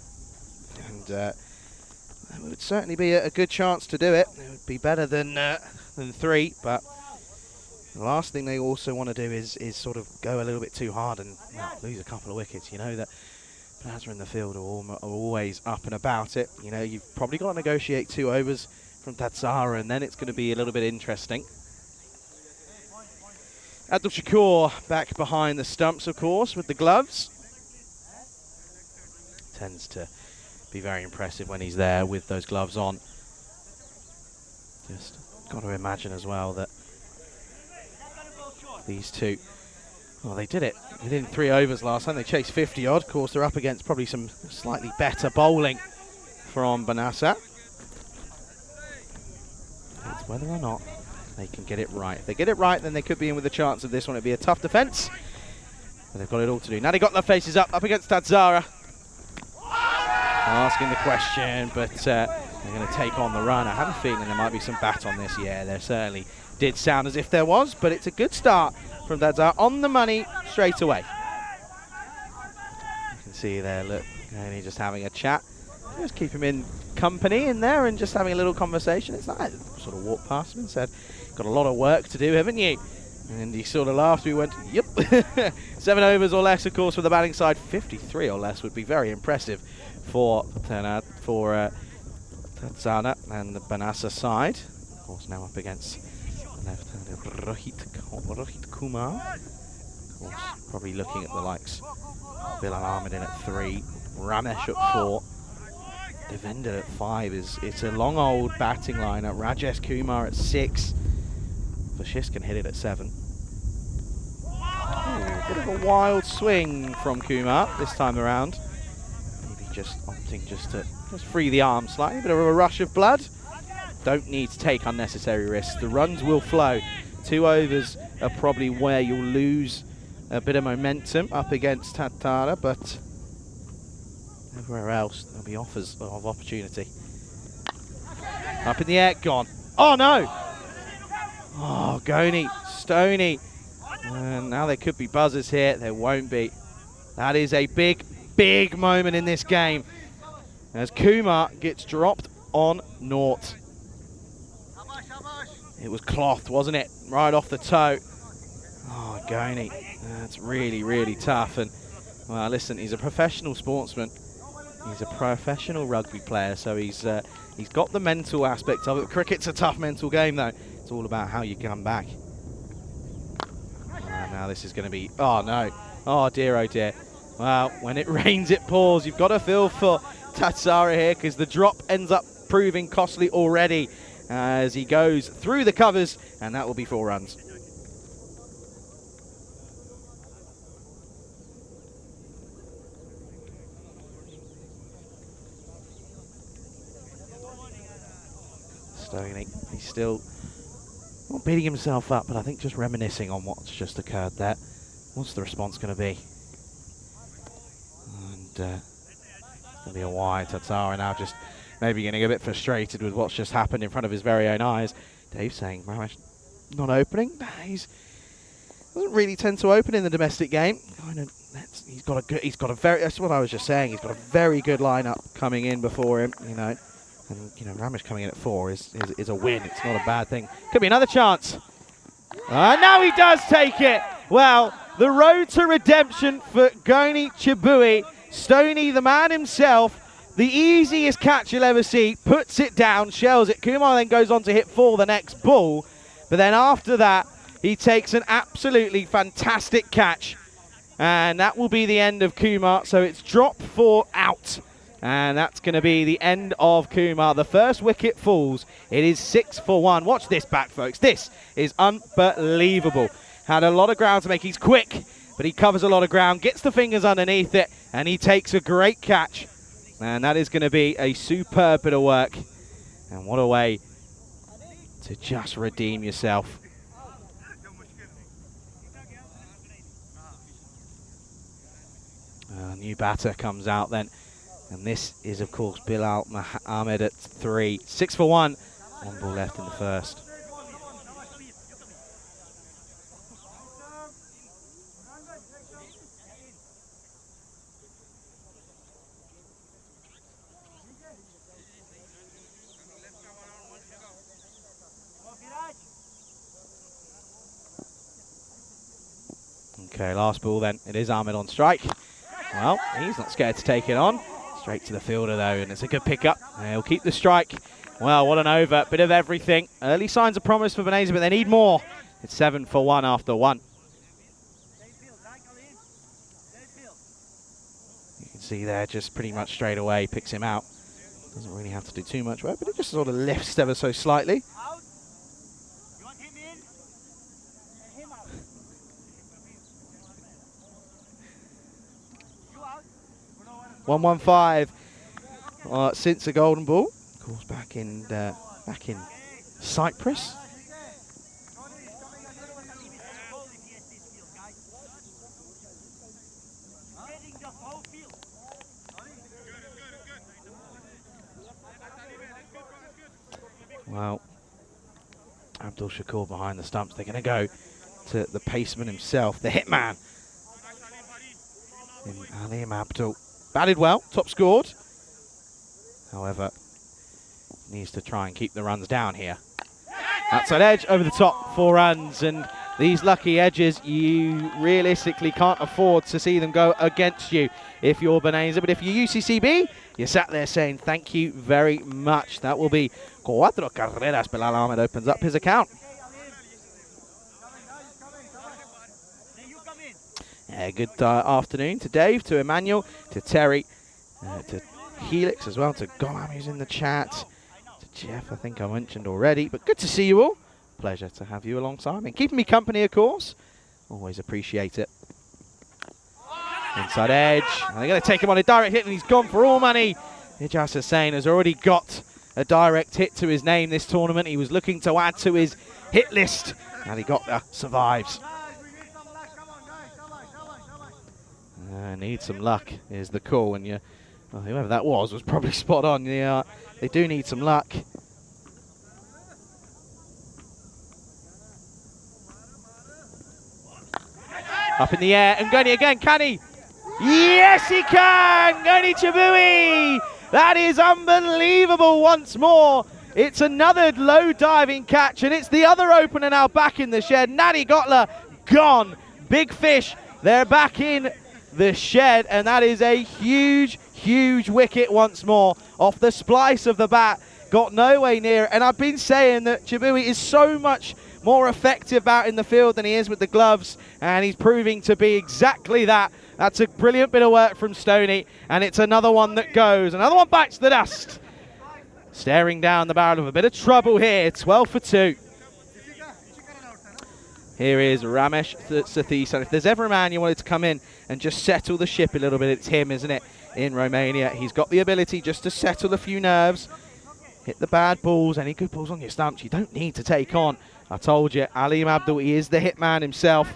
And it would certainly be a good chance to do it. It would be better than 3, but the last thing they also want to do is sort of go a little bit too hard and lose a couple of wickets. You know that players in the field are always up and about it. You know, you've probably got to negotiate 2 overs from Tatsara, and then it's going to be a little bit interesting. Abdul Shakur back behind the stumps, of course, with the gloves. Tends to be very impressive when he's there with those gloves on. Just got to imagine as well that these two, well, they did it within 3 overs last time. They chased 50 odd. Of course, they're up against probably some slightly better bowling from Banasa. It's whether or not they can get it right. If they get it right, then they could be in with a chance of this one. It'd be a tough defence, but they've got it all to do. Now they got their faces up against Tatsara. Asking the question, but they're going to take on the run. I have a feeling there might be some bat on this. Yeah, there certainly did sound as if there was, but it's a good start from Tatsara on the money straight away. You can see there, look, and he's just having a chat. Just keep him in company in there and just having a little conversation. It's like, sort of walked past him and said, got a lot of work to do, haven't you? And he sort of laughed. We went, yep. 7 overs or less, of course, for the batting side. 53 or less would be very impressive for Tatsana and the Banasa side. Of course, now up against the left-handed Rohit Kumar. Of course, probably looking at the likes of Bilal Ahmed in at 3, Ramesh at 4. Devender at 5 it's a long old batting lineup. Rajesh Kumar at 6. Vashish can hit it at 7. A bit of a wild swing from Kumar this time around. Maybe just opting just to free the arm slightly. Bit of a rush of blood. Don't need to take unnecessary risks. The runs will flow. 2 overs are probably where you'll lose a bit of momentum up against Tatsara, but everywhere else, there'll be offers of opportunity. Up in the air, gone. Oh, no! Oh, Goni, Stoney. And now there could be buzzers here. There won't be. That is a big, big moment in this game, as Kumar gets dropped on naught. It was cloth, wasn't it? Right off the toe. Oh, Goni. That's really, really tough. And, well, listen, he's a professional sportsman. He's a professional rugby player, so he's got the mental aspect of it. Cricket's a tough mental game, though. It's all about how you come back. And now this is going to be... Oh, no. Oh, dear, oh, dear. Well, when it rains, it pours. You've got to feel for Tatsara here, because the drop ends up proving costly already as he goes through the covers, and that will be 4 runs. Stoney, he's still not beating himself up, but I think just reminiscing on what's just occurred there. What's the response going to be? And it's going to be a wide. Tatsara now just maybe getting a bit frustrated with what's just happened in front of his very own eyes. Dave saying, Ramesh not opening. He's doesn't really tend to open in the domestic game. He's got a very, that's what I was just saying. He's got a very good lineup coming in before him, you know. And, you know, Ramesh coming in at 4 is a win. It's not a bad thing. Could be another chance. Now he does take it. Well, the road to redemption for Goni Chibui. Stoney, the man himself, the easiest catch you'll ever see, puts it down, shells it. Kumar then goes on to hit 4 the next ball. But then after that, he takes an absolutely fantastic catch. And that will be the end of Kumar. So it's drop 4 out And that's going to be the end of Kumar. The first wicket falls. It is 6 for 1. Watch this back, folks. This is unbelievable. Had a lot of ground to make. He's quick, but he covers a lot of ground, gets the fingers underneath it, and he takes a great catch. And that is going to be a superb bit of work. And what a way to just redeem yourself. New batter comes out then. And this is, of course, Bilal Ahmed at 3. 6 for 1. 1 ball left in the first. Okay, last ball then. It is Ahmed on strike. Well, he's not scared to take it on. Straight to the fielder though, and it's a good pickup. He'll keep the strike. Well, what an over. Bit of everything. Early signs of promise for Venezia, but they need more. It's 7 for 1 after 1. You can see there just pretty much straight away picks him out. Doesn't really have to do too much work, but it just sort of lifts ever so slightly. 115 since the golden ball. Of course, back in Cyprus. Well, Abdul Shakur behind the stumps. They're going to go to the paceman himself, the hitman. Alim Abdul. Batted well, top scored. However, needs to try and keep the runs down here. Outside edge, over the top, 4 runs. And these lucky edges, you realistically can't afford to see them go against you if you're Beneza. But if you're UCCB, you're sat there saying thank you very much. That will be 4 carreras. Bilal Ahmed opens up his account. Good afternoon to Dave, to Emmanuel, to Terry, to Helix as well, to Golam who's in the chat, to Jeff, I think I mentioned already. But good to see you all. Pleasure to have you alongside me. Keeping me company, of course. Always appreciate it. Inside edge. They're going to take him on a direct hit, and he's gone for all money. Ijaz Hussain has already got a direct hit to his name this tournament. He was looking to add to his hit list, and he got there. Survives. Need some luck is the call, and well, whoever that was probably spot on. Yeah, they do need some luck. Up in the air, and Goni again, can he? Yes, he can! Goni Chabui! That is unbelievable once more. It's another low diving catch, and it's the other opener now back in the shed. Nadi Gotla gone. Big fish, they're back in the shed, and that is a huge, huge wicket once more off the splice of the bat. Got no way near it, and I've been saying that Chabui is so much more effective out in the field than he is with the gloves, and he's proving to be exactly that. That's a brilliant bit of work from Stoney, and it's another one that goes. Another one bites the dust. Staring down the barrel of a bit of trouble here. 12 for 2. Here is Ramesh Sathis, and if there's ever a man you wanted to come in and just settle the ship a little bit, it's him, isn't it, in Romania. He's got the ability just to settle a few nerves, hit the bad balls, any good balls on your stumps. You don't need to take on. I told you, Alim Abdul, he is the hitman himself.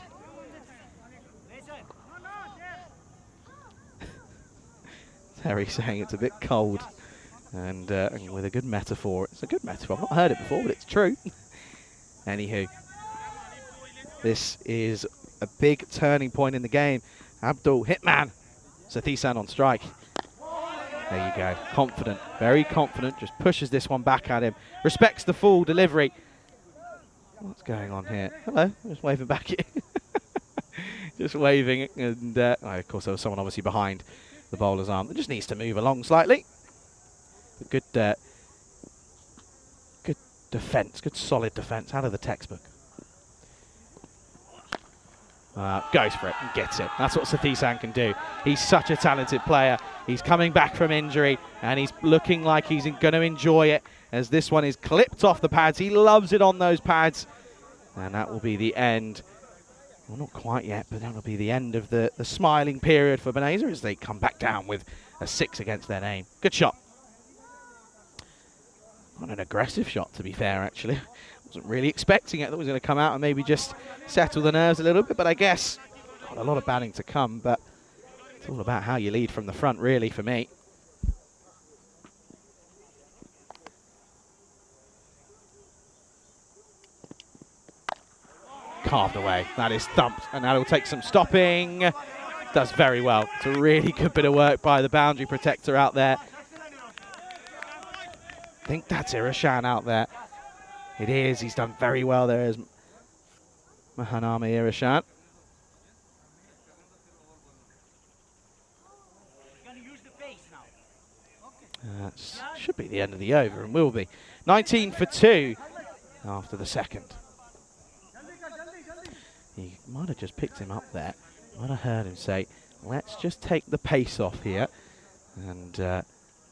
Terry saying it's a bit cold, and with a good metaphor. It's a good metaphor. I've not heard it before, but it's true. Anywho. This is a big turning point in the game. Abdul, hitman. Sathisan on strike. There you go. Confident, very confident. Just pushes this one back at him. Respects the full delivery. What's going on here? Hello. Just waving back at you. Just waving. And of course, there was someone obviously behind the bowler's arm that just needs to move along slightly. But good defence. Good solid defence out of the textbook. Goes for it and gets it. That's what Sathisan can do. He's such a talented player. He's coming back from injury and he's looking like he's going to enjoy it as this one is clipped off the pads. He loves it on those pads. And that will be the end. Well, not quite yet, but that'll be the end of the smiling period for Beneza as they come back down with a 6 against their name. Good shot. Not an aggressive shot, to be fair, actually. Wasn't really expecting it. I thought it was going to come out and maybe just settle the nerves a little bit, but I guess got a lot of batting to come, but it's all about how you lead from the front, really, for me. Carved away. That is thumped, and that'll take some stopping. Does very well. It's a really good bit of work by the boundary protector out there. I think that's Irashan out there. It is. He's done very well there as Mahanami Irashan. That should be the end of the over and will be. 19 for 2 after the second. He might have just picked him up there. Might have heard him say, let's just take the pace off here. And,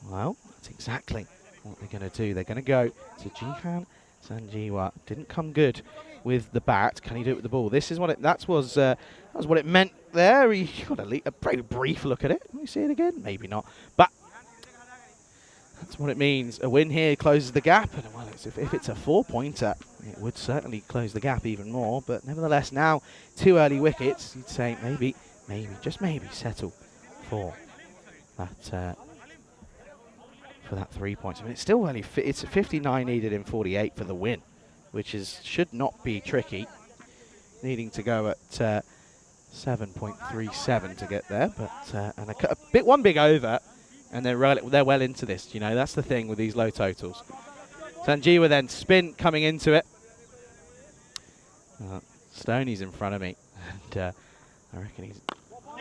well, that's exactly what they're going to do. They're going to go to Jihan Sanjiwa. Didn't come good with the bat. Can he do it with the ball? This is what that was what it meant there. He got a very brief look at it. Can we see it again? Maybe not. But that's what it means. A win here closes the gap. And well, if it's a 4-pointer, it would certainly close the gap even more. But nevertheless, now 2 early wickets. You'd say maybe, just maybe settle for that. For that 3 points. I mean, it's still only it's 59 needed in 48 for the win, which should not be tricky. Needing to go at 7.37 to get there, but and one big over, and they're well into this. You know, that's the thing with these low totals. Sanjiwa then spin coming into it. Stoney's in front of me, and I reckon he's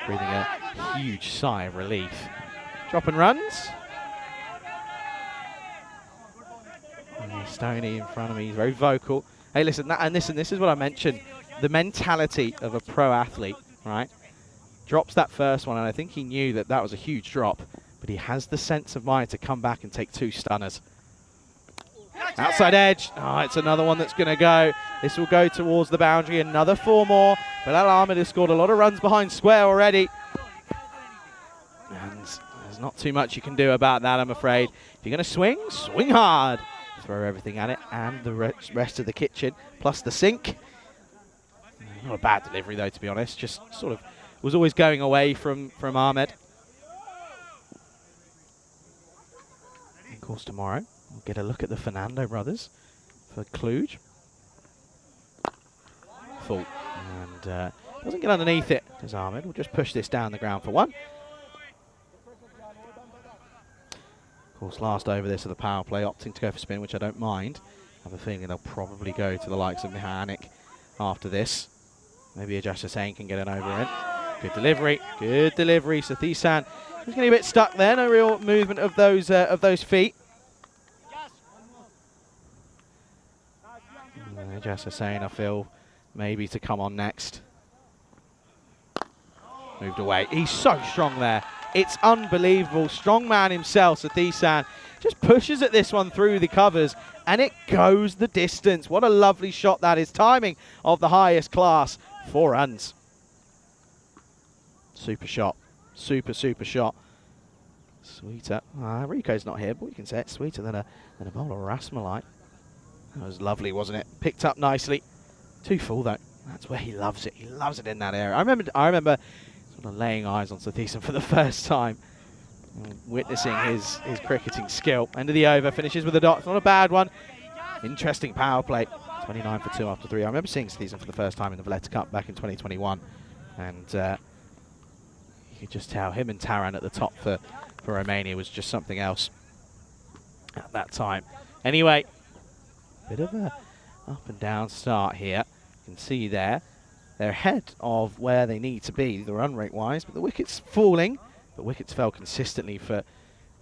breathing a huge sigh of relief. Drop and runs. Stoney in front of me, he's very vocal. Hey, listen, this is what I mentioned. The mentality of a pro athlete, right? Drops that first one, and I think he knew that was a huge drop, but he has the sense of mind to come back and take 2 stunners. Outside edge. Oh, it's another one that's going to go. This will go towards the boundary. Another 4 more. Bilal Ahmed has scored a lot of runs behind square already. And there's not too much you can do about that, I'm afraid. If you're going to swing, swing hard. Throw everything at it, and the rest of the kitchen, plus the sink. Not a bad delivery, though, to be honest. Just sort of was always going away from Ahmed. Of course, tomorrow we'll get a look at the Fernando brothers for Cluj. Full. And doesn't get underneath it, does Ahmed. We'll just push this down the ground for 1. Of course, last over this of the power play, opting to go for spin, which I don't mind. I have a feeling they'll probably go to the likes of Mihanic after this. Maybe Ajash Hussain can get an over in. Good delivery, good delivery. Sathisan was getting a bit stuck there. No real movement of those feet. Ajash Hussain, I feel, maybe to come on next. Moved away. He's so strong there. It's unbelievable. Strong man himself, Sathisan, just pushes at this one through the covers, and it goes the distance. What a lovely shot that is. Timing of the highest class. 4 runs. Super shot. Super shot. Sweeter. Rico's not here, but we can say it's sweeter than a bowl of Rasmalite. That was lovely, wasn't it? Picked up nicely. 2 full, though. That's where he loves it. He loves it in that area. I remember sort of laying eyes on Sathisan for the first time, witnessing his cricketing skill. End of the over, finishes with a dot. It's not a bad one. Interesting power play. 29 for 2 after 3. I remember seeing Sathisan for the first time in the Valletta Cup back in 2021, and you could just tell him and Taran at the top for Romania was just something else at that time. Anyway, bit of a up and down start here. You can see there. They're ahead of where they need to be, the run rate wise, but the wicket's falling. But wickets fell consistently for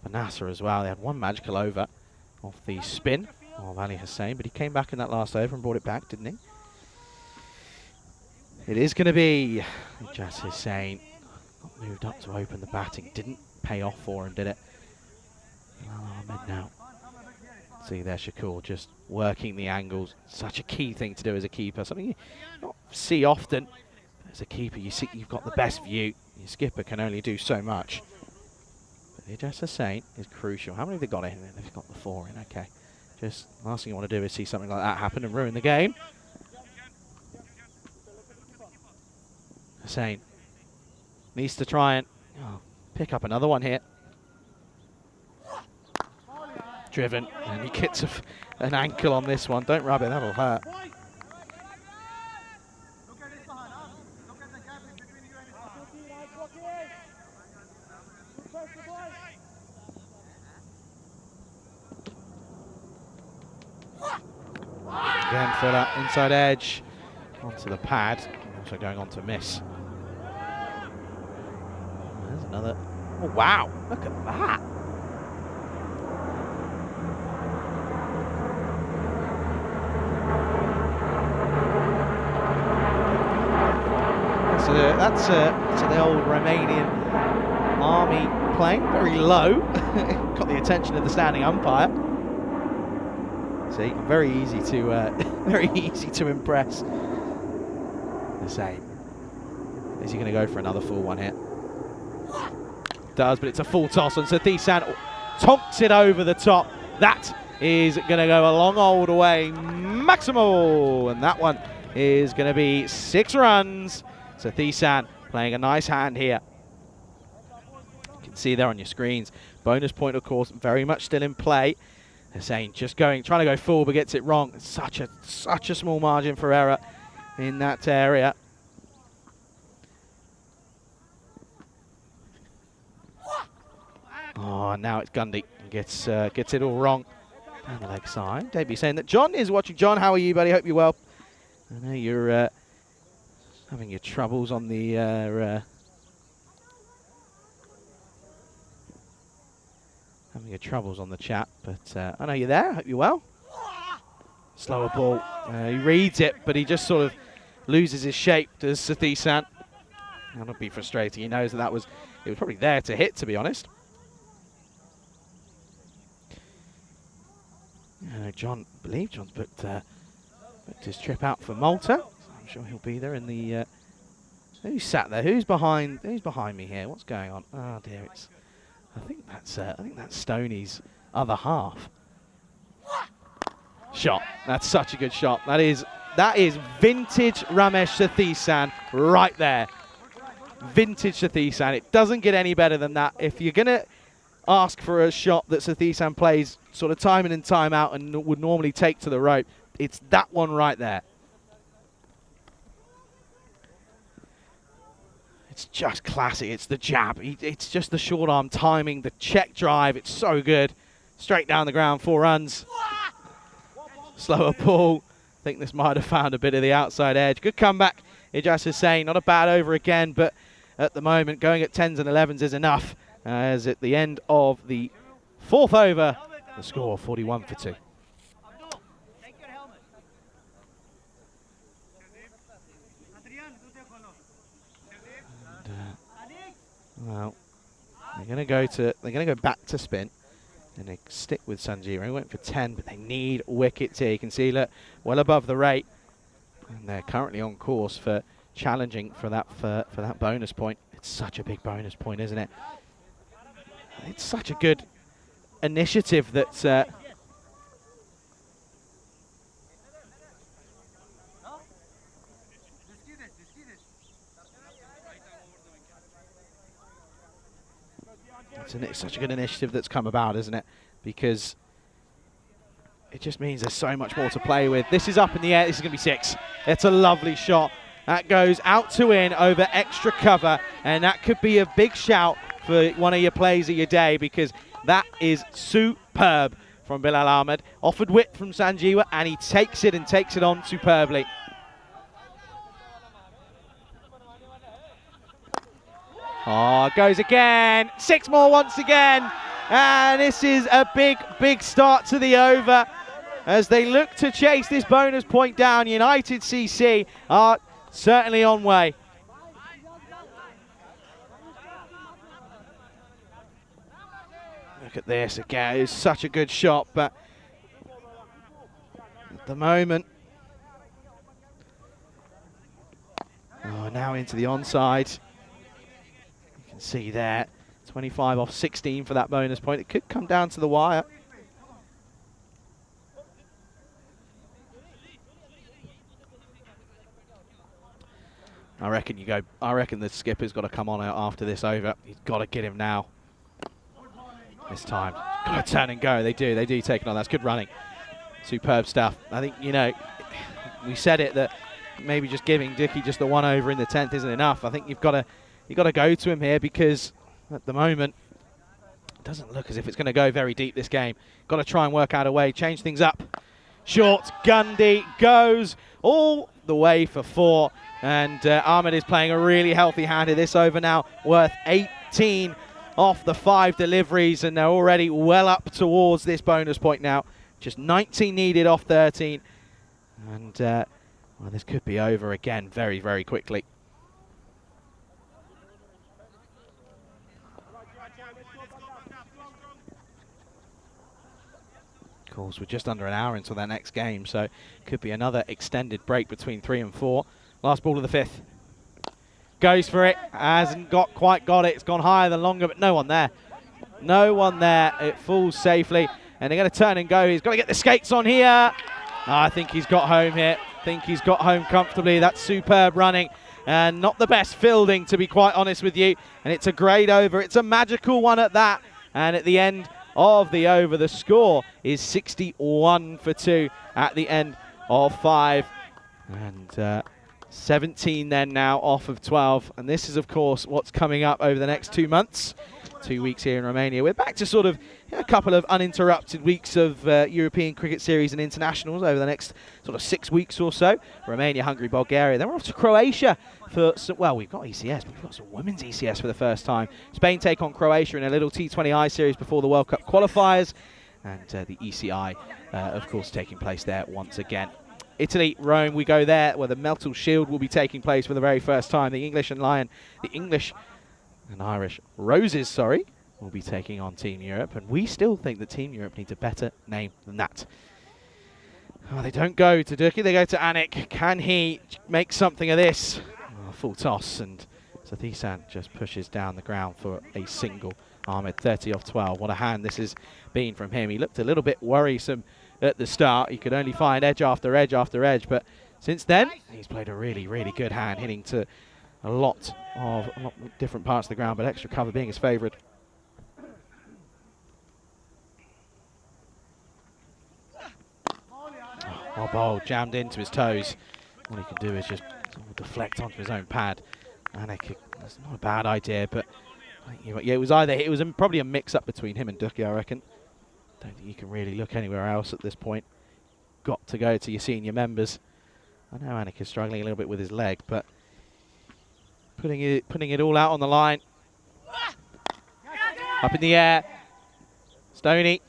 Nasser as well. They had 1 magical over off the spin of Ali Hussain, but he came back in that last over and brought it back, didn't he? It is going to be Ijaz Hussain. Moved up to open the batting. Didn't pay off for him, did it? Ahmed now. See there, Shakur just working the angles. Such a key thing to do as a keeper. Something you not see often. As a keeper, you see you've got the best view. Your skipper can only do so much. But Ijaz Hussain is crucial. How many have they got in? They've got the 4 in. Okay. Just last thing you want to do is see something like that happen and ruin the game. Hussain needs to try and pick up another one here. Driven, and he gets an ankle on this one. Don't rub it, that'll hurt. Again for that inside edge onto the pad, also going on to miss. There's another. Oh wow! Look at that. So that's the old Romanian army playing very low. Got the attention of the standing umpire. See, very easy to impress. The same. Is he going to go for another full one here? Does, but it's a full toss, and Sathisan tonks it over the top. That is going to go a long old way, maximal, and that one is going to be 6 runs. Sathisan playing a nice hand here. You can see there on your screens. Bonus point, of course, very much still in play. Hussain just trying to go full, but gets it wrong. Such a small margin for error in that area. Oh, now it's Gundy. Gets it all wrong down the leg side. Davey saying that John is watching. John, how are you, buddy? Hope you're well. I know you're having your troubles on the chat, but I know you're there. Hope you're well. Slower ball. He reads it, but he just sort of loses his shape. Does Sathisan? That'll be frustrating. He knows that it was probably there to hit, to be honest. I believe John's booked his trip out for Malta. So I'm sure he'll be there in the. Who's sat there? Who's behind me here? What's going on? Oh dear, I think that's Stoney's other half. Shot. That's such a good shot. That is vintage Ramesh Sathisan right there. Vintage Sathisan. It doesn't get any better than that. If you're gonna ask for a shot that Sathisan plays sort of time in and time out and would normally take to the rope, it's that one right there. It's just classic. It's the jab. It's just the short arm timing, the check drive. It's so good. Straight down the ground, 4 runs. Slower ball. I think this might have found a bit of the outside edge. Good comeback. Ijaz Hussain, not a bad over again, but at the moment going at 10s and 11s is enough. As at the end of the 4th over, the score 41 for 2. Well, they're going to go back to spin, and they stick with Sanjeev. He went for 10, but they need wickets here. You can see, look, well above the rate, and they're currently on course for challenging for that bonus point. It's such a big bonus point, isn't it? It's such a good initiative that. It's such a good initiative that's come about, isn't it? Because it just means there's so much more to play with. This is up in the air. This is going to be 6. It's a lovely shot. That goes out to in over extra cover, and that could be a big shout for one of your plays of your day, because that is superb from Bilal Ahmed. Offered width from Sanjeev, and he takes it and takes it on superbly. Oh, goes again. 6 more once again. And this is a big, big start to the over as they look to chase this bonus point down. United CC are certainly on way. Look at this again. It's such a good shot, but at the moment, now into the onside. You can see there, 25 off 16 for that bonus point. It could come down to the wire. I reckon the skipper's got to come on out after this over. He's got to get him now. This time, got to turn and go. They do take it on. That's good running. Superb stuff. I think, we said it that maybe just giving Dickie just the one over in the 10th isn't enough. I think you've got to go to him here, because at the moment it doesn't look as if it's going to go very deep this game. Got to try and work out a way, change things up. Short, Gundy goes all the way for 4, and Ahmed is playing a really healthy hand in this over now, worth 18 off the 5 deliveries, and they're already well up towards this bonus point now. Just 19 needed off 13, and well, this could be over again very, very quickly. Of course, we're just under an hour until that next game, so could be another extended break between 3 and 4. Last ball of the 5th. Goes for it, hasn't quite got it. It's gone higher than longer, but no one there. No one there. It falls safely, and they're going to turn and go. He's got to get the skates on here. I think he's got home here. I think he's got home comfortably. That's superb running, and not the best fielding, to be quite honest with you. And it's a great over. It's a magical one at that. And at the end of the over, the score is 61 for 2 at the end of 5. And 17 then now off of 12. And this is, of course, what's coming up over the next 2 months. 2 weeks here in Romania. We're back to sort of a couple of uninterrupted weeks of European Cricket Series and internationals over the next sort of 6 weeks or so. Romania, Hungary, Bulgaria. Then we're off to Croatia for some, well, we've got ECS, but we've got some women's ECS for the first time. Spain take on Croatia in a little T20I series before the World Cup qualifiers. And the ECI, of course, taking place there once again. Italy, Rome, we go there, where the Meltle Shield will be taking place for the very first time. The English and Irish Roses, will be taking on Team Europe, and we still think that Team Europe needs a better name than that. Oh, they don't go to Durkee, they go to Anik. Can he make something of this? Oh, full toss, and Sathisan just pushes down the ground for a single. Ahmed 30 off 12. What a hand this has been from him. He looked a little bit worrisome at the start. He could only find edge after edge after edge, but since then he's played a really, really good hand, hitting to a lot of different parts of the ground, but extra cover being his favourite. Oh, ball jammed into his toes. All he can do is just sort of deflect onto his own pad. Anik, that's not a bad idea, but yeah, it was probably a mix-up between him and Ducky, I reckon. Don't think you can really look anywhere else at this point. Got to go to your senior members. I know Anik is struggling a little bit with his leg, but putting it all out on the line. Up in the air. Stoney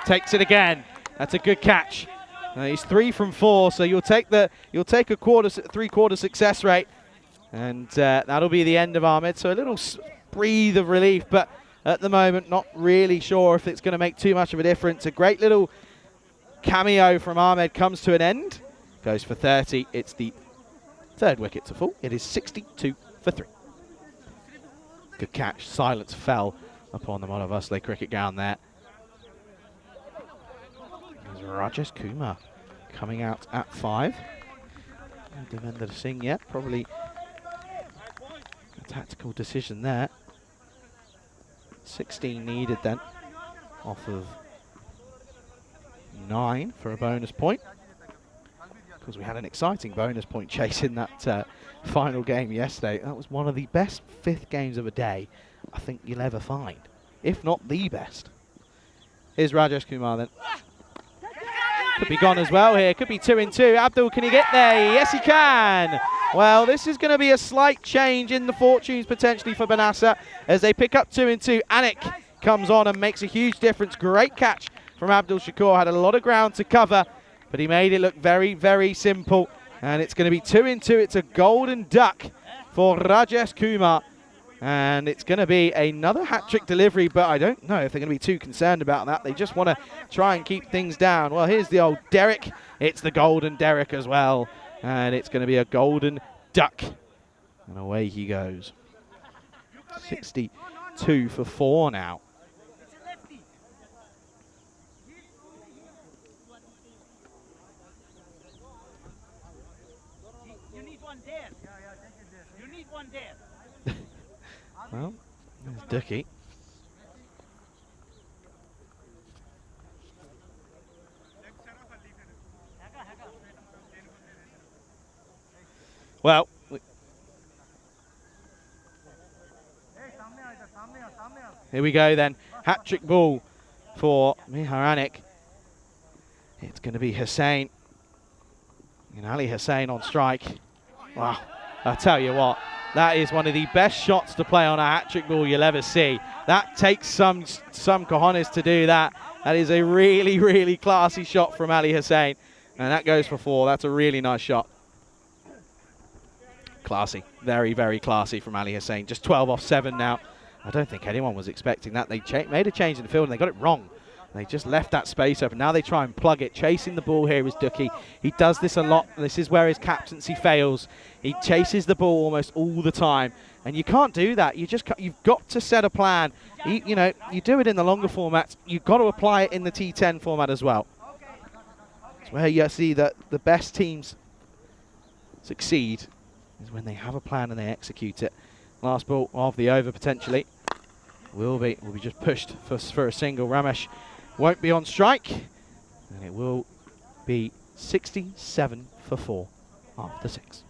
takes it again. That's a good catch. He's 3 from 4, so you'll take a 3/4 success rate, and that'll be the end of Ahmed. So a little breathe of relief, but at the moment not really sure if it's going to make too much of a difference. A great little cameo from Ahmed comes to an end. Goes for 30. It's the 3rd wicket to fall. It is 62 for 3. Good catch. Silence fell upon the Monovasle cricket ground there. There's Rajesh Kumar coming out at 5. No Devendra Singh yet. Probably a tactical decision there. 16 needed then, off of 9 for a bonus point. Because we had an exciting bonus point chase in that final game yesterday. That was one of the best 5th games of a day I think you'll ever find, if not the best. Here's Rajesh Kumar then. Could be gone as well here. Could be 2 in 2. Abdul, can he get there? Yes, he can. Well, this is going to be a slight change in the fortunes potentially for Banasa as they pick up 2 in 2. Anik comes on and makes a huge difference. Great catch from Abdul Shakur. Had a lot of ground to cover, but he made it look very, very simple. And it's going to be 2-2. It's a golden duck for Rajesh Kumar. And it's going to be another hat-trick delivery, but I don't know if they're going to be too concerned about that. They just want to try and keep things down. Well, here's the old Derek. It's the golden Derek as well. And it's going to be a golden duck. And away he goes. 62 for 4 now. You need one there. You need one there. Well, there's Dookie. Well, here we go then. Hat-trick ball for Miharanik. It's going to be Hussain. And Ali Hussain on strike. Wow, I'll tell you what. That is one of the best shots to play on a hat-trick ball you'll ever see. That takes some cojones to do that. That is a really, really classy shot from Ali Hussain. And that goes for 4. That's a really nice shot. Classy. Very, very classy from Ali Hussain. Just 12 off 7 now. I don't think anyone was expecting that. They made a change in the field and they got it wrong. They just left that space open. Now they try and plug it. Chasing the ball here is Dookie. He does this a lot. This is where his captaincy fails. He chases the ball almost all the time. And you can't do that. You've got to set a plan. You know, you do it in the longer formats. You've got to apply it in the T10 format as well. It's where you see that the best teams succeed is when they have a plan and they execute it. Last ball of the over potentially. Will be just pushed for a single. Ramesh won't be on strike. And it will be 67 for 4 after 6.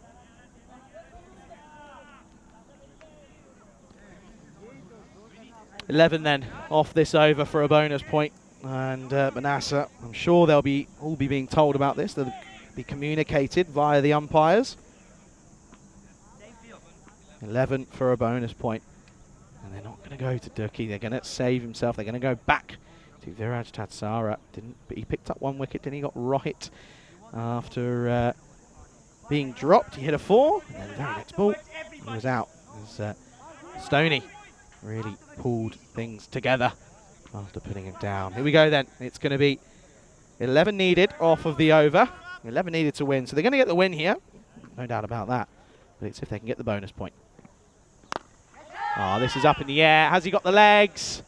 $11 then off this over for a bonus point. And Manassa, I'm sure they'll all be being told about this. They'll be communicated via the umpires. 11 for a bonus point. And they're not going to go to Dookie. They're going to save himself. They're going to go back to Viraj Tatsara. But he picked up 1 wicket, then he got Rohit after being dropped. He hit a 4, and then the very next ball, he was out. As Stoney really pulled things together after putting him down. Here we go then. It's going to be 11 needed off of the over. 11 needed to win. So they're going to get the win here. No doubt about that. But it's if they can get the bonus point. Oh, this is up in the air. Has he got the legs?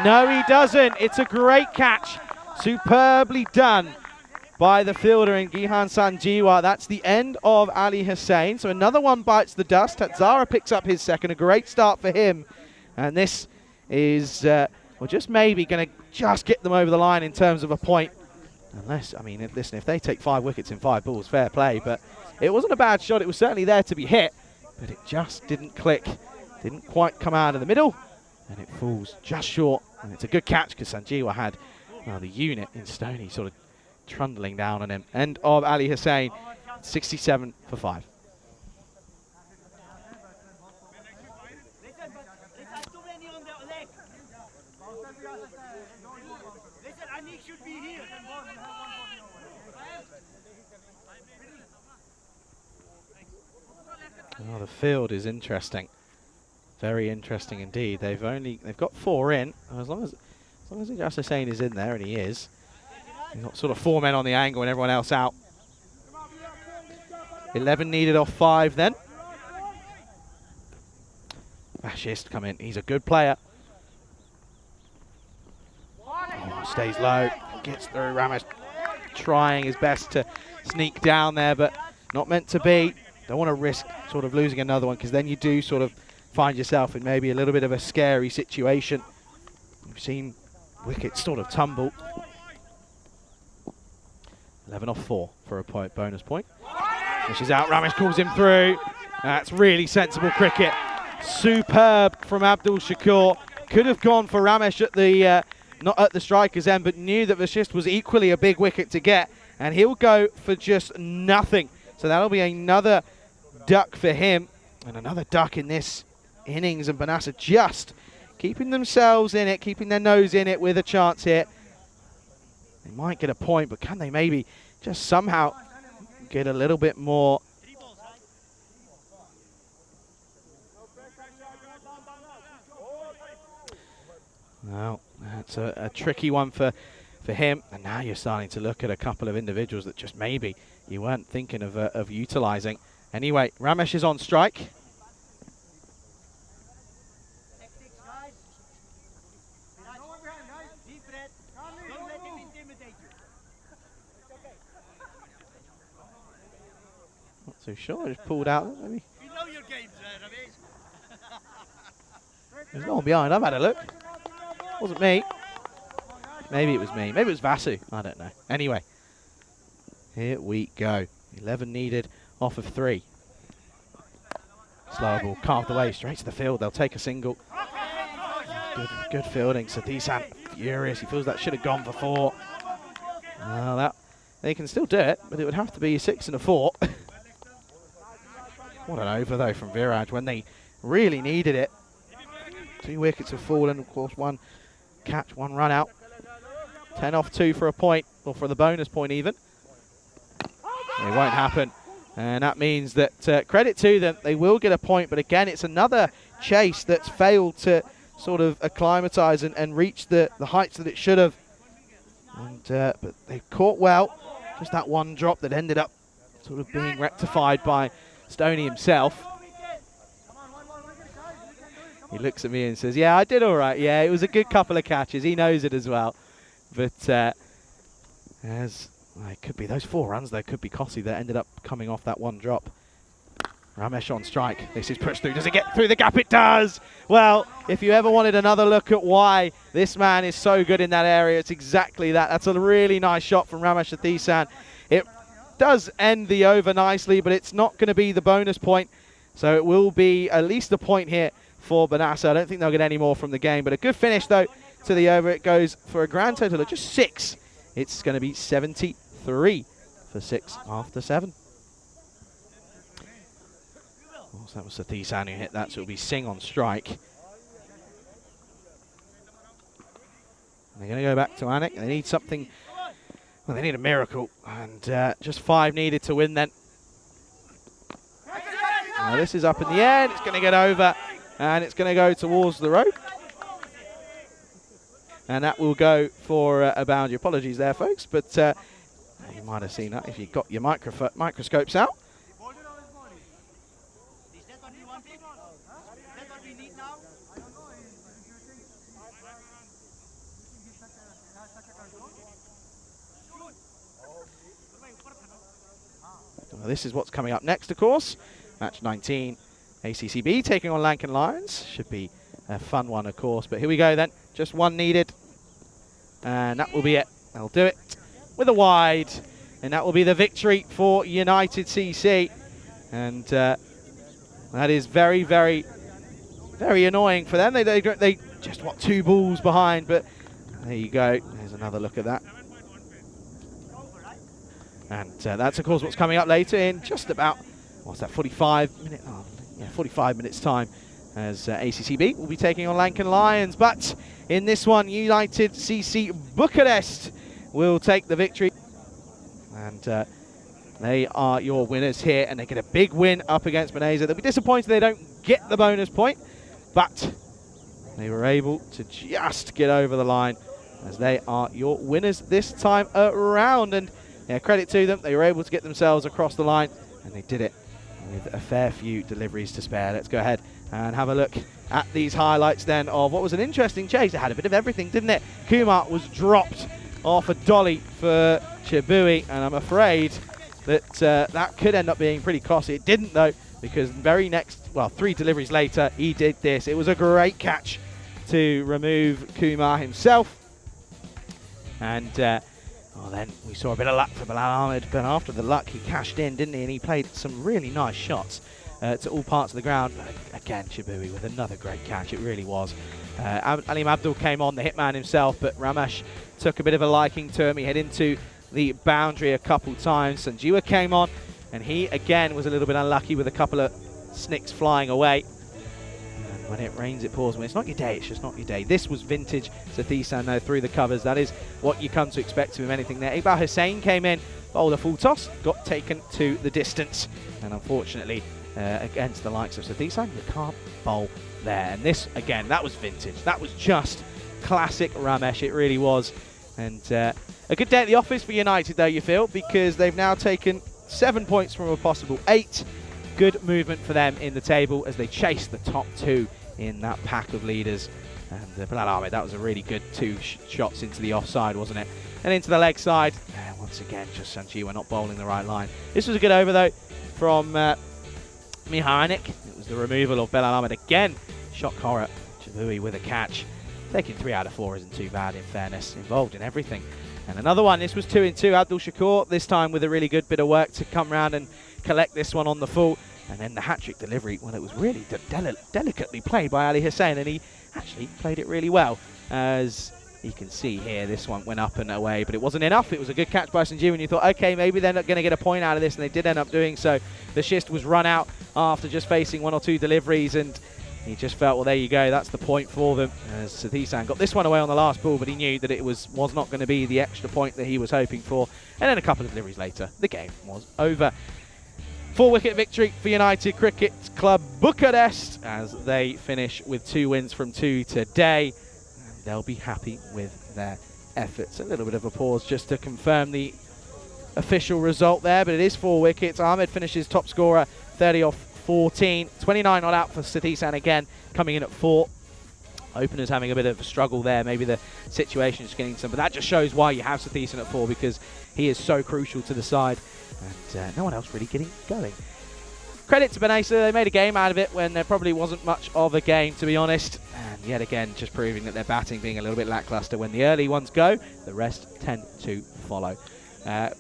No, he doesn't. It's a great catch. Superbly done by the fielder in Gihan Sanjeewa. That's the end of Ali Hussain. So another one bites the dust. Tatsara picks up his second. A great start for him. And this is, well, just maybe going to just get them over the line in terms of a point. Unless, I mean, listen, if they take 5 wickets in 5 balls, fair play. But it wasn't a bad shot. It was certainly there to be hit. But it just didn't click. Didn't quite come out of the middle. And it falls just short. And it's a good catch because Sanjeewa had the unit in Stoney sort of trundling down on him. End of Ali Hussain, 67 for 5. Oh, the field is interesting. Very interesting indeed. They've got 4 in. As long as Jas Hussain is in there, and he is. He's got sort of 4 men on the angle and everyone else out. 11 needed off 5 then. Bashist come in. He's a good player. Oh, stays low. Gets through. Ramesh trying his best to sneak down there, but not meant to be. Don't want to risk sort of losing another one because then you do sort of find yourself in maybe a little bit of a scary situation. You've seen wickets sort of tumble. 11 off 4 for a bonus point. This is out. Ramesh calls him through. That's really sensible cricket. Superb from Abdul Shakur. Could have gone for Ramesh at the not at the striker's end, but knew that Vashist was equally a big wicket to get, and he'll go for just nothing. So that'll be another duck for him, and another duck in this innings. And Banasa just keeping themselves in it, keeping their nose in it with a chance here. They might get a point, but can they maybe just somehow get a little bit more. Well, that's a tricky one for him. And now you're starting to look at a couple of individuals that just maybe you weren't thinking of utilising. Anyway, Ramesh is on strike. Don't let him intimidate you. Not so sure, just pulled out. Maybe We know your games, Ramesh. there's no one behind. I've had a look. Wasn't me. Maybe it was me. Maybe it was Vasu. I don't know. Anyway, here we go. 11 needed off of 3. Slower ball carved away straight to the field. They'll take a single. Good fielding. Satisan furious. He feels that should have gone for 4. Well, they can still do it, but it would have to be a 6 and a 4. What an over though from Viraj when they really needed it. 2 wickets have fallen. Of course, 1 catch, 1 run out. 10 off 2 for a point, or for the bonus point even. It won't happen. And that means that credit to them, they will get a point. But again, it's another chase that's failed to sort of acclimatise and reach the heights that it should have. And but they caught well. Just that 1 drop that ended up sort of being rectified by Stoney himself. He looks at me and says, yeah, I did all right. Yeah, it was a good couple of catches. He knows it as well. But it could be those 4 runs, though, could be costly that ended up coming off that 1 drop. Ramesh on strike. This is pushed through. Does it get through the gap? It does. Well, if you ever wanted another look at why this man is so good in that area, it's exactly that. That's a really nice shot from Ramesh Satisan. It does end the over nicely, but it's not going to be the bonus point. So it will be at least a point here for Banasa. I don't think they'll get any more from the game, but a good finish, though, to the over. It goes for a grand total of just 6. It's going to be 73 for 6 after 7. So that was Satisan who hit that, so it'll be Singh on strike. They're going to go back to Anik. They need something. Well, they need a miracle, and just 5 needed to win then. Now this is up in the air, and it's going to get over, and it's going to go towards the rope. And that will go for a boundary. Apologies there, folks, but you might have seen that if you've got your microscopes out. Is that what we wanted? Is that what we need now? Well, this is what's coming up next, of course. Match 19, ACCB taking on Lankan Lions. Should be a fun one, of course. But here we go then. Just 1 needed. And that will be it. They'll do it with a wide. And that will be the victory for United CC. And that is very, very, very annoying for them. They just, 2 balls behind. But there you go. There's another look at that. And that's, of course, what's coming up later in just about, 45 minutes? Oh, yeah, 45 minutes time, as ACCB will be taking on Lankan Lions. But in this one, United CC Bucharest will take the victory. And they are your winners here, and they get a big win up against Banasa. They'll be disappointed they don't get the bonus point, but they were able to just get over the line, as they are your winners this time around. And yeah, credit to them. They were able to get themselves across the line, and they did it with a fair few deliveries to spare. Let's go ahead and have a look at these highlights then of what was an interesting chase. It had a bit of everything, didn't it? Kumar was dropped off a dolly for Chibui, and I'm afraid that that could end up being pretty costly. It didn't, though, because very next, 3 deliveries later, he did this. It was a great catch to remove Kumar himself. And then we saw a bit of luck for Bilal Ahmed, but after the luck, he cashed in, didn't he? And he played some really nice shots to all parts of the ground. Again, Chibui with another great catch. It really was. Alim Abdul came on, the hitman himself, but Ramesh took a bit of a liking to him. He hit into the boundary a couple times. Sanjiwa came on, and he, again, was a little bit unlucky with a couple of snicks flying away. when it rains, it pours. When it's not your day, it's just not your day. This was vintage T10 though, through the covers. That is what you come to expect from anything there. Iqbal Hussain came in, bowled a full toss, got taken to the distance. And unfortunately, against the likes of T10, you can't bowl there. And this, again, that was vintage. That was just classic Ramesh. It really was. And a good day at the office for United, though, you feel, because they've now taken 7 points from a possible 8. Good movement for them in the table as they chase the top 2 in that pack of leaders. And Bilal Ahmed, that was a really good 2 shots into the offside, wasn't it? And into the leg side. Once again, just Sanjeewa not bowling the right line. This was a good over, though, from Miharanik. It was the removal of Bilal Ahmed again. Shock horror. Chabui with a catch. Taking 3 out of 4 isn't too bad, in fairness. Involved in everything. And another one. This was 2 in 2. Abdul Shakur, this time with a really good bit of work to come round and collect this one on the full. And then the hat-trick delivery, well, it was really delicately played by Ali Hussain, and he actually played it really well. As you can see here, this one went up and away, but it wasn't enough. It was a good catch by Sanjeewa, and you thought, okay, maybe they're not going to get a point out of this, and they did end up doing so. The schist was run out after just facing 1 or 2 deliveries, and he just felt, well, there you go, that's the point for them. As T10 got this one away on the last ball, but he knew that it was not going to be the extra point that he was hoping for. And then a couple of deliveries later, the game was over. 4-wicket victory for United Cricket Club Bucharest as they finish with 2 wins from 2 today. And they'll be happy with their efforts. A little bit of a pause just to confirm the official result there, but it is 4 wickets. Ahmed finishes top scorer, 30 off 14. 29 not out for T10 again, coming in at 4. Openers having a bit of a struggle there. Maybe the situation is getting some, but that just shows why you have T10 at 4, because he is so crucial to the side. And no one else really getting going. Credit to Benesa, they made a game out of it when there probably wasn't much of a game, to be honest. And yet again, just proving that their batting being a little bit lackluster. When the early ones go, the rest tend to follow.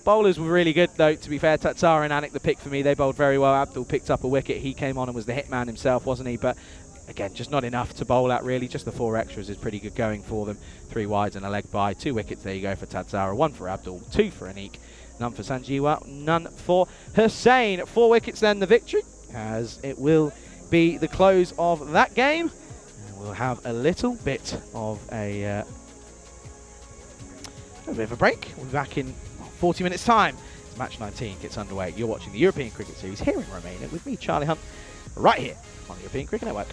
Bowlers were really good, though, to be fair. Tatsara and Anik, the pick for me, they bowled very well. Abdul picked up a wicket. He came on and was the hitman himself, wasn't he? But again, just not enough to bowl at, really. Just the 4 extras is pretty good going for them. 3 wides and a leg by. 2 wickets, there you go, for Tatsara. 1 for Abdul, 2 for Anik. None for Sanjeewa, none for Hussain. 4 wickets then, the victory, as it will be the close of that game. And we'll have a little bit of a break. We'll be back in 40 minutes' time. Match 19 gets underway. You're watching the European Cricket Series here in Romania with me, Charlie Hunt, right here on the European Cricket Network.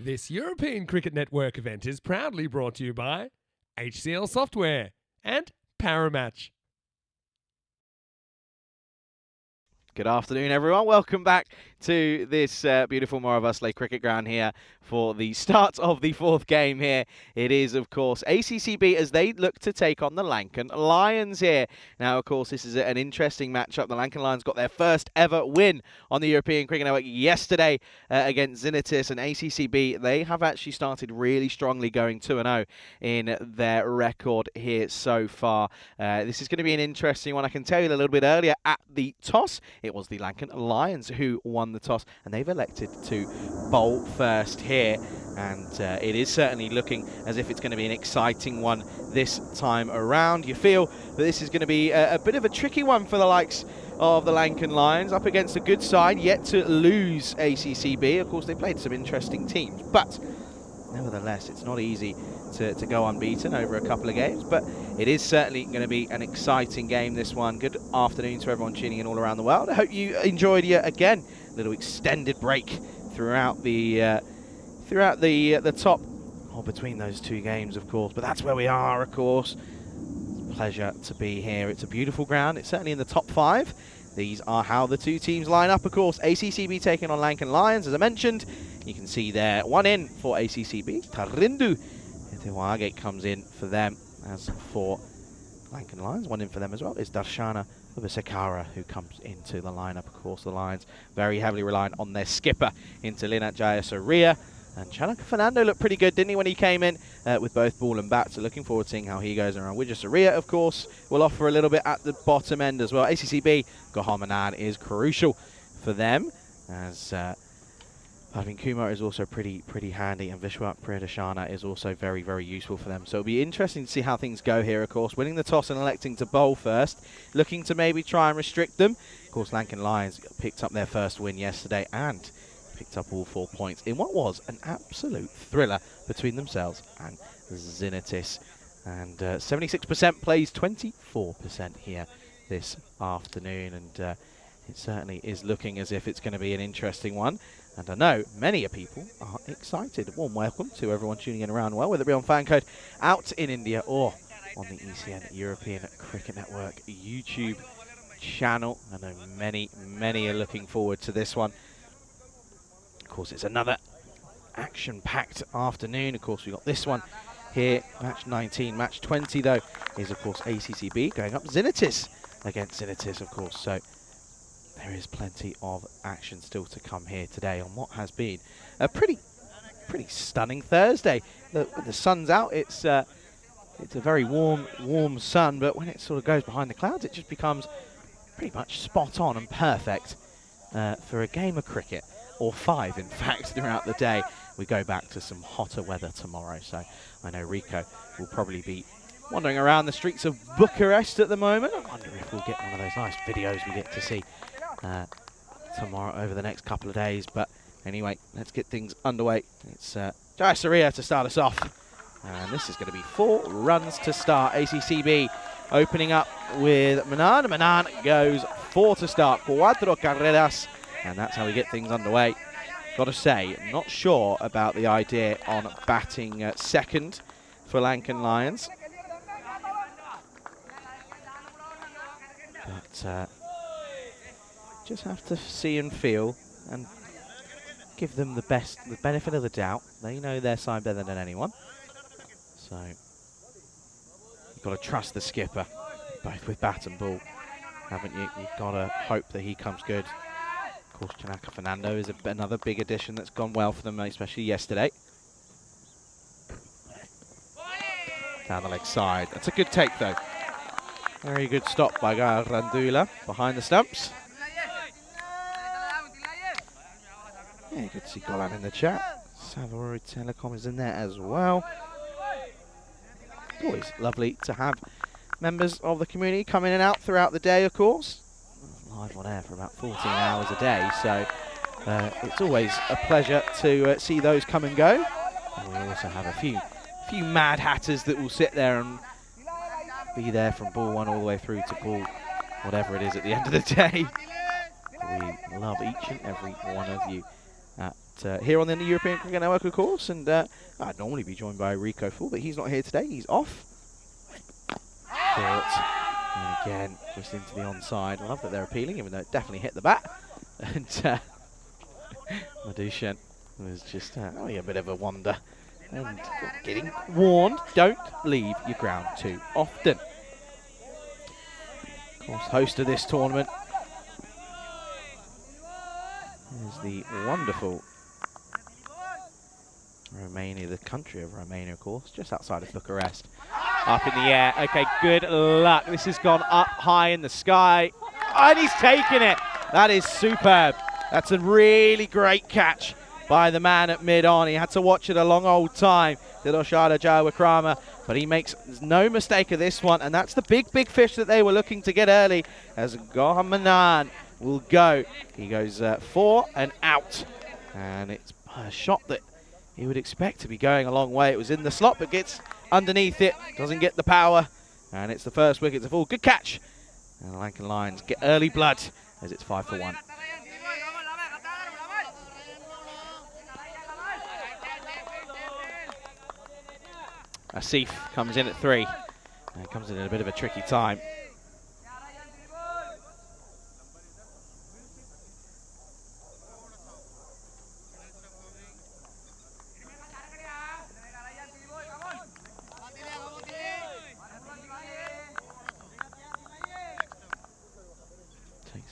This European Cricket Network event is proudly brought to you by HCL Software and Paramatch. Good afternoon, everyone. Welcome back to this beautiful Moravasle cricket ground here for the start of the fourth game here. It is, of course, ACCB as they look to take on the Lankan Lions here. Now, of course, this is an interesting matchup. The Lankan Lions got their first ever win on the European Cricket Network yesterday against Xenitis, and ACCB, they have actually started really strongly, going 2-0 in their record here so far. This is going to be an interesting one. I can tell you a little bit earlier at the toss, it was the Lankan Lions who won the toss, and they've elected to bowl first here. And it is certainly looking as if it's going to be an exciting one this time around. You feel that this is going to be a bit of a tricky one for the likes of the Lankan Lions, up against a good side, yet to lose ACCB. Of course, they played some interesting teams, but nevertheless, it's not easy to go unbeaten over a couple of games, but it is certainly going to be an exciting game, this one. Good afternoon to everyone tuning in all around the world. I hope you enjoyed yet again a little extended break throughout the top, or between those two games, of course, but that's where we are, of course. It's a pleasure to be here. It's a beautiful ground. It's certainly in the top 5. These are how the two teams line up, of course. ACCB taking on Lankan Lions, as I mentioned. You can see there, one in for ACCB. Tarindu Hetewage comes in for them. As for Lankan Lions, one in for them as well is Darshana Ubasekara, who comes into the lineup. Of course, the Lions very heavily reliant on their skipper into Linat Jayasuriya. And Chanaka Fernando looked pretty good, didn't he, when he came in with both ball and bat. So looking forward to seeing how he goes around. Wijasuriya, of course, will offer a little bit at the bottom end as well. ACCB, Gohamanan is crucial for them, as Parvin Kumar is also pretty handy, and Vishwat Priyadashana is also very, very useful for them. So it'll be interesting to see how things go here, of course. Winning the toss and electing to bowl first, looking to maybe try and restrict them. Of course, Lankan Lions picked up their first win yesterday and picked up all 4 points in what was an absolute thriller between themselves and Xenitis. And 76% plays 24% here this afternoon, and it certainly is looking as if it's going to be an interesting one. And I know many people are excited. A warm welcome to everyone tuning in around the world, whether it be on Fancode out in India or on the ECN European Cricket Network YouTube channel. I know many are looking forward to this one. Of course, it's another action-packed afternoon. Of course, we got this one here, match 19. Match 20, though, is, of course, ACCB going up Xenitis against Xenitis, of course. So there is plenty of action still to come here today on what has been a pretty stunning Thursday. The sun's out. It's a very warm sun, but when it sort of goes behind the clouds, it just becomes pretty much spot on and perfect for a game of cricket. Or 5, in fact, throughout the day. We go back to some hotter weather tomorrow, so I know Rico will probably be wandering around the streets of Bucharest at the moment. I wonder if we'll get one of those nice videos we get to see tomorrow over the next couple of days. But anyway, let's get things underway. It's Jayasuriya to start us off, and this is going to be 4 runs to start. ACCB opening up with Manan. Manan goes 4 to start. 4 carreras. And that's how we get things underway. Got to say, not sure about the idea on batting second for Lankan Lions. But just have to see and feel and give them the benefit of the doubt. They know their side better than anyone. So you've got to trust the skipper, both with bat and ball, haven't you? You've got to hope that he comes good. Of course, Chanaka Fernando is another big addition that's gone well for them, especially yesterday. Down the leg side. That's a good take, though. Very good stop by Gael Randula behind the stumps. Yeah, good to see Golan in the chat. Savory Telecom is in there as well. Always lovely to have members of the community come in and out throughout the day, of course. Live on air for about 14 hours a day, so it's always a pleasure to see those come and go. And we also have a few mad hatters that will sit there and be there from ball 1 all the way through to ball whatever it is at the end of the day. We love each and every one of you at here on the European Cricket Network, of course, and I'd normally be joined by Rico Full, but he's not here today. He's off. And again, just into the onside. I love that they're appealing, even though it definitely hit the bat. And Madushan was just having a bit of a wander and getting warned, don't leave your ground too often. Of course, host of this tournament is the wonderful Romania, the country of Romania, of course, just outside of Bucharest. Up in the air. Okay, good luck. This has gone up high in the sky. And he's taken it. That is superb. That's a really great catch by the man at mid-on. He had to watch it a long old time, Didoshada Jawakrama, but he makes no mistake of this one, and that's the big fish that they were looking to get early, as Gohamanan will go. He goes 4 and out, and it's a shot that you would expect to be going a long way. It was in the slot, but gets underneath it, doesn't get the power, and it's the first wicket to fall. Good catch. And the Lankan Lions get early blood as it's 5 for 1. Asif comes in at 3, and comes in at a bit of a tricky time.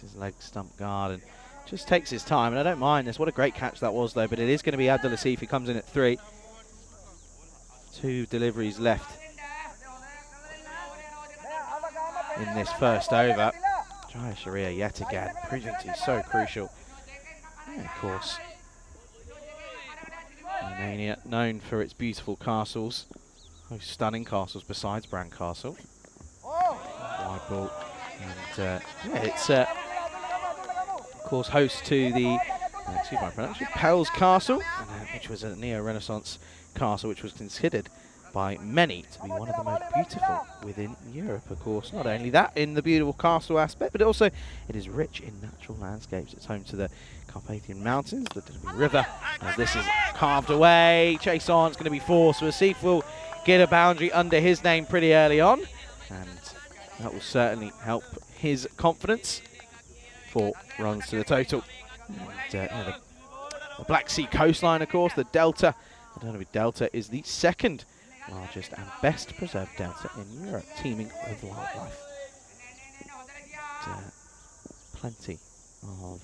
His leg stump guard and just takes his time, and I don't mind this. What a great catch that was, though, but it is going to be Abdul Asif who comes in at 3. 2 deliveries left in this first over. Jaya Sharia yet again, proving to be so crucial. And of course, Romania, known for its beautiful castles, most stunning castles besides Bran Castle. Wide ball, and yeah, it's of course host to the excuse my pronunciation, Pell's Castle, which was a neo-Renaissance castle, which was considered by many to be one of the most beautiful within Europe. Of course, not only that in the beautiful castle aspect, but also it is rich in natural landscapes. It's home to the Carpathian Mountains, the Danube River, as this is carved away. Chase on, it's going to be 4, so Asif will get a boundary under his name pretty early on, and that will certainly help his confidence. 4 runs to the total. And, yeah, the Black Sea coastline, of course, the Delta. The Danube Delta is the second largest and best preserved delta in Europe, teeming with wildlife. And, plenty of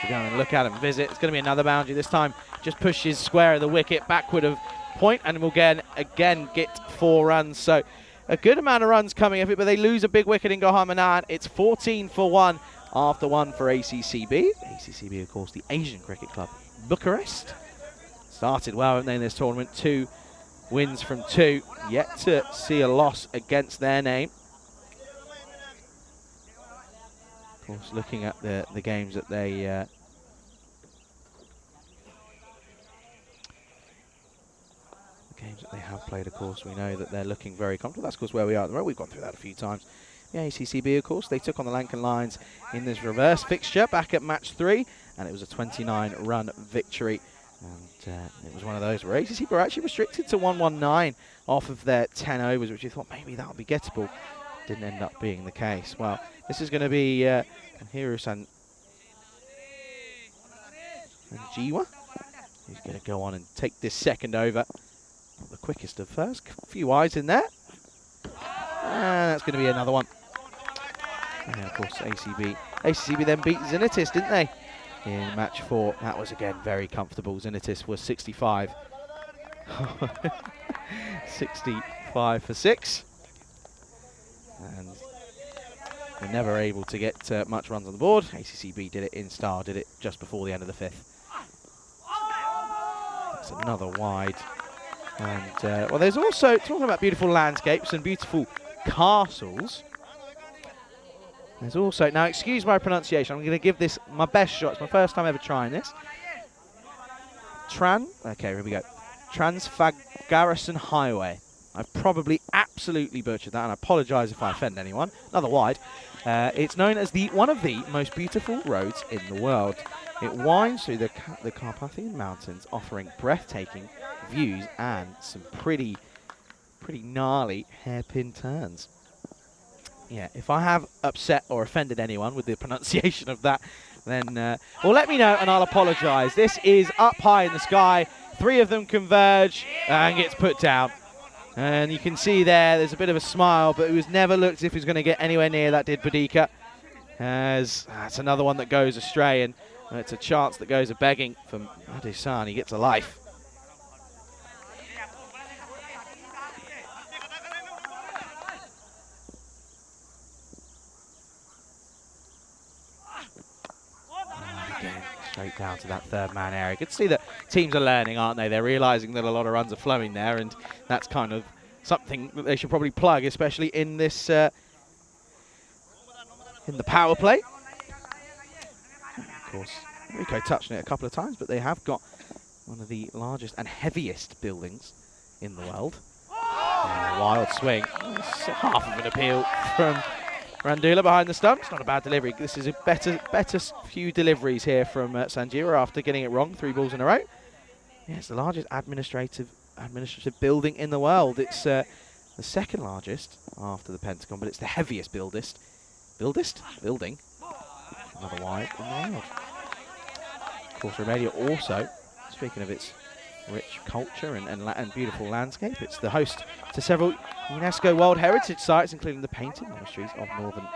to go and look at and visit. It's going to be another boundary this time. Just pushes square of the wicket backward of point, and we'll again get 4 runs. So a good amount of runs coming of it, but they lose a big wicket in Gohamanan. It's 14 for 1 after 1 for ACCB. ACCB, of course, the Asian Cricket Club Bucharest. Started well, haven't they, in this tournament? 2 wins from 2. Yet to see a loss against their name. Of course, looking at the games that they have played, of course, we know that they're looking very comfortable. That's, of course, where we are at the moment. We've gone through that a few times. The ACCB, of course, they took on the Lankan Lions in this reverse fixture back at match 3, and it was a 29-run victory. And it was one of those where ACCB were actually restricted to 119 off of their 10 overs, which you thought maybe that would be gettable. Didn't end up being the case. Well, this is going to be Hiru Sanjiwa, who's going to go on and take this second over. Not the quickest of first. Few eyes in there. And that's going to be another one. And of course, ACCB then beat Xenitis, didn't they? In match 4. That was again very comfortable. Xenitis was 65. 65 for 6. And we're never able to get much runs on the board. ACCB did it in style, did it just before the end of the 5th. That's another wide. And, well, there's also, talking about beautiful landscapes and beautiful castles, there's also, now excuse my pronunciation, I'm going to give this my best shot. It's my first time ever trying this. Okay, here we go. Transfagarison Highway. I've probably absolutely butchered that, and I apologise if I offend anyone. Another wide. It's known as one of the most beautiful roads in the world. It winds through the Carpathian Mountains, offering breathtaking views and some pretty gnarly hairpin turns. Yeah, if I have upset or offended anyone with the pronunciation of that, then well, let me know and I'll apologise. This is up high in the sky. 3 of them converge and gets put down. And you can see there's a bit of a smile, but it never looked as if he was going to get anywhere near that, did Boudica. As that's another one that goes astray, and it's a chance that goes a-begging for Madusan. He gets a life. Again, straight down to that third man area. Good to see that teams are learning, aren't they? They're realising that a lot of runs are flowing there, and that's kind of something that they should probably plug, especially in this in the power play. Of course, Rico touched on it a couple of times, but they have got one of the largest and heaviest buildings in the world. Wild swing. It's half of an appeal from Randula behind the stumps. Not a bad delivery. This is a better few deliveries here from Sanjira after getting it wrong 3 balls in a row. Yeah, it's the largest administrative building in the world. It's the second largest after the Pentagon, but it's the heaviest building. Another wide in the world. Of course, Romania also, speaking of its rich culture and beautiful landscape, it's the host to several UNESCO World Heritage Sites, including the painting monasteries of northern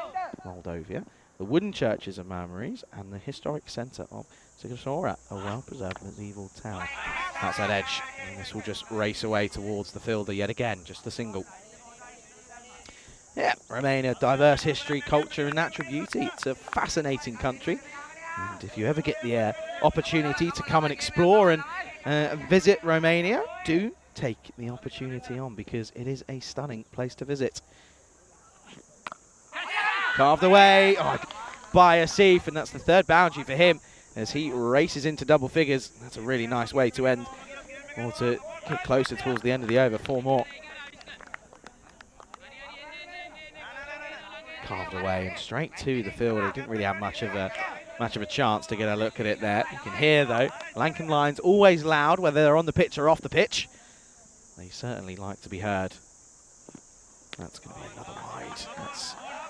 Moldova, the wooden churches of Marmaris, and the historic centre of Sigurdsora, a well-preserved medieval town. That's that edge, and this will just race away towards the fielder yet again, just a single. Yeah, Romania, diverse history, culture and natural beauty. It's a fascinating country, and if you ever get the opportunity to come and explore and visit Romania, do take the opportunity on, because it is a stunning place to visit. Carved away by Asif, and that's the 3rd boundary for him as he races into double figures. That's a really nice way to end, or to get closer towards the end of the over. 4 more. Carved away and straight to the fielder. He didn't really have much of a chance to get a look at it there. You can hear, though, Lankan lines always loud, whether they're on the pitch or off the pitch. They certainly like to be heard. That's going to be another wide.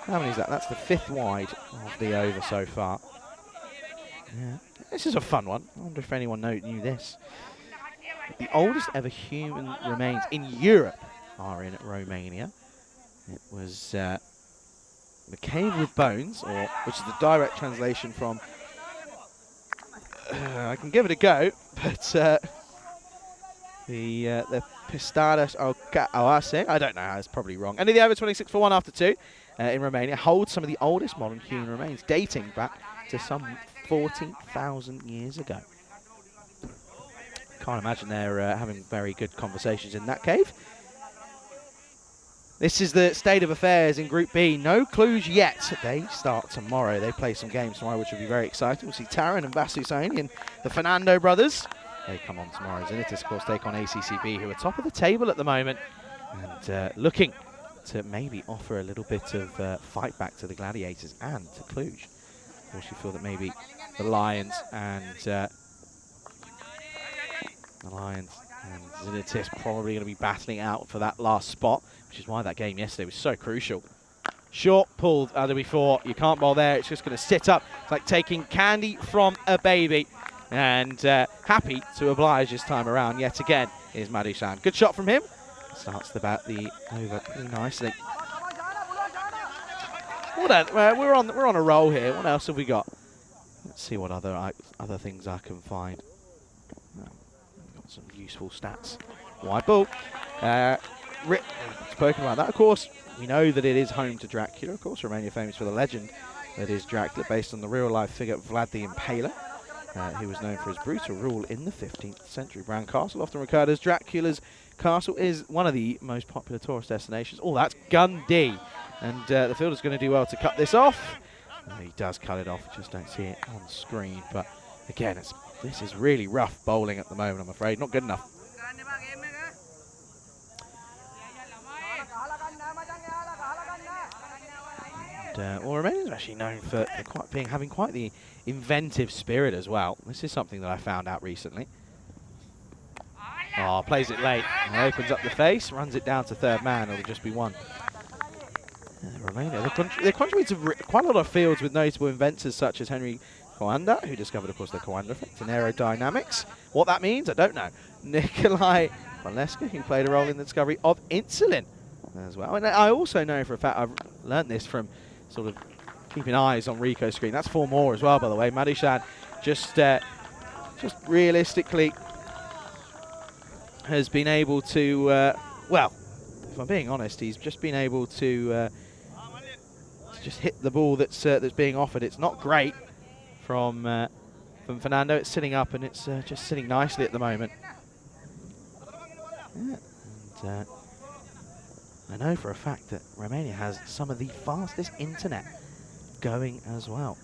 How many is that? That's the 5th wide of the over so far. Yeah, this is a fun one. I wonder if anyone knew this. The oldest ever human remains in Europe are in Romania. It was the Cave with Bones, which is the direct translation from, I can give it a go, but the Pistadas Oase, I don't know, it's probably wrong. And the over 26 for 1 after 2 in Romania holds some of the oldest modern human remains, dating back to some 40,000 years ago. Can't imagine they're having very good conversations in that cave. This is the state of affairs in Group B. No clues yet. They start tomorrow. They play some games tomorrow, which will be very exciting. We'll see Taran and Vasusoni and the Fernando brothers. They come on tomorrow. Zenitis, of course, take on ACCB, who are top of the table at the moment, and looking to maybe offer a little bit of fight back to the Gladiators and to Cluj. Of course, you feel that maybe the Lions and Zenitis probably going to be battling out for that last spot, which is why that game yesterday was so crucial. Short pulled out before. You can't bowl there. It's just going to sit up. It's like taking candy from a baby. And happy to oblige this time around yet again is Madusan. Good shot from him. Starts the bat the over pretty nicely. We're on a roll here. What else have we got? Let's see what other things I can find. Got some useful stats. Wide ball. Spoken about that, of course. We know that it is home to Dracula. Of course, Romania famous for the legend that is Dracula, based on the real-life figure Vlad the Impaler, who was known for his brutal rule in the 15th century. Bran Castle, often regarded as Dracula's castle, is one of the most popular tourist destinations. Oh, that's gun D. And the fielder's going to do well to cut this off. He does cut it off. You just don't see it on screen. But again, this is really rough bowling at the moment, I'm afraid. Not good enough. Well, Romania's actually known for having quite the inventive spirit as well. This is something that I found out recently. Oh, plays it late. Opens up the face, runs it down to third man. It'll just be one. Romania, they contribute to quite a lot of fields with notable inventors such as Henry Coanda, who discovered, of course, the Coanda effect in aerodynamics. What that means, I don't know. Nikolai Valeska, who played a role in the discovery of insulin as well. And I also know for a fact, I've learned this from sort of keeping eyes on Rico's screen. That's 4 more as well, by the way. Madishan just realistically has been able to, well, if I'm being honest, he's just been able to just hit the ball that's being offered. It's not great from Fernando. It's sitting up and it's just sitting nicely at the moment. Yeah. And I know for a fact that Romania has some of the fastest internet going as well.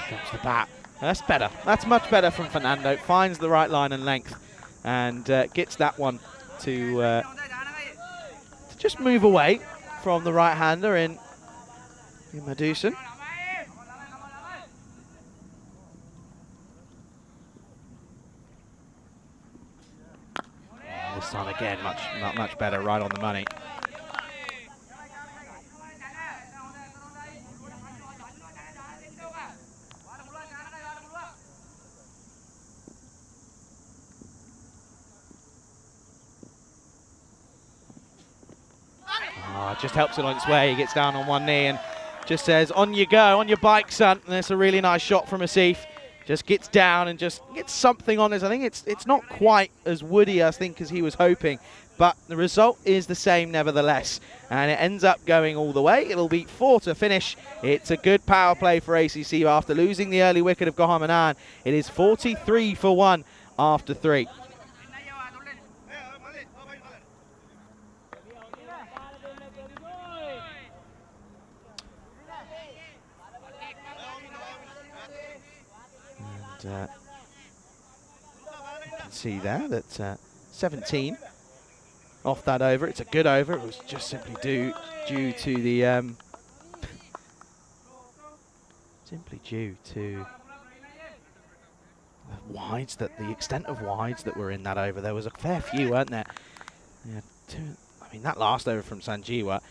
Drops the bat. That's better. That's much better from Fernando. Finds the right line and length and gets that one to just move away from the right-hander in Madusan. This time again, much better, right on the money. Just helps it on its way. He gets down on one knee and just says, on you go, on your bike, son. And that's a really nice shot from Asif. Just gets down and just gets something on this. I think it's not quite as woody, I think, as he was hoping. But the result is the same nevertheless. And it ends up going all the way. It'll be 4 to finish. It's a good power play for ACC after losing the early wicket of Gohamanan. It is 43 for 1 after 3. You can see there that 17 off that over. It's a good over. It was just simply due to the wides, that the extent of wides that were in that over. There was a fair few, weren't there? Yeah, I mean, that last over from Sanjeewa,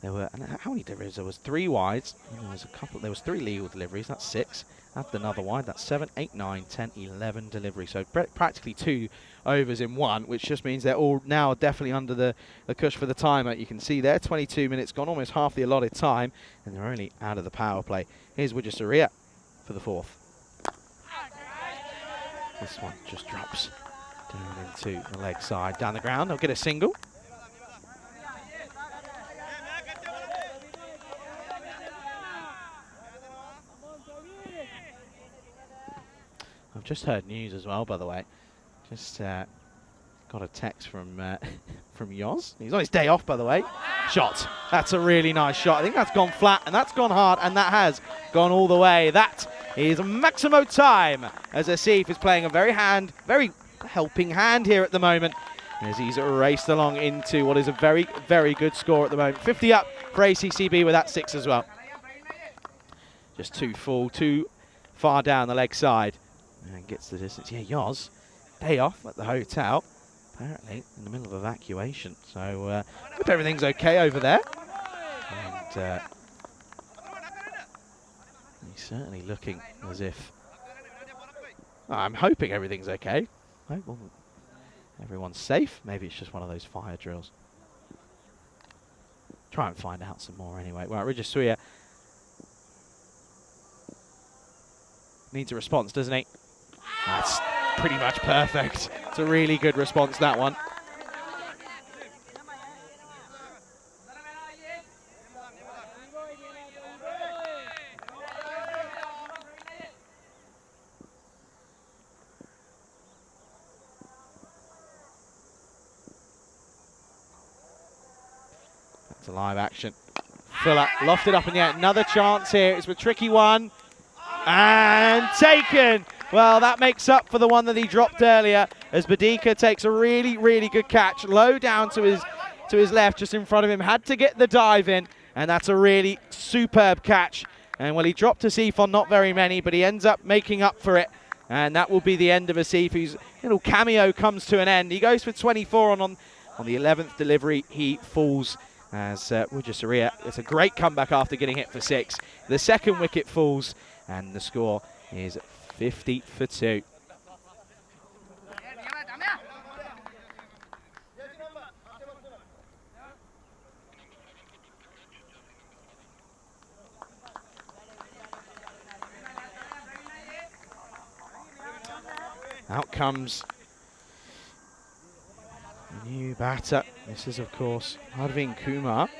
there were, and how many deliveries? There was 3 wides. There was a couple. There was 3 legal deliveries. That's 6. After another wide, that's 7, 8, 9, 10, 11 deliveries. So practically 2 overs in 1, which just means they're all now definitely under the cush for the timer. You can see there, 22 minutes gone, almost half the allotted time, and they're only out of the power play. Here's Wijesuria for the 4th. This one just drops down into the leg side, down the ground. They'll get a single. I've just heard news as well, by the way. Just got a text from from Yoz. He's on his day off, by the way. Shot. That's a really nice shot. I think that's gone flat, and that's gone hard, and that has gone all the way. That is Maximo time, as Asif is playing a very helping hand here at the moment, as he's raced along into what is a very, very good score at the moment. 50 up for ACCB with that 6 as well. Just too far down the leg side. And gets the distance. Yeah, Yoz, day off at the hotel, apparently in the middle of evacuation. So hope everything's okay over there. And he's certainly looking as if, I'm hoping everything's okay. Hope everyone's safe. Maybe it's just one of those fire drills. Try and find out some more anyway. Well, Wijesuria needs a response, doesn't he? That's pretty much perfect. It's a really good response, that one. That's a live action. Fuller lofted up in the air. Another chance here. It's a tricky one. And taken. Well, that makes up for the one that he dropped earlier as Badika takes a really, really good catch. Low down to his left, just in front of him. Had to get the dive in, and that's a really superb catch. And well, he dropped Asif on not very many, but he ends up making up for it. And that will be the end of Asif, whose little cameo comes to an end. He goes for 24 on the 11th delivery. He falls as Wujasaria. It's a great comeback after getting hit for 6. The second wicket falls, and the score is 50 for 2. Out comes the new batter. This is, of course, Arvind Kumar.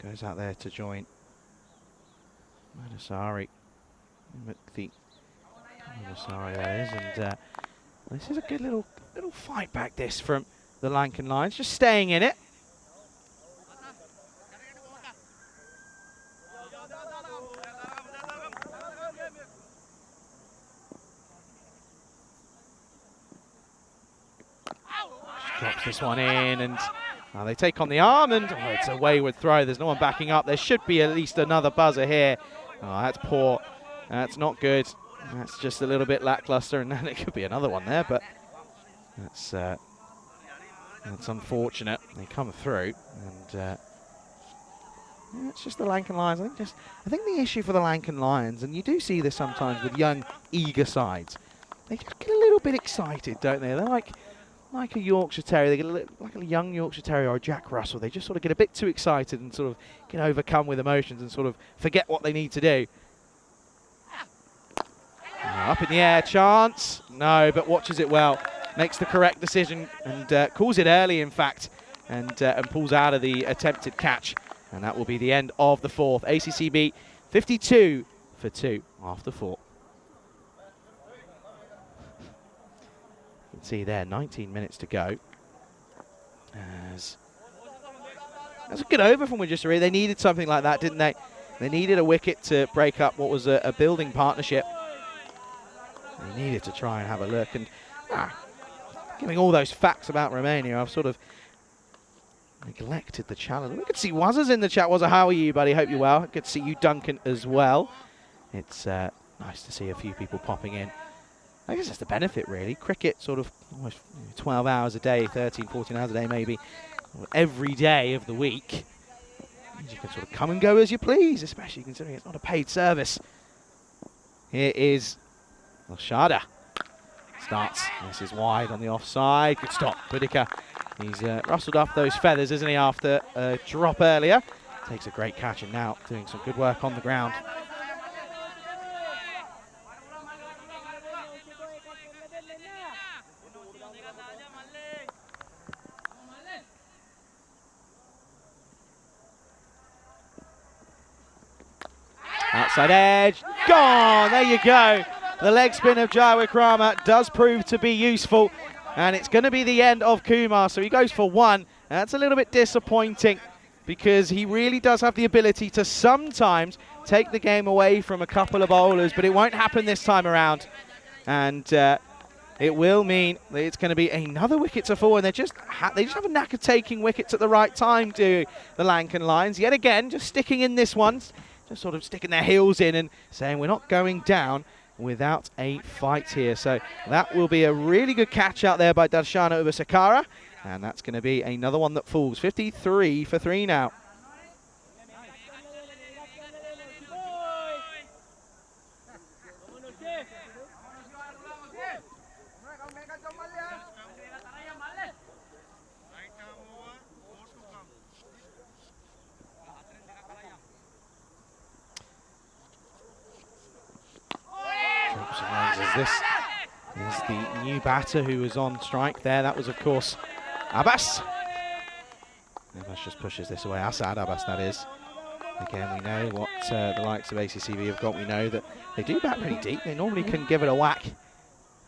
Goes out there to join Madasari. Madasari, that is. And this is a good little fight back, this, from the Lankan Lions. Just staying in it. Drops this one in, and they take on the arm, and it's a wayward throw. There's no one backing up. There should be at least another buzzer here. Oh, that's poor. That's not good. That's just a little bit lackluster, and then it could be another one there, but that's unfortunate. They come through, and yeah, it's just the Lankan Lions. I think the issue for the Lankan Lions, and you do see this sometimes with young, eager sides, they just get a little bit excited, don't they? They're like a Yorkshire Terrier, they get like a young Yorkshire Terrier or a Jack Russell. They just sort of get a bit too excited and sort of get overcome with emotions and sort of forget what they need to do. Up in the air, chance. No, but watches it well. Makes the correct decision and calls it early, in fact, and pulls out of the attempted catch. And that will be the end of the 4th. ACCB 52 for 2 after 4. You can see there, 19 minutes to go. That's a good over from Wujasaria. They needed something like that, didn't they? They needed a wicket to break up what was a building partnership. They needed to try and have a look. And giving all those facts about Romania, I've sort of neglected the challenge. We could see Wazza's in the chat. Wazza, how are you, buddy? Hope you're well. Good to see you, Duncan, as well. It's nice to see a few people popping in. I guess that's the benefit, really. Cricket, sort of almost 12 hours a day, 13, 14 hours a day, maybe, every day of the week. You can sort of come and go as you please, especially considering it's not a paid service. Here is Shada. Starts. This is wide on the offside. Good stop. Boudica. He's rustled up those feathers, isn't he, after a drop earlier. Takes a great catch and now doing some good work on the ground. Outside edge. Gone. There you go. The leg spin of Jai Wickrama does prove to be useful, and it's going to be the end of Kumar. So he goes for 1. That's a little bit disappointing because he really does have the ability to sometimes take the game away from a couple of bowlers, but it won't happen this time around. And it will mean that it's going to be another wicket to fall, and they just have a knack of taking wickets at the right time, do the Lankan Lions. Yet again, just sticking in this one, just sort of sticking their heels in and saying we're not going down without a fight here. So that will be a really good catch out there by Darshana Ubasakara, and that's going to be another one that falls. 53 for 3 now. This is the new batter who was on strike there. That was, of course, Abbas. Abbas just pushes this away. Asad Abbas, that is. Again, we know what the likes of ACCB have got. We know that they do bat pretty deep. They normally can give it a whack.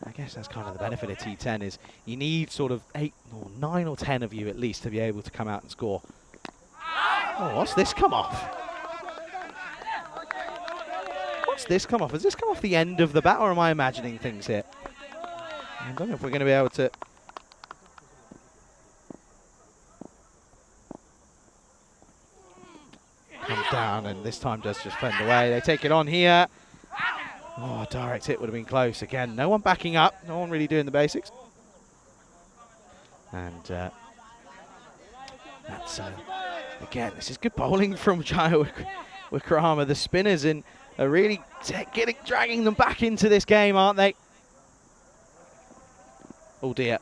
I guess that's kind of the benefit of T10 is you need sort of 8 or 9 or 10 of you at least to be able to come out and score. Oh, what's this come off? What's this come off? Has this come off the end of the bat, or am I imagining things here? I don't know if we're going to be able to... Comes down, and this time does just fend away. They take it on here. Oh, direct hit would have been close. Again, no one backing up. No one really doing the basics. And that's, again, this is good bowling from Jaya Wikrama. The spinners are really dragging them back into this game, aren't they? Oh dear.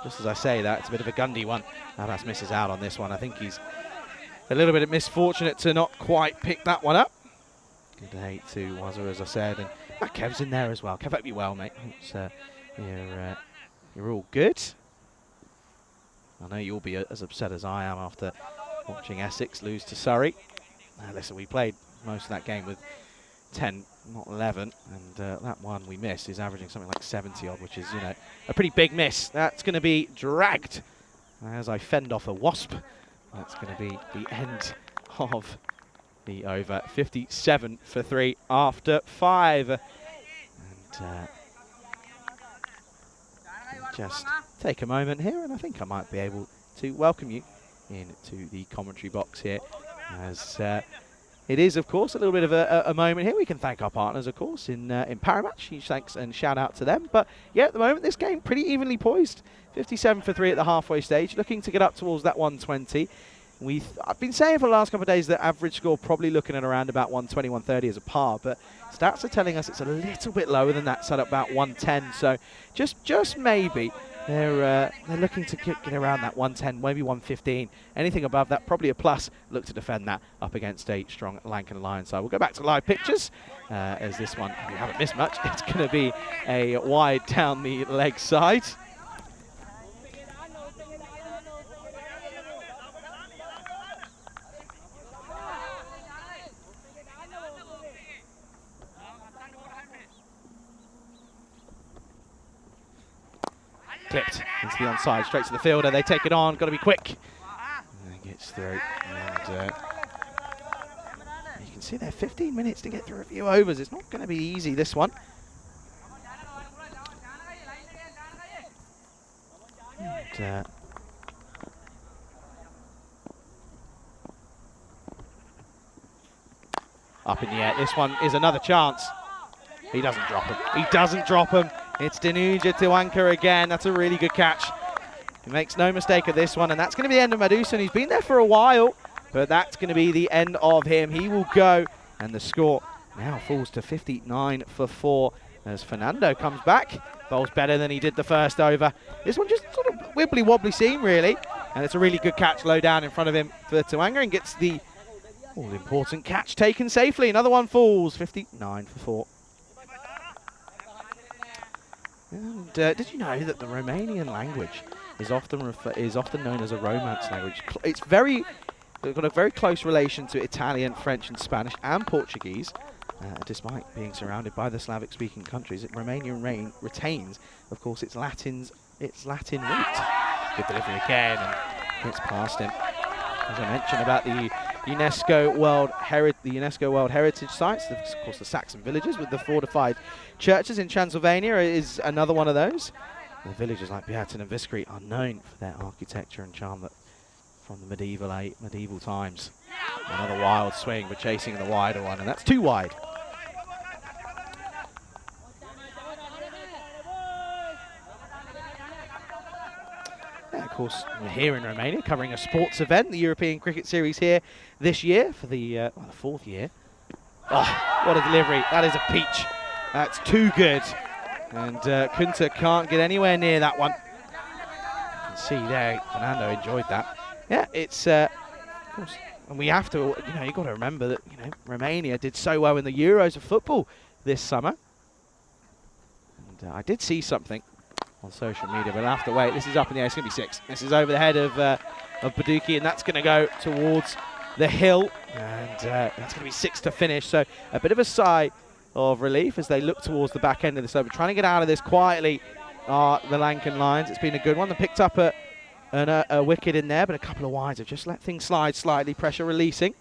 Just as I say that, it's a bit of a Gundy one. Abbas misses out on this one. I think he's a little bit misfortunate to not quite pick that one up. Good day to Wazza, as I said. And Kev's in there as well. Kev, hope you well, mate. You're all good. I know you'll be as upset as I am after watching Essex lose to Surrey. Listen, we played most of that game with 10, not 11, and that one we missed is averaging something like 70 odd, which is, you know, a pretty big miss. That's going to be dragged as I fend off a wasp. That's going to be the end of the over. 57 for 3 after 5. And just take a moment here, and I think I might be able to welcome you into the commentary box here, as it is, of course, a little bit of a moment here. We can thank our partners, of course, in Paramatch. Huge thanks and shout out to them. But yeah, at the moment, this game pretty evenly poised. 57 for 3 at the halfway stage, looking to get up towards that 120. I've been saying for the last couple of days that average score probably looking at around about 120, 130 as a par, but stats are telling us it's a little bit lower than that, set up about 110. So just maybe they're looking to get around that 110, maybe 115. Anything above that, probably a plus. Look to defend that up against a strong Lankan Lions side. We'll go back to live pictures as this one, we haven't missed much. It's going to be a wide down the leg side. Clipped into the onside, straight to the fielder. They take it on, got to be quick. And it gets through. And you can see there, 15 minutes to get through a few overs. It's not going to be easy, this one. And, up in the air. This one is another chance. He doesn't drop him. He doesn't drop him. It's Danuja Tiwanka again. That's a really good catch. He makes no mistake of this one, and that's going to be the end of Madusan. He's been there for a while, but that's going to be the end of him. He will go, and the score now falls to 59 for 4 as Fernando comes back. Bowls better than he did the first over. This one just sort of wibbly-wobbly seam, really, and it's a really good catch low down in front of him for Tiwanka, and gets the all-important catch taken safely. Another one falls, 59 for 4. And did you know that the Romanian language is often known as a Romance language? It's got a very close relation to Italian, French, and Spanish, and Portuguese. Despite being surrounded by the Slavic-speaking countries, Romania retains, of course, its Latin root. Good delivery again, and gets past him. As I mentioned about the UNESCO World Heritage Sites, of course the Saxon villages with the fortified churches in Transylvania is another one of those. The villages like Beatin and Viskri are known for their architecture and charm that from the medieval times. Another wild swing, but chasing the wider one, and that's too wide. Of course, we're here in Romania covering a sports event, the European Cricket Series here this year for the 4th year. Oh, what a delivery. That is a peach. That's too good. And Kunta can't get anywhere near that one. You can see there, Fernando enjoyed that. Yeah, it's, of course, and we have to, you've got to remember that, Romania did so well in the Euros of football this summer. And I did see something on social media, but I'll have to wait. This is up in the air. It's going to be 6. This is over the head of Baduki, and that's going to go towards the hill, and that's going to be 6 to finish. So a bit of a sigh of relief as they look towards the back end of this over. Trying to get out of this quietly are the Lankan Lions. It's been a good one. They picked up at and a wicket in there, but a couple of wides have just let things slide slightly, pressure releasing.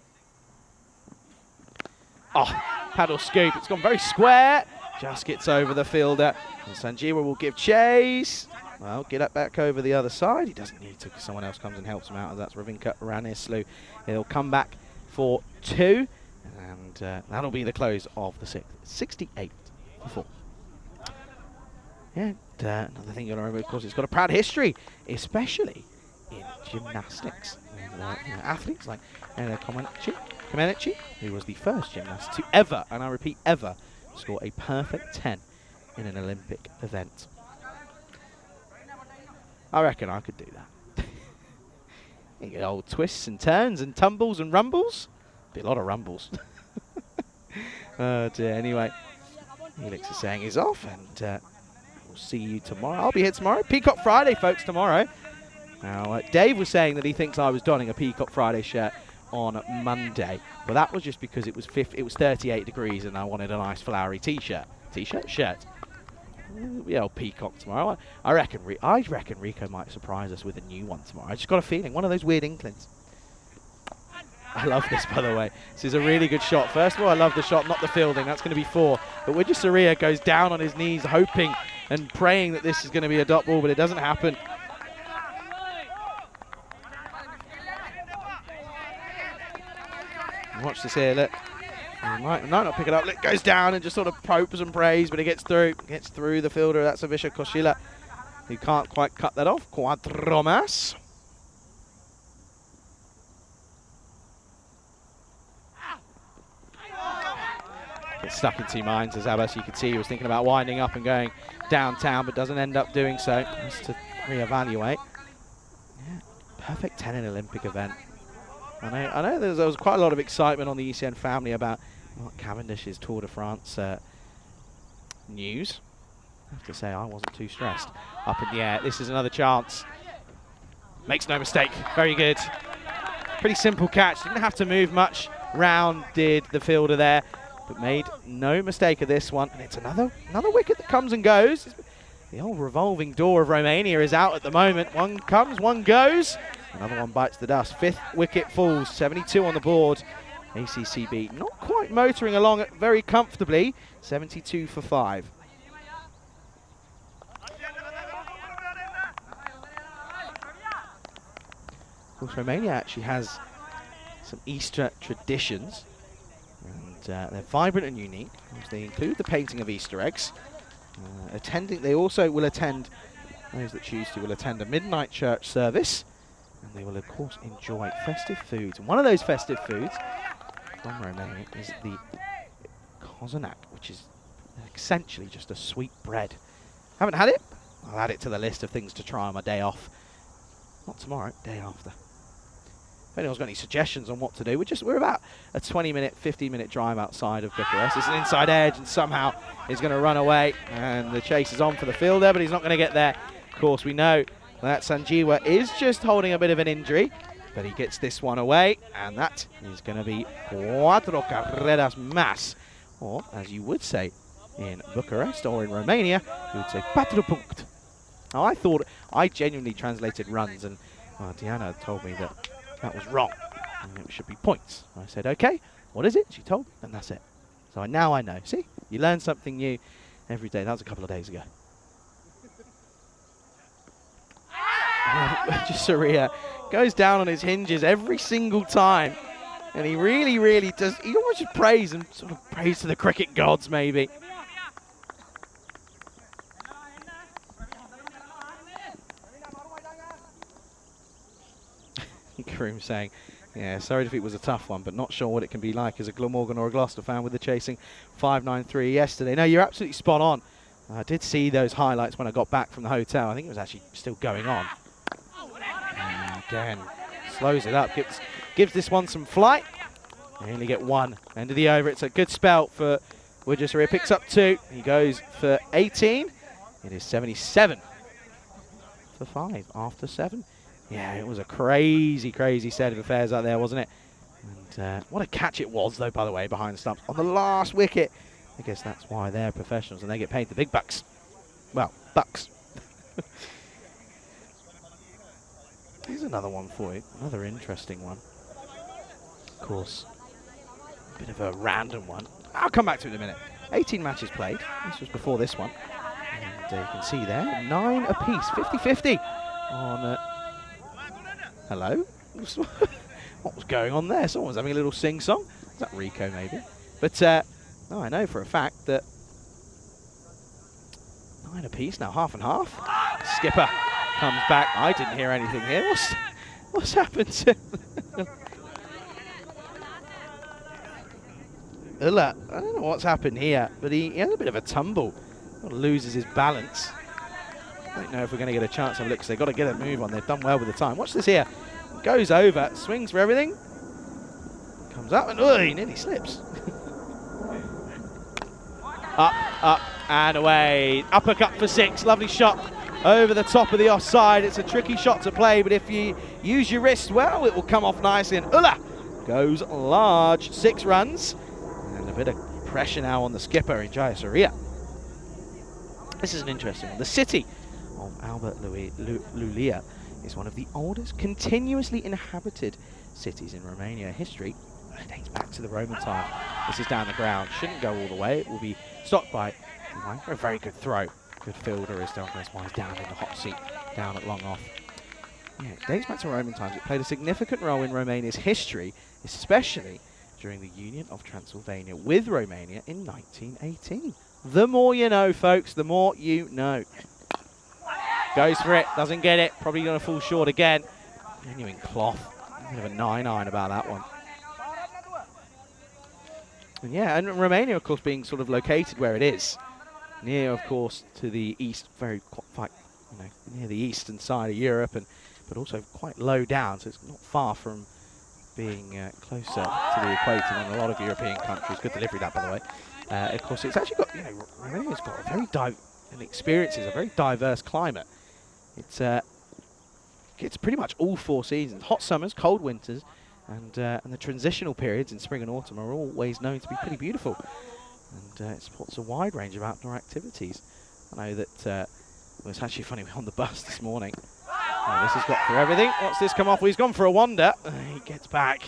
Oh, paddle scoop, it's gone very square, just gets over the fielder, and Sanjeewa will give chase. Well, get up back over the other side. He doesn't need to because someone else comes and helps him out, and that's Ravinka Ranislu. He'll come back for 2, and that'll be the close of the 6th. 68 for 4. And another thing you'll remember, of course, it's got a proud history, especially in gymnastics. And, athletes like Anna Komenici, who was the first gymnast to ever, and I repeat ever, score a perfect 10 in an Olympic event. I reckon I could do that. You get old twists and turns and tumbles and rumbles. Be a lot of rumbles. Oh dear. Anyway, Felix is saying he's off, and we'll see you tomorrow. I'll be here tomorrow. Peacock Friday, folks, tomorrow. Now, Dave was saying that he thinks I was donning a Peacock Friday shirt on Monday, but that was just because it was 38 degrees and I wanted a nice flowery t-shirt. Shirt. Yeah, old Peacock tomorrow. I reckon Rico might surprise us with a new one tomorrow. I just got a feeling, one of those weird inklings. I love this, by the way. This is a really good shot. First of all, I love the shot, not the fielding. That's going to be 4. But Widjasaria goes down on his knees, hoping and praying that this is going to be a dot ball, but it doesn't happen. Watch this here, look. He might not pick it up. It goes down and just sort of hopes and prays, but it gets through. Gets through the fielder. That's Avisha Koshila, who can't quite cut that off. Quadromas. Gets stuck in 2 minds, as Abbas, you could see, he was thinking about winding up and going downtown, but doesn't end up doing so. Has to reevaluate. Yeah, perfect 10 in an Olympic event. I know there was quite a lot of excitement on the ECN family about Mark Cavendish's Tour de France news. I have to say, I wasn't too stressed. Up in the air, this is another chance. Makes no mistake, very good. Pretty simple catch, didn't have to move much. Round did the fielder there, but made no mistake of this one. And it's another wicket that comes and goes. The old revolving door of Romania is out at the moment. One comes, one goes. Another one bites the dust. 5th wicket falls, 72 on the board. ACCB not quite motoring along very comfortably. 72 for 5. Of course, Romania actually has some Easter traditions. And they're vibrant and unique. They include the painting of Easter eggs. They also will attend, those that choose to, will attend a midnight church service. And they will, of course, enjoy festive foods. And one of those festive foods from Romania is the kozanak, which is essentially just a sweet bread. Haven't had it? I'll add it to the list of things to try on my day off. Not tomorrow, day after. If anyone's got any suggestions on what to do, we're about a 20-minute, 15-minute drive outside of Bucharest. It's an inside edge, and somehow he's going to run away. And the chase is on for the fielder, but he's not going to get there. Of course, we know that Sanjeewa is just holding a bit of an injury, but he gets this one away, and that is going to be 4 carreras más, or as you would say in Bucharest or in Romania, you would say 4 punct. Now, I genuinely translated runs, and Diana told me that was wrong, and it should be points. And I said, okay, what is it? She told me, and that's it. So now I know. See, you learn something new every day. That was a couple of days ago. Saria goes down on his hinges every single time, and he really, really does. He almost just prays and sort of prays to the cricket gods, maybe. Karim saying, yeah, sorry if it was a tough one, but not sure what it can be like as a Glamorgan or a Gloucester fan with the chasing 593 yesterday. No, you're absolutely spot on. I did see those highlights when I got back from the hotel. I think it was actually still going on. And again, slows it up, gives this one some flight. They only get 1. End of the over. It's a good spell for Widjasaria. Picks up 2. He goes for 18. It is 77 for 5 after 7. Yeah, it was a crazy, crazy set of affairs out there, wasn't it? And what a catch it was, though, by the way, behind the stumps on the last wicket. I guess that's why they're professionals and they get paid the big bucks. Well, bucks. Here's another one for you, another interesting one. Of course, a bit of a random one. I'll come back to it in a minute. 18 matches played. This was before this one. And you can see there, 9 apiece, 50-50 on... hello? What was going on there? Someone was having a little sing-song. Is that Rico, maybe? But no, I know for a fact that 9 apiece now, half and half. Skipper comes back. I didn't hear anything here. What's happened to Ulla? I don't know what's happened here, but he has a bit of a tumble. Sort of loses his balance. I don't know if we're going to get a chance to have a look, because they've got to get a move on. They've done well with the time. Watch this here. Goes over, swings for everything. Comes up and he nearly slips. Up, and away. Uppercut for 6. Lovely shot over the top of the offside. It's a tricky shot to play, but if you use your wrist well, it will come off nicely. And Ulla goes large. 6 runs. And a bit of pressure now on the skipper in Jayasuriya. This is an interesting one. The city of Albert Lulia is one of the oldest continuously inhabited cities in Romania history. It dates back to the Roman time. This is down the ground. Shouldn't go all the way. It will be stopped by a very good throw. Good fielder is Douglas Wise down in the hot seat, down at long off. Yeah, it dates back to Roman times. It played a significant role in Romania's history, especially during the Union of Transylvania with Romania in 1918. The more you know, folks, the more you know. Goes for it, doesn't get it, probably going to fall short again. Genuine cloth. A bit of a 9-9 about that one. And yeah, and Romania, of course, being sort of located where it is, near, of course, to the east, quite, near the eastern side of Europe, but also quite low down, so it's not far from being closer to the equator than a lot of European countries. Good delivery, that, by the way. Of course, it's actually got, Romania's got a very diverse climate. It's pretty much all 4 seasons: hot summers, cold winters, and the transitional periods in spring and autumn are always known to be pretty beautiful. And it supports a wide range of outdoor activities. I know that it was actually funny, we were on the bus this morning. This has got through everything. What's this come off? Well, he's gone for a wander. He gets back.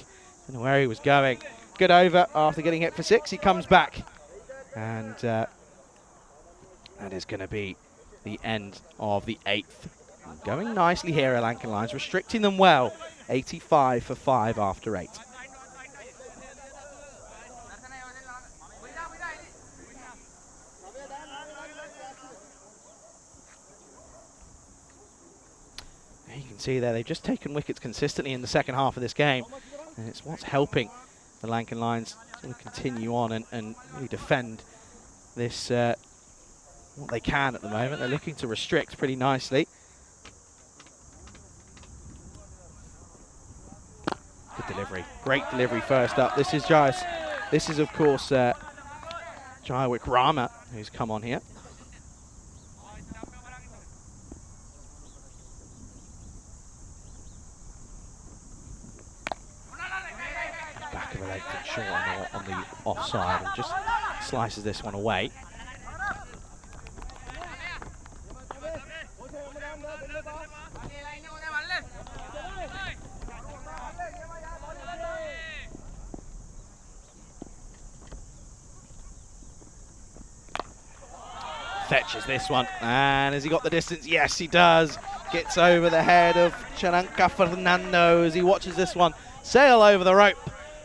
Don't know where he was going. Good over after getting hit for 6. He comes back. And that is going to be the end of the 8th. Going nicely here at Lankan Lions, restricting them well. 85 for 5 after 8. You can see there, they've just taken wickets consistently in the second half of this game. And it's what's helping the Lankan Lions sort of continue on and really defend this, what they can at the moment. They're looking to restrict pretty nicely. Good delivery. Great delivery first up. This is Jais. This is, of course, Jaiwik Rama, who's come on here. Back of the leg from short on the offside and just slices this one away. Fetches this one, and has he got the distance? Yes, he does. Gets over the head of Charanka Fernando as he watches this one sail over the rope.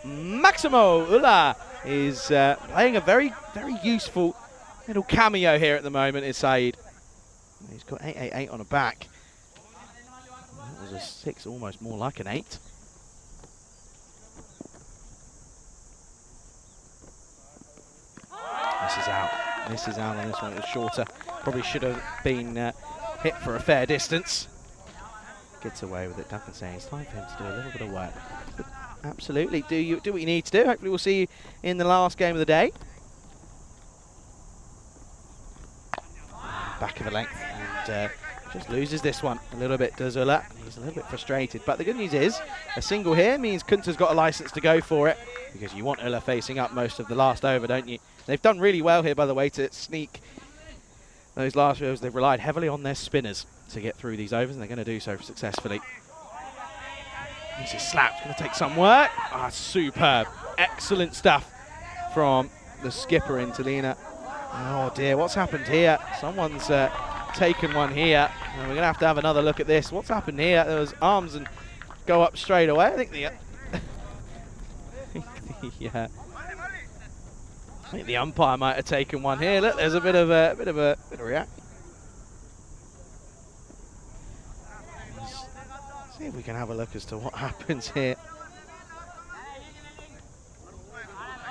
Maximo Ulla is playing a very, very useful little cameo here at the moment, is Saeed. He's got 888 on a back. That was a 6, almost more like an 8. This is out. This is out on this one. It was shorter. Probably should have been hit for a fair distance. Gets away with it. Duncan saying it's time for him to do a little bit of work. But absolutely. Do what you need to do. Hopefully we'll see you in the last game of the day. Back of the length. And just loses this one a little bit, does Ulla. He's a little bit frustrated. But the good news is, a single here means Kunta's got a license to go for it. Because you want Ulla facing up most of the last over, don't you? They've done really well here, by the way, to sneak those last overs. They've relied heavily on their spinners to get through these overs, and they're going to do so successfully. This is slapped. Going to take some work. Ah, superb. Excellent stuff from the skipper in Talina. Oh dear, what's happened here? Someone's taken one here. And we're going to have another look at this. What's happened here? There was arms and go up straight away. I think the umpire might have taken one here. Look, there's a bit of a react. Let's see if we can have a look as to what happens here.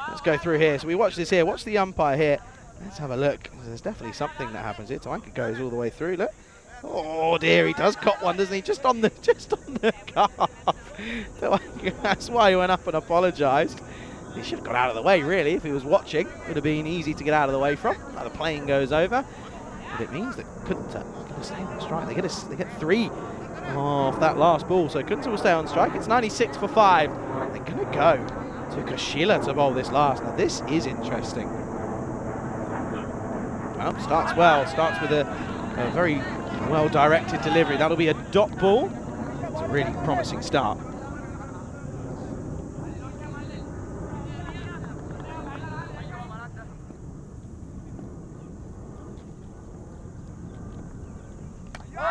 Let's go through here. So we watch this here. Watch the umpire here. Let's have a look. There's definitely something that happens here. Talanka goes all the way through. Look. Oh dear, he does cop one, doesn't he? Just on the calf. That's why he went up and apologised. He should have got out of the way, really, if he was watching. Would have been easy to get out of the way from. Now the plane goes over. But it means that Kunta going to stay on strike. They get 3 off that last ball. So Kunta will stay on strike. It's 96 for 5. They're going to go to Koshila to bowl this last. Now this is interesting. Well, starts well. Starts with a very well-directed delivery. That'll be a dot ball. It's a really promising start.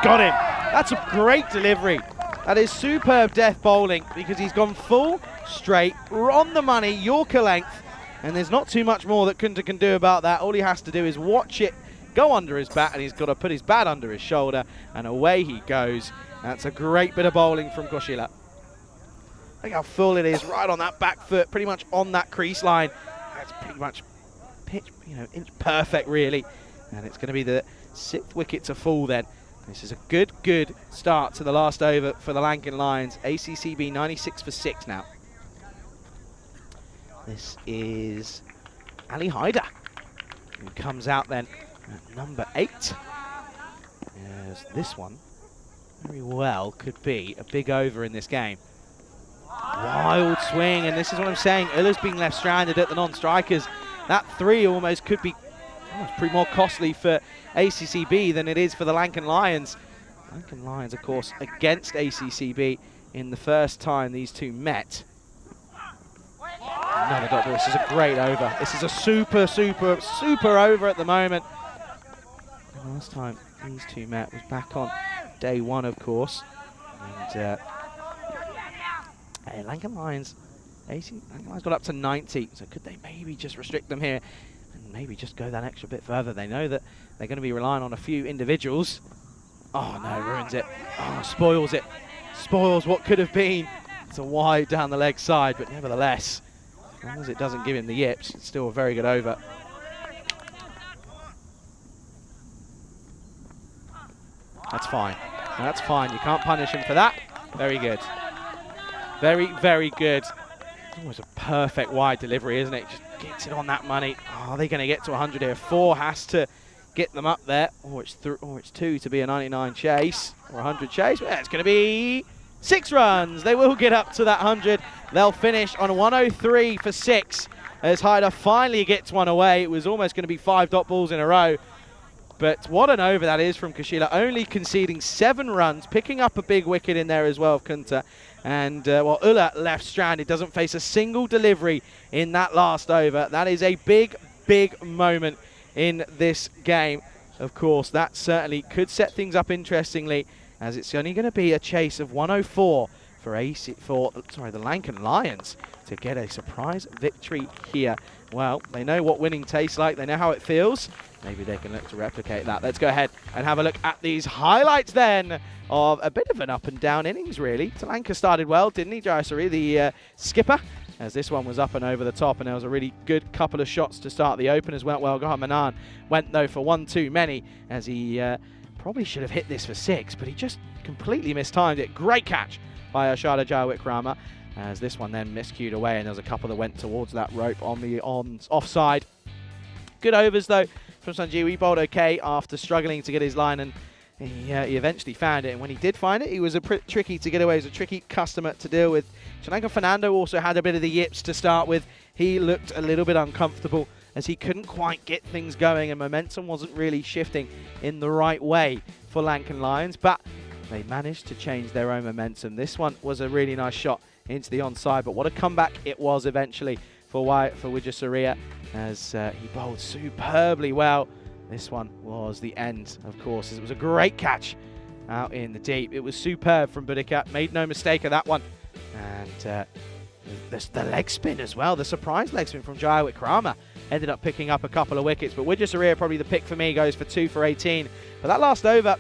Got him. That's a great delivery. That is superb death bowling because he's gone full, straight, on the money, Yorker length, and there's not too much more that Kunta can do about that. All he has to do is watch it go under his bat, and he's got to put his bat under his shoulder, and away he goes. That's a great bit of bowling from Koshila. Look how full it is, right on that back foot, pretty much on that crease line. That's pretty much pitch, inch perfect, really. And it's going to be the 6th wicket to fall then. This is a good start to the last over for the Lankan Lions. ACCB 96 for 6 now. This is Ali Haider, who comes out then at number 8. As this one very well could be a big over in this game. Wild swing, and this is what I'm saying. Ulla's being left stranded at the non-strikers. That 3 almost could be pretty more costly for ACCB than it is for the Lankan Lions. Lankan Lions, of course, against ACCB in the first time these two met. Another dot ball. This is a great over. This is a super over at the moment. The last time these two met was back on day 1, of course. And Lankan Lions got up to 90, so could they maybe just restrict them here and maybe just go that extra bit further? They know that they're going to be relying on a few individuals. Oh no, ruins it. Oh, spoils it. Spoils what could have been. It's a wide down the leg side, but nevertheless, as long as it doesn't give him the yips, it's still a very good over. That's fine. That's fine. You can't punish him for that. Very good. Very good. It's almost a perfect wide delivery, isn't it? Just gets it on that money. Oh, are they going to get to 100 here? 4 has to get them up there. Or it's 2 to be a 99 chase. Or 100 chase. Well, it's going to be 6 runs. They will get up to that 100. They'll finish on 103 for 6. As Haider finally gets one away. It was almost going to be 5 dot balls in a row. But what an over that is from Koshila, only conceding 7 runs, picking up a big wicket in there as well of Kunta. And while Ulla left stranded, doesn't face a single delivery in that last over. That is a big moment in this game. Of course, that certainly could set things up interestingly, as it's only going to be a chase of 104 for the Lankan Lions to get a surprise victory here. Well, they know what winning tastes like. They know how it feels. Maybe they can look to replicate that. Let's go ahead and have a look at these highlights then of a bit of an up and down innings, really. Talanka started well, didn't he, Jayasuri, the skipper, as this one was up and over the top, and there was a really good couple of shots to start. The openers went well. Gahan Manan went, though, for 1 too many, as he probably should have hit this for 6, but he just completely mistimed it. Great catch by Ashada Jayawikrama, as this one then miscued away, and there was a couple that went towards that rope on the offside. Good overs, though, from Sanjeev. He bowled okay after struggling to get his line, and he eventually found it. And when he did find it, he was tricky to get away. He was a tricky customer to deal with. Shananka Fernando also had a bit of the yips to start with. He looked a little bit uncomfortable as he couldn't quite get things going, and momentum wasn't really shifting in the right way for Lankan Lions. But they managed to change their own momentum. This one was a really nice shot into the onside, but what a comeback it was eventually for Wijesuria as he bowled superbly well. This one was the end, of course, as it was a great catch out in the deep. It was superb from Boudica, made no mistake of that one. And the leg spin as well, the surprise leg spin from Jaya Wickrama ended up picking up a couple of wickets, but Wijesuria, probably the pick for me, goes for 2 for 18. But that last over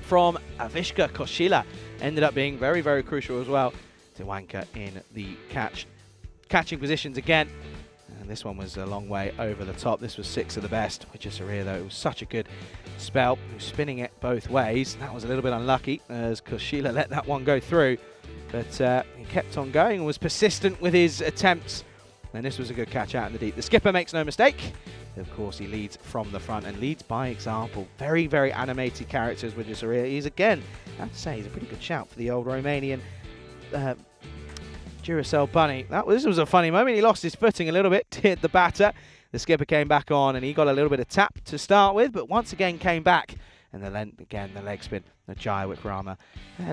from Avishka Koshila ended up being very, very crucial as well to Wanka in the catching positions again. And this one was a long way over the top. This was 6 of the best. Wijesuria, though, it was such a good spell. He was spinning it both ways. That was a little bit unlucky as Koshila let that one go through. But he kept on going and was persistent with his attempts. And this was a good catch out in the deep. The skipper makes no mistake. Of course, he leads from the front and leads by example. Very, very animated characters with Wijesuria. He's, again, I have to say, he's a pretty good shout for the old Romanian Duracell bunny. This was a funny moment. He lost his footing a little bit, hit the batter. The skipper came back on and he got a little bit of tap to start with, but once again came back. And the leg spin, the Jaya Wickrama.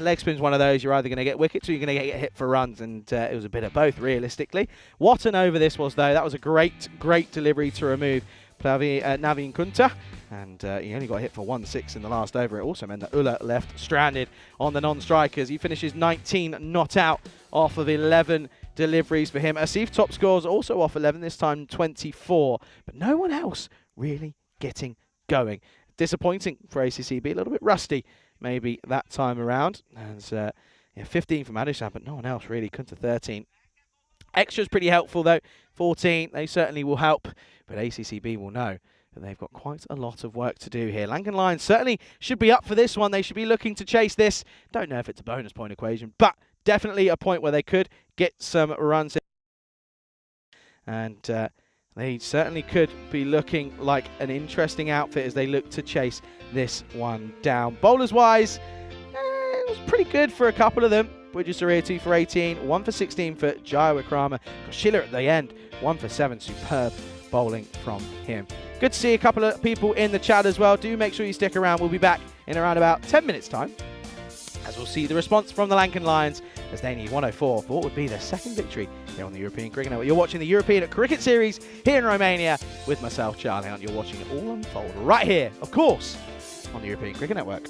Leg spin's one of those, you're either going to get wickets or you're going to get hit for runs, and it was a bit of both, realistically. What an over this was, though. That was a great, great delivery to remove Naveen Kunta, and he only got hit for 1-6 in the last over. It also meant that Ulla left stranded on the non-strikers. He finishes 19 not out off of 11 deliveries for him. Asif top scores also off 11, this time 24, but no one else really getting going. Disappointing for ACCB, a little bit rusty maybe that time around. And 15 from Adishan, but no one else really. Kunta 13. Extra's pretty helpful though. 14, they certainly will help, but ACCB will know that they've got quite a lot of work to do here. Lankan Lions certainly should be up for this one. They should be looking to chase this. Don't know if it's a bonus point equation, but definitely a point where they could get some runs in. And they certainly could be looking like an interesting outfit as they look to chase this one down. Bowlers-wise, it was pretty good for a couple of them. Wijesuria 2 for 18, 1 for 16 for Jaya Wickrama. Koshila at the end, 1 for 7. Superb bowling from him. Good to see a couple of people in the chat as well. Do make sure you stick around. We'll be back in around about 10 minutes' time, as we'll see the response from the Lankan Lions as they need 104 for what would be their second victory here on the European Cricket Network. You're watching the European Cricket Series here in Romania with myself, Charlie Hunt. You're watching it all unfold right here, of course, on the European Cricket Network.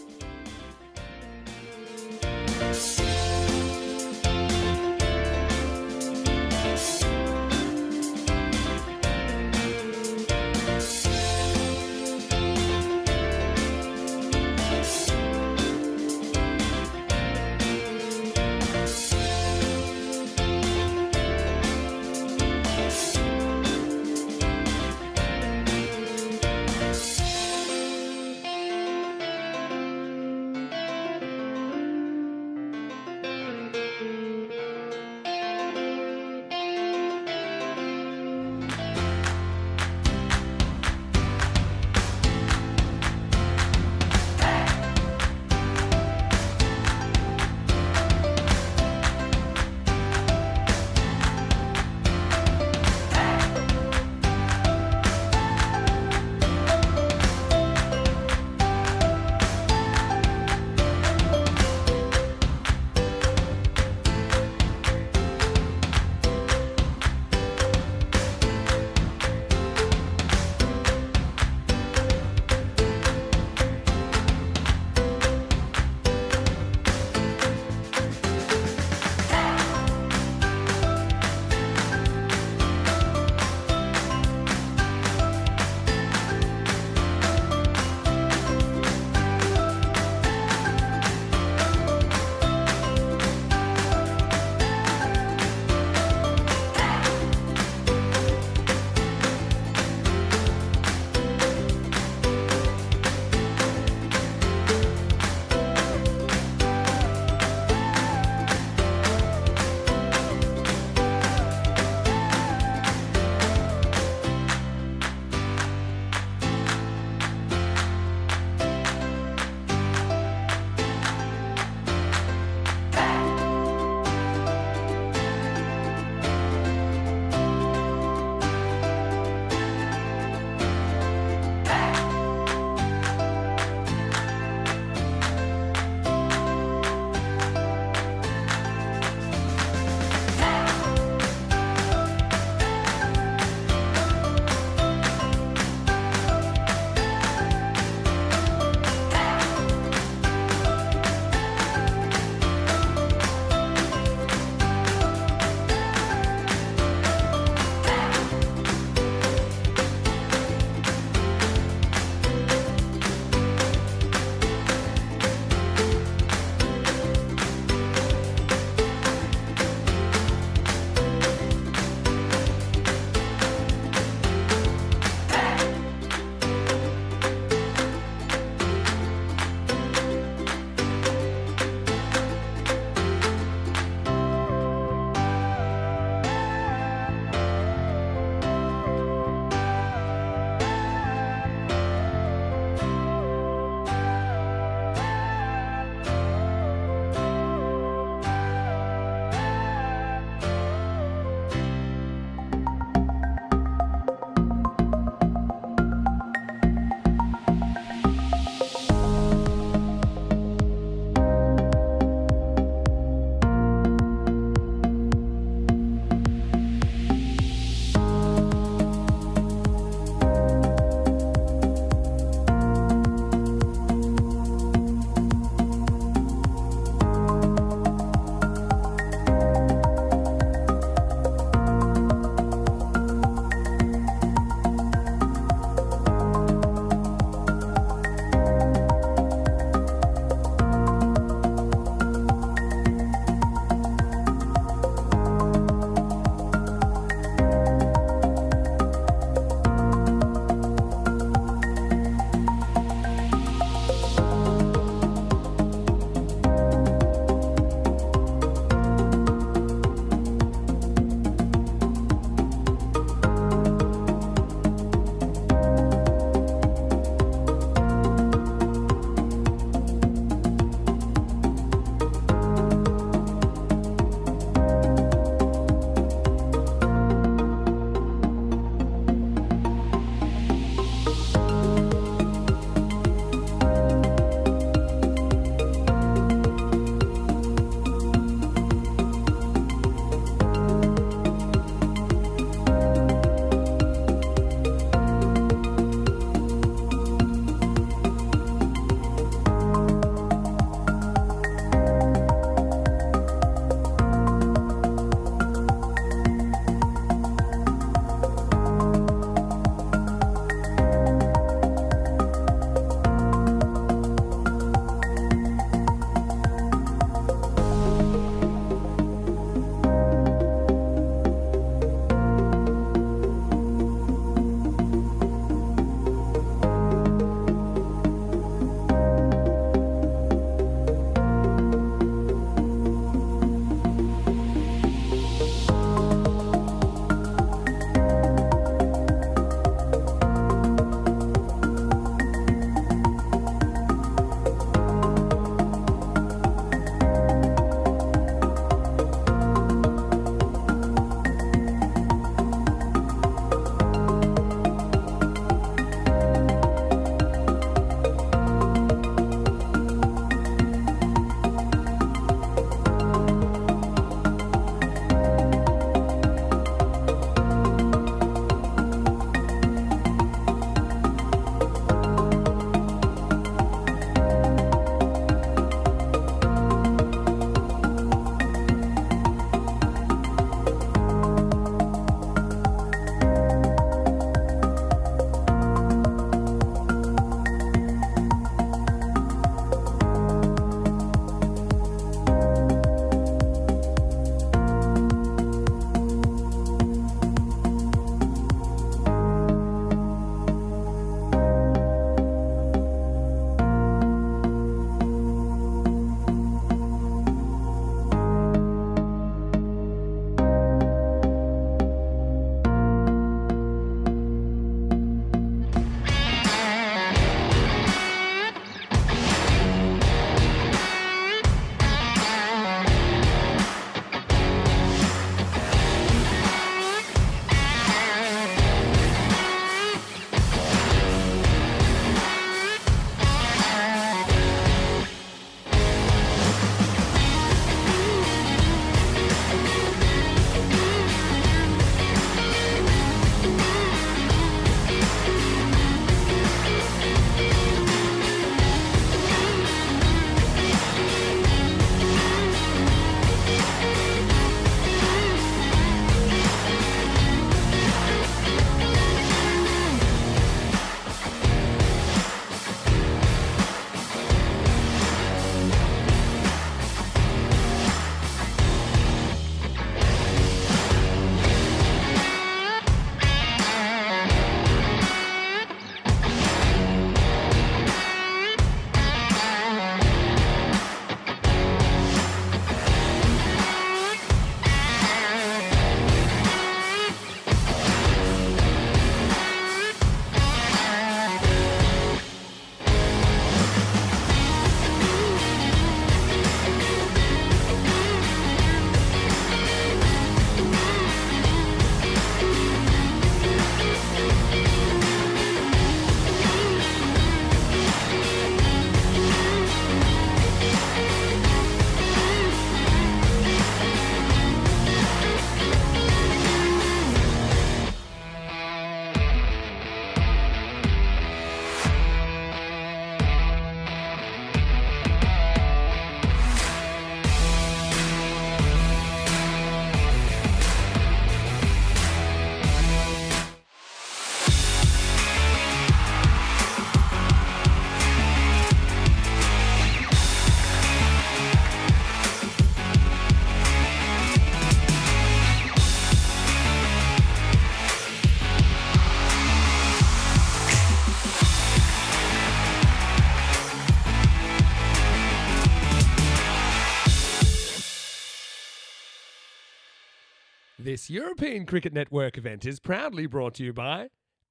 This European Cricket Network event is proudly brought to you by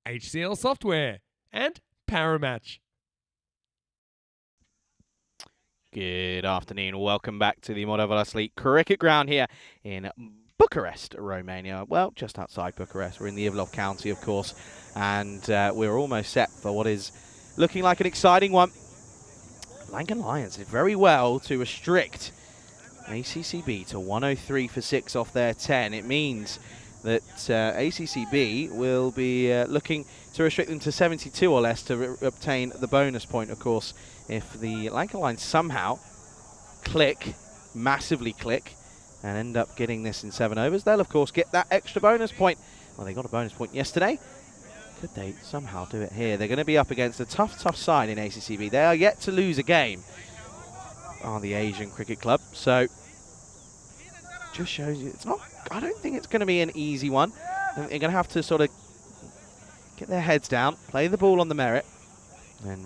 HCL Software and Paramatch. Good afternoon. Welcome back to the Modovelasli Cricket Ground here in Bucharest, Romania. Well, just outside Bucharest. We're in the Ivlov County, of course, and we're almost set for what is looking like an exciting one. Lankan Lions did very well to restrict ACCB to 103 for 6 off their 10. It means that ACCB will be looking to restrict them to 72 or less to obtain the bonus point, of course. If the Lankan Lions somehow massively click, and end up getting this in 7 overs, they'll, of course, get that extra bonus point. Well, they got a bonus point yesterday. Could they somehow do it here? They're going to be up against a tough side in ACCB. They are yet to lose a game on the Asian Cricket Club, so just shows you it's not. I don't think it's going to be an easy one. They're going to have to sort of get their heads down, play the ball on the merit, and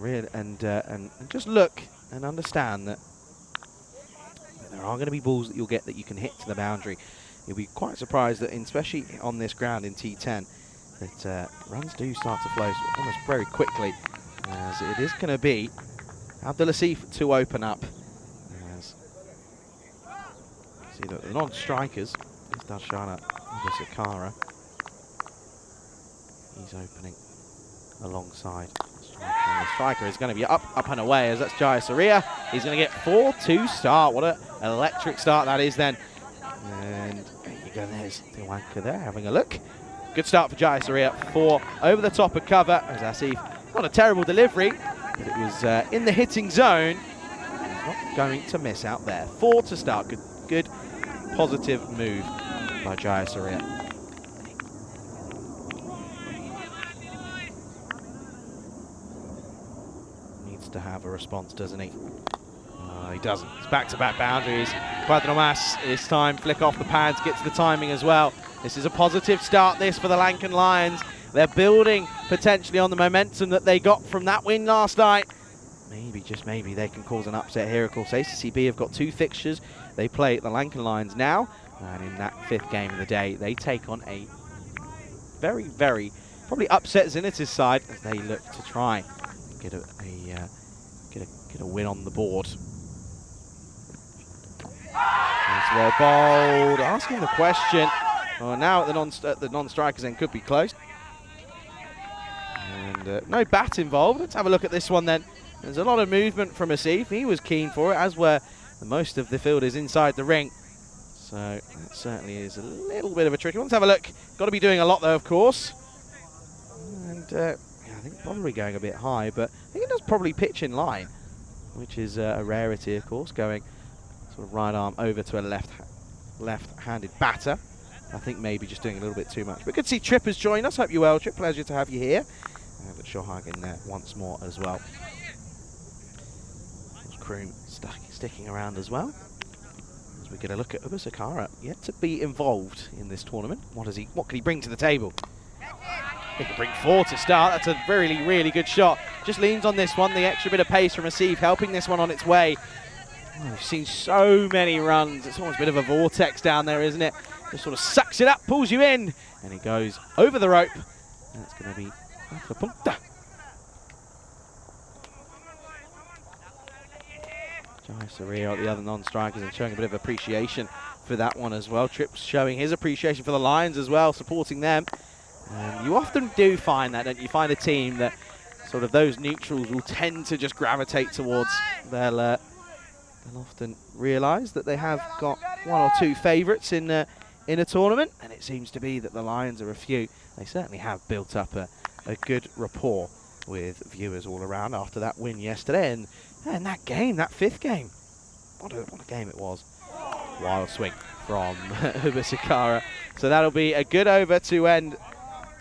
just look and understand that there are going to be balls that you'll get that you can hit to the boundary. You'll be quite surprised that, especially on this ground in T10, that runs do start to flow almost very quickly, as it is going to be Abdulatif to open up. As see that the non-strikers is Darshana Sakara. He's opening alongside the striker is going to be up and away, as that's Jaya Surya. He's going to get 4 to start. What an electric start that is then. And there you go, there's Tiwanka there having a look. Good start for Jaya Surya. 4 over the top of cover. As Asif, not a terrible delivery, but it was in the hitting zone. He's not going to miss out there. 4 to start. Good positive move by Jaya Surya. To have a response, doesn't he? He doesn't. It's back-to-back boundaries. Quadromas this time flick off the pads, gets the timing as well. This is a positive start, this, for the Lankan Lions. They're building potentially on the momentum that they got from that win last night. Maybe, just maybe, they can cause an upset here. Of course, ACCB have got 2 fixtures. They play the Lankan Lions now, and in that 5th game of the day, they take on a very, very probably upset Zenit's side as they look to try get a win on the board. That's well bowled. Asking the question. Oh, now at the non-strikers end could be close. And no bat involved. Let's have a look at this one then. There's a lot of movement from Asif. He was keen for it, as were most of the fielders inside the ring. So that certainly is a little bit of a tricky one. Let's have a look. Got to be doing a lot though, of course. And I think probably going a bit high, but I think it does probably pitch in line, which is a rarity, of course, going sort of right arm over to a left-handed batter. I think maybe just doing a little bit too much. But good to see Trip has joined us. Hope you're well, Trip. Pleasure to have you here. But Shohag there once more as well. Kroom sticking around as well. As we get a look at Ubasakara, yet to be involved in this tournament. What can he bring to the table? He can bring 4 to start. That's a really, really good shot. Just leans on this one. The extra bit of pace from Asif, helping this one on its way. Oh, we've seen so many runs. It's almost a bit of a vortex down there, isn't it? Just sort of sucks it up, pulls you in, and he goes over the rope. And that's going to be the punta. Jai Surya, the other non-strikers, and showing a bit of appreciation for that one as well. Tripp's showing his appreciation for the Lions as well, supporting them. You often do find that, don't you? Find a team that sort of those neutrals will tend to just gravitate towards. They'll often realise that they have got 1 or 2 favourites in a tournament, and it seems to be that the Lions are a few. They certainly have built up a good rapport with viewers all around after that win yesterday, and that game, that 5th game, what a game it was. Wild swing from Ubasakara. So that'll be a good over to end.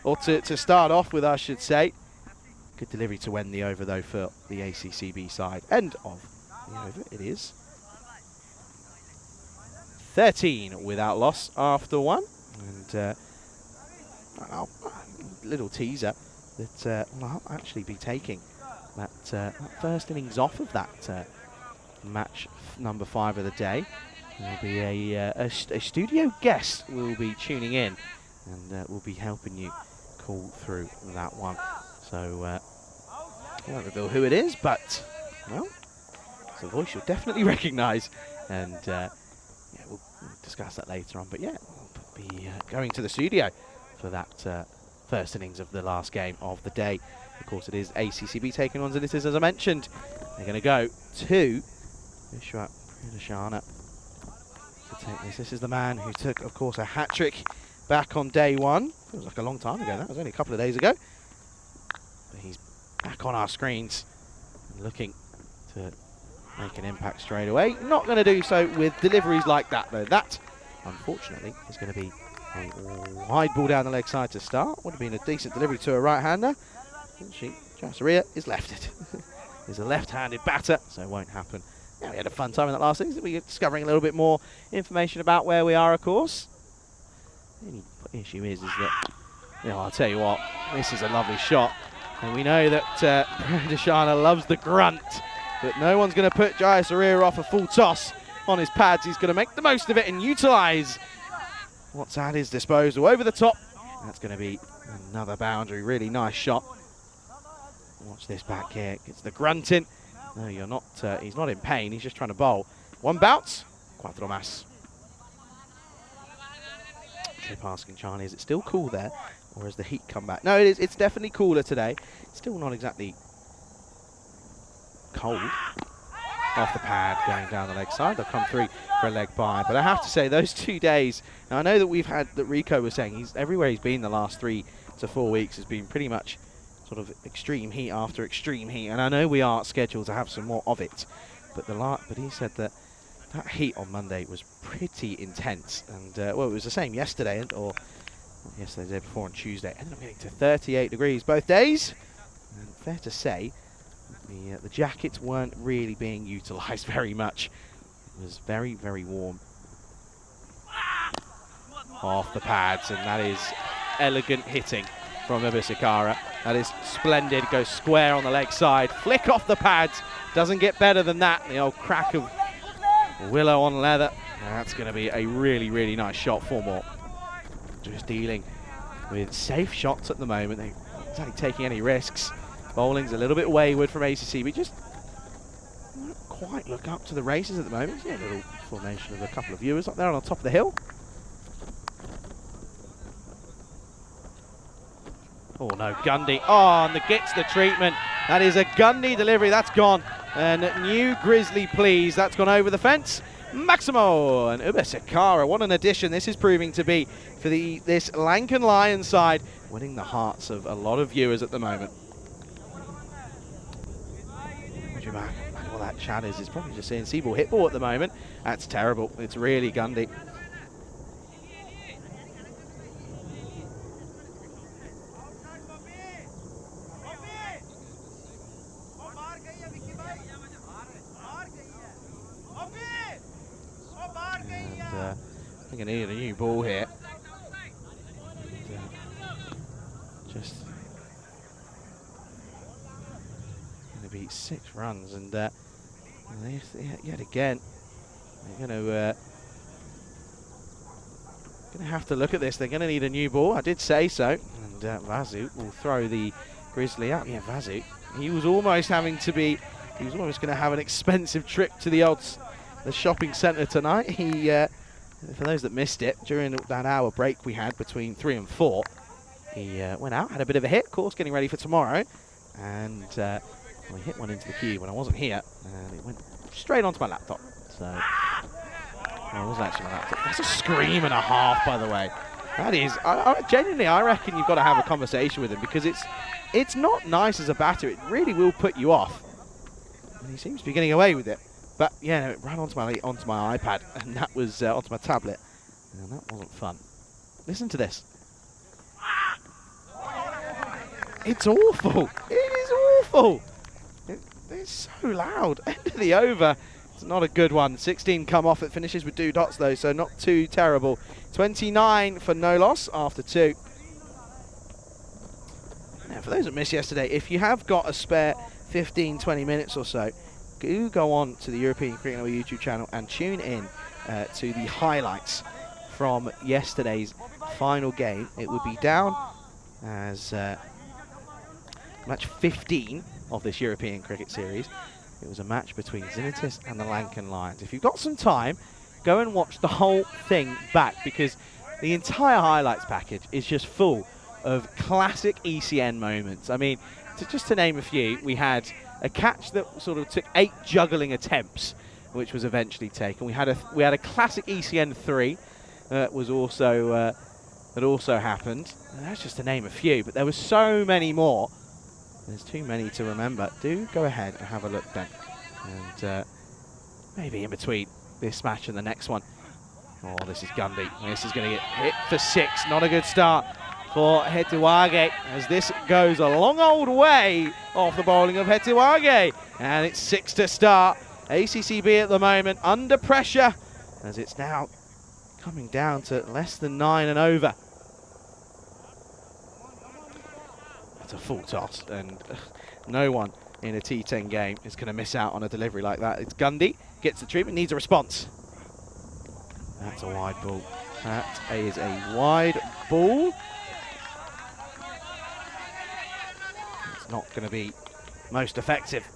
Or to start off with, I should say. Good delivery to end the over, though, for the ACCB side. End of the over, it is 13 without loss after 1. And little teaser that I'll actually be taking that first innings off of that match number 5 of the day. There'll be a studio guest will be tuning in, and will be helping you call through that one. So I won't reveal who it is, but well, it's a voice you'll definitely recognise, and yeah, we'll discuss that later on. But yeah, we'll be going to the studio for that first innings of the last game of the day. Of course, it is ACCB taking on Zenitis, as I mentioned. They're going to go to Vishwa Pradeshana to take this. This is the man who took, of course, a hat-trick back on day one. Feels like a long time ago. That was only a couple of days ago. But he's back on our screens and looking to make an impact straight away. Not going to do so with deliveries like that, though. That, unfortunately, is going to be a wide ball down the leg side to start. Would have been a decent delivery to a right-hander. Jasaria is lefted. He's a left-handed batter, so it won't happen. Yeah, we had a fun time in that last innings. We're discovering a little bit more information about where we are, of course. The only issue is that, you know, I'll tell you what, this is a lovely shot. And we know that Pradeshana loves the grunt, but no one's going to put Jasaria off a full toss on his pads. He's going to make the most of it and utilise what's at his disposal. Over the top. That's going to be another boundary. Really nice shot. Watch this back here. Gets the grunting. No, you're not. He's not in pain. He's just trying to bowl. One bounce. Cuatro más. Trip asking Charlie, is it still cool there, or has the heat come back? No, it is. It's definitely cooler today. Still not exactly cold. Off the pad, going down the leg side. They'll come through for a leg by. But I have to say, those 2 days. Now I know that that Rico was saying everywhere he's been the last 3 to 4 weeks has been pretty much sort of extreme heat after extreme heat, and I know we are scheduled to have some more of it, but he said that heat on Monday was pretty intense, and well, it was the same yesterday, or yesterday, the day before on Tuesday. Ended up getting to 38 degrees both days, and fair to say, the jackets weren't really being utilised very much. It was very, very warm. Off the pads, and that is elegant hitting from Ibusikara. That is splendid. Goes square on the leg side. Flick off the pads. Doesn't get better than that. The old crack of willow on leather. That's going to be a really, really nice shot. 4 more. Just dealing with safe shots at the moment. They're not exactly taking any risks. Bowling's a little bit wayward from ACC, but just don't quite look up to the races at the moment. Yeah, a little formation of a couple of viewers up there on the top of the hill. Oh no, Gundy. Oh, and gets the treatment. That is a Gundy delivery. That's gone. And new Grizzly, please. That's gone over the fence. Maximo and Ibusikara. What an addition this is proving to be for this Lankan Lions side, winning the hearts of a lot of viewers at the moment. All that chat is probably just seeing C-ball hit ball at the moment. That's terrible. It's really Gundy. I think I need a new ball here. Just going to be 6 runs, and yet again, they're going to have to look at this. They're going to need a new ball. I did say so, and Vasu will throw the Grizzly out. Yeah, Vasu. He was almost going to have an expensive trip to the shopping centre tonight. He, for those that missed it, during that hour break we had between 3 and 4, he went out, had a bit of a hit, of course, getting ready for tomorrow, and he hit one into the cube when I wasn't here, and it went straight onto my laptop. So, well, it wasn't actually my laptop. That's a scream and a half, by the way. That is, genuinely, I reckon you've got to have a conversation with him, because it's not nice as a batter. It really will put you off. And he seems to be getting away with it. But yeah, no, it ran onto my iPad, and that was onto my tablet, and that wasn't fun. Listen to this. It's awful. It is awful. It's so loud. End of the over. It's not a good one. 16 come off. It finishes with 2 dots though, so not too terrible. 29 for no loss after 2. Now, for those that missed yesterday, if you have got a spare 15, 20 minutes or so, do go on to the European Cricket Network YouTube channel and tune in to the highlights from yesterday's final game, it would be down as match 15 of this European Cricket Series. It was a match between Xenitis and the Lankan Lions. If you've got some time, go and watch the whole thing back, because the entire highlights package is just full of classic ECN moments. I mean, just to name a few, we had a catch that sort of took 8 juggling attempts, which was eventually taken. We had a classic ECN 3 that was also that also happened. And that's just to name a few, but there were so many more. There's too many to remember. Do go ahead and have a look then, and maybe in between this match and the next one. Oh, this is Gundy. This is going to get hit for 6. Not a good start for Hetewage, as this goes a long old way off the bowling of Hetewage. And it's 6 to start. ACCB at the moment under pressure, as it's now coming down to less than 9 and over. That's a full toss, and no one in a T10 game is going to miss out on a delivery like that. It's Gundy, gets the treatment, needs a response. That's a wide ball. That is a wide ball. It's not going to be most effective.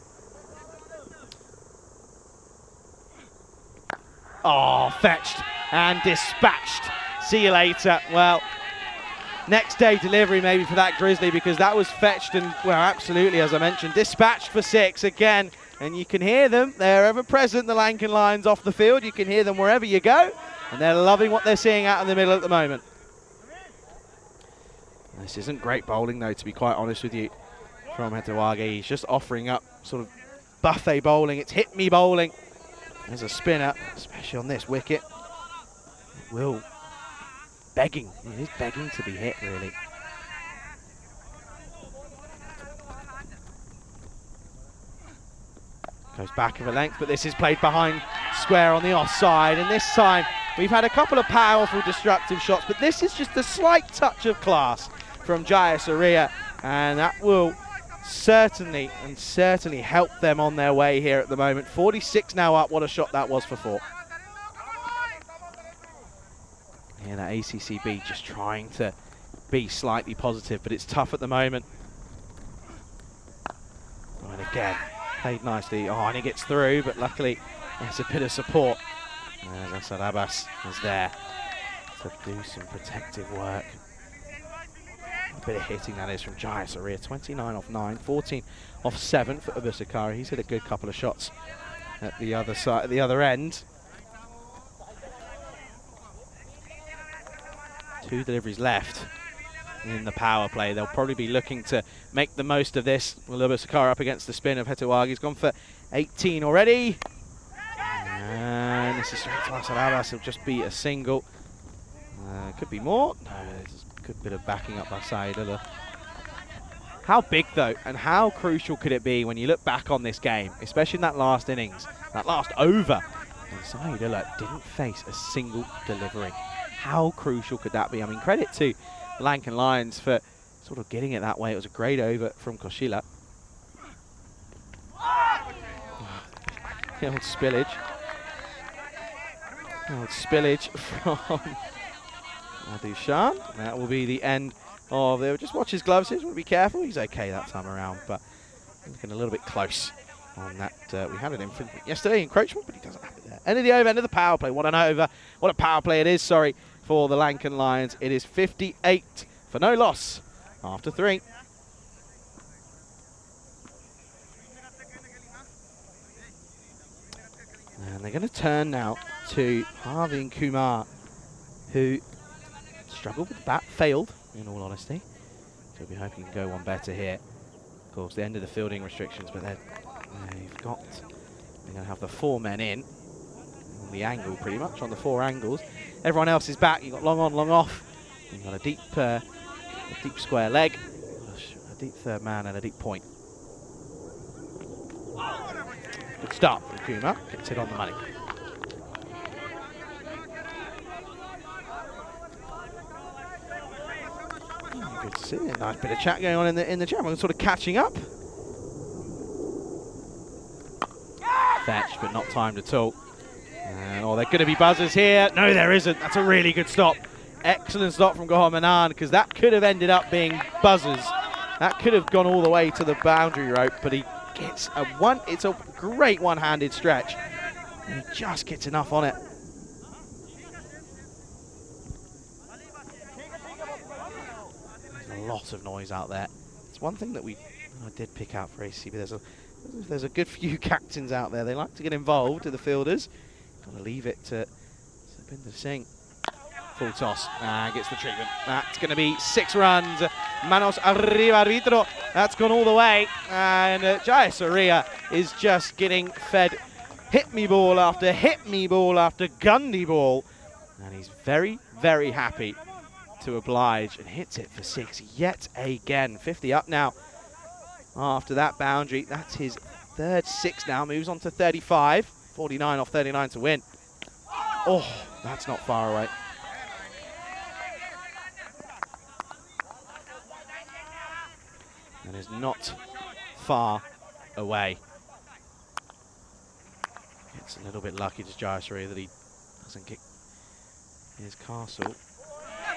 Oh, fetched and dispatched. See you later. Well, next day delivery maybe for that Grizzly, because that was fetched and, well, absolutely, as I mentioned, dispatched for 6 again. And you can hear them. They're ever present, the Lankan Lions off the field. You can hear them wherever you go. And they're loving what they're seeing out in the middle at the moment. This isn't great bowling, though, to be quite honest with you, from Hetewage. He's just offering up sort of buffet bowling. It's hit-me bowling. There's a spinner, especially on this wicket. It is begging to be hit, really. Goes back of a length, but this is played behind square on the offside. And this time, we've had a couple of powerful destructive shots, but this is just a slight touch of class from Jaya Surya, and that will certainly help them on their way here at the moment. 46 now up. What a shot that was for 4. Yeah, that ACCB just trying to be slightly positive, but it's tough at the moment. And again, played nicely. Oh, and he gets through, but luckily there's a bit of support. As Asad Abbas is there to do some protective work. A bit of hitting that is from Jaya Surya. 29 off 9, 14 off 7 for Abusakari. He's hit a good couple of shots at the other side, at the other end. 2 deliveries left in the power play. They'll probably be looking to make the most of this. Abusakari up against the spin of Hetewage. He's gone for 18 already. And this is straight to Asad Abbas. It'll just be a single. Could be more. No, there's a good bit of backing up by Saidullah. How big, though, and how crucial could it be when you look back on this game, especially in that last innings, that last over, and Saidullah didn't face a single delivery. How crucial could that be? I mean, credit to the Lankan Lions for sort of getting it that way. It was a great over from Koshila. The old spillage. Old spillage from Adushan. That will be the end of it. Just watch his gloves. He's want to be careful. He's okay that time around, but looking a little bit close on that. We had an infringement yesterday, encroachment, but he doesn't have it there. End of the over, end of the power play. What an over. What a power play it is, sorry, for the Lankan Lions. It is 58 for no loss after 3. And they're going to turn now to Harvey and Kumar, who struggled with the bat, failed, in all honesty. So we hope he can go one better here. Of course, the end of the fielding restrictions, but they're going to have the 4 men in on the angle, pretty much, on the 4 angles. Everyone else is back. You've got long on, long off. You've got a deep square leg, a deep third man, and a deep point. Good start from Kumar. Gets it on the money. Good to see. A nice bit of chat going on in the chat. We're sort of catching up. Fetched, but not timed at all. And, oh, they're going to be buzzers here. No, there isn't. That's a really good stop. Excellent stop from Gohamanan, because that could have ended up being buzzers. That could have gone all the way to the boundary rope, but he gets it's a great one-handed stretch. And he just gets enough on it. There's a lot of noise out there. It's one thing that I did pick out for ACB. There's a good few captains out there. They like to get involved with the fielders. Got to leave it to Sabinder Singh. Full toss, gets the treatment. That's going to be 6 runs. Manos arriba arbitro. That's gone all the way. And Jaya Surya is just getting fed hit me ball after Gundy ball. And he's very, very happy to oblige and hits it for 6 yet again. 50 up now after that boundary. That's his third 6 now. Moves on to 35. 49 off 39 to win. Oh, that's not far away. And is not far away. It's a little bit lucky to Jayasuri that he doesn't get his castle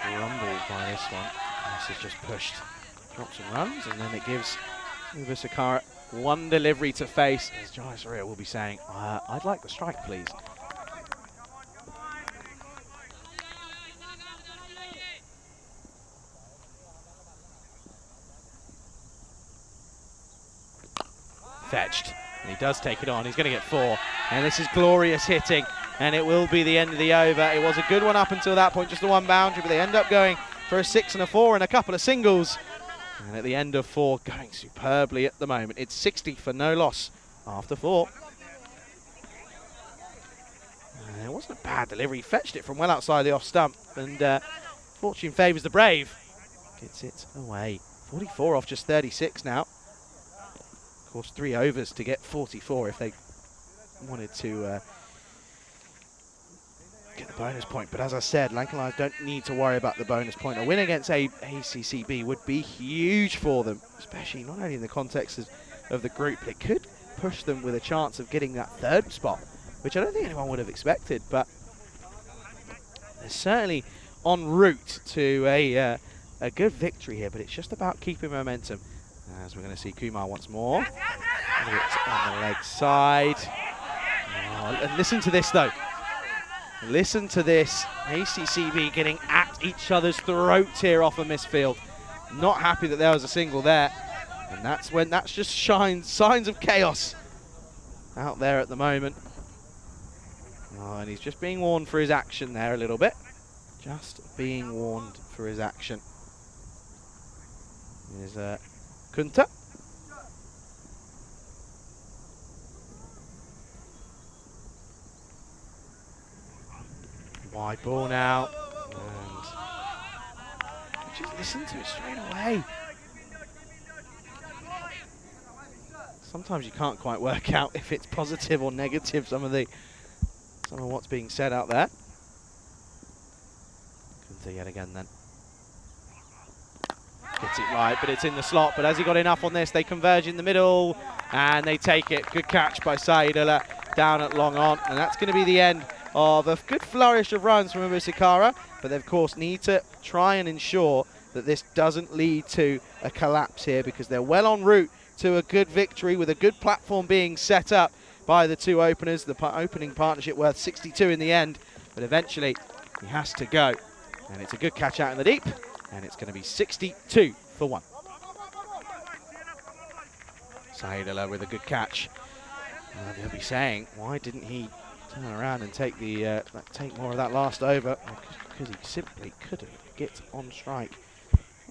rumbled by this one. This is just pushed, drops and runs, and then it gives Ubisakara one delivery to face, as Jayasuri will be saying, I'd like the strike, please. Fetched, and he does take it on. He's going to get 4, and this is glorious hitting, and it will be the end of the over. It was a good one up until that point, just the one boundary, but they end up going for a 6 and a 4 and a couple of singles, and at the end of 4, going superbly at the moment. It's 60 for no loss after 4. And it wasn't a bad delivery. He fetched it from well outside the off stump, and fortune favours the brave. Gets it away. 44 off just 36 now. Of course, 3 overs to get 44 if they wanted to get the bonus point. But as I said, Lankan Lions don't need to worry about the bonus point. A win against ACCB would be huge for them, especially not only in the context of the group, but it could push them with a chance of getting that 3rd spot, which I don't think anyone would have expected. But they're certainly en route to a good victory here, but it's just about keeping momentum. As we're going to see Kumar once more. It's on the leg side. Oh, and listen to this, though. Listen to this. ACCB getting at each other's throats here off a misfield. Not happy that there was a single there. And that's just signs of chaos out there at the moment. Oh, and he's just being warned for his action there a little bit. Just being warned for his action. Here's Kunta. Wide ball now. And just listen to it straight away. Sometimes you can't quite work out if it's positive or negative, some of what's being said out there. Kunta yet again then. Gets it right, but it's in the slot. But has he got enough on this? They converge in the middle, and they take it. Good catch by Saidullah down at long on. And that's going to be the end of a good flourish of runs from Ubisakara. But they, of course, need to try and ensure that this doesn't lead to a collapse here, because they're well en route to a good victory with a good platform being set up by the 2 openers. The opening partnership worth 62 in the end, but eventually he has to go. And it's a good catch out in the deep. And it's going to be 62 for 1. Saidullah with a good catch. And they'll be saying, why didn't he turn around and take take more of that last over? Because he simply couldn't get on strike.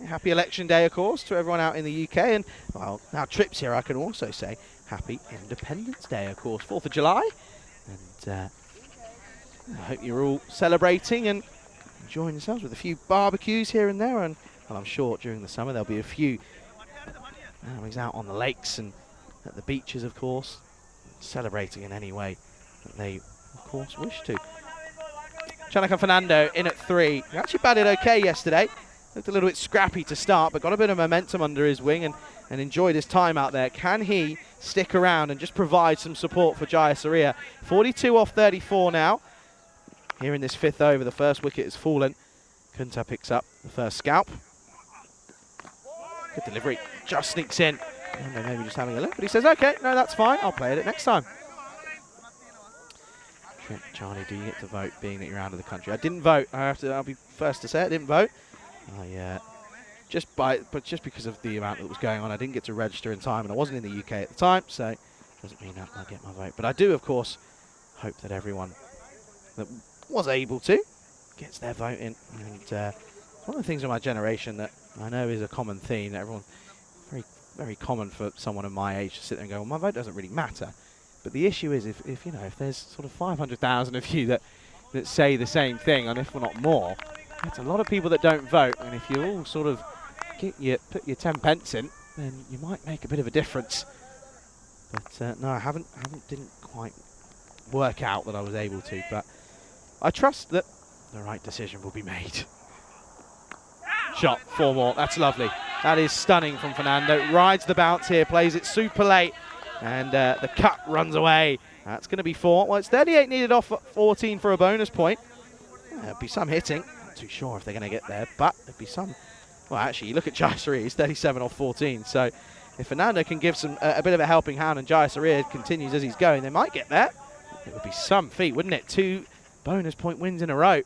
Happy election day, of course, to everyone out in the UK. And, well, now trips here, I can also say happy Independence Day, of course. 4th of July. And I hope you're all celebrating and enjoying yourselves with a few barbecues here and there, and well, I'm sure during the summer there'll be a few out on the lakes and at the beaches, of course, celebrating in any way that they, of course, wish to. Chanaka Fernando in at 3. He actually batted okay yesterday. Looked a little bit scrappy to start, but got a bit of momentum under his wing, and and enjoyed his time out there. Can he stick around and just provide some support for Jayasuriya? 42 off 34 now. Here in this 5th over, the first wicket has fallen. Kunta picks up the first scalp. Good delivery, just sneaks in. And maybe just having a look, but he says, okay, no, that's fine, I'll play it next time. Charlie, do you get to vote, being that you're out of the country? I didn't vote. I'll be first to say I didn't vote. Just because of the amount that was going on, I didn't get to register in time, and I wasn't in the UK at the time, so it doesn't mean I'll get my vote. But I do, of course, hope that everyone that was able to gets their vote in. And one of the things in my generation that I know is a common theme that everyone, very common for someone of my age to sit there and go, well, my vote doesn't really matter. But the issue is if there's sort of 500,000 of you that say the same thing, and if we're not more, it's a lot of people that don't vote. And if you all sort of put your 10 pence in, then you might make a bit of a difference. But no, I didn't quite work out that I was able to. But I trust that the right decision will be made. Shot, 4 more. That's lovely. That is stunning from Fernando. Rides the bounce here, plays it super late. And the cut runs away. That's going to be 4. Well, it's 38 needed off 14 for a bonus point. There'll be some hitting. Not too sure if they're going to get there, but there'll be some. Well, actually, you look at Jayasuriya. He's 37 off 14. So if Fernando can give a bit of a helping hand and Jayasuriya continues as he's going, they might get there. It would be some feat, wouldn't it? 2 bonus point wins in a row.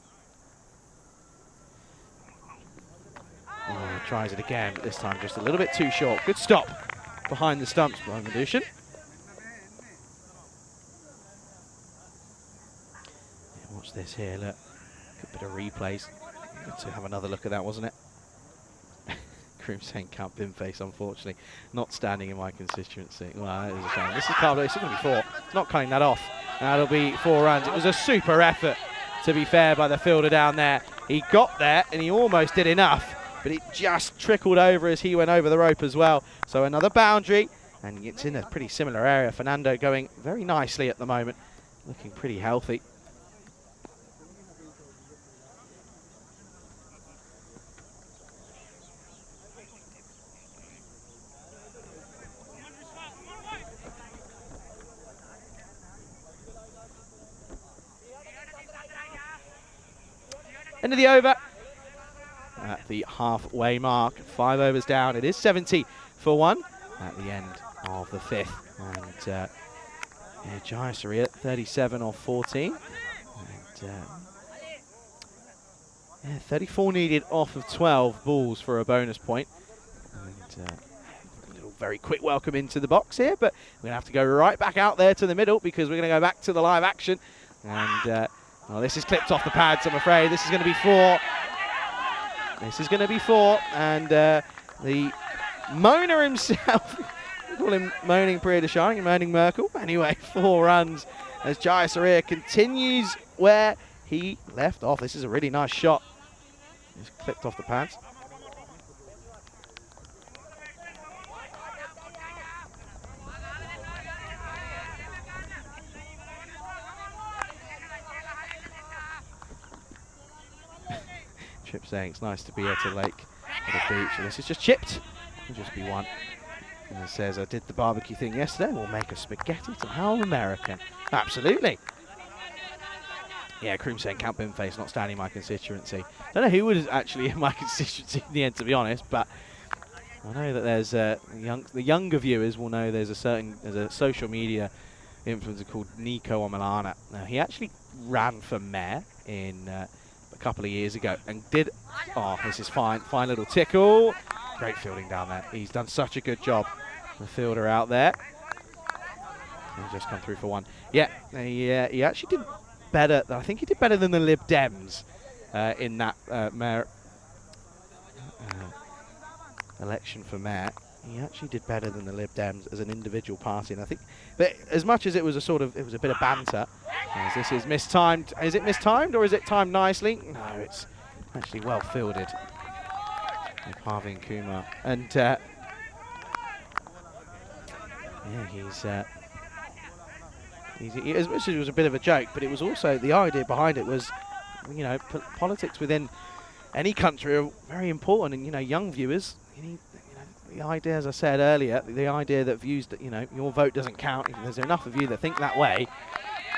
Oh, tries it again, but this time just a little bit too short. Good stop behind the stumps by Madushin. Watch this here, look. Good bit of replays. Good to have another look at that, wasn't it? Kroom saying can't bin face, unfortunately. Not standing in my constituency. Well, that is a shame. This is Carlo, it's going to be 4. It's not cutting that off. That'll be 4 runs. It was a super effort, to be fair, by the fielder down there. He got there, and he almost did enough, but it just trickled over as he went over the rope as well. So another boundary, and it's in a pretty similar area. Fernando going very nicely at the moment, looking pretty healthy. End of the over. At the halfway mark, 5 overs down. It is 70 for 1 at the end of the 5th. And Jayasuriya 37 off 14. And 34 needed off of 12 balls for a bonus point. And a little very quick welcome into the box here, but we're going to have to go right back out there to the middle because we're going to go back to the live action. And well, this is clipped off the pads, I'm afraid. This is going to be 4. This is going to be 4, and the moaner himself, we call him Moaning Priya Deshani, Moaning Merkel. Anyway, 4 runs as Jayasuriya continues where he left off. This is a really nice shot. Just clipped off the pads. Chip saying it's nice to be at a lake at a beach, and this is just chipped. It'll just be 1. And it says, I did the barbecue thing yesterday, we'll make a spaghetti to how American. Absolutely. Yeah, Kroom saying Count Binface not standing in my constituency. Don't know who was actually in my constituency in the end, to be honest, but I know that there's the younger viewers will know there's a social media influencer called Nico Omalana. Now, he actually ran for mayor in a couple of years ago and did, oh, this is fine little tickle. Great fielding down there. He's done such a good job. The fielder out there. He's just come through for 1. Yeah, he actually did better. I think he did better than the Lib Dems in that election for mayor. He actually did better than the Lib Dems as an individual party, and I think that as much as it was a bit of banter, as this is mistimed. Is it mistimed or is it timed nicely? No, it's actually well fielded. Parveen Kumar, and yeah, as much as it was a bit of a joke, but it was also the idea behind it was, you know, politics within any country are very important, and you know, young viewers, the idea, as I said earlier, the idea that views that, you know, your vote doesn't count. If there's enough of you that think that way,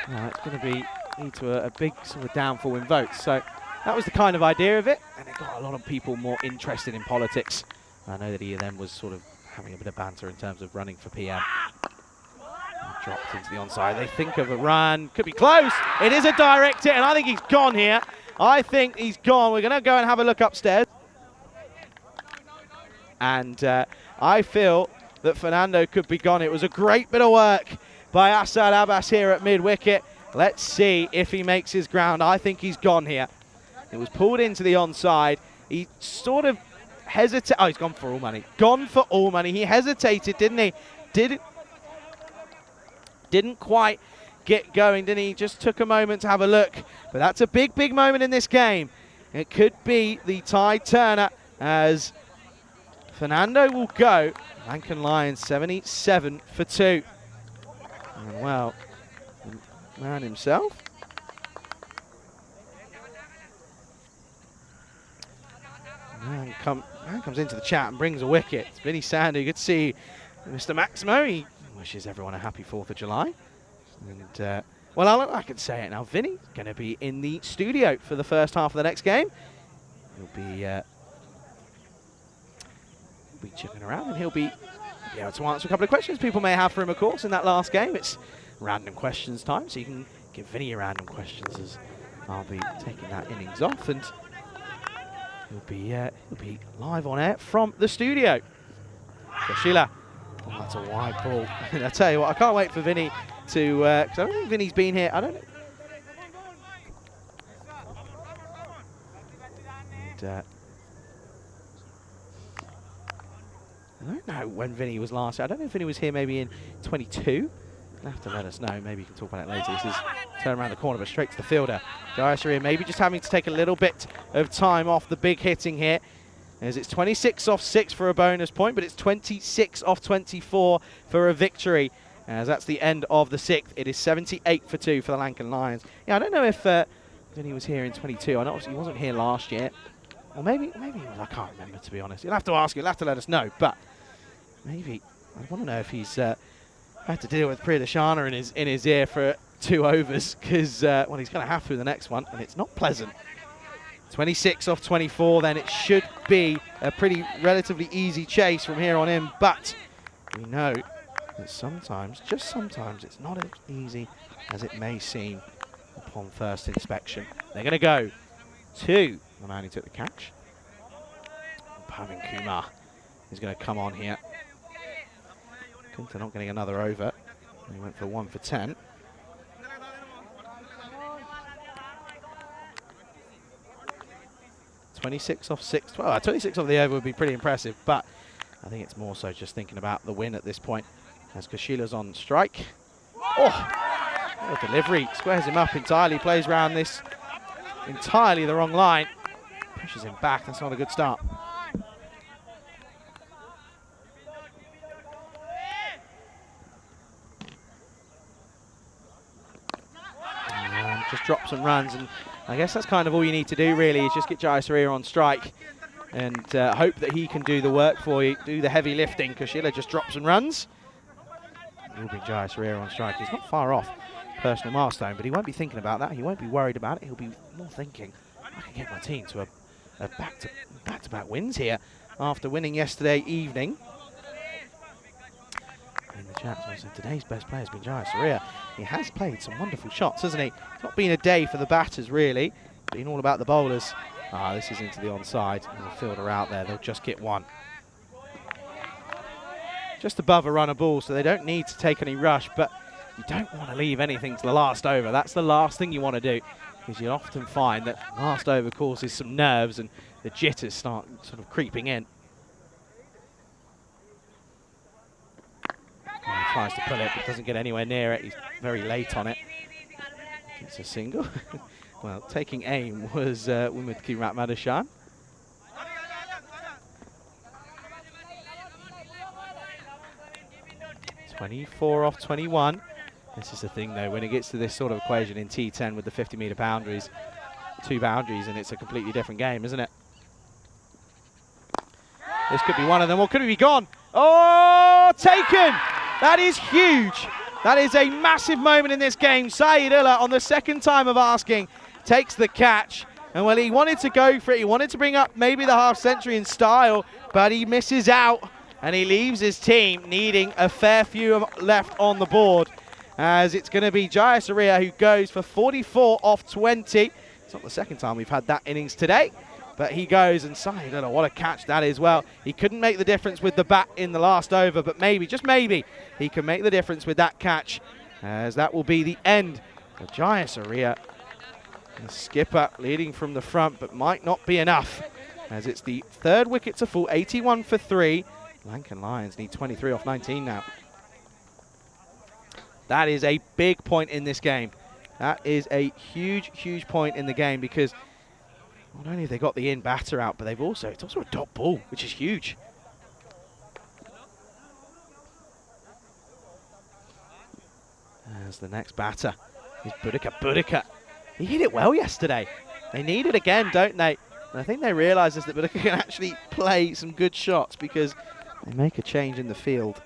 it's going to lead to a big sort of downfall in votes. So that was the kind of idea of it, and it got a lot of people more interested in politics. I know that he then was sort of having a bit of banter in terms of running for PM. Dropped into the onside. They think of a run. Could be close. It is a direct hit, and I think he's gone here. I think he's gone. We're going to go and have a look upstairs. And I feel that Fernando could be gone. It was a great bit of work by Asad Abbas here at mid-wicket. Let's see if he makes his ground. I think he's gone here. It was pulled into the onside. He sort of hesitated. Oh, he's gone for all money. Gone for all money. He hesitated, didn't he? Didn't quite get going, didn't he? Just took a moment to have a look. But that's a big, big moment in this game. It could be the tide turner as Fernando will go. Lankan Lions 77 for 2. And well, the man himself. Man comes into the chat and brings a wicket. It's Vinny Sandu. Good to see Mr. Maximo. He wishes everyone a happy 4th of July. And, well, I can say it now. Vinny's going to be in the studio for the first half of the next game. He'll be chipping around, and he'll be able to answer a couple of questions people may have for him, of course, in that last game. It's random questions time, so you can give Vinny your random questions as I'll be taking that innings off, and he'll be live on air from the studio. So Sheila. Oh, that's a wide ball. And I tell you what, I can't wait for Vinny to, because I don't think Vinny's been here. I don't know. And, I don't know when Vinny was last. I don't know if Vinny was here maybe in 22. You'll have to let us know. Maybe you can talk about it later. This is turn around the corner, but straight to the fielder. Jayasuriya maybe just having to take a little bit of time off the big hitting here, as it's 26 off 6 for a bonus point, but it's 26 off 24 for a victory, as that's the end of the 6th. It is 78 for 2 for the Lankan Lions. Yeah, I don't know if Vinny was here in 22. I know he wasn't here last year. Or maybe he was. I can't remember, to be honest. You'll have to ask him. You'll have to let us know. But maybe, I want to know if he's had to deal with Priya Dashana in his ear for 2 overs, because, well, he's going to have to in the next one, and it's not pleasant. 26 off 24, then it should be a pretty relatively easy chase from here on in, but we know that sometimes, just sometimes, it's not as easy as it may seem upon first inspection. They're going to go to the man who took the catch. Pavin Kumar is going to come on here. Kunta not getting another over. He went for 1 for 10. 26 off 6. Well, 26 off the over would be pretty impressive, but I think it's more so just thinking about the win at this point, as Kashila's on strike. Oh, what a delivery. Squares him up entirely, plays around this entirely the wrong line. Pushes him back. That's not a good start. And just drop some runs, and I guess that's kind of all you need to do, really, is just get Jayasuriya on strike and hope that he can do the work for you, do the heavy lifting. Kashila just drops and runs. It will be Jayasuriya on strike. He's not far off personal milestone, but he won't be thinking about that. He won't be worried about it. He'll be more thinking, I can get my team to a back-to-back wins here after winning yesterday evening. In the chat, so today's best player has been Jayasuriya. He has played some wonderful shots, hasn't he? It's not been a day for the batters, really. Been all about the bowlers. Ah, this is into the onside. And the fielder out there, they'll just get 1. Just above a run of ball, so they don't need to take any rush, but you don't want to leave anything to the last over. That's the last thing you want to do, because you often find that last over causes some nerves and the jitters start sort of creeping in. He tries to pull it, but doesn't get anywhere near it. He's very late on it. It's a single. Well, taking aim was Wimud Kirat Madashan. (24 off 21). This is the thing, though, when it gets to this sort of equation in T10 with the 50-metre boundaries, 2 boundaries, and it's a completely different game, isn't it? This could be one of them, or could it be gone? Oh, taken! That is huge. That is a massive moment in this game. Saidullah, on the second time of asking, takes the catch. And well, he wanted to go for it. He wanted to bring up maybe the half century in style, but he misses out. And he leaves his team needing a fair few left on the board, as it's going to be Jaya Surya who goes for 44 off 20. It's not the second time we've had that innings today, but he goes, and Saidullah, what a catch that is. Well, he couldn't make the difference with the bat in the last over, but maybe, just maybe, he can make the difference with that catch, as that will be the end of Jaya Surya. The skipper leading from the front, but might not be enough, as it's the third wicket to fall, 81 for 3. Lankan Lions need 23 off 19 now. That is a big point in this game. That is a huge, huge point in the game, because not only have they got the in batter out, but it's also a dot ball, which is huge. As the next batter is Boudica. He hit it well yesterday. They need it again, don't they? And I think they realise that Boudica can actually play some good shots, because they make a change in the field.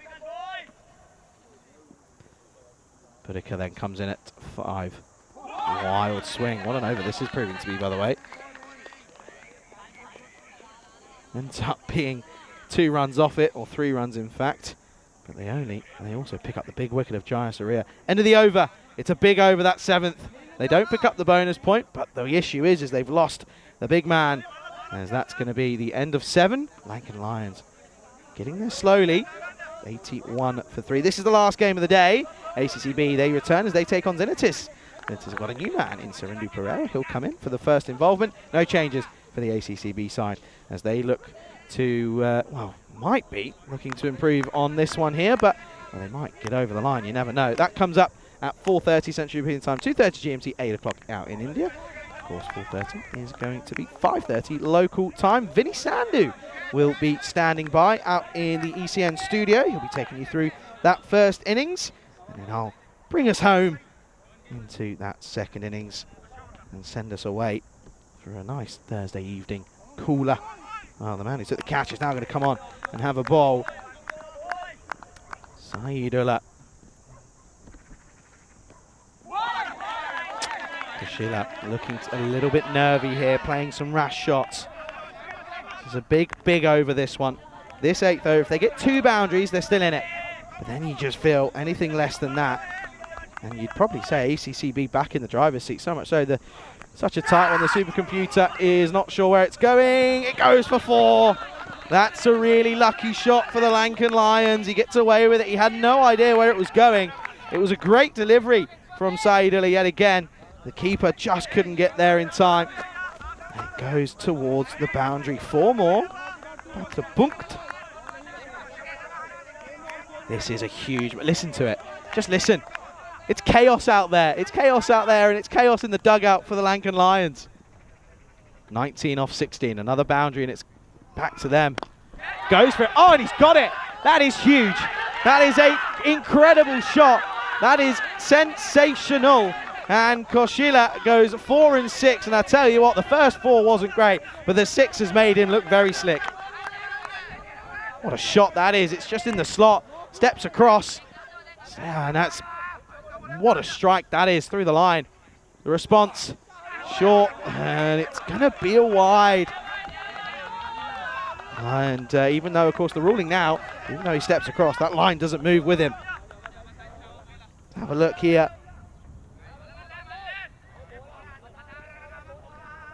Boudica then comes in at 5. Wild swing. What an over this is proving to be, by the way. Ends up being 2 runs off it, or 3 runs in fact. But they also pick up the big wicket of Jaya Surya. End of the over. It's a big over, that 7th. They don't pick up the bonus point, but the issue is they've lost the big man, as that's going to be the end of 7. Lankan Lions getting there slowly. 81 for 3. This is the last game of the day. ACCB, they return as they take on Xenitis. Xenitis have got a new man in Serindu Pereira. He'll come in for the first involvement. No changes for the ACCB side, as they look to, well, might be looking to improve on this one here, but well, they might get over the line. You never know. That comes up at 4:30 Central European Time, 2:30 GMT, 8 o'clock out in India. Of course, 4:30 is going to be 5:30 local time. Vinny Sandhu will be standing by out in the ECN studio. He'll be taking you through that first innings, and then I'll bring us home into that second innings and send us away for a nice Thursday evening cooler. Oh, the man who took the catch is now going to come on and have a bowl. Saidullah. Koshila looking a little bit nervy here, playing some rash shots. This is a big, big over, this one. This 8th over, if they get 2 boundaries, they're still in it. But then you just feel anything less than that, and you'd probably say ACCB back in the driver's seat. So much so that such a tight one, the supercomputer is not sure where it's going. It goes for 4. That's a really lucky shot for the Lankan Lions. He gets away with it. He had no idea where it was going. It was a great delivery from Saidullah yet again. The keeper just couldn't get there in time. And it goes towards the boundary. 4 more. That's a bunkt. This is a huge... Listen to it. Just listen. It's chaos out there. It's chaos out there, and it's chaos in the dugout for the Lankan Lions. 19 off 16. Another boundary, and it's back to them. Goes for it. Oh, and he's got it. That is huge. That is an incredible shot. That is sensational. And Koshila goes 4 and 6. And I tell you what, the first 4 wasn't great, but the 6 has made him look very slick. What a shot that is. It's just in the slot. Steps across. And that's... What a strike that is through the line. The response, short, and it's going to be a wide. And even though, of course, the ruling now, even though he steps across, that line doesn't move with him. Have a look here.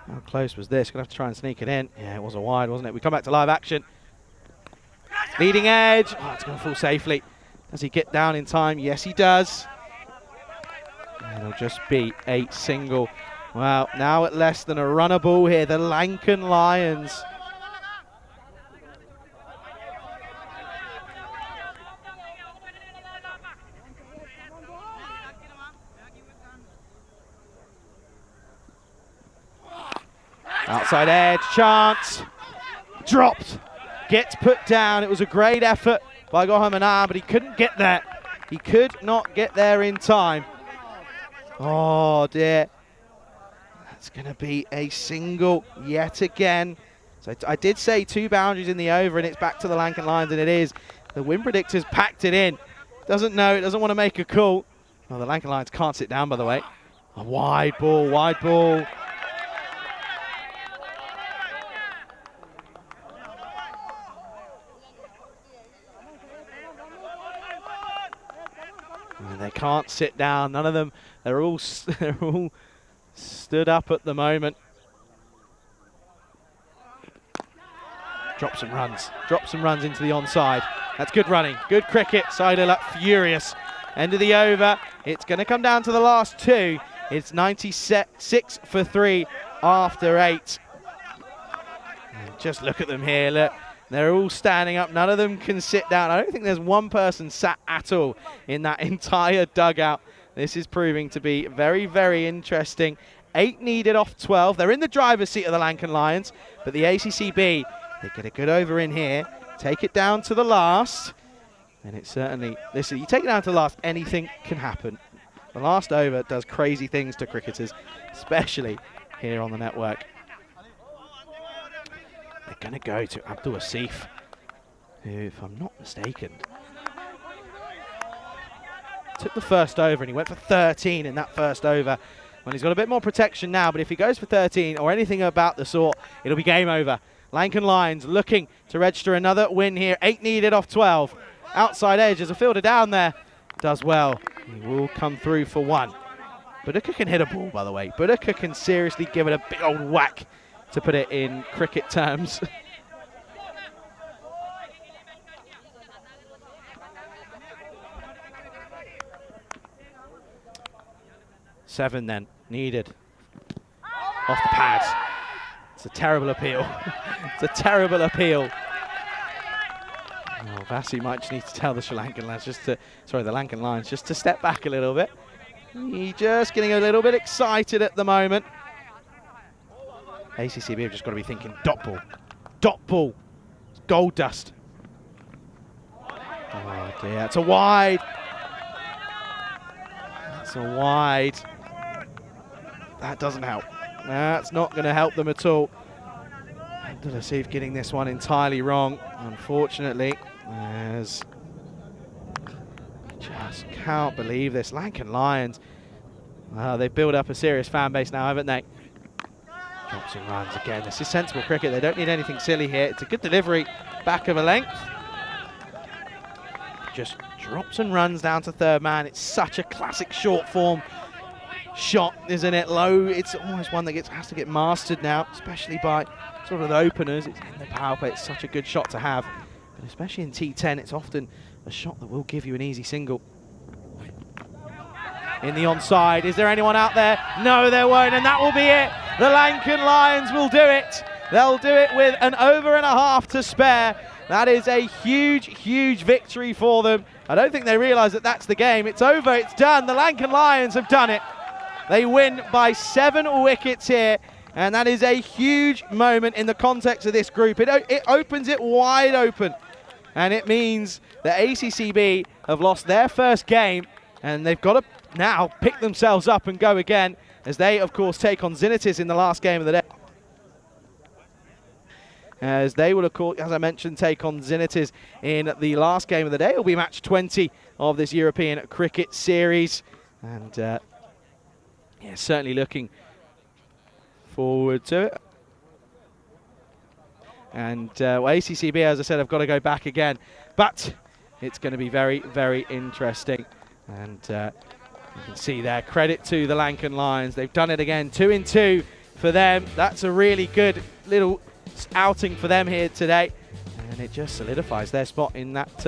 How close was this? Going to have to try and sneak it in. Yeah, it was a wide, wasn't it? We come back to live action. Leading edge. Oh, it's going to fall safely. Does he get down in time? Yes, he does. And it'll just be a single. Well, now at less than a runner ball here, the Lankan Lions. Outside edge, chance. Dropped. Gets put down. It was a great effort by Goham Anand, but he couldn't get there. He could not get there in time. Oh dear. That's going to be a single yet again. So I did say 2 boundaries in the over, and it's back to the Lankan Lions, and it is. The win predictor's packed it in. Doesn't know, it doesn't want to make a call. Well, the Lankan Lions can't sit down, by the way. A wide ball, wide ball. And they can't sit down. None of them. They're all stood up at the moment. Drops and runs into the onside. That's good running, good cricket. Seidel up furious. End of the over. It's going to come down to the last 2. It's 96 for 3 after 8. And just look at them here. Look, they're all standing up. None of them can sit down. I don't think there's one person sat at all in that entire dugout. This is proving to be very, very interesting. 8 needed off 12. They're in the driver's seat of the Lankan Lions, but the ACCB, they get a good over in here. Take it down to the last. And it's certainly, listen, you take it down to the last, anything can happen. The last over does crazy things to cricketers, especially here on the network. They're going to go to Abdul Asif, who, if I'm not mistaken, took the first over, and he went for 13 in that first over. Well, he's got a bit more protection now, but if he goes for 13 or anything about the sort, it'll be game over. Lankan Lions looking to register another win here. 8 needed off 12. Outside edge, as a fielder down there does well. He will come through for 1. Budaka can hit a ball, by the way. Budaka can seriously give it a big old whack, to put it in cricket terms. Seven then, needed. Off the pads. It's a terrible appeal. It's a terrible appeal. Oh, Vasi might just need to tell the Sri Lankan lads the Lankan Lions just to step back a little bit. He's just getting a little bit excited at the moment. ACCB have just got to be thinking dot ball. Dot ball. It's gold dust. Oh dear, it's a wide. It's a wide. That doesn't help. That's not going to help them at all. Abdul Asif getting this one entirely wrong, unfortunately. As just can't believe this. Lankan Lions, they've built up a serious fan base now, haven't they? Drops and runs again. This is sensible cricket. They don't need anything silly here. It's a good delivery, back of a length. Just drops and runs down to third man. It's such a classic short form shot, isn't it? Low. It's almost one that has to get mastered now, especially by sort of the openers. It's in the power play. It's such a good shot to have, but especially in T10, it's often a shot that will give you an easy single. In the onside, is there anyone out there? No, there won't, and that will be it. The Lankan Lions will do it. They'll do it with an over and a half to spare. That is a huge, huge victory for them. I don't think they realise that that's the game. It's over, it's done. The Lankan Lions have done it. They win by 7 wickets here, and that is a huge moment in the context of this group. It opens it wide open, and it means that ACCB have lost their first game, and they've got to now pick themselves up and go again, as they, of course, take on Zinitis in the last game of the day. As they will, of course, as I mentioned, take on Zinitis in the last game of the day. It will be match 20 of this European Cricket Series. And yeah, certainly looking forward to it. And well, ACCB, as I said, have got to go back again. But it's going to be very, very interesting. And you can see there, credit to the Lankan Lions. They've done it again, 2 in 2 for them. That's a really good little outing for them here today, and it just solidifies their spot in that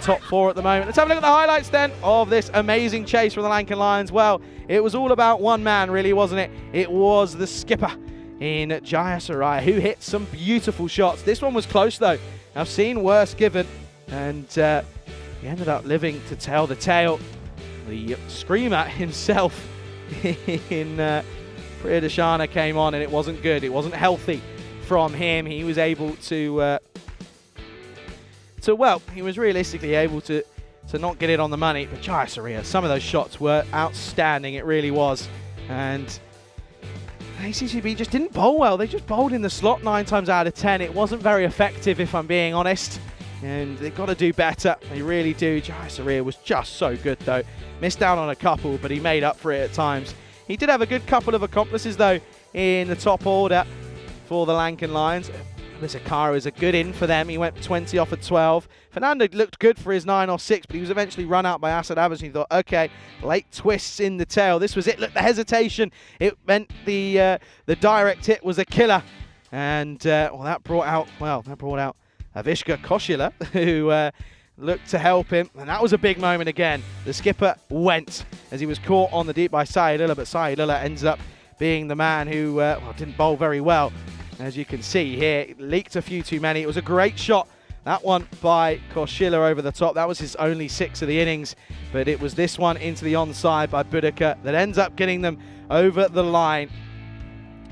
top 4 at the moment. Let's have a look at the highlights then of this amazing chase from the Lankan Lions. Well, it was all about one man, really, wasn't it? It was the skipper in Jayasuriya, who hit some beautiful shots. This one was close, though. I've seen worse given, and he ended up living to tell the tale. The screamer himself in Priyadashana came on, and it wasn't good. It wasn't healthy from him. He was able to well, he was realistically able to not get it on the money. But Jayasuriya, some of those shots were outstanding. It really was. And ACCB just didn't bowl well. They just bowled in the slot 9 times out of 10. It wasn't very effective, if I'm being honest. And they've got to do better. They really do. Jai Surya was just so good, though. Missed out on a couple, but he made up for it at times. He did have a good couple of accomplices, though, in the top order for the Lankan Lions. Misakara is a good in for them. He went 20 off at 12. Fernando looked good for his 9 off 6, but he was eventually run out by Asad Abbas, and he thought, okay, late twists in the tail. This was it. Look, the hesitation. It meant the direct hit was a killer. And that brought out Avishka Koshila, who looked to help him. And that was a big moment again. The skipper went as he was caught on the deep by Saeed-Ullah, but Saeed-Ullah ends up being the man who didn't bowl very well. As you can see here, it leaked a few too many. It was a great shot, that one by Koshila over the top. That was his only 6 of the innings, but it was this one into the onside by Boudica that ends up getting them over the line.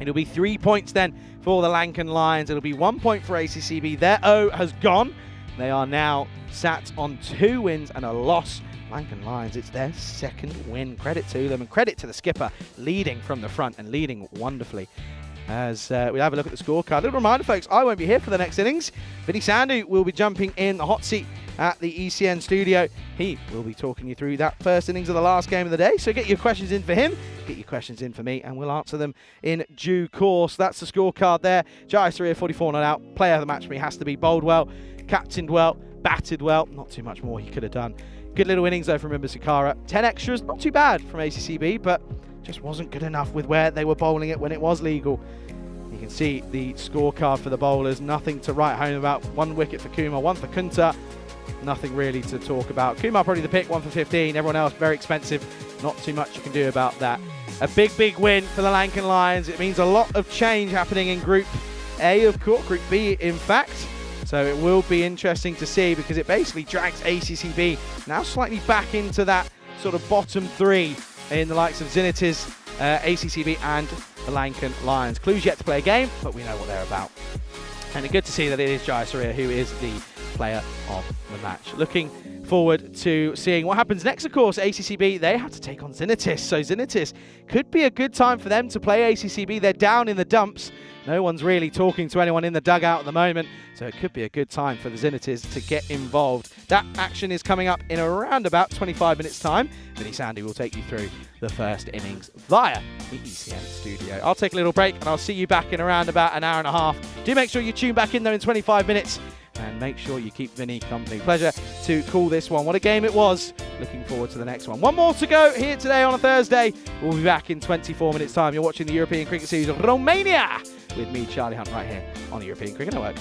It'll be 3 points then for the Lankan Lions. It'll be 1 point for ACCB. Their O has gone. They are now sat on 2 wins and a loss. Lankan Lions, it's their 2nd win. Credit to them and credit to the skipper, leading from the front and leading wonderfully. As we have a look at the scorecard. Little reminder, folks, I won't be here for the next innings. Vinny Sandhu will be jumping in the hot seat at the ECN studio. He will be talking you through that first innings of the last game of the day. So get your questions in for him, get your questions in for me, and we'll answer them in due course. That's the scorecard there. Jai Surya, 44 not out. Player of the match for me has to be bowled well, captained well, batted well. Not too much more he could have done. Good little innings though from Misakara. 10 extras, not too bad from ACCB, but just wasn't good enough with where they were bowling it when it was legal. You can see the scorecard for the bowlers. Nothing to write home about. 1 wicket for Kumar, 1 for Kunta. Nothing really to talk about. Kumar probably the pick, 1 for 15. Everyone else very expensive. Not too much you can do about that. A big win for the Lankan Lions. It means a lot of change happening in Group A, of course, Group B in fact. So it will be interesting to see, because it basically drags ACCB now slightly back into that sort of bottom 3 in the likes of Zenit's, ACCB and the Lankan Lions. Clues yet to play a game, but we know what they're about. And it's good to see that it is Jai Surya who is the player of the match. Looking forward to seeing what happens next, of course. ACCB, they have to take on Zenit. So Zenit could be a good time for them to play ACCB. They're down in the dumps. No one's really talking to anyone in the dugout at the moment, so it could be a good time for the Zenites to get involved. That action is coming up in around about 25 minutes' time. Vinny Sandhu will take you through the first innings via the ECN studio. I'll take a little break, and I'll see you back in around about an hour and a half. Do make sure you tune back in there in 25 minutes, and make sure you keep Vinny company. Pleasure to call this one. What a game it was. Looking forward to the next one. 1 more to go here today on a Thursday. We'll be back in 24 minutes' time. You're watching the European Cricket Series of Romania with me, Charlie Hunt, right here on the European Cricket Network.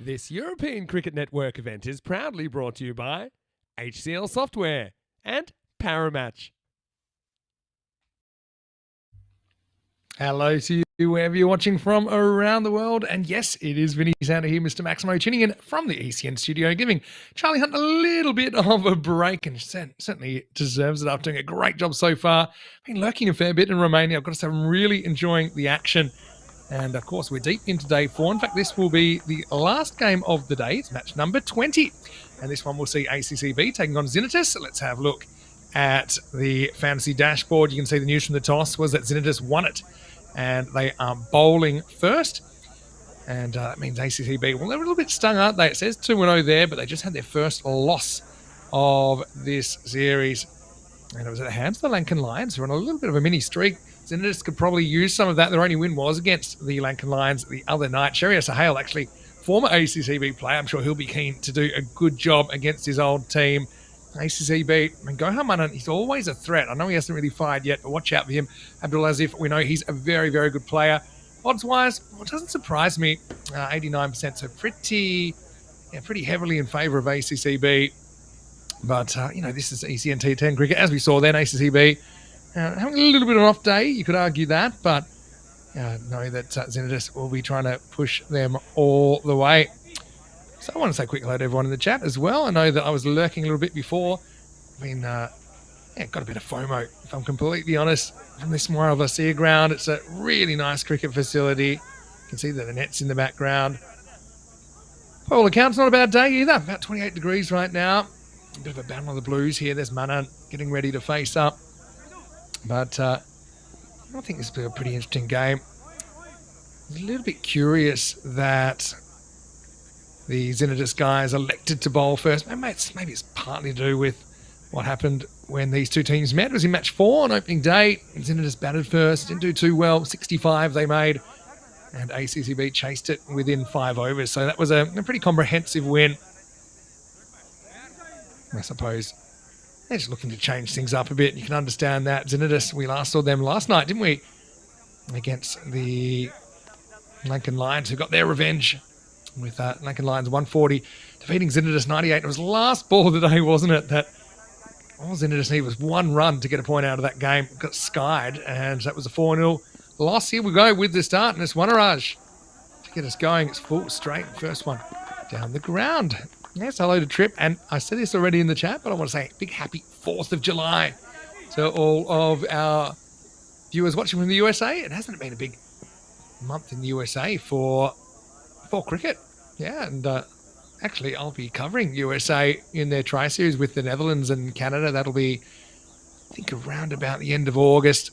This European Cricket Network event is proudly brought to you by HCL Software and Paramatch. Hello to you, wherever you're watching from around the world. And yes, it is Vinny Sander here, Mr. Maximo, tuning in from the ECN studio, giving Charlie Hunt a little bit of a break, and certainly deserves it after doing a great job so far. Been lurking a fair bit in Romania. I've got to say, I'm really enjoying the action. And of course, we're deep into day 4. In fact, this will be the last game of the day. It's match number 20. And this one will see ACCB taking on Xenitus. So let's have a look at the fantasy dashboard. You can see the news from the toss was that Xenitus won it. And they are bowling first. And that means ACCB, well, they're a little bit stung, aren't they? It says 2-0 there, but they just had their first loss of this series. And it was at the hands of the Lankan Lions, who are on a little bit of a mini streak. Xenitus could probably use some of that. Their only win was against the Lankan Lions the other night. Shariah Sahale, actually, former ACCB player. I'm sure he'll be keen to do a good job against his old team. ACCB, I mean, Gohar Manan, he's always a threat. I know he hasn't really fired yet, but watch out for him. Abdulazif, we know he's a very, very good player. Odds-wise, well, it doesn't surprise me. 89%, so pretty heavily in favour of ACCB. But, this is ECN T10 cricket. As we saw then, ACCB having a little bit of an off day, you could argue that, but know that Xenitus will be trying to push them all the way. So I want to say a quick hello to everyone in the chat as well. I know that I was lurking a little bit before. I mean, got a bit of FOMO, if I'm completely honest, from this Moravia ground. It's a really nice cricket facility. You can see that the net's in the background. By all accounts, not a bad day either. About 28 degrees right now. A bit of a battle of the blues here. There's Manan getting ready to face up. But I think this will be a pretty interesting game. I'm a little bit curious that the Xenitus guys elected to bowl first. Maybe it's partly to do with what happened when these two teams met. It was in match 4 on opening day. Xenitus batted first, didn't do too well. 65 they made, and ACCB chased it within 5 overs. So that was a pretty comprehensive win. I suppose they're just looking to change things up a bit. You can understand that. Xenitus, we last saw them last night, didn't we? Against the Lankan Lions, who got their revenge with Lankan Lions 140, defeating Xenitus 98. It was last ball of the day, wasn't it? That all Xenitus needed was 1 run to get a point out of that game. Got skied, and that was a 4-0 loss. Here we go with the start, and it's Wanaraj to get us going. It's full straight. First one down the ground. Yes, hello to Trip, and I said this already in the chat, but I want to say big happy 4th of July to all of our viewers watching from the USA. It hasn't been a big month in the USA for cricket. Yeah, and actually I'll be covering USA in their tri-series with the Netherlands and Canada. That'll be, I think, around about the end of August.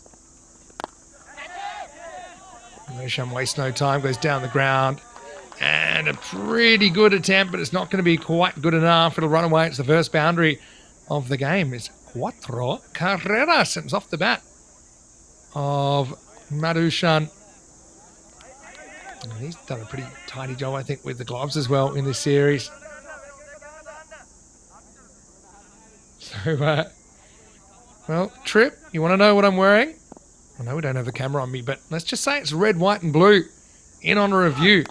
Mesham wastes no time, goes down the ground. And a pretty good attempt, but it's not going to be quite good enough. It'll run away. It's the first boundary of the game. It's cuatro carreras. It's off the bat of Madhushan. And he's done a pretty tidy job, I think, with the gloves as well in this series. So, well, Trip, you want to know what I'm wearing? I know we don't have the camera on me, but let's just say it's red, white, and blue in honour of you.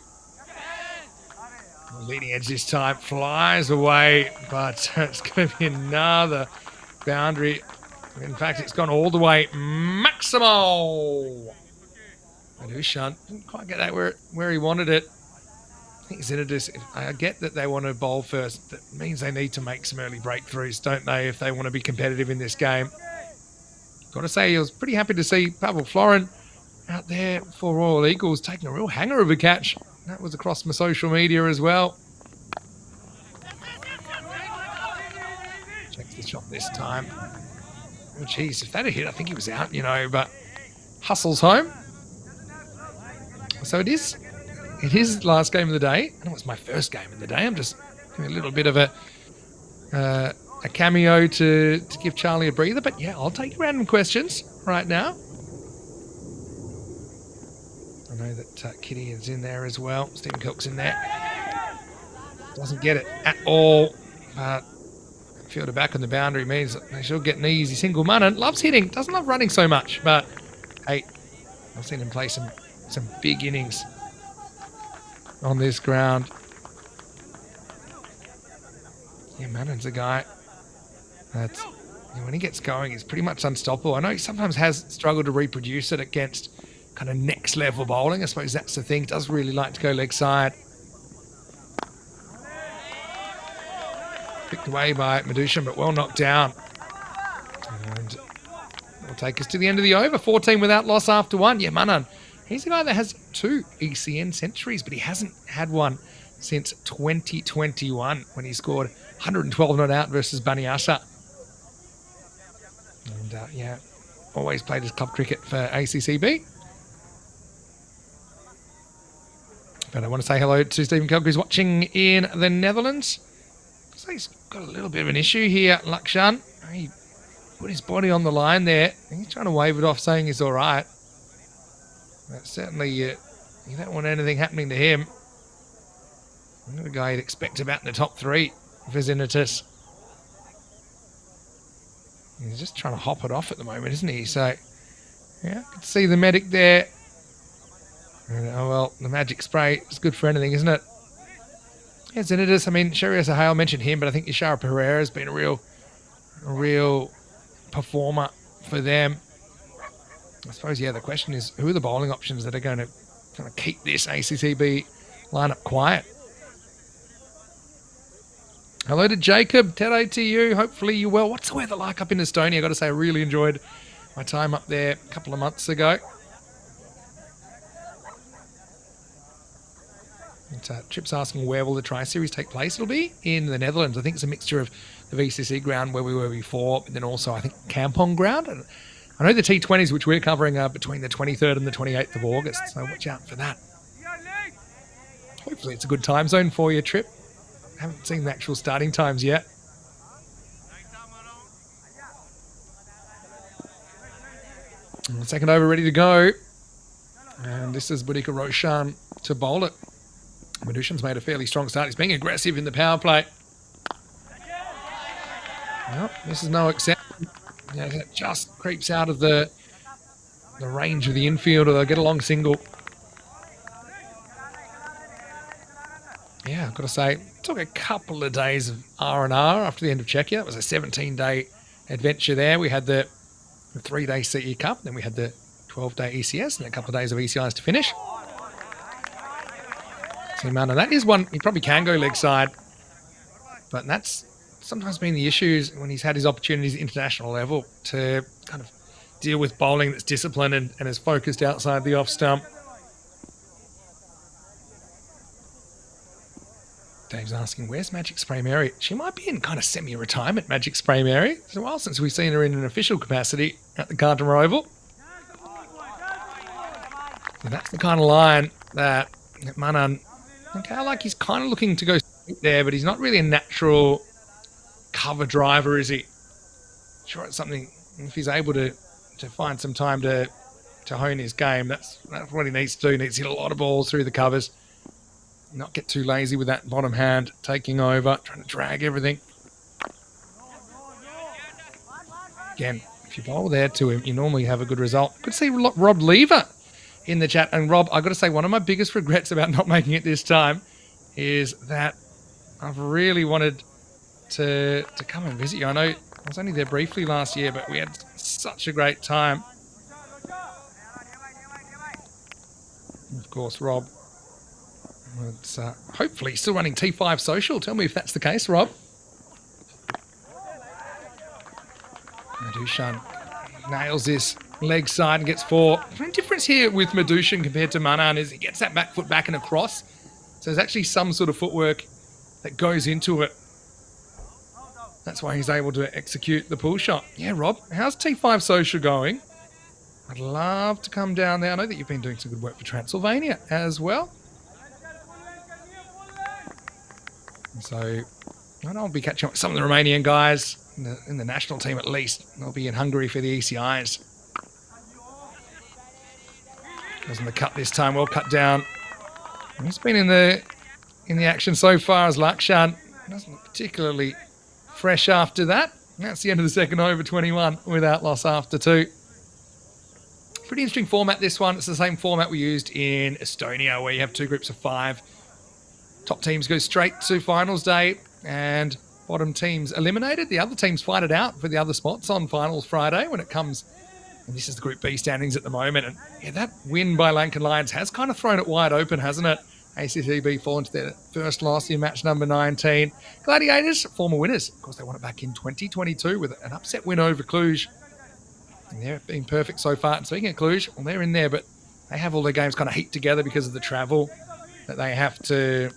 Leading edge this time, flies away, but it's going to be another boundary. In fact, it's gone all the way. Maximo! Madhushan didn't quite get that where he wanted it. I think Xenitus, I get that they want to bowl first. That means they need to make some early breakthroughs, don't they, if they want to be competitive in this game. Got to say, I was pretty happy to see Pavel Florin out there for Royal Eagles taking a real hanger of a catch. That was across my social media as well. Checks the shot this time. Oh, geez, if that had hit, I think he was out, but hustles home. So it is the last game of the day. And it was my first game of the day. I'm just doing a little bit of a cameo to give Charlie a breather. But yeah, I'll take random questions right now. I know that Kitty is in there as well. Stephen Cook's in there. Doesn't get it at all. But fielder back on the boundary means that they should get an easy single. Manan loves hitting, doesn't love running so much. But hey, I've seen him play some big innings on this ground. Yeah, Mannon's a guy that when he gets going, he's pretty much unstoppable. I know he sometimes has struggled to reproduce it against kind of next level bowling. I suppose that's the thing. He does really like to go leg side. Picked away by Medushan, but well knocked down. And will take us to the end of the over. 14 without loss after one. Yeah, Manan, he's a guy that has 2 ECN centuries, but he hasn't had one since 2021 when he scored 112 not out versus Baniasa. And yeah, always played his club cricket for ACCB. But I want to say hello to Stephen Kelk, who's watching in the Netherlands. So he's got a little bit of an issue here, Lakshan. He put his body on the line there. He's trying to wave it off, saying he's all right. But certainly, you don't want anything happening to him. Another guy you'd expect about in the top 3 for Zenitus. He's just trying to hop it off at the moment, isn't he? So, yeah, I can see the medic there. And, oh, well, the magic spray is good for anything, isn't it? Yeah, Zenitus, I mean, Sherry Sahale mentioned him, but I think Ishara Pereira has been a real performer for them. I suppose, yeah, the question is, who are the bowling options that are going to kind of keep this ACCB lineup quiet? Hello to Jacob. Tere to you. Hopefully you're well. What's the weather like up in Estonia? I've got to say, I really enjoyed my time up there a couple of months ago. Trip's asking, where will the Tri-Series take place? It'll be in the Netherlands. I think it's a mixture of the VCC ground where we were before, but then also, I think, Kampong ground. And I know the T20s, which we're covering, are between the 23rd and the 28th of August, so watch out for that. Hopefully it's a good time zone for your trip. Haven't seen the actual starting times yet. And second over ready to go. And this is Boudica Roshan to bowl it. Medushan's made a fairly strong start. He's being aggressive in the power play. Well, this is no exception. Yeah, that just creeps out of the range of the infielder. They'll get a long single. Yeah, I've got to say, it took a couple of days of R&R after the end of Czechia. That was a 17-day adventure there. We had the 3-day CE Cup, then we had the 12-day ECS, and a couple of days of ECIs to finish. So, man, and that is one, he probably can go leg side, but that's sometimes been the issues when he's had his opportunities at international level to kind of deal with bowling that's disciplined and is focused outside the off stump. Dave's asking, where's Magic Spray Mary? She might be in kind of semi-retirement, Magic Spray Mary. It's a while since we've seen her in an official capacity at the Gardner Oval. And that's the kind of line that Manan, okay, like he's kind of looking to go there, but he's not really a natural cover driver, is he? Sure, it's something, if he's able to find some time to hone his game, that's what he needs to do. He needs to hit a lot of balls through the covers. Not get too lazy with that bottom hand taking over, trying to drag everything. Again, if you bowl there to him, you normally have a good result. Could see Rob Lever in the chat. And Rob, I've got to say, one of my biggest regrets about not making it this time is that I've really wanted to come and visit you. I know I was only there briefly last year, but we had such a great time. And of course, Rob, it's hopefully still running T5 Social. Tell me if that's the case, Rob. Medushan nails this leg side and gets 4. The difference here with Medushan compared to Manan is he gets that back foot back and across. So there's actually some sort of footwork that goes into it. That's why he's able to execute the pull shot. Yeah, Rob, how's T5 Social going? I'd love to come down there. I know that you've been doing some good work for Transylvania as well. So I'll be catching up with some of the Romanian guys in the national team at least. They'll be in Hungary for the ECIs. Goes in the cut this time, well cut down. And he's been in the action so far as Lakshan. Doesn't look particularly fresh after that. And that's the end of the second over, 21 without loss after 2. Pretty interesting format, this one. It's the same format we used in Estonia, where you have 2 groups of 5. Top teams go straight to finals day, and bottom teams eliminated. The other teams fight it out for the other spots on Finals Friday when it comes. And this is the Group B standings at the moment. And yeah, that win by Lankan Lions has kind of thrown it wide open, hasn't it? ACCB fallen to their first loss in match number 19. Gladiators, former winners. Of course, they won it back in 2022 with an upset win over Cluj. And they're being perfect so far. And speaking of Cluj, well, they're in there, but they have all their games kind of heaped together because of the travel that they have to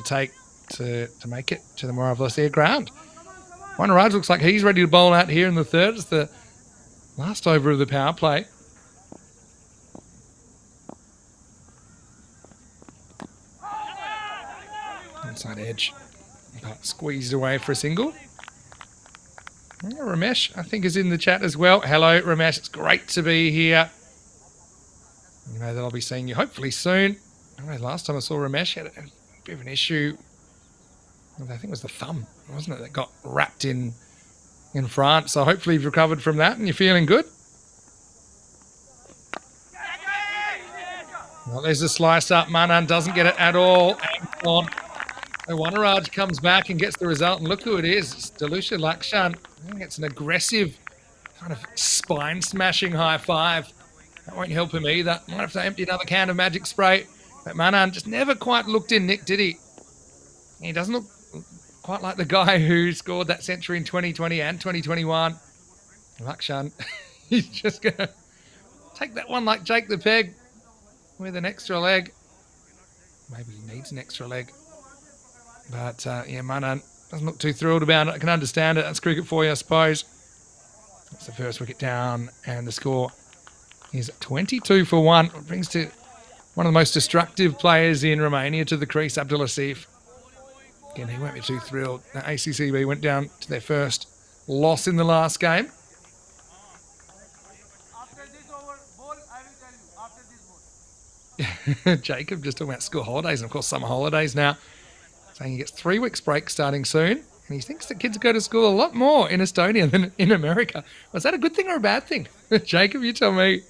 take to make it to the Moravlesia ground. Wanaraj looks like he's ready to bowl out here in the third. It's the last over of the power play. Inside edge. But squeezed away for a single. Yeah, Ramesh, I think, is in the chat as well. Hello, Ramesh. It's great to be here. You know that I'll be seeing you hopefully soon. I know last time I saw Ramesh, he had a bit of an issue. I think it was the thumb, wasn't it, that got wrapped in France. So hopefully you've recovered from that and you're feeling good. Well, there's a slice up. Manan doesn't get it at all. And Wanaraj comes back and gets the result. And look who it is. It's Dalusha Lakshan. I think it's an aggressive kind of spine-smashing high five. That won't help him either. Might have to empty another can of magic spray. But Manan just never quite looked in, Nick, did he? He doesn't look quite like the guy who scored that century in 2020 and 2021. Lakshan, he's just going to take that one like Jake the Peg with an extra leg. Maybe he needs an extra leg. But, yeah, Manan doesn't look too thrilled about it. I can understand it. That's cricket for you, I suppose. That's the first wicket down, and the score is 22 for 1. It brings to one of the most destructive players in Romania to the crease, Abdul Asif. Again, he won't be too thrilled. The ACCB went down to their first loss in the last game. After this over ball, I will tell you. After this ball. Jacob just talking about school holidays and, of course, summer holidays now. Saying he gets 3 weeks break starting soon. And he thinks that kids go to school a lot more in Estonia than in America. Was that a good thing or a bad thing? Jacob, you tell me.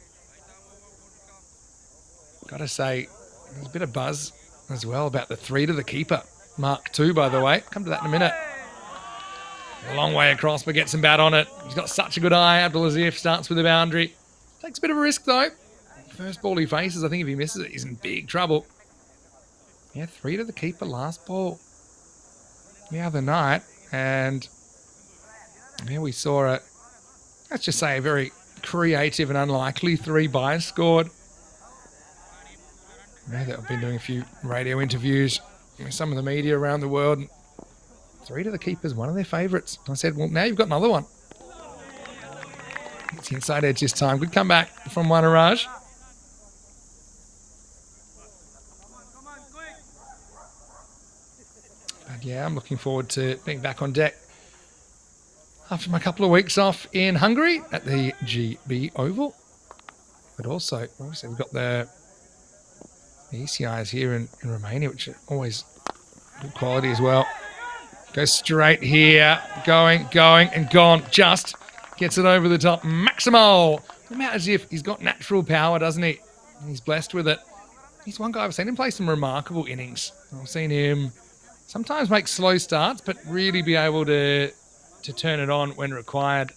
Got to say, there's a bit of buzz as well about the 3 to the keeper. Mark 2, by the way. Come to that in a minute. A long way across, but gets some bat on it. He's got such a good eye. Abdulaziz starts with a boundary. Takes a bit of a risk, though. First ball he faces, I think if he misses it, he's in big trouble. Yeah, 3 to the keeper last ball the other night. And yeah, we saw a, let's just say, a very creative and unlikely 3 byes scored. I know that I've been doing a few radio interviews with some of the media around the world. 3 to the keeper is one of their favourites. I said, well, now you've got another one. It's the inside edge this time. Good comeback from Wanaraj. But yeah, I'm looking forward to being back on deck after my couple of weeks off in Hungary at the GB Oval. But also, obviously, we've got the ECIs here in Romania, which are always good quality as well. Goes straight here, going, and gone. Just gets it over the top. Maximo! About as if he's got natural power, doesn't he? And he's blessed with it. He's one guy, I've seen him play some remarkable innings. I've seen him sometimes make slow starts, but really be able to turn it on when required.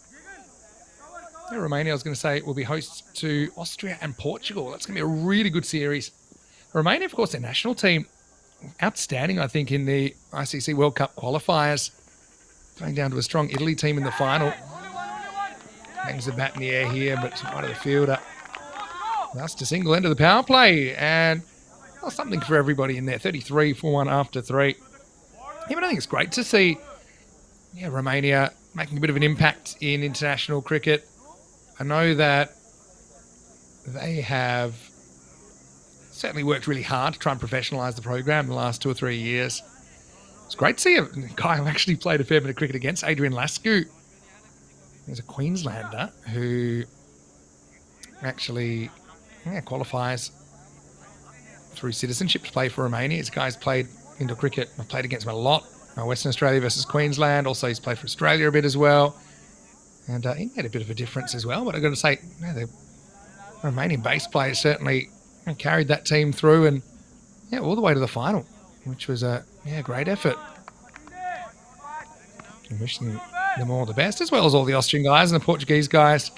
Yeah, Romania, I was going to say, will be hosts to Austria and Portugal. That's going to be a really good series. Romania, of course, their national team, outstanding, I think, in the ICC World Cup qualifiers. Going down to a strong Italy team in the final. Hangs the bat in the air here, but it's wide of the fielder. That's to single end of the power play. And well, something for everybody in there. 33 for 1 after 3. Yeah, but I think it's great to see Romania making a bit of an impact in international cricket. I know that they have certainly worked really hard to try and professionalise the program in the last 2 or 3 years. It's great to see a guy who actually played a fair bit of cricket against, Adrian Lascu. He's a Queenslander who actually qualifies through citizenship to play for Romania. This guy's played indoor cricket. I've played against him a lot. Western Australia versus Queensland. Also, he's played for Australia a bit as well. And he made a bit of a difference as well. But I've got to say, the Romanian base players certainly carried that team through and all the way to the final, which was a great effort. And wishing them all the best, as well as all the Austrian guys and the Portuguese guys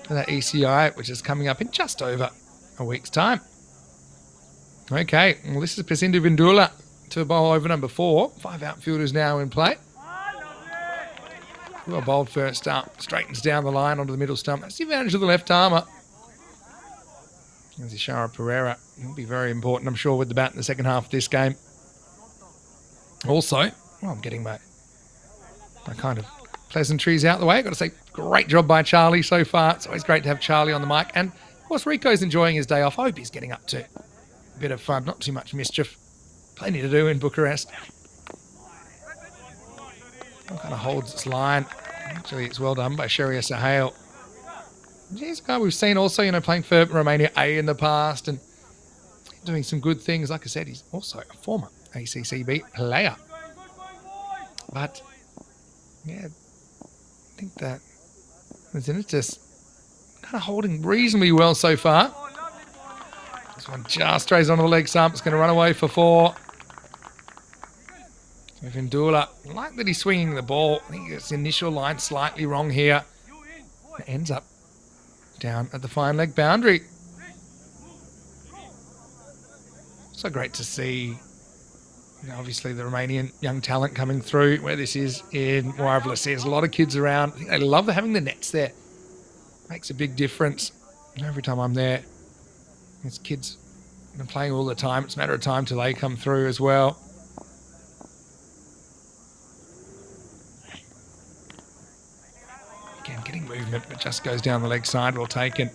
for that ECI, which is coming up in just over a week's time. Okay, well, this is Pacindu Vindula to bowl over number 4. 5 outfielders now in play. Well bowled first up, straightens down the line onto the middle stump. That's the advantage of the left armour. As Ishara Pereira will be very important, I'm sure, with the bat in the second half of this game. Also, well, I'm getting my kind of pleasantries out the way. I've got to say, great job by Charlie so far. It's always great to have Charlie on the mic. And, of course, Rico's enjoying his day off. I hope he's getting up to a bit of fun, not too much mischief. Plenty to do in Bucharest. Kind of holds its line. Actually, it's well done by Sheria Sahale. He's a guy we've seen also, playing for Romania A in the past and doing some good things. Like I said, he's also a former ACCB player. But, yeah, I think that just kind of holding reasonably well so far. This one just strays onto the leg stump. It's going to run away for 4. Vindula, I like that he's swinging the ball. I think his initial line slightly wrong here. It ends up down at the fine leg boundary. So great to see, obviously, the Romanian young talent coming through where this is in Moirevlis. There's a lot of kids around. I think they love having the nets there. Makes a big difference. Every time I'm there, there's kids playing all the time. It's a matter of time till they come through as well. Again, getting movement, but just goes down the leg side. Well taken.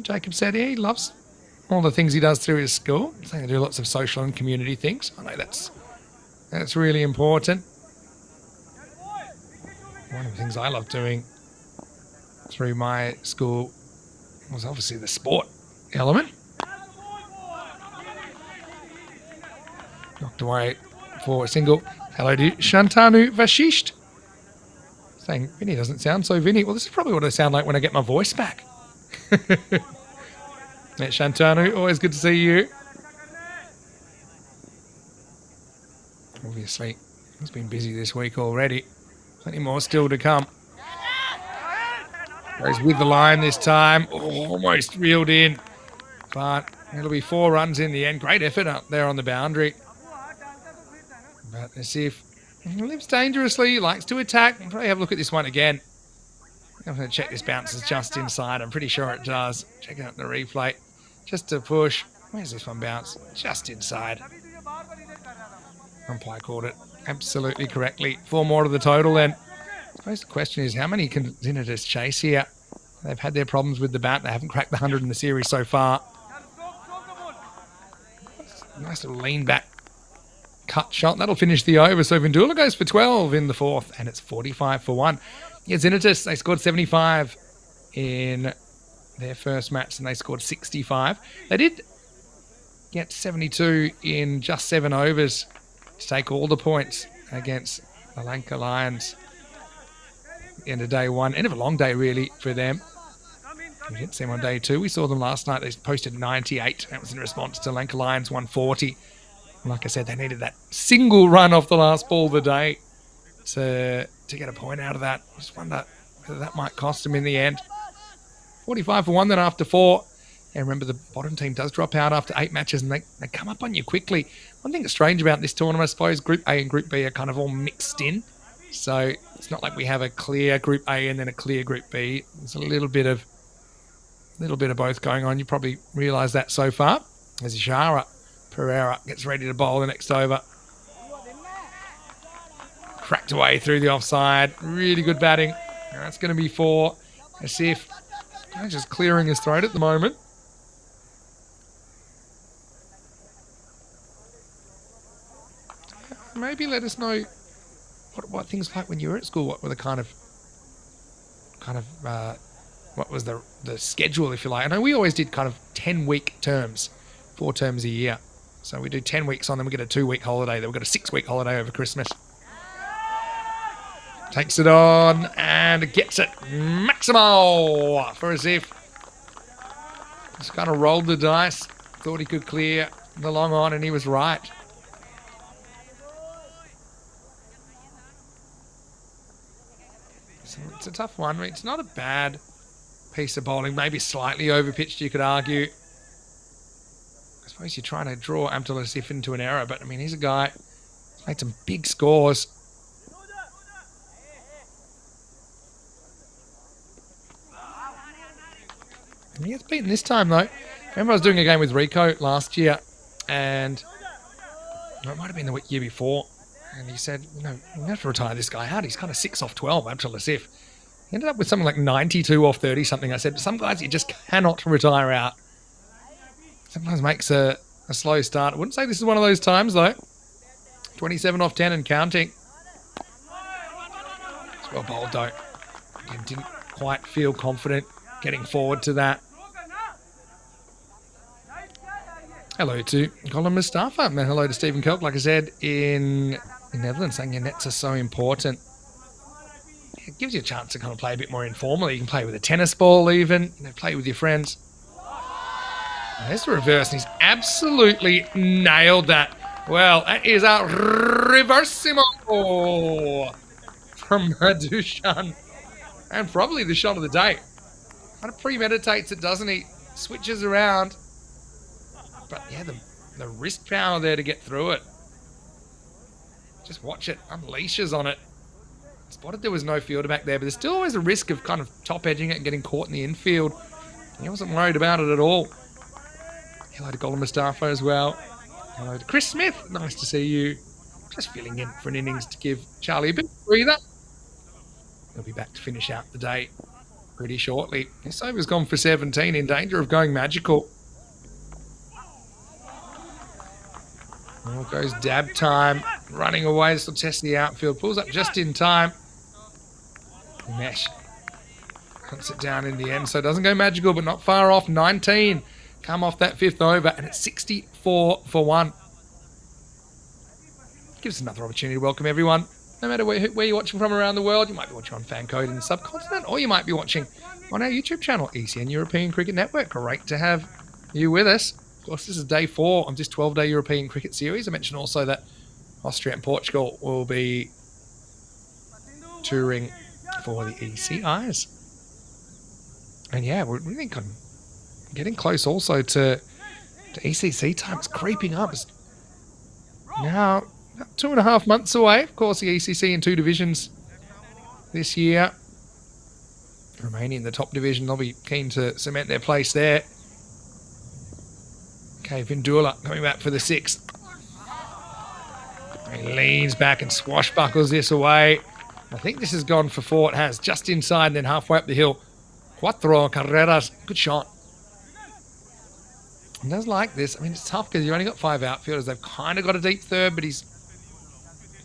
Jacob said he loves all the things he does through his school. He's saying they do lots of social and community things. I know that's really important. One of the things I love doing through my school was obviously the sport element. Knocked away for a single. Hello to Shantanu Vashisht. Saying, Vinny doesn't sound so Vinny. Well, this is probably what I sound like when I get my voice back. Shantanu, always good to see you. Obviously, it's been busy this week already. Plenty more still to come. Goes with the line this time. Oh, almost reeled in. But it'll be 4 runs in the end. Great effort up there on the boundary. But as if he lives dangerously, likes to attack. I'll probably have a look at this one again. I'm going to check this bounces just inside. I'm pretty sure it does. Check out the replay. Just to push. Where's this one bounce? Just inside. Umpire called it absolutely correctly. 4 more to the total then. I suppose the question is, how many can Zinnitas chase here? They've had their problems with the bat. They haven't cracked the 100 in the series so far. Nice little lean back cut shot. That'll finish the over. So Vindula goes for 12 in the 4th, and it's 45 for 1. Yeah, Zinnitas, they scored 75 in their first match, and they scored 65. They did get 72 in just 7 overs to take all the points against the Lanka Lions. End of day 1, end of a long day really for them. We didn't see them on day 2. We saw them last night. They posted 98. That was in response to Lanka Lions 140. And like I said, they needed that single run off the last ball of the day to get a point out of that. I just wonder whether that might cost them in the end. 45 for 1 then after 4. And remember, the bottom team does drop out after 8 matches, and they come up on you quickly. One thing that's strange about this tournament, I suppose, Group A and Group B are kind of all mixed in. So it's not like we have a clear Group A and then a clear Group B. There's a little bit of both going on. You probably realise that so far. As Ishara Pereira gets ready to bowl the next over. Cracked away through the offside. Really good batting. That's going to be 4. Asif just clearing his throat at the moment. Maybe let us know what things like when you were at school. What were the kind of what was the schedule, if you like? I know we always did kind of 10-week terms, 4 terms a year. So we do 10 weeks on, then we get a 2-week holiday. Then we've got a 6-week holiday over Christmas. Takes it on and gets it. Maximo for Asif. Just kind of rolled the dice. Thought he could clear the long on, and he was right. It's a tough one. I mean, it's not a bad piece of bowling. Maybe slightly overpitched, you could argue. I suppose you're trying to draw Abdul Asif into an error, but I mean, he's a guy who's made some big scores. And he gets beaten this time, though. Remember, I was doing a game with Rico last year, and it might have been the year before, and he said, you know, you have to retire this guy out. He's kind of 6 off 12, Abdul Asif. He ended up with something like 92 off 30 something. I said, some guys you just cannot retire out. Sometimes makes a slow start. I wouldn't say this is one of those times, though. 27 off 10 and counting. It's well bowled, though. Again, didn't quite feel confident getting forward to that. Hello to Colin Mustafa, and hello to Stephen Kelk, like I said, in Netherlands, saying your nets are so important. It gives you a chance to kind of play a bit more informally. You can play with a tennis ball even, you know, play with your friends. And there's the reverse, and he's absolutely nailed that. Well, that is a reversimo from Dushan. And probably the shot of the day. Kind of premeditates it, doesn't he? Switches around. But yeah, the wrist power there to get through it. Just watch it. Unleashes on it. Spotted there was no fielder back there, but there's still always a risk of kind of top edging it and getting caught in the infield. He wasn't worried about it at all. Hello to Colin Mustafa as well. Hello to Chris Smith. Nice to see you. Just filling in for an innings to give Charlie a bit of breather. He'll be back to finish out the day pretty shortly. This over's gone for 17, in danger of going magical. Well, goes dab time. Running away, still test the outfield. Pulls up just in time. Mesh cuts it down in the end, so it doesn't go magical, but not far off. 19 come off that 5th over, and it's 64 for 1. Gives us another opportunity to welcome everyone. No matter where you're watching from around the world, you might be watching on Fancode in the subcontinent, or you might be watching on our YouTube channel, ECN European Cricket Network. Great to have you with us. Of course, this is day 4 of this 12-day European Cricket Series. I mentioned also that Austria and Portugal will be touring for the ECIs. And yeah, we're really getting close also to ECC time. It's creeping up. It's now about 2.5 months away. Of course, the ECC in 2 divisions this year. Romania in the top division. They'll be keen to cement their place there. Okay, Vindula coming back for the 6th. He leans back and swashbuckles this away. I think this has gone for 4. It has, just inside and then halfway up the hill. Cuatro carreras. Good shot. He does like this. I mean, it's tough because you've only got 5 outfielders. They've kind of got a deep third, but he's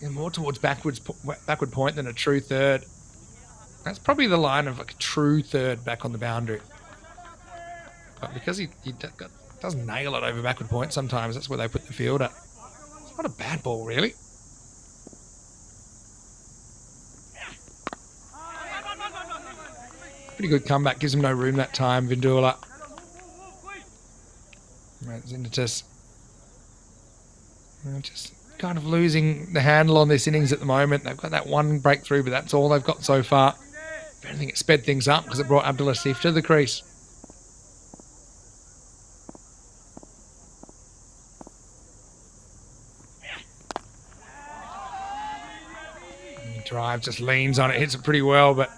more towards backward point than a true third. That's probably the line of like a true third back on the boundary. But because he doesn't nail it over backward point sometimes, that's where they put the fielder. It's not a bad ball, really. Pretty good comeback. Gives him no room that time, Vindula. Right, Zinitis. Just kind of losing the handle on this innings at the moment. They've got that one breakthrough, but that's all they've got so far. If anything, it sped things up because it brought Abdul Asif to the crease. Drive just leans on it, hits it pretty well, but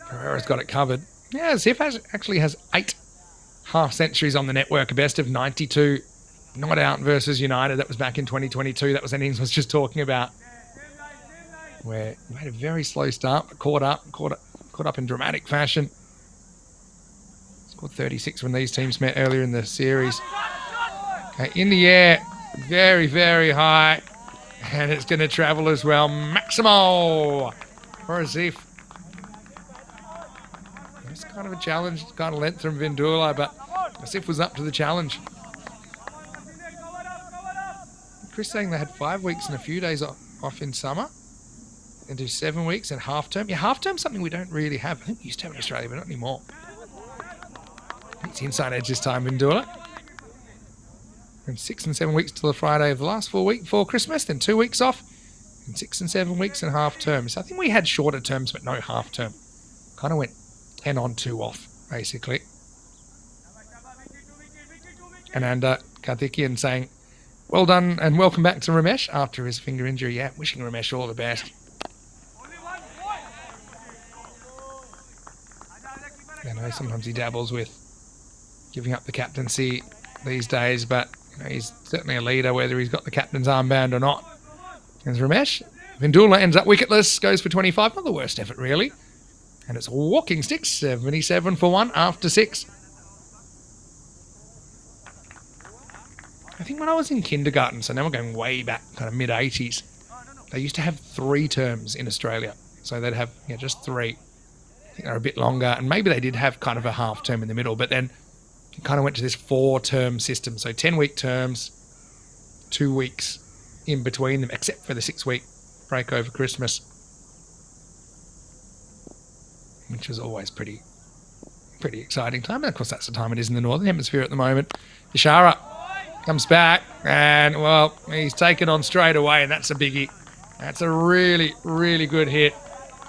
Pereira's got it covered. Yeah, Asif actually has 8 half centuries on the network, a best of 92. Not out versus United. That was back in 2022. That was an innings I was just talking about, where he made a very slow start, but caught up in dramatic fashion. Scored 36 when these teams met earlier in the series. Okay, in the air, very, very high. And it's going to travel as well. Maximo for Asif. It's kind of a challenge. It's kind of length from Vindula, but Asif was up to the challenge. Chris saying they had 5 weeks and a few days off in summer. And do 7 weeks and half term. Yeah, half term's something we don't really have. I think we used to have in Australia, but not anymore. It's inside edge this time, Vindula. And 6 and 7 weeks till the Friday of the last full week before Christmas, then 2 weeks off. in 6 and 7 weeks and half terms. I think we had shorter terms, but no half term. Kind of went 10 on, 2 off, basically. Ananda Karthikeyan saying, well done and welcome back to Ramesh after his finger injury. Yeah, wishing Ramesh all the best. I know sometimes he dabbles with giving up the captaincy these days, but he's certainly a leader, whether he's got the captain's armband or not. There's Ramesh. Vindula ends up wicketless, goes for 25. Not the worst effort, really. And it's walking sticks, 77 for 1 after 6. I think when I was in kindergarten, so now we're going way back, kind of mid-80s, they used to have 3 terms in Australia. So they'd have just 3. I think they're a bit longer, and maybe they did have kind of a half term in the middle, but then it kind of went to this 4-term system. So 10-week terms, 2 weeks in between them, except for the 6-week break over Christmas, which was always pretty exciting time. And of course, that's the time it is in the Northern Hemisphere at the moment. Ishara comes back, and, well, he's taken on straight away, and that's a biggie. That's a really, really good hit.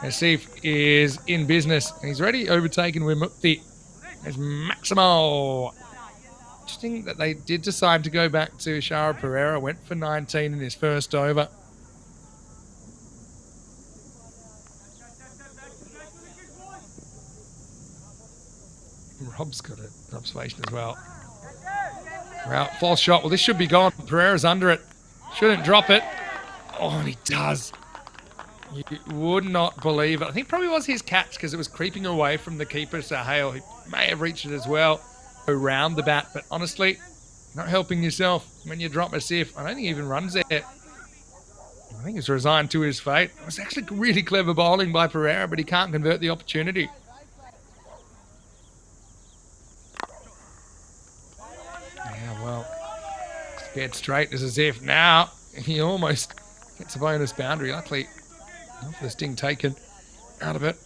Asif is in business. He's already overtaken Wimukti. There's Maximo. Interesting that they did decide to go back to Ishara Pereira. Went for 19 in his first over. Rob's got an observation as well. Well, false shot. Well, this should be gone. Pereira's under it. Shouldn't drop it. Oh, and he does. You would not believe it. I think it probably was his catch because it was creeping away from the keeper, Sahale. He may have reached it as well around the bat, but honestly, not helping yourself when you drop a sieve. I don't think he even runs there. I think he's resigned to his fate. It was actually really clever bowling by Pereira, but he can't convert the opportunity. Yeah, well, scared straight as a Zef. Now he almost gets a bonus boundary. Luckily, not the sting taken out of it.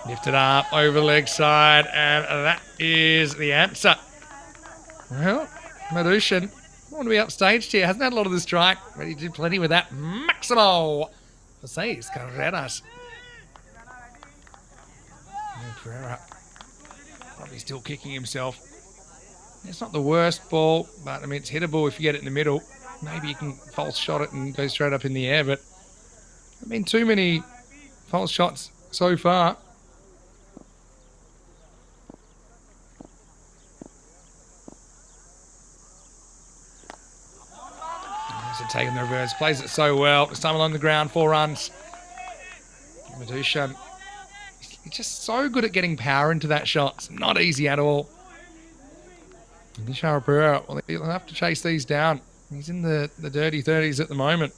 Lifted up over leg side, and that is the answer. Well, Madushan, I want to be upstaged here. Hasn't had a lot of the strike, but he did plenty with that. Maximo for 6 carreras. Pereira probably still kicking himself. It's not the worst ball, but I mean, it's hittable if you get it in the middle. Maybe you can false shot it and go straight up in the air, but I mean, too many false shots so far. Taking the reverse, plays it so well. This time along the ground, 4 runs. Madushan, he's just so good at getting power into that shot. It's not easy at all. And Ishara Pereira, well, he'll have to chase these down. He's in the dirty 30s at the moment.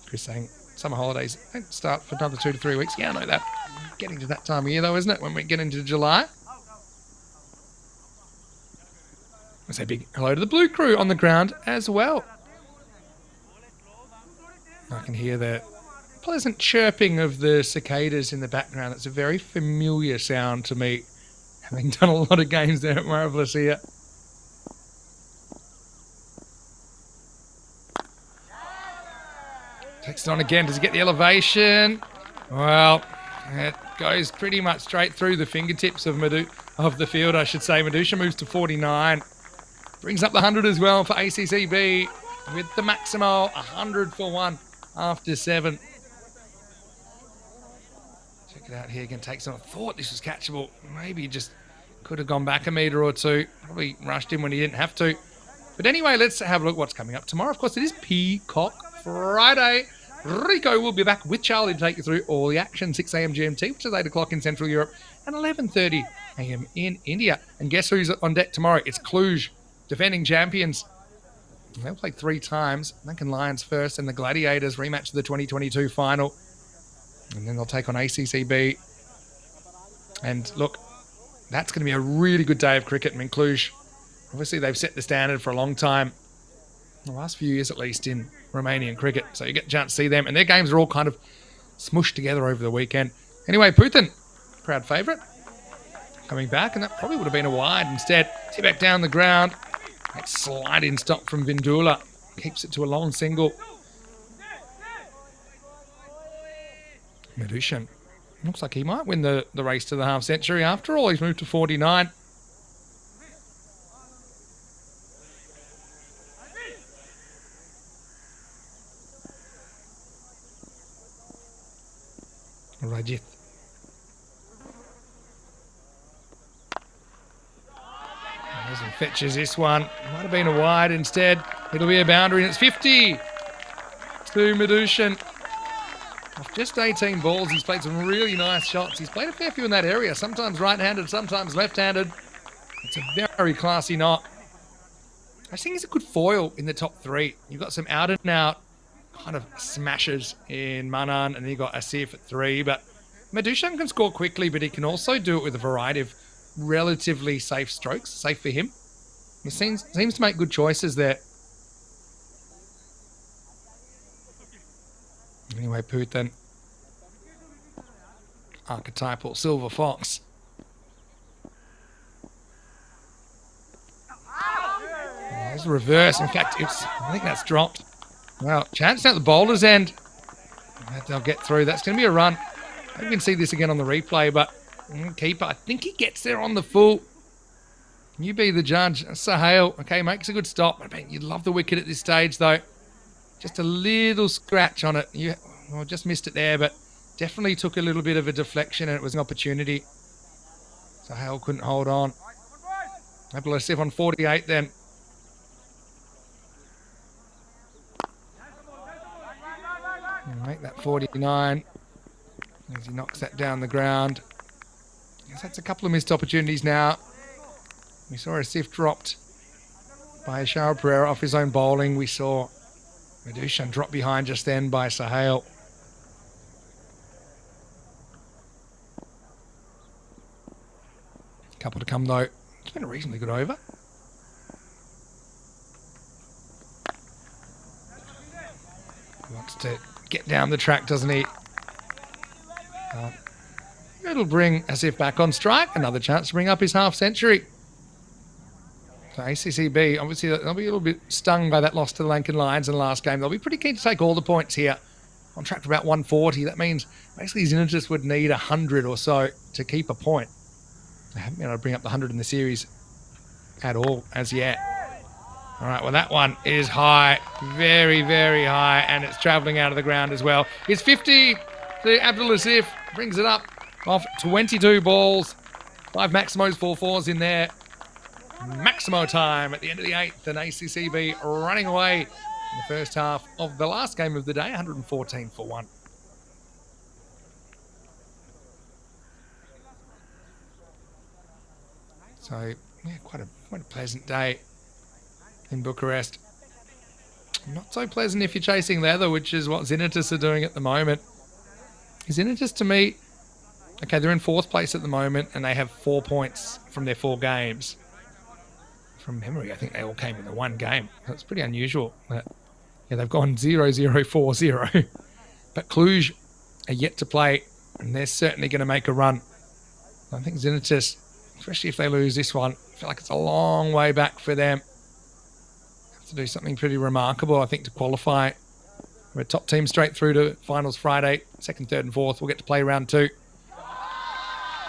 Chris saying summer holidays don't start for another 2 to 3 weeks. Yeah, I know that. Getting to that time of year, though, isn't it? When we get into July. I say big hello to the Blue Crew on the ground as well. I can hear the pleasant chirping of the cicadas in the background. It's a very familiar sound to me, having done a lot of games there at Marvellous here. Takes it on again. Does he get the elevation? Well, it goes pretty much straight through the fingertips of the field, I should say. Madusha moves to 49. Brings up the 100 as well for ACCB with the Maximo, 100 for 1 after 7. Check it out here again. Takes on. I thought this was catchable. Maybe just could have gone back a metre or 2. Probably rushed in when he didn't have to. But anyway, let's have a look what's coming up tomorrow. Of course, it is Peacock Friday. Rico will be back with Charlie to take you through all the action. 6 a.m. GMT, which is 8 o'clock in Central Europe, and 11:30 a.m. in India. And guess who's on deck tomorrow? It's Cluj, defending champions. They'll play 3 times. Lincoln Lions first and the Gladiators rematch of the 2022 final. And then they'll take on ACCB. And look, that's going to be a really good day of cricket. I mean, Cluj, obviously they've set the standard for a long time. The last few years at least in Romanian cricket. So you get a chance to see them. And their games are all kind of smushed together over the weekend. Anyway, Puthin, proud favourite, coming back, and that probably would have been a wide. Instead, tip back down the ground. That slide-in stop from Vindula keeps it to a long single. Medushan looks like he might win the race to the half century after all. He's moved to 49. Rajith. Hasn't fetches this one. Might have been a wide instead. It'll be a boundary, and it's 50 to Medushan. Off just 18 balls, he's played some really nice shots. He's played a fair few in that area, sometimes right-handed, sometimes left-handed. It's a very classy knot. I think he's a good foil in the top three. You've got some out-and-out kind of smashes in Manan, and then you've got Asif at 3. But Medushan can score quickly, but he can also do it with a variety of relatively safe strokes, safe for him. He seems to make good choices there. Anyway, Puthin. Archetypal Silver Fox. There's a reverse. In fact, I think that's dropped. Well, chance at the bowler's end. They'll get through. That's going to be a run. Maybe we can see this again on the replay, but keeper, I think he gets there on the full. You be the judge. Sahel, okay, makes a good stop. I mean, you'd love the wicket at this stage, though. Just a little scratch on it. You just missed it there, but definitely took a little bit of a deflection, and it was an opportunity. Sahel couldn't hold on. Abdullasif on 48 then. Make that 49 as he knocks that down the ground. Yes, that's a couple of missed opportunities now. We saw Asif dropped by Ashara Pereira off his own bowling. We saw Medushan drop behind just then by Sahel. Couple to come though. It's been a reasonably good over. He wants to get down the track, doesn't he? It'll bring Asif back on strike. Another chance to bring up his half century. So ACCB, obviously, they'll be a little bit stung by that loss to the Lankan Lions in the last game. They'll be pretty keen to take all the points here. On track for about 140. That means basically Xenagis would need 100 or so to keep a point. They haven't been able to bring up the 100 in the series at all as yet. All right, well, that one is high. Very, very high, and it's travelling out of the ground as well. It's 50 to Abdullasif. Brings it up off 22 balls. 5 Maximos, 4 4s in there. Maximo time at the end of the 8th, and ACCB running away in the first half of the last game of the day, 114 for 1. So, yeah, quite a pleasant day in Bucharest. Not so pleasant if you're chasing leather, which is what Xenagis are doing at the moment. Xenagis, to me, okay, they're in 4th place at the moment, and they have 4 points from their 4 games. From memory, I think they all came in the one game. That's pretty unusual. But, yeah, they've gone 0-0-4-0. But Cluj are yet to play, and they're certainly going to make a run. I think Xenagis, especially if they lose this one, I feel like it's a long way back for them. Have to do something pretty remarkable, I think, to qualify. We're a top team straight through to finals Friday. 2nd, 3rd and 4th. We'll get to play round 2.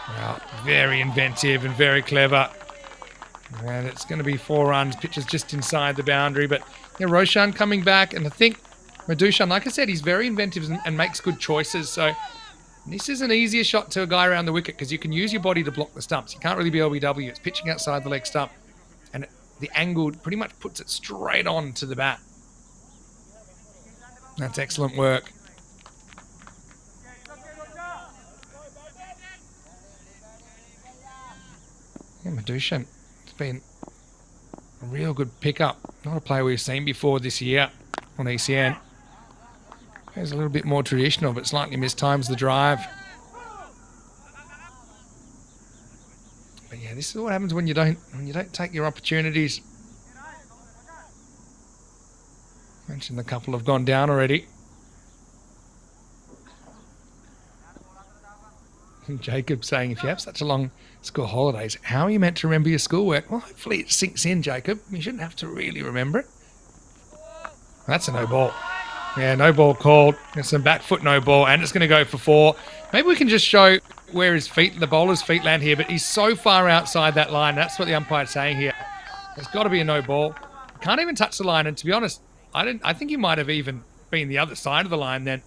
Well, very inventive and very clever. And it's going to be 4 runs. Pitches just inside the boundary. But yeah, Roshan coming back. And I think Medushan, like I said, he's very inventive and makes good choices. So this is an easier shot to a guy around the wicket because you can use your body to block the stumps. You can't really be LBW. It's pitching outside the leg stump. And the angle pretty much puts it straight on to the bat. That's excellent work. Yeah, Medushan, it's been a real good pickup. Not a player we've seen before this year on ECN. He's a little bit more traditional, but slightly mistimes the drive. But yeah, this is what happens when you don't take your opportunities. Mentioned a couple have gone down already. Jacob saying, if you have such a long school holidays, how are you meant to remember your schoolwork? Well, hopefully it sinks in, Jacob. You shouldn't have to really remember it. That's a no ball. Yeah, no ball called. It's some back foot no ball, and it's going to go for 4. Maybe we can just show where his feet, the bowler's feet land here, but he's so far outside that line. That's what the umpire's saying here. There's got to be a no ball. Can't even touch the line, and to be honest, I think he might have even been the other side of the line then.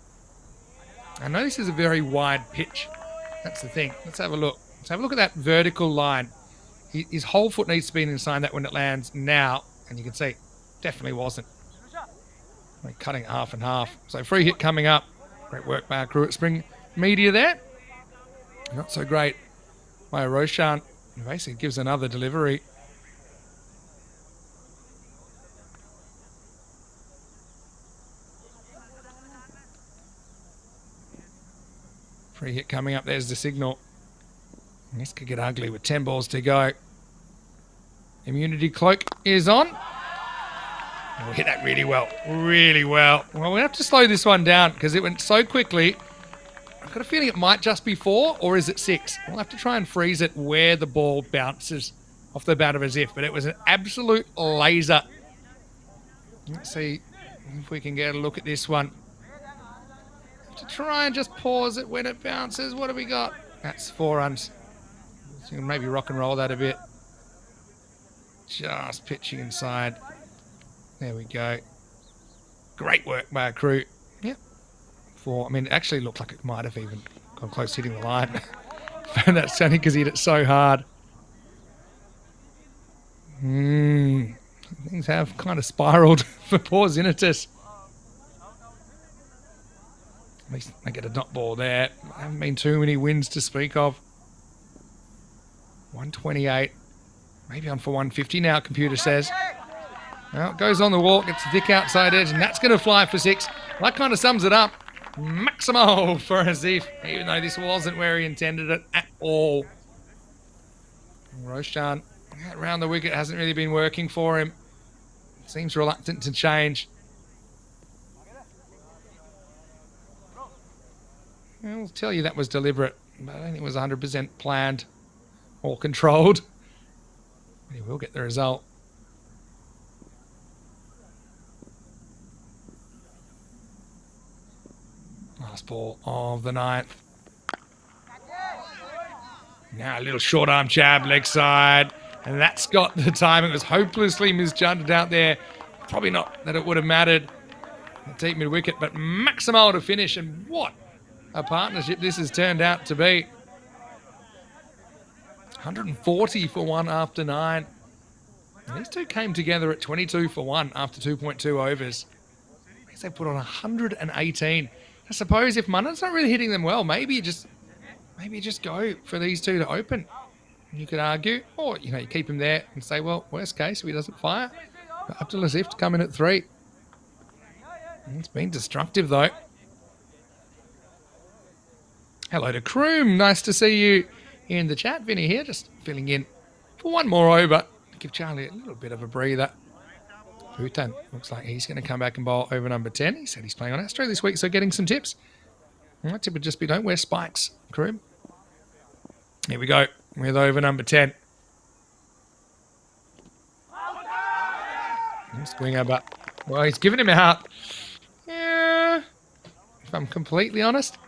I know this is a very wide pitch. That's the thing. Let's have a look. Let's have a look at that vertical line. His whole foot needs to be inside that when it lands now, and you can see, definitely wasn't. Like cutting it half and half. So free hit coming up. Great work by our crew at Spring Media there. Not so great by Roshan. Basically gives another delivery. Free hit coming up. There's the signal. This could get ugly with 10 balls to go. Immunity cloak is on. We'll hit that really well. Really well. Well, we have to slow this one down because it went so quickly. I've got a feeling it might just be 4, or is it 6? We'll have to try and freeze it where the ball bounces off the bat of as if. But it was an absolute laser. Let's see if we can get a look at this one. To try and just pause it when it bounces. What have we got? That's 4 runs. So you can maybe rock and roll that a bit. Just pitching inside. There we go. Great work by our crew. Yep. 4. I mean, it actually looked like it might have even gone close to hitting the line. That's only because he hit it so hard. Things have kind of spiraled for poor Zinitis. At least they get a dot ball there. Haven't been too many wins to speak of. 128. Maybe on for 150 now, computer says. Well, it goes on the walk, gets a thick outside edge, and that's going to fly for 6. That kind of sums it up. Maximo for Azif, even though this wasn't where he intended it at all. Roshan, around the wicket, hasn't really been working for him. Seems reluctant to change. I'll tell you that was deliberate, but I don't think it was 100% planned or controlled. But he will get the result. Last ball of the 9th. Now a little short arm jab, leg side. And that's got the time. It was hopelessly misjudged out there. Probably not that it would have mattered. The deep mid wicket, but Maximo to finish. And what a partnership this has turned out to be. 140 for 1 after 9. And these two came together at 22 for 1 after 2.2 overs. I guess they put on 118. I suppose if Munnan's not really hitting them well, maybe you just go for these two to open. You could argue, or you keep him there and say, well, worst case, if he doesn't fire, Abdul Azif to come in at 3. It's been destructive though. Hello to Kroom, nice to see you in the chat. Vinny here, just filling in for one more over. Give Charlie a little bit of a breather. T10 looks like he's going to come back and bowl over number 10. He said he's playing on Astro this week, so getting some tips. My tip would just be don't wear spikes, Kroom. Here we go with over number 10. Swinger, but well, he's giving him out. Yeah, if I'm completely honest,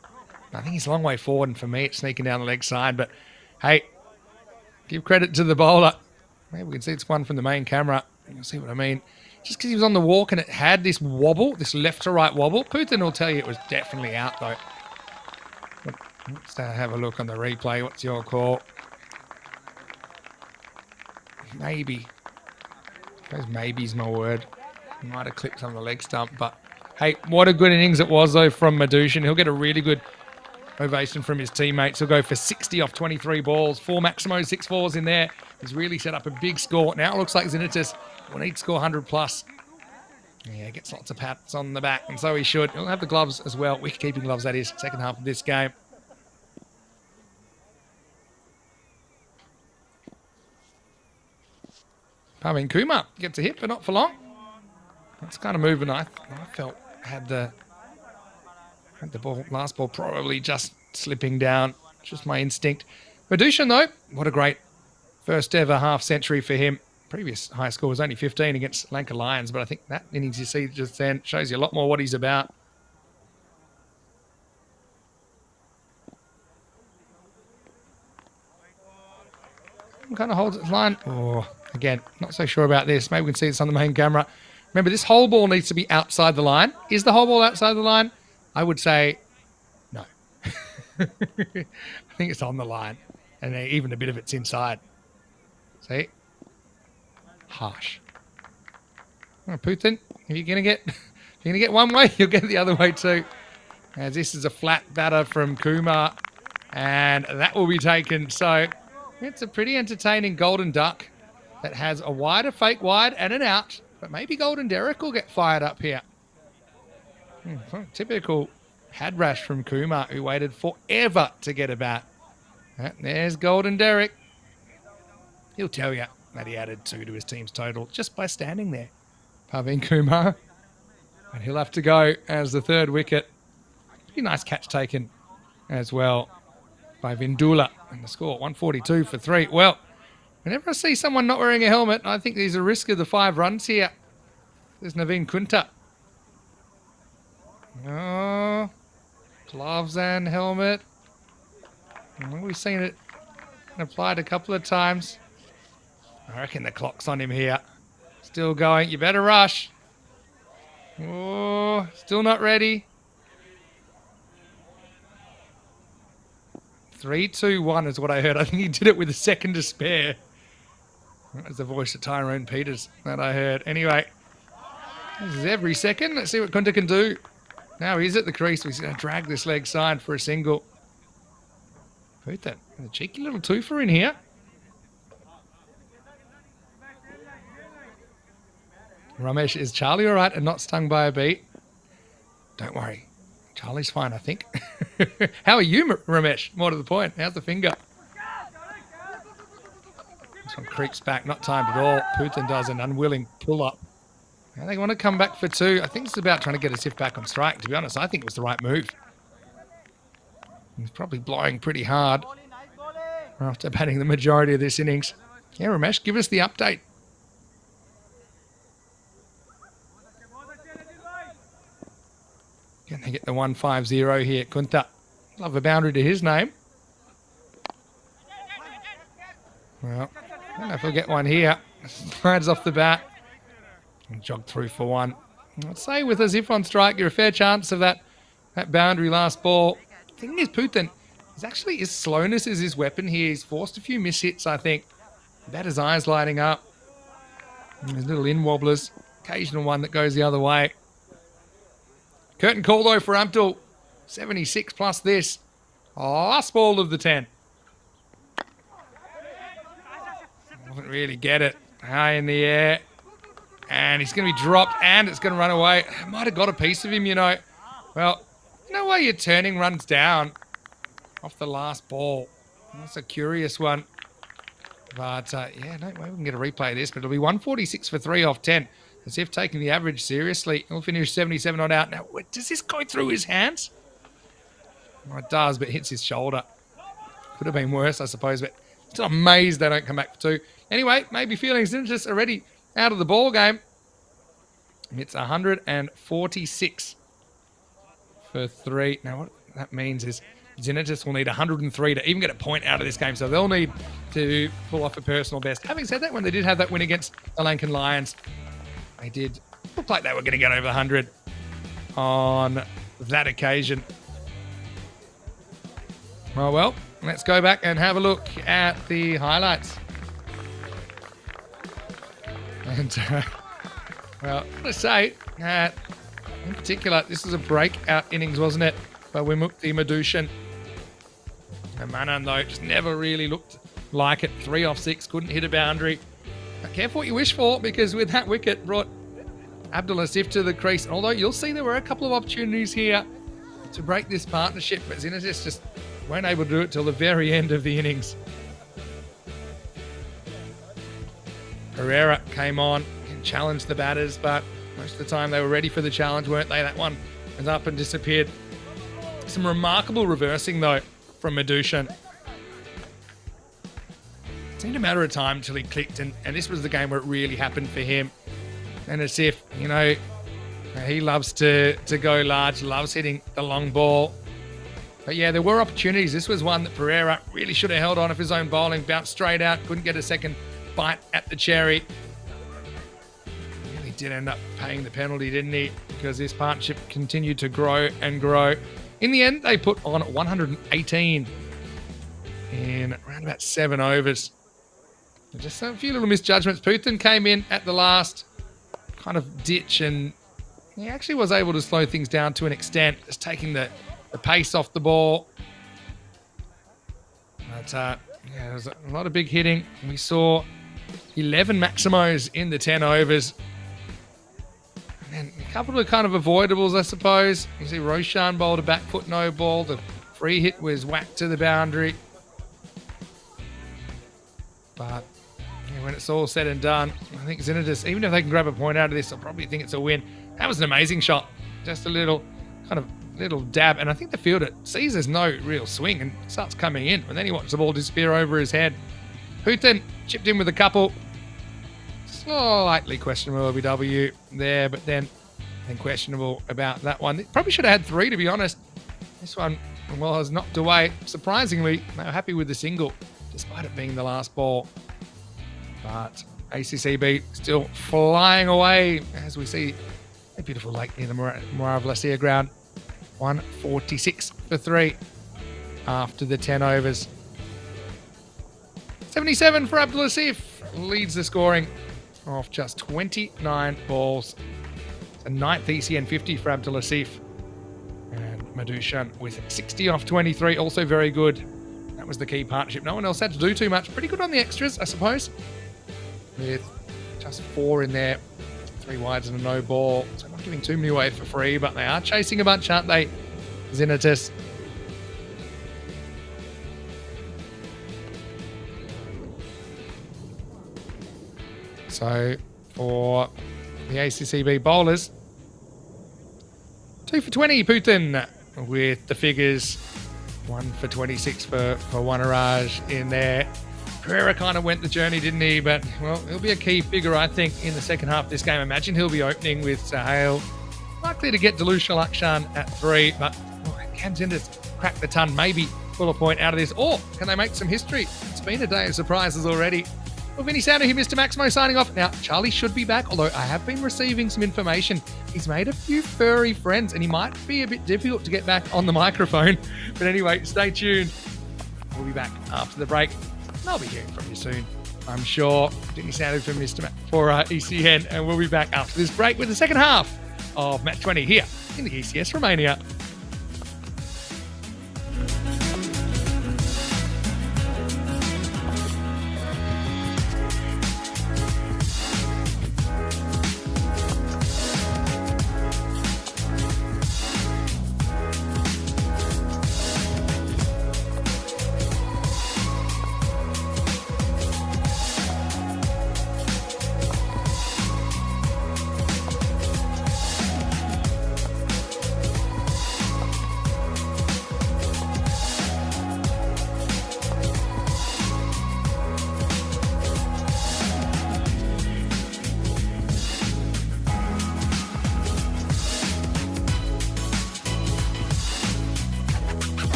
I think he's a long way forward, and for me, it's sneaking down the leg side. But hey, give credit to the bowler. Maybe we can see it's one from the main camera. You'll see what I mean. Just because he was on the walk and it had this wobble, this left to right wobble. Putin will tell you it was definitely out though. But let's have a look on the replay. What's your call? Maybe. I suppose maybe's my word. He might have clipped on the leg stump, but hey, what a good innings it was though from Madushin. He'll get a really good ovation from his teammates. He'll go for 60 off 23 balls. 4 Maximo, 6 4s in there. He's really set up a big score. Now it looks like Zinitis will need to score 100 plus. Yeah, gets lots of pats on the back, and so he should. He'll have the gloves as well. Wicket-keeping gloves, that is. Second half of this game. Parveen Kumar gets a hit, but not for long. That's kind of moving I felt had the ball, last ball probably just slipping down Just my instinct. Medushan, though, what a great first ever half century for him. Previous high score was only 15 against Lanka Lions, but I think that innings you see just then shows you a lot more what he's about. Kind of holds its line. Oh, again, not so sure about this. Maybe we can see this on the main camera. Remember, this whole ball needs to be outside the line. Is the whole ball outside the line? I would say no. I think it's on the line. And even a bit of it's inside. See? Harsh. Oh, Putin, if you're gonna get one way, you'll get the other way too. As this is a flat batter from Kumar, and that will be taken. So it's a pretty entertaining golden duck that has a wide, a fake wide, and an out. But maybe Golden Derek will get fired up here. Typical had rash from Kumar, who waited forever to get a bat. There's Golden Derek. He'll tell you that he added 2 to his team's total just by standing there. Pavin Kumar. And he'll have to go as the third wicket. Pretty nice catch taken as well by Vindula. And the score, 142 for 3. Well, whenever I see someone not wearing a helmet, I think there's a risk of the 5 runs here. There's Naveen Kunta. Oh, gloves and helmet. We've seen it applied a couple of times. I reckon the clock's on him here. Still going. You better rush. Oh, still not ready. 3, 2, 1 is what I heard. I think he did it with a second to spare. That was the voice of Tyrone Peters that I heard. Anyway, this is every second. Let's see what Kunta can do. Now he's at the crease. He's going to drag this leg side for a single. Put that. A cheeky little twofer in here. Ramesh, is Charlie all right and not stung by a bee? Don't worry. Charlie's fine, I think. How are you, Ramesh? More to the point. How's the finger? This one creeps back. Not timed at all. Putin does an unwilling pull-up. Now they want to come back for 2. I think it's about trying to get a Sif back on strike. To be honest, I think it was the right move. He's probably blowing pretty hard after batting the majority of this innings. Yeah, Ramesh, give us the update. Can they get the 150 here? Kunta. Love a boundary to his name. Well, I don't know if we'll get one here. Slides off the bat. And jogged through for 1. I'd say with a Zif on strike, you're a fair chance of that boundary last ball. The thing is, Putin, his slowness is his weapon here. He's forced a few mishits, I think. Batter's eyes lighting up. And his little in-wobblers. Occasional one that goes the other way. Curtain call, though, for Abdul. 76 plus this. Last ball of the 10. Doesn't really get it. High in the air. And he's going to be dropped, and it's going to run away. Might have got a piece of him, you know. Well, you know why your turning runs down off the last ball? That's a curious one. But, yeah, no way we can get a replay of this. But it'll be 146 for 3 off 10. As if taking the average seriously. He'll finish 77 not out. Now, does this go through his hands? Well, it does, but hits his shoulder. Could have been worse, I suppose. But still amazed they don't come back for 2. Anyway, maybe feelings just already out of the ball game. It's 146 for 3. Now, what that means is Xenakis will need 103 to even get a point out of this game. So they'll need to pull off a personal best. Having said that, when they did have that win against the Lankan Lions, they did look like they were going to get over 100 on that occasion. Well, let's go back and have a look at the highlights. And, well, let's say that in particular, this was a breakout innings, wasn't it? By Wimukthi Madushan. And Manan, though, just never really looked like it. 3 off 6, couldn't hit a boundary. But careful what you wish for, because with that wicket brought Abdul Asif to the crease. Although you'll see there were a couple of opportunities here to break this partnership, but Xenakis just weren't able to do it till the very end of the innings. Pereira came on and challenged the batters, but most of the time they were ready for the challenge, weren't they? That one was up and disappeared. Some remarkable reversing, though, from Medushan. It seemed a matter of time till he clicked, and this was the game where it really happened for him. And as if, he loves to go large, loves hitting the long ball. But yeah, there were opportunities. This was one that Pereira really should have held on of his own bowling, bounced straight out, couldn't get a second bite at the cherry. Really did end up paying the penalty, didn't he? Because this partnership continued to grow and grow. In the end, they put on 118 in around about 7 overs. Just a few little misjudgments. Putin came in at the last kind of ditch, and he actually was able to slow things down to an extent, just taking the pace off the ball. But there was a lot of big hitting. We saw 11 Maximos in the 10 overs. And a couple of kind of avoidables, I suppose. You see Roshan bowled a back foot no ball. The free hit was whacked to the boundary. But when it's all said and done, I think Zenitors, even if they can grab a point out of this, I'll probably think it's a win. That was an amazing shot. Just a little dab. And I think the fielder sees there's no real swing and starts coming in. And then he watches the ball disappear over his head. Putin chipped in with a couple. Slightly questionable LBW there, but then questionable about that one. Probably should have had 3, to be honest. This one, was knocked away. Surprisingly, they were happy with the single, despite it being the last ball. But ACCB still flying away as we see a beautiful lake near the Moravlasia ground. 146 for 3 after the 10 overs. 77 for Abdulatif leads the scoring off just 29 balls. It's a 9th ECN 50 for Abdulatif. And Medushan with 60 off 23, also very good. That was the key partnership. No one else had to do too much. Pretty good on the extras, I suppose. With just 4 in there. 3 wides and a no ball. So not giving too many away for free, but they are chasing a bunch, aren't they? Zenitors. So for the ACCB bowlers, 2 for 20, Putin with the figures. 1 for 26 for Wanaraj in there. Pereira kind of went the journey, didn't he? But, well, he'll be a key figure, I think, in the second half of this game. Imagine he'll be opening with Sahel. Likely to get Delush Lakshan at 3, but can Zenitors crack the ton, maybe pull a point out of this? Or can they make some history? It's been a day of surprises already. Well, Vinny Sounder here, Mr. Maximo signing off. Now, Charlie should be back, although I have been receiving some information. He's made a few furry friends, and he might be a bit difficult to get back on the microphone. But anyway, stay tuned. We'll be back after the break. I'll be hearing from you soon, I'm sure. Vinny Sounder for ECN, and we'll be back after this break with the second half of Match 20 here in the ECS Romania.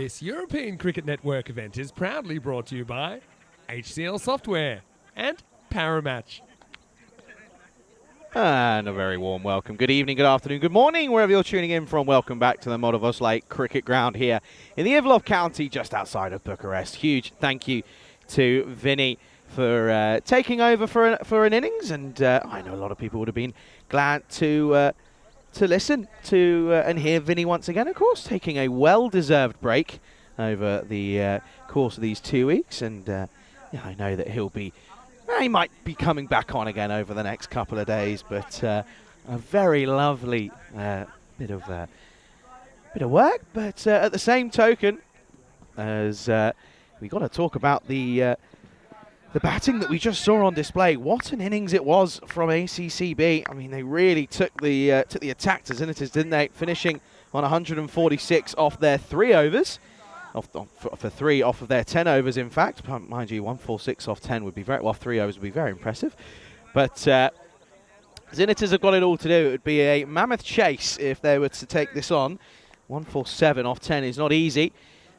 This European Cricket Network event is proudly brought to you by HCL Software and Paramatch. And a very warm welcome. Good evening, good afternoon, good morning, wherever you're tuning in from. Welcome back to the Moldovos Lake Cricket Ground here in the Ivlov County, just outside of Bucharest. Huge thank you to Vinny for taking over for an innings, and I know a lot of people would have been glad to listen to and hear Vinny once again. Of course, taking a well-deserved break over the course of these 2 weeks, and yeah, I know that he might be coming back on again over the next couple of days, but a very lovely bit of work. But at the same token, as we got to talk about the batting that we just saw on display. What an innings it was from ACCB. I mean, they really took the attack to Zenitors, didn't they? Finishing on 146 off their 3 overs. For 3 off of their 10 overs, in fact. Mind you, 146 off 10 would be 3 overs would be very impressive. But Zenitors have got it all to do. It would be a mammoth chase if they were to take this on. 147 off 10 is not easy,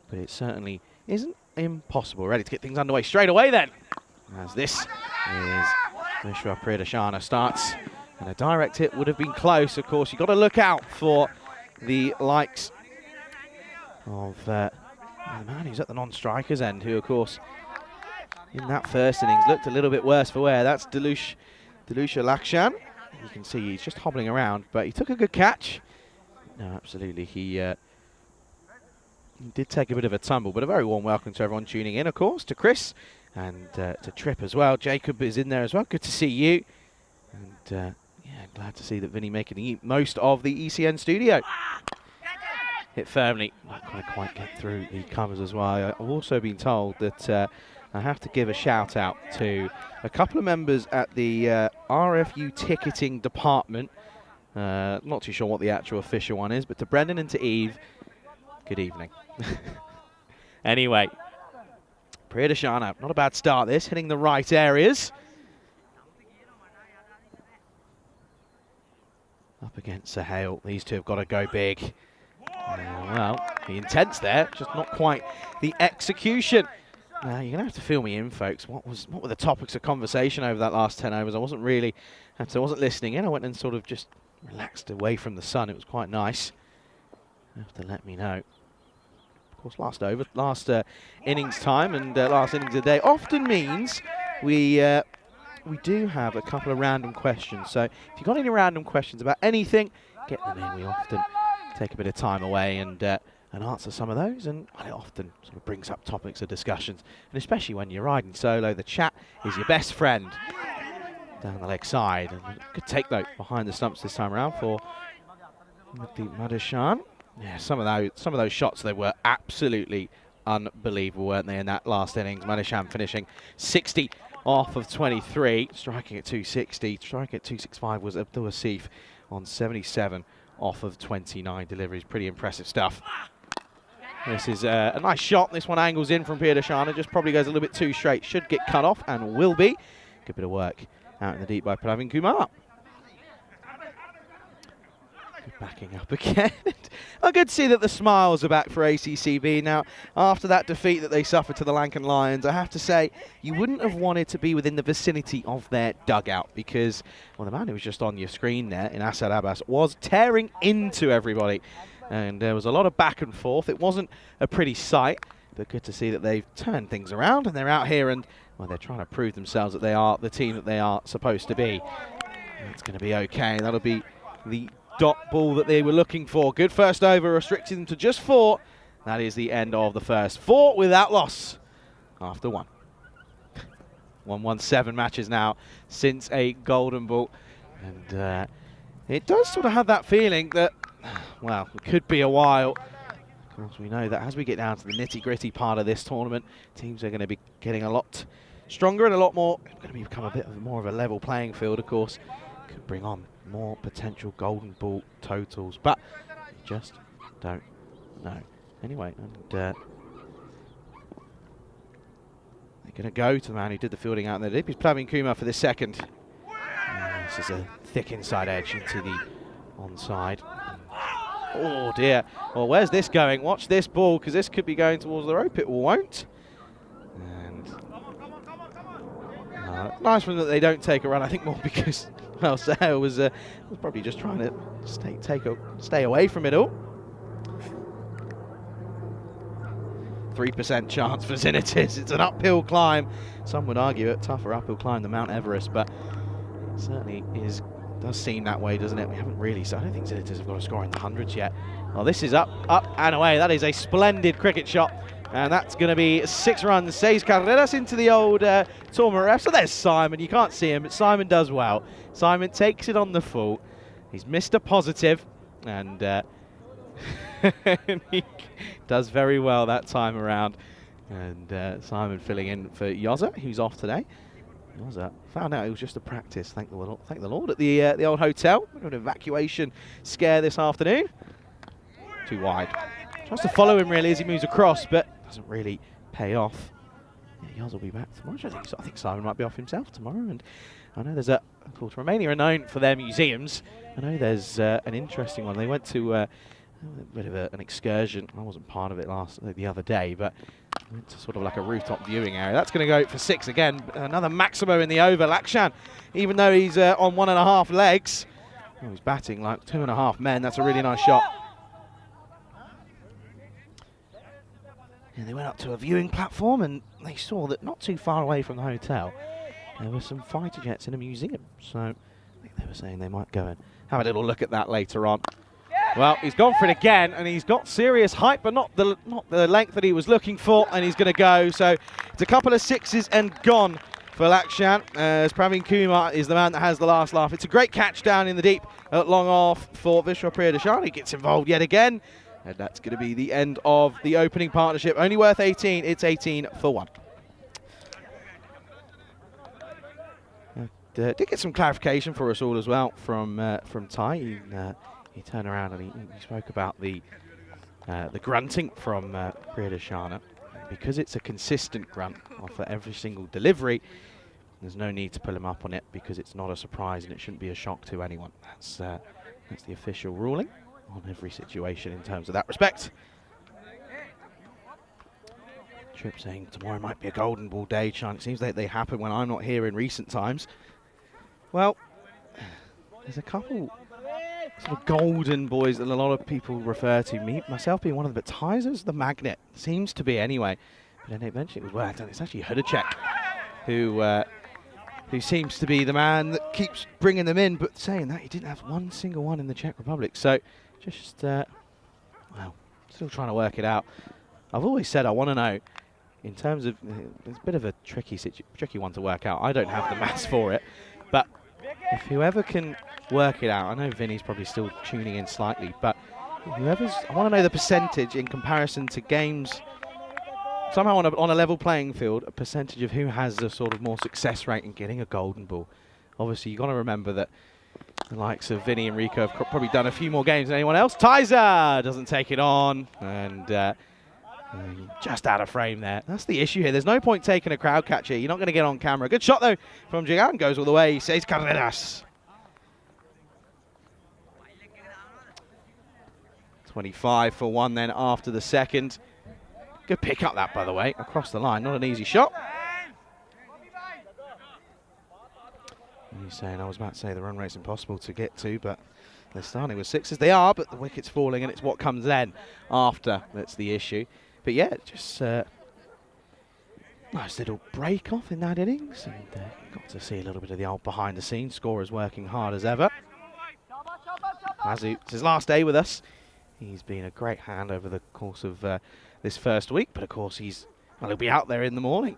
but it certainly isn't impossible. Ready to get things underway straight away then, as this is Mishra Priyadashana starts. And a direct hit would have been close. Of course, you've got to look out for the likes of the man who's at the non-strikers end, who, of course, in that first innings looked a little bit worse for wear. That's Delusha Lakshan. You can see he's just hobbling around, but he took a good catch. No, absolutely, he did take a bit of a tumble, but a very warm welcome to everyone tuning in, of course, to Chris and to Trip as well. Jacob is in there as well. Good to see you. And yeah, glad to see that Vinny making the most of the ECN studio. Hit firmly. Not going to quite get through the covers as well. I've also been told that I have to give a shout out to a couple of members at the RFU ticketing department. Not too sure what the actual official one is, but to Brendan and to Eve, good evening. Anyway, Priyadashana, not a bad start this, hitting the right areas. Up against Sahel, these two have got to go big. Well, the intent's there, just not quite the execution. Now, you're going to have to fill me in, folks. What were the topics of conversation over that last 10 overs? I wasn't listening in. I went and sort of just relaxed away from the sun. It was quite nice. You have to let me know. Of course, last innings time and last innings of the day often means we do have a couple of random questions. So if you've got any random questions about anything, get them in. We often take a bit of time away and answer some of those, and it often sort of brings up topics of discussions. And especially when you're riding solo, the chat is your best friend down the leg side. And good take though behind the stumps this time around for Madishan. Yeah, some of those shots, they were absolutely unbelievable, weren't they, in that last innings? Madishan finishing 60 off of 23, striking at 260. Striking at 265 was Abdul Asif on 77 off of 29 deliveries. Pretty impressive stuff. This is a nice shot. This one angles in from Priyadashana, just probably goes a little bit too straight. Should get cut off and will be. Good bit of work out in the deep by Pravin Kumar. Backing up again. Oh, good to see that the smiles are back for ACCB. Now, after that defeat that they suffered to the Lankan Lions, I have to say, you wouldn't have wanted to be within the vicinity of their dugout because, well, the man who was just on your screen there in Asad Abbas was tearing into everybody. And there was a lot of back and forth. It wasn't a pretty sight, but good to see that they've turned things around and they're out here and, well, they're trying to prove themselves that they are the team that they are supposed to be. It's going to be okay. That'll be the dot ball that they were looking for. Good first over, restricting them to just 4. That is the end of the first. 4 without loss after 1. 117 matches now since a golden ball. And it does sort of have that feeling that, well, it could be a while. Of course, we know that as we get down to the nitty-gritty part of this tournament, teams are going to be getting a lot stronger and a lot more, going to become a bit more of a level playing field, of course. Could bring on more potential golden ball totals, but you just don't know. Anyway, and they're going to go to the man who did the fielding out in the deep. He's Pravin Kumar for this second. This is a thick inside edge into the onside. Oh dear. Well, where's this going? Watch this ball, because this could be going towards the rope. It won't. And nice one that they don't take a run. I think more because, well, Sale was probably just trying to stay away from it all. 3% chance for Xenitis. It's an uphill climb. Some would argue a tougher uphill climb than Mount Everest, but it certainly does seem that way, doesn't it? We haven't really, so I don't think Xenitis have got a score in the hundreds yet. Well, this is up and away. That is a splendid cricket shot, and that's going to be 6 runs. Says Carreras into the old tournament ref. So there's Simon. You can't see him, but Simon does well. Simon takes it on the full. He's Mr. Positive, and he does very well that time around. And Simon filling in for Yoza, who's off today. Yoza found out it was just a practice. Thank the Lord at the old hotel. We've got an evacuation scare this afternoon. Too wide. Tries to follow him really as he moves across, but doesn't really pay off. Yeah, Yoza will be back tomorrow. I think Simon might be off himself tomorrow. And I know there's of course, Romania are known for their museums. I know there's an interesting one. They went to a bit of an excursion. I wasn't part of it the other day, but went to sort of like a rooftop viewing area. That's going to go for 6 again. Another Maximo in the over. Lakshan, even though he's on 1.5 legs, he's batting like 2.5 men. That's a really nice shot. And they went up to a viewing platform and they saw that not too far away from the hotel there were some fighter jets in a museum. So I think they were saying they might go and have a little look at that later on. Well, he's gone for it again, and he's got serious height, but not the length that he was looking for, and he's going to go. So it's a couple of 6s and gone for Lakshan, as Praveen Kumar is the man that has the last laugh. It's a great catch down in the deep, long off for Vishwa Priyadashani. He gets involved yet again, and that's going to be the end of the opening partnership. Only worth 18. It's 18 for 1. Did get some clarification for us all as well from Ty. He turned around and he spoke about the grunting from Priyadashana. Because it's a consistent grunt for every single delivery, there's no need to pull him up on it because it's not a surprise and it shouldn't be a shock to anyone. That's the official ruling on every situation in terms of that respect. Trip saying tomorrow might be a golden ball day, Sean. It seems like they happen when I'm not here in recent times. Well, there's a couple sort of golden boys that a lot of people refer to, me myself being one of them, but Tyzer's the magnet, seems to be anyway. But then eventually it was, well, it's actually Hudacek who seems to be the man that keeps bringing them in, but saying that he didn't have one single one in the Czech Republic. So just, well, still trying to work it out. I've always said I want to know, in terms of, it's a bit of a tricky one to work out. I don't have the maths for it, but if whoever can work it out, I know Vinny's probably still tuning in slightly, but I want to know the percentage in comparison to games, somehow on a level playing field, a percentage of who has the sort of more success rate in getting a golden ball. Obviously, you've got to remember that the likes of Vinny and Rico have probably done a few more games than anyone else. Tyzer doesn't take it on, and just out of frame there. That's the issue here. There's no point taking a crowd catcher. You're not going to get on camera. Good shot, though, from Jigan. Goes all the way. He says Carreras. 25 for 1 then after the second. Good pick up that, by the way, across the line. Not an easy shot. And he's saying, I was about to say the run rate's impossible to get to, but they're starting with 6s. They are, but the wicket's falling, and it's what comes then after that's the issue. But yeah, just nice little break off in that innings, and got to see a little bit of the old behind the scenes. Scorer's working hard as ever. Mazu, it's his last day with us. He's been a great hand over the course of this first week, but of course he'll be out there in the morning.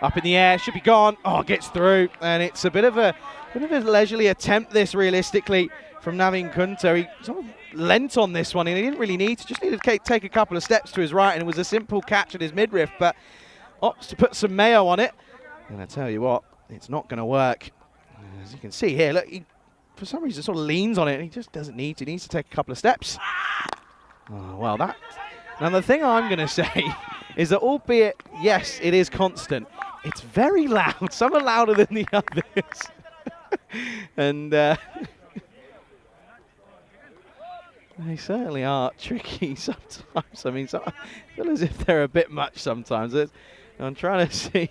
Up in the air, should be gone. Oh, gets through, and it's a bit of a leisurely attempt. This realistically from Navin Kunta. He sort of lent on this one, and he didn't really need to. Just needed to take a couple of steps to his right, and it was a simple catch at his midriff, but opts to put some mayo on it. And I tell you what, it's not going to work. As you can see here, look, he, for some reason, sort of leans on it, and he just doesn't need to. He needs to take a couple of steps. Oh, well, that. Now, the thing I'm going to say is that, albeit, yes, it is constant, it's very loud. Some are louder than the others. And They certainly are tricky sometimes. I mean, I feel as if they're a bit much sometimes. I'm trying to see.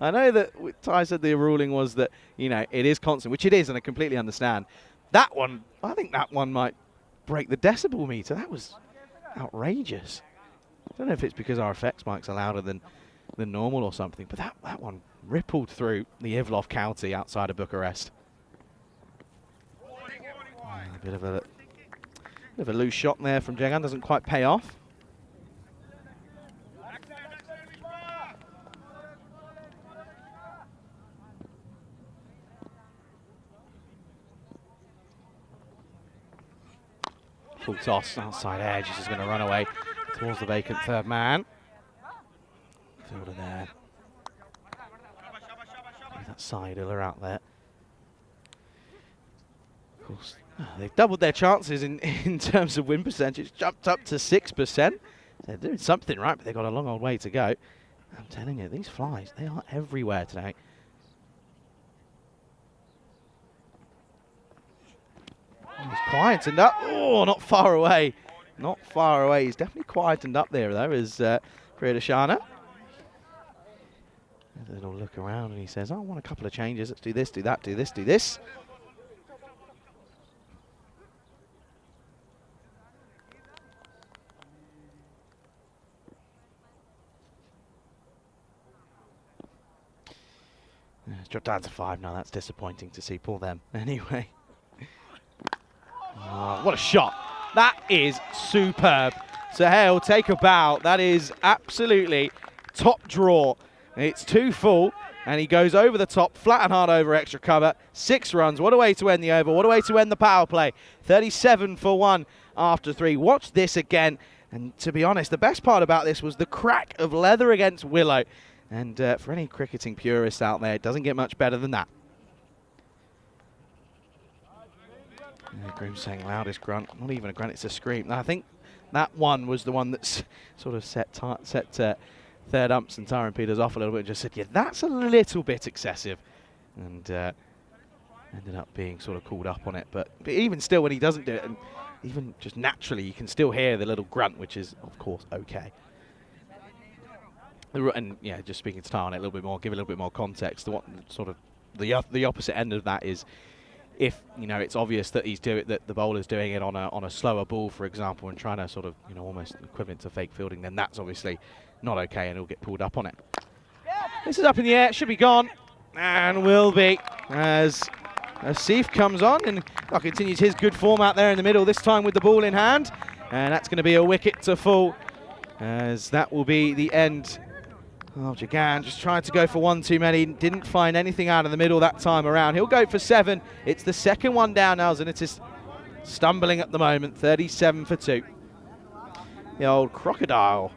I know that Ty said the ruling was that, you know, it is constant, which it is, and I completely understand. That one, I think that one might break the decibel meter. That was outrageous. I don't know if it's because our effects mics are louder than normal or something, but that one rippled through the Ivlov County outside of Bucharest. A bit of a loose shot there from Jegan, doesn't quite pay off. Full toss, outside edge, he's just going to run away towards the vacant third man. Fielder there. Leave that side Iller out there. Of course, they've doubled their chances in terms of win percentage, jumped up to 6%. They're doing something right, but they've got a long old way to go. I'm telling you, these flies, they are everywhere today. He's quietened up. Oh, not far away. Not far away. He's definitely quietened up there, though, is Priyadashana. A little look around, and he says, I want a couple of changes. Let's do this, do that, do this, do this. It's dropped down to 5 now. That's disappointing to see. Pull them anyway. Oh, what a shot. That is superb. Sahel, take a bow. That is absolutely top draw. It's 2 full, and he goes over the top, flat and hard over extra cover. 6 runs. What a way to end the over. What a way to end the power play. 37 for 1 after 3. Watch this again. And to be honest, the best part about this was the crack of leather against Willow. And for any cricketing purists out there, it doesn't get much better than that. Groom saying loudest grunt. Not even a grunt, it's a scream. I think that one was the one that sort of set third umps and Tyron Peters off a little bit and just said, yeah, that's a little bit excessive. And ended up being sort of called up on it. But even still, when he doesn't do it, and even just naturally, you can still hear the little grunt, which is, of course, okay. And yeah, just speaking to Ty on it a little bit more, give a little bit more context. What sort of the opposite end of that is, if you know it's obvious that that the bowler's doing it on a slower ball, for example, and trying to sort of almost equivalent to fake fielding, then that's obviously not okay, and he'll get pulled up on it. This is up in the air, should be gone, and will be as Asif comes on and continues his good form out there in the middle. This time with the ball in hand, and that's going to be a wicket to fall, as that will be the end. Oh, Jagan just tried to go for 1 too many. Didn't find anything out of the middle that time around. He'll go for 7. It's the second one down now, and it is stumbling at the moment. 37 for 2. The old crocodile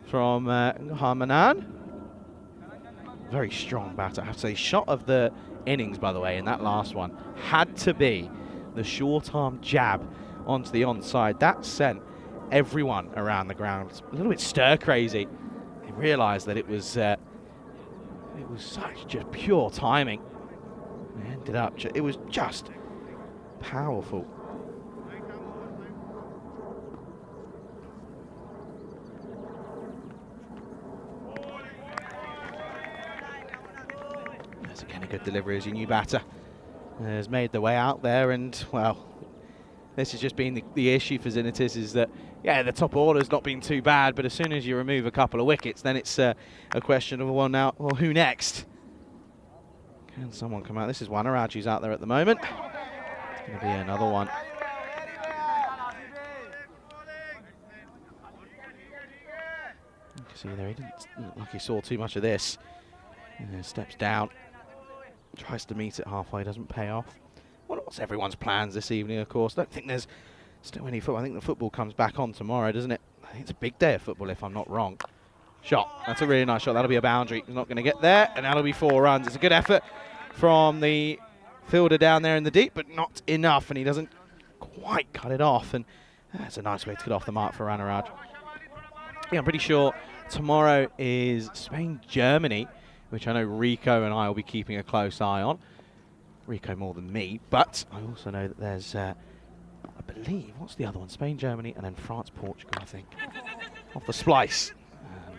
from Harmanan. Very strong batter, I have to say. Shot of the innings, by the way, in that last one had to be the short arm jab onto the onside. That sent everyone around the ground a little bit stir crazy. Realised that it was such just pure timing. It ended up, it was just powerful. That's again a good delivery as your new batter has made the way out there, and well, this has just been the issue for Zenitis, is that, yeah, the top order's not been too bad, but as soon as you remove a couple of wickets, then it's a question of, well, now, well, who next? Can someone come out? This is Wanaraj who's out there at the moment. It's going to be another one. You can see there, he didn't look like he saw too much of this. Steps down, tries to meet it halfway, doesn't pay off. Well, what's everyone's plans this evening, of course? I don't think there's still any football. I think the football comes back on tomorrow, doesn't it? I think it's a big day of football, if I'm not wrong. Shot. That's a really nice shot. That'll be a boundary. He's not going to get there, and that'll be 4 runs. It's a good effort from the fielder down there in the deep, but not enough, and he doesn't quite cut it off, and that's a nice way to get off the mark for Ranaraj. Yeah, I'm pretty sure tomorrow is Spain-Germany, which I know Rico and I will be keeping a close eye on. Rico more than me, but I also know that there's I believe, what's the other one? Spain, Germany, and then France, Portugal, I think. Off the splice.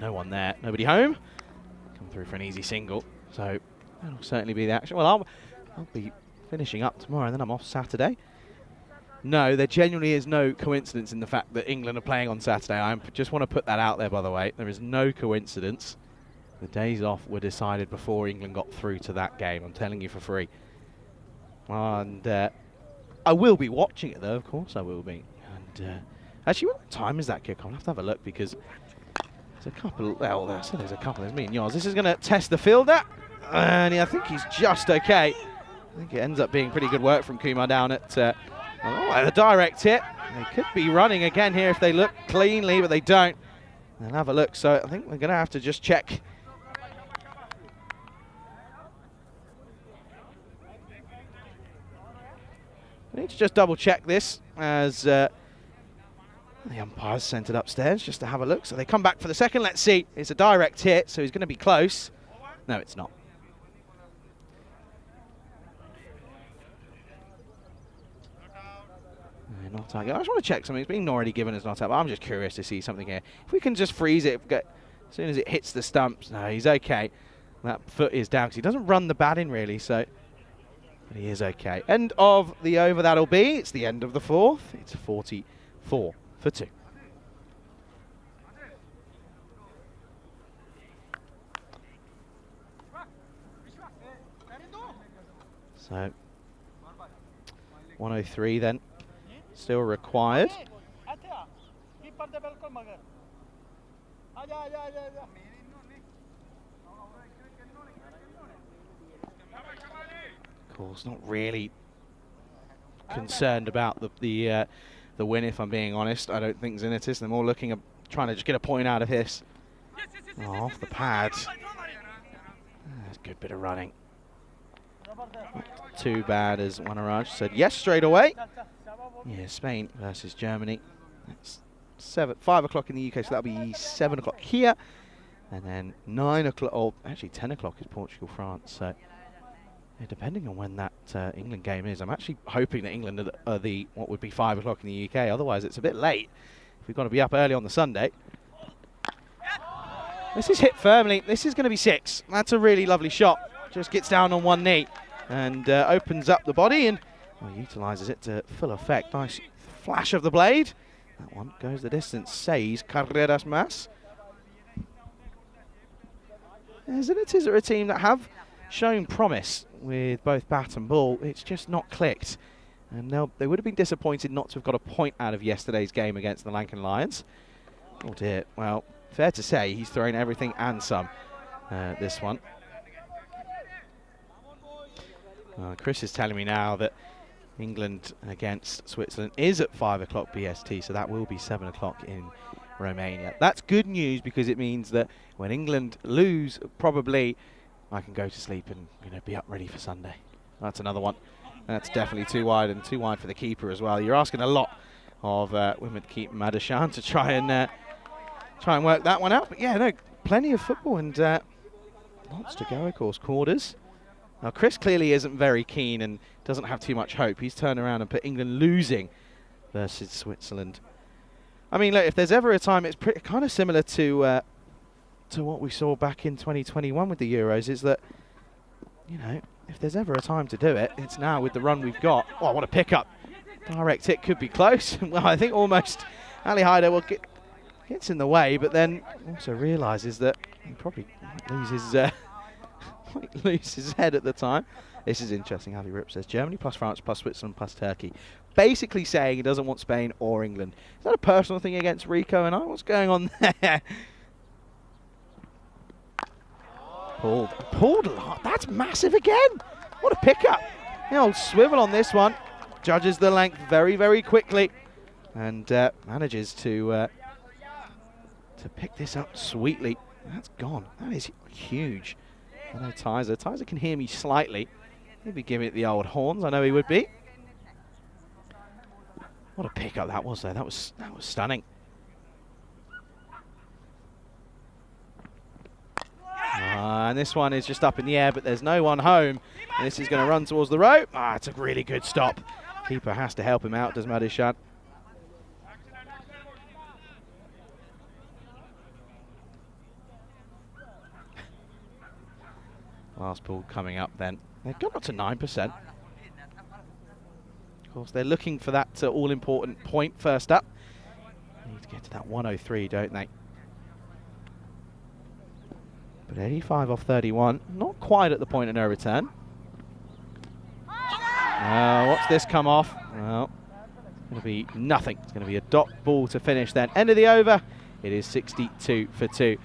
No one there. Nobody home. Come through for an easy single. So that'll certainly be the action. Well, I'll be finishing up tomorrow, and then I'm off Saturday. No, there genuinely is no coincidence in the fact that England are playing on Saturday. I just want to put that out there, by the way. There is no coincidence. The days off were decided before England got through to that game. I'm telling you for free. And I will be watching it, though. Of course I will be. And actually, what time is that kick? I'll have to have a look because there's a couple. Well, there's a couple. There's me and yours. This is going to test the fielder. And I think he's just okay. I think it ends up being pretty good work from Kumar down at the direct hit. They could be running again here if they look cleanly, but they don't. They'll have a look. So I think we're going to have to just check. We need to just double check this as the umpire's sent it upstairs just to have a look. So they come back for the second. Let's see. It's a direct hit, so he's going to be close. No, it's not. Not out. I just want to check something. It's being already given as not out, but I'm just curious to see something here. If we can just freeze it, as soon as it hits the stumps. No, he's okay. That foot is down because he doesn't run the bat in really, so but he is okay. End of the over that'll be. It's the end of the fourth. It's 44 for 2. So 103 then. Still required. Of course, not really concerned about the win, if I'm being honest. I don't think Zenitis. They're more looking at trying to just get a point out of this. Oh, off the pad. That's a good bit of running. Not too bad, as Wanaraj said yes straight away. Yeah, Spain versus Germany. That's 5 o'clock in the UK, so that'll be 7 o'clock here. And then 9 o'clock, or actually 10 o'clock is Portugal, France. So yeah, depending on when that England game is, I'm actually hoping that England are the what would be 5 o'clock in the UK. Otherwise, it's a bit late. If we've got to be up early on the Sunday. This is hit firmly. This is going to be 6. That's a really lovely shot. Just gets down on one knee and opens up the body and utilises it to full effect. Nice flash of the blade. That one goes the distance. Says Carreras Mas. Zenitors are a team that have shown promise with both bat and ball. It's just not clicked. And they would have been disappointed not to have got a point out of yesterday's game against the Lankan Lions. Oh dear. Well, fair to say he's throwing everything and some this one. Chris is telling me now that England against Switzerland is at 5 o'clock BST, so that will be 7 o'clock in Romania. That's good news because it means that when England lose, probably I can go to sleep and be up ready for Sunday. That's another one. That's definitely too wide, and too wide for the keeper as well. You're asking a lot of women keeper Madashan to try and work that one out. But yeah, no, plenty of football and lots to go, of course. Quarters. Now, Chris clearly isn't very keen and doesn't have too much hope. He's turned around and put England losing versus Switzerland. I mean, look, if there's ever a time, it's kind of similar to what we saw back in 2021 with the Euros, is that, if there's ever a time to do it, it's now with the run we've got. Oh, what a pickup. Direct hit could be close. Well, I think almost Ali Haider gets in the way, but then also realises that he probably might lose his... might lose his head at the time. This is interesting. Ali Rip says Germany plus France plus Switzerland plus Turkey. Basically saying he doesn't want Spain or England. Is that a personal thing against Rico and I? What's going on there? Pulled a lot. That's massive again. What a pickup. The old swivel on this one. Judges the length very, very quickly and manages to pick this up sweetly. That's gone. That is huge. I know Tyser can hear me slightly. He'd be giving it the old horns. I know he would be. What a pickup that was, though. That was stunning. And this one is just up in the air, but there's no one home. And this is going to run towards the rope. It's a really good stop. Keeper has to help him out, does Madishad. Last ball coming up then. They've got up to 9%. Of course, they're looking for that all-important point first up. They need to get to that 103, don't they? But 85 off 31, not quite at the point of no return. What's this come off? Well, it's going to be nothing. It's going to be a dot ball to finish then. End of the over. It is 62 for 2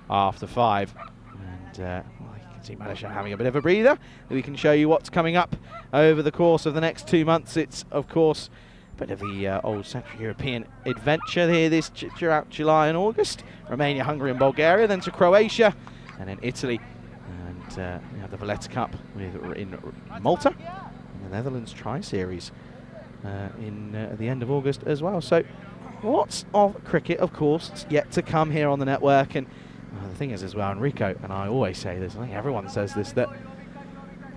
after 5. And well, you can see Madishad having a bit of a breather. We can show you what's coming up over the course of the next 2 months. It's, of course, a bit of the old Central European adventure here throughout July and August. Romania, Hungary and Bulgaria, then to Croatia, and then Italy. And we have the Valletta Cup in Malta, and the Netherlands Tri-Series at the end of August as well. So lots of cricket, of course, yet to come here on the network. And the thing is as well, Enrico, and I always say this, I think everyone says this, that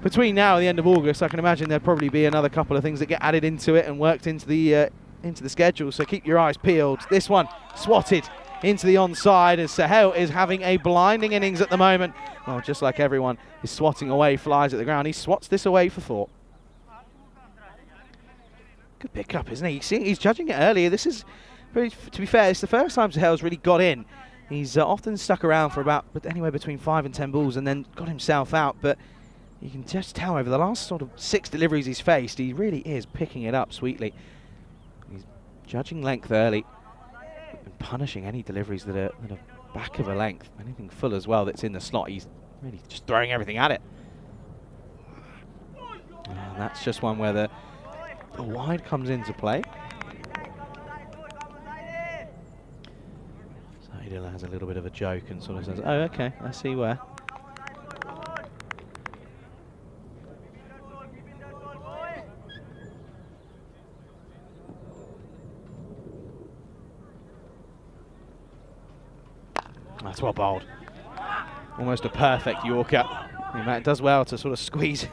between now and the end of August, I can imagine there'll probably be another couple of things that get added into it and worked into the schedule. So keep your eyes peeled. This one swatted into the onside as Sahel is having a blinding innings at the moment. Well, just like everyone is swatting away flies at the ground, he swats this away for 4. Good pickup, isn't he? He's judging it earlier. This is, to be fair, it's the first time Sahel's really got in. He's often stuck around for about anywhere between 5 and 10 balls and then got himself out. But you can just tell over the last sort of 6 deliveries he's faced, he really is picking it up sweetly. He's judging length early and punishing any deliveries that are back of a length. Anything full as well that's in the slot, he's really just throwing everything at it. And that's just one where the wide comes into play. So Idila has a little bit of a joke and sort of says, oh, okay, I see where. That's well bowled. Almost a perfect Yorker. It does well to sort of squeeze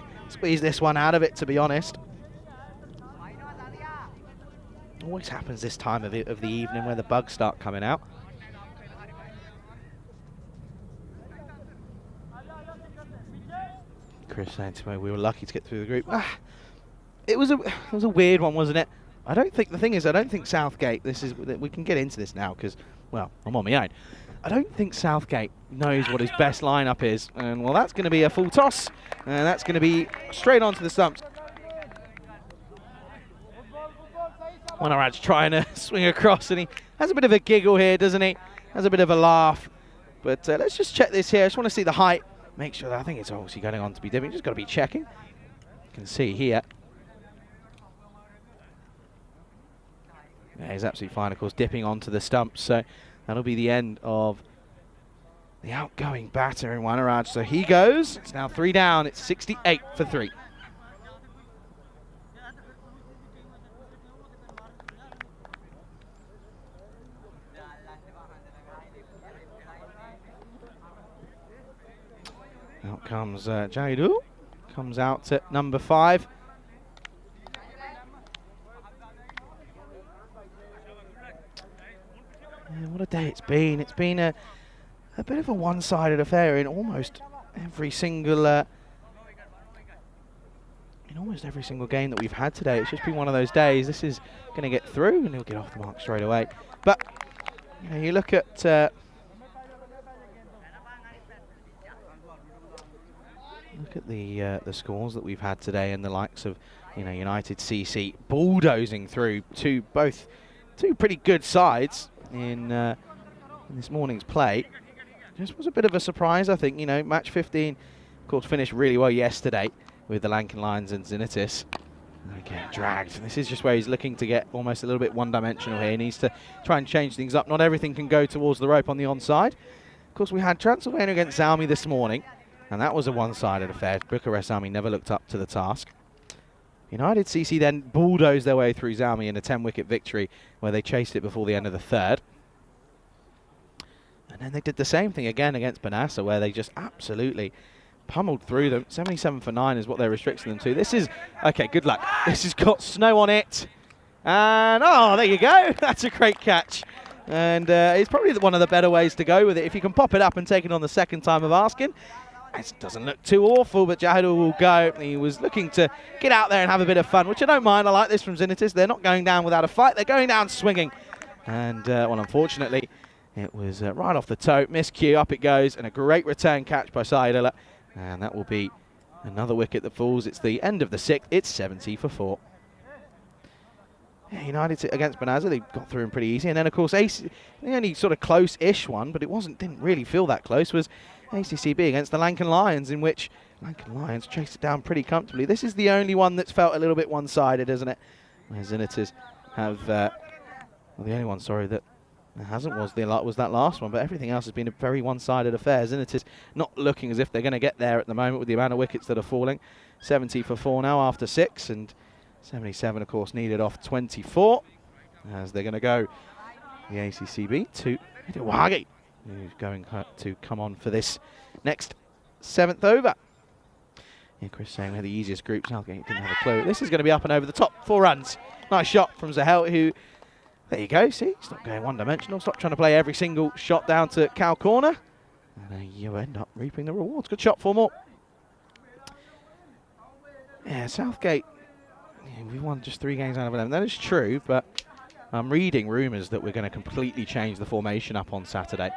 this one out of it, to be honest. Always happens this time of the evening where the bugs start coming out. Chris saying to me, we were lucky to get through the group. It was a weird one, wasn't it? I don't think Southgate, we can get into this now because, well, I'm on my own. I don't think Southgate knows what his best lineup is. And, well, that's going to be a full toss. And that's going to be straight onto the stumps. Wanaraj trying to swing across, and he has a bit of a giggle here, doesn't he? Has a bit of a laugh. But let's just check this here. I just want to see the height. Make sure that I think it's obviously going on to be dipping. Just got to be checking. You can see here. Yeah, he's absolutely fine, of course, dipping onto the stumps. So that'll be the end of the outgoing batter in Wanaraj. So he goes. It's now 3 down. It's 68 for 3. Out comes Jaidu. Comes out at number 5. Yeah, what a day it's been. It's been a bit of a one-sided affair in almost every single game that we've had today. It's just been one of those days. This is going to get through and he'll get off the mark straight away. But you know, you look at the scores that we've had today, and the likes of United CC bulldozing through two pretty good sides in this morning's play. Just was a bit of a surprise, I think. Match 15, of course, finished really well yesterday with the Lankan Lions and Zenitis. Again, dragged. This is just where he's looking to get almost a little bit one-dimensional here. He needs to try and change things up. Not everything can go towards the rope on the onside. Of course, we had Transylvania against Zalmi this morning, and that was a one-sided affair. Bucharest Zalmi never looked up to the task. United CC then bulldozed their way through Zalmi in a 10-wicket victory where they chased it before the end of the 3rd. And then they did the same thing again against Banasa, where they just absolutely pummeled through them. 77 for 9 is what they're restricting them to. This is, okay, good luck. This has got snow on it. And, oh, there you go. That's a great catch. And it's probably one of the better ways to go with it. If you can pop it up and take it on the second time of asking, it doesn't look too awful, but Jahadul will go. He was looking to get out there and have a bit of fun, which I don't mind. I like this from Xenitis. They're not going down without a fight. They're going down swinging. And, well, unfortunately, it was right off the toe. Miscue, up it goes, and a great return catch by Saidullah. And that will be another wicket that falls. It's the end of the 6th. It's 70 for 4. Yeah, United against Bonanza, they got through him pretty easy. And then, of course, the only sort of close-ish one, but it didn't really feel that close, was ACCB against the Lankan Lions, in which Lankan Lions chased it down pretty comfortably. This is the only one that's felt a little bit one-sided, isn't it? Where Xenitis have, well, the only one, sorry, that hasn't was that last one, but everything else has been a very one-sided affair. Xenitis not looking as if they're going to get there at the moment with the amount of wickets that are falling. 70 for 4 now after 6, and 77, of course, needed off 24, as they're going to go the ACCB to Wagi, who's going to come on for this next 7th over. Yeah, Chris saying we had the easiest group. Southgate didn't have a clue. This is going to be up and over the top. 4 runs. Nice shot from Zahel, who, there you go, see, he's not going one-dimensional. Stop trying to play every single shot down to cow corner. And you end up reaping the rewards. Good shot, 4 more. Yeah, Southgate, we won just 3 games out of 11. That is true, but I'm reading rumours that we're going to completely change the formation up on Saturday.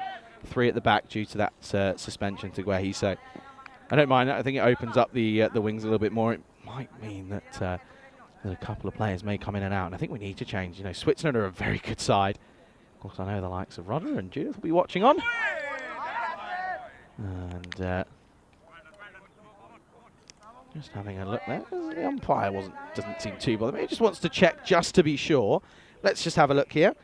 3 at the back due to that suspension to Guehi. So I don't mind that. I think it opens up the wings a little bit more. It might mean that a couple of players may come in and out, and I think we need to change. You know, Switzerland are a very good side. Of course, I know the likes of Roger and Judith will be watching on. And just having a look there. The umpire doesn't seem too bothered. He just wants to check just to be sure. Let's just have a look here.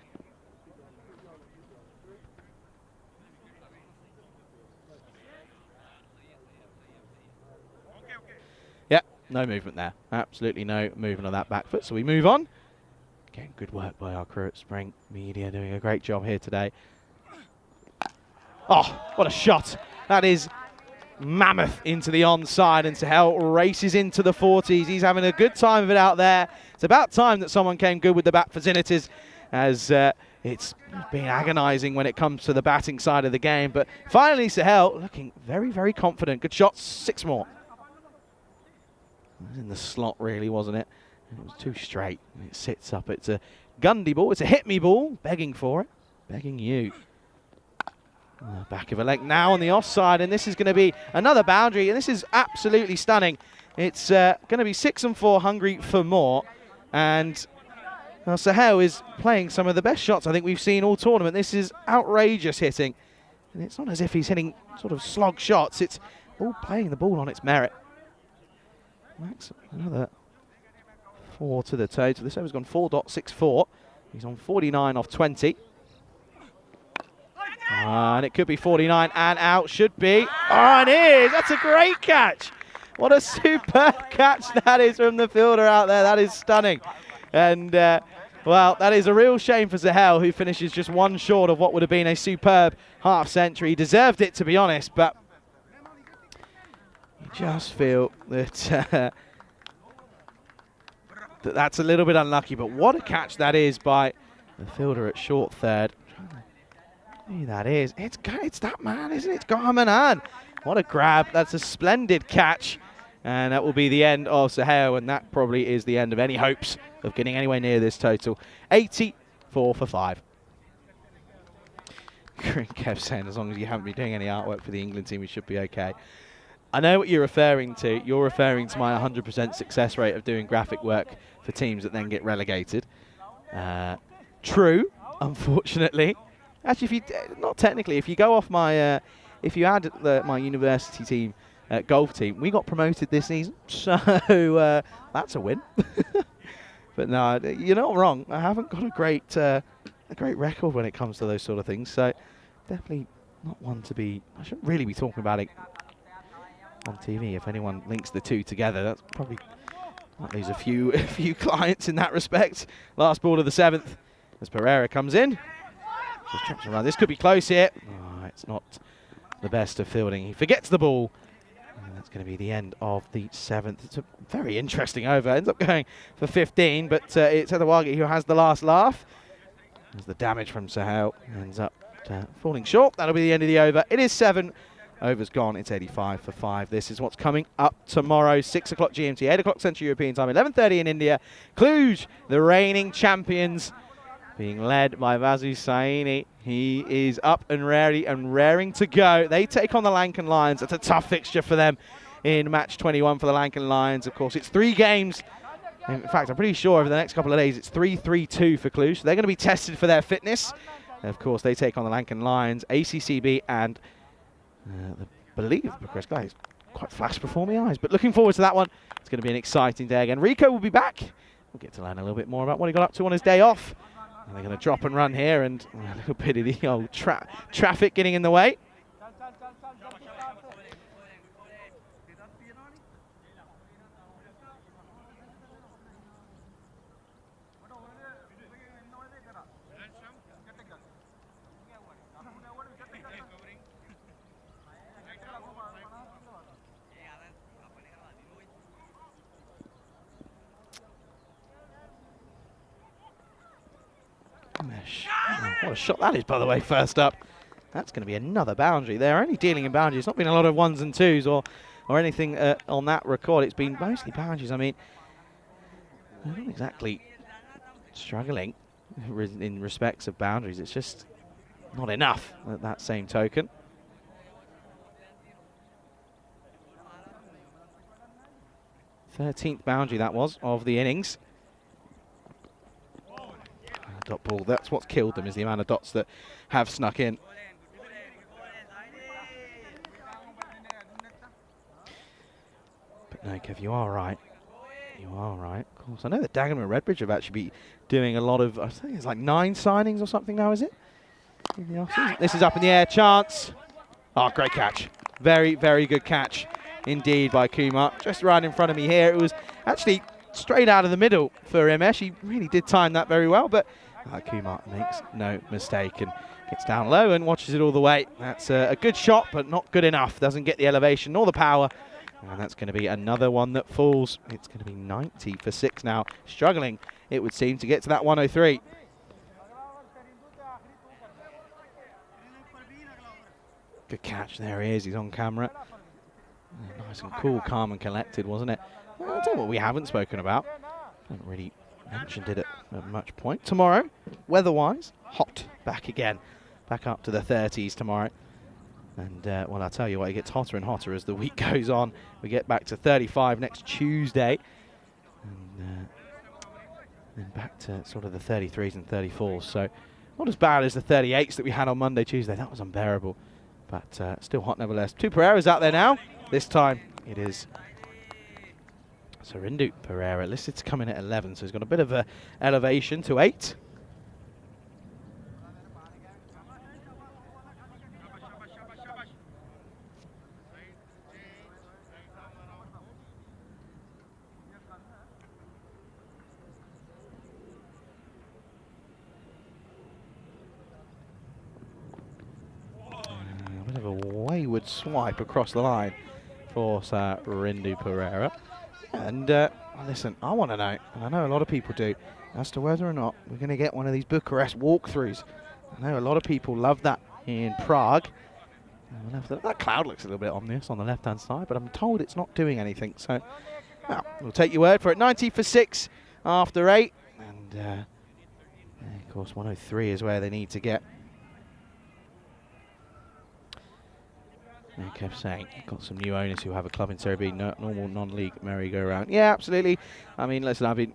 Yeah, no movement there. Absolutely no movement on that back foot. So we move on. Again, good work by our crew at Spring Media, doing a great job here today. Oh, what a shot. That is mammoth into the onside, and Sahel races into the 40s. He's having a good time of it out there. It's about time that someone came good with the bat for Xenitis, as it's been agonising when it comes to the batting side of the game. But finally, Sahel looking very, very confident. Good shots, 6 more. It was in the slot, really, wasn't it? It was too straight. It sits up. It's a Gundy ball. It's a hit me ball. Begging for it. Begging you. Back of a leg now on the offside, and this is going to be another boundary, and this is absolutely stunning. It's going to be 6 and 4, hungry for more, and Sahel is playing some of the best shots I think we've seen all tournament. This is outrageous hitting, and it's not as if he's hitting sort of slog shots. It's all playing the ball on its merit. Max, another 4 to the total. This over's gone 4.64. He's on 49 off 20. And it could be 49 and out, should be. Oh, it is! That's a great catch! What a superb catch that is from the fielder out there. That is stunning. And, well, that is a real shame for Sahel, who finishes just 1 short of what would have been a superb half-century. He deserved it, to be honest, but you just feel that that's a little bit unlucky. But what a catch that is by the fielder at short third. That is. It's that man, isn't it? It's Garmanan. What a grab. That's a splendid catch. And that will be the end of Sahel, and that probably is the end of any hopes of getting anywhere near this total. 84 for 5. Kev saying, as long as you haven't been doing any artwork for the England team, we should be okay. I know what you're referring to. You're referring to my 100% success rate of doing graphic work for teams that then get relegated. True, unfortunately. Actually, not technically, if you go off my, if you add my university team, golf team, we got promoted this season, so that's a win. But no, you're not wrong. I haven't got a great record when it comes to those sort of things, so definitely not one to be. I shouldn't really be talking about it on TV. If anyone links the two together, that's probably might lose a few clients in that respect. Last ball of the 7th, as Pereira comes in. Just chops around. This could be close here. Oh, it's not the best of fielding. He forgets the ball. And that's going to be the end of the 7th. It's a very interesting over. Ends up going for 15, but it's Edawagi who has the last laugh. As the damage from Sahel ends up falling short. That'll be the end of the over. It is 7. Over's gone. It's 85 for 5. This is what's coming up tomorrow. 6 o'clock GMT, 8 o'clock Central European Time, 11:30 in India. Cluj, the reigning champions, being led by Vasu Saini. He is up and ready and raring to go. They take on the Lankan Lions. It's a tough fixture for them in match 21 for the Lankan Lions. Of course, it's 3 games. In fact, I'm pretty sure over the next couple of days, it's 3-3-2 for Cluj. So they're going to be tested for their fitness. And of course, they take on the Lankan Lions, ACCB, and I believe Bucharest guys quite flashed before my eyes. But looking forward to that one. It's going to be an exciting day again. Rico will be back. We'll get to learn a little bit more about what he got up to on his day off. And they're going to drop and run here, and a little bit of the old traffic getting in the way. What a shot that is, by the way, first up. That's going to be another boundary. They're only dealing in boundaries. It's not been a lot of 1s and 2s or anything on that record. It's been mostly boundaries. I mean, they're not exactly struggling in respects of boundaries. It's just not enough at that same token. th boundary that was of the innings. Dot ball. That's what's killed them, is the amount of dots that have snuck in. But no, Kev, you are right. You are right. Of course, I know that Dagenham and Redbridge have actually been doing a lot of, I think it's like 9 signings or something now, is it? In the off-season. This is up in the air. Chance. Oh, great catch. Very, very good catch indeed by Kumar. Just right in front of me here. It was actually straight out of the middle for Imesh. He really did time that very well, but Kumar makes no mistake and gets down low and watches it all the way. That's a good shot, but not good enough. Doesn't get the elevation nor the power. And that's going to be another one that falls. It's going to be 90 for 6 now. Struggling, it would seem, to get to that 103. Good catch. There he is. He's on camera. Nice and cool, calm and collected, wasn't it? Well, that's what we haven't spoken about. Haven't really mentioned it at much point. Tomorrow, weather-wise, hot back again. Back up to the 30s tomorrow. And, well, I'll tell you what, it gets hotter and hotter as the week goes on. We get back to 35 next Tuesday. And then back to sort of the 33s and 34s. So not as bad as the 38s that we had on Monday, Tuesday. That was unbearable. But still hot nevertheless. 2 Pereira's out there now. This time it is Sarindu Pereira, listed to come in at 11, so he's got a bit of a elevation to 8. A bit of a wayward swipe across the line for Sarindu Pereira. And listen, I want to know, and I know a lot of people do, as to whether or not we're going to get one of these Bucharest walkthroughs. I know a lot of people love that in Prague. That cloud looks a little bit ominous on the left-hand side, but I'm told it's not doing anything. So, well, we'll take your word for it. 90 for 6 after 8. And, of course, 103 is where they need to get. Kev saying, got some new owners who have a club in Serie B, normal non-league merry-go-round. Yeah, absolutely. I mean, listen, I've been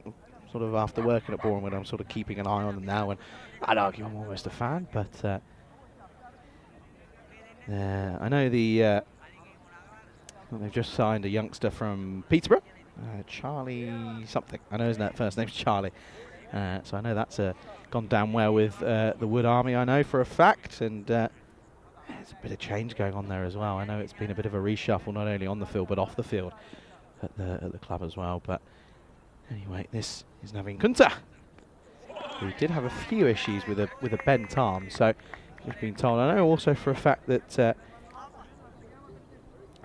sort of, after working at Bournemouth, I'm sort of keeping an eye on them now, and I'd argue I'm almost a fan, but I know they've just signed a youngster from Peterborough, Charlie something. I know his first name's Charlie. So I know that's gone down well with the Wood Army, I know for a fact, and there's a bit of change going on there as well. I know it's been a bit of a reshuffle, not only on the field but off the field at the club as well. But anyway, this is Navin Kunta, who did have a few issues with a bent arm. So he's been told. I know also for a fact that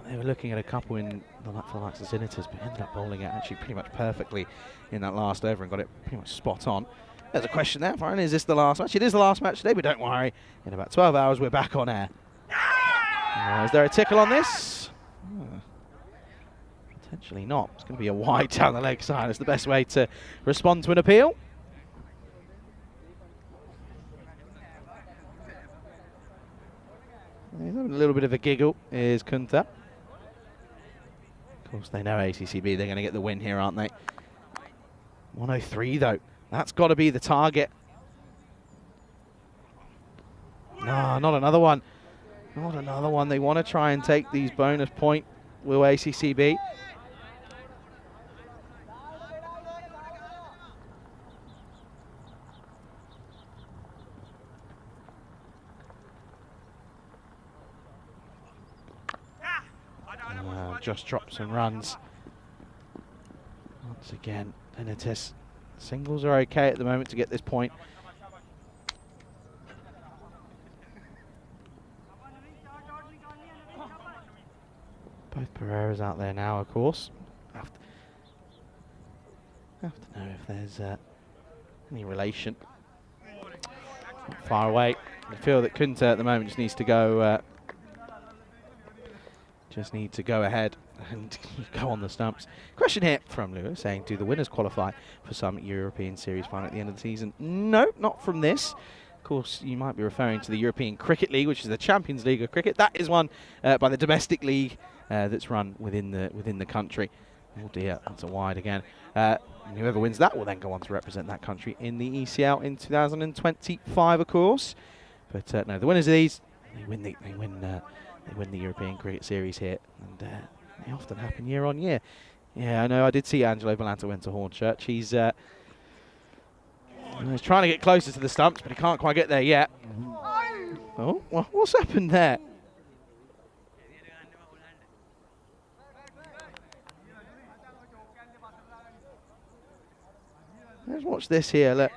they were looking at a couple in the likes of Zenitors, but ended up bowling it actually pretty much perfectly in that last over and got it pretty much spot on. There's a question there, Farron, is this the last match? It is the last match today, but don't worry, in about 12 hours we're back on air. Is there a tickle on this? Potentially not. It's going to be a wide down the leg side. It's the best way to respond to an appeal. He's having a little bit of a giggle, is Kunta. Of course, they know ACCB, they're going to get the win here, aren't they? 103, though. That's got to be the target. No, not another one. Not another one. They want to try and take these bonus point, will ACCB. Just drops and runs. Once again, Zenitors. Singles are okay at the moment to get this point. Both Pereiras out there now, of course. Have to know if there's any relation. Not far away. I feel that Kunta at the moment just needs to go. Just need to go ahead and go on the stumps. Question here from Lewis saying, do the winners qualify for some European Series final at the end of the season? No, not from this. Of course, you might be referring to the European Cricket League, which is the Champions League of cricket. That is one by the domestic league that's run within the country. Oh dear, that's a wide again. Whoever wins that will then go on to represent that country in the ECL in 2025, of course. But no, the winners of these, they win the European Cricket Series here, and they often happen year on year. Yeah, I know. I did see Angelo Balanta went to Hornchurch. He's trying to get closer to the stumps, but he can't quite get there yet. Oh, well, what's happened there? Let's watch this here. Look.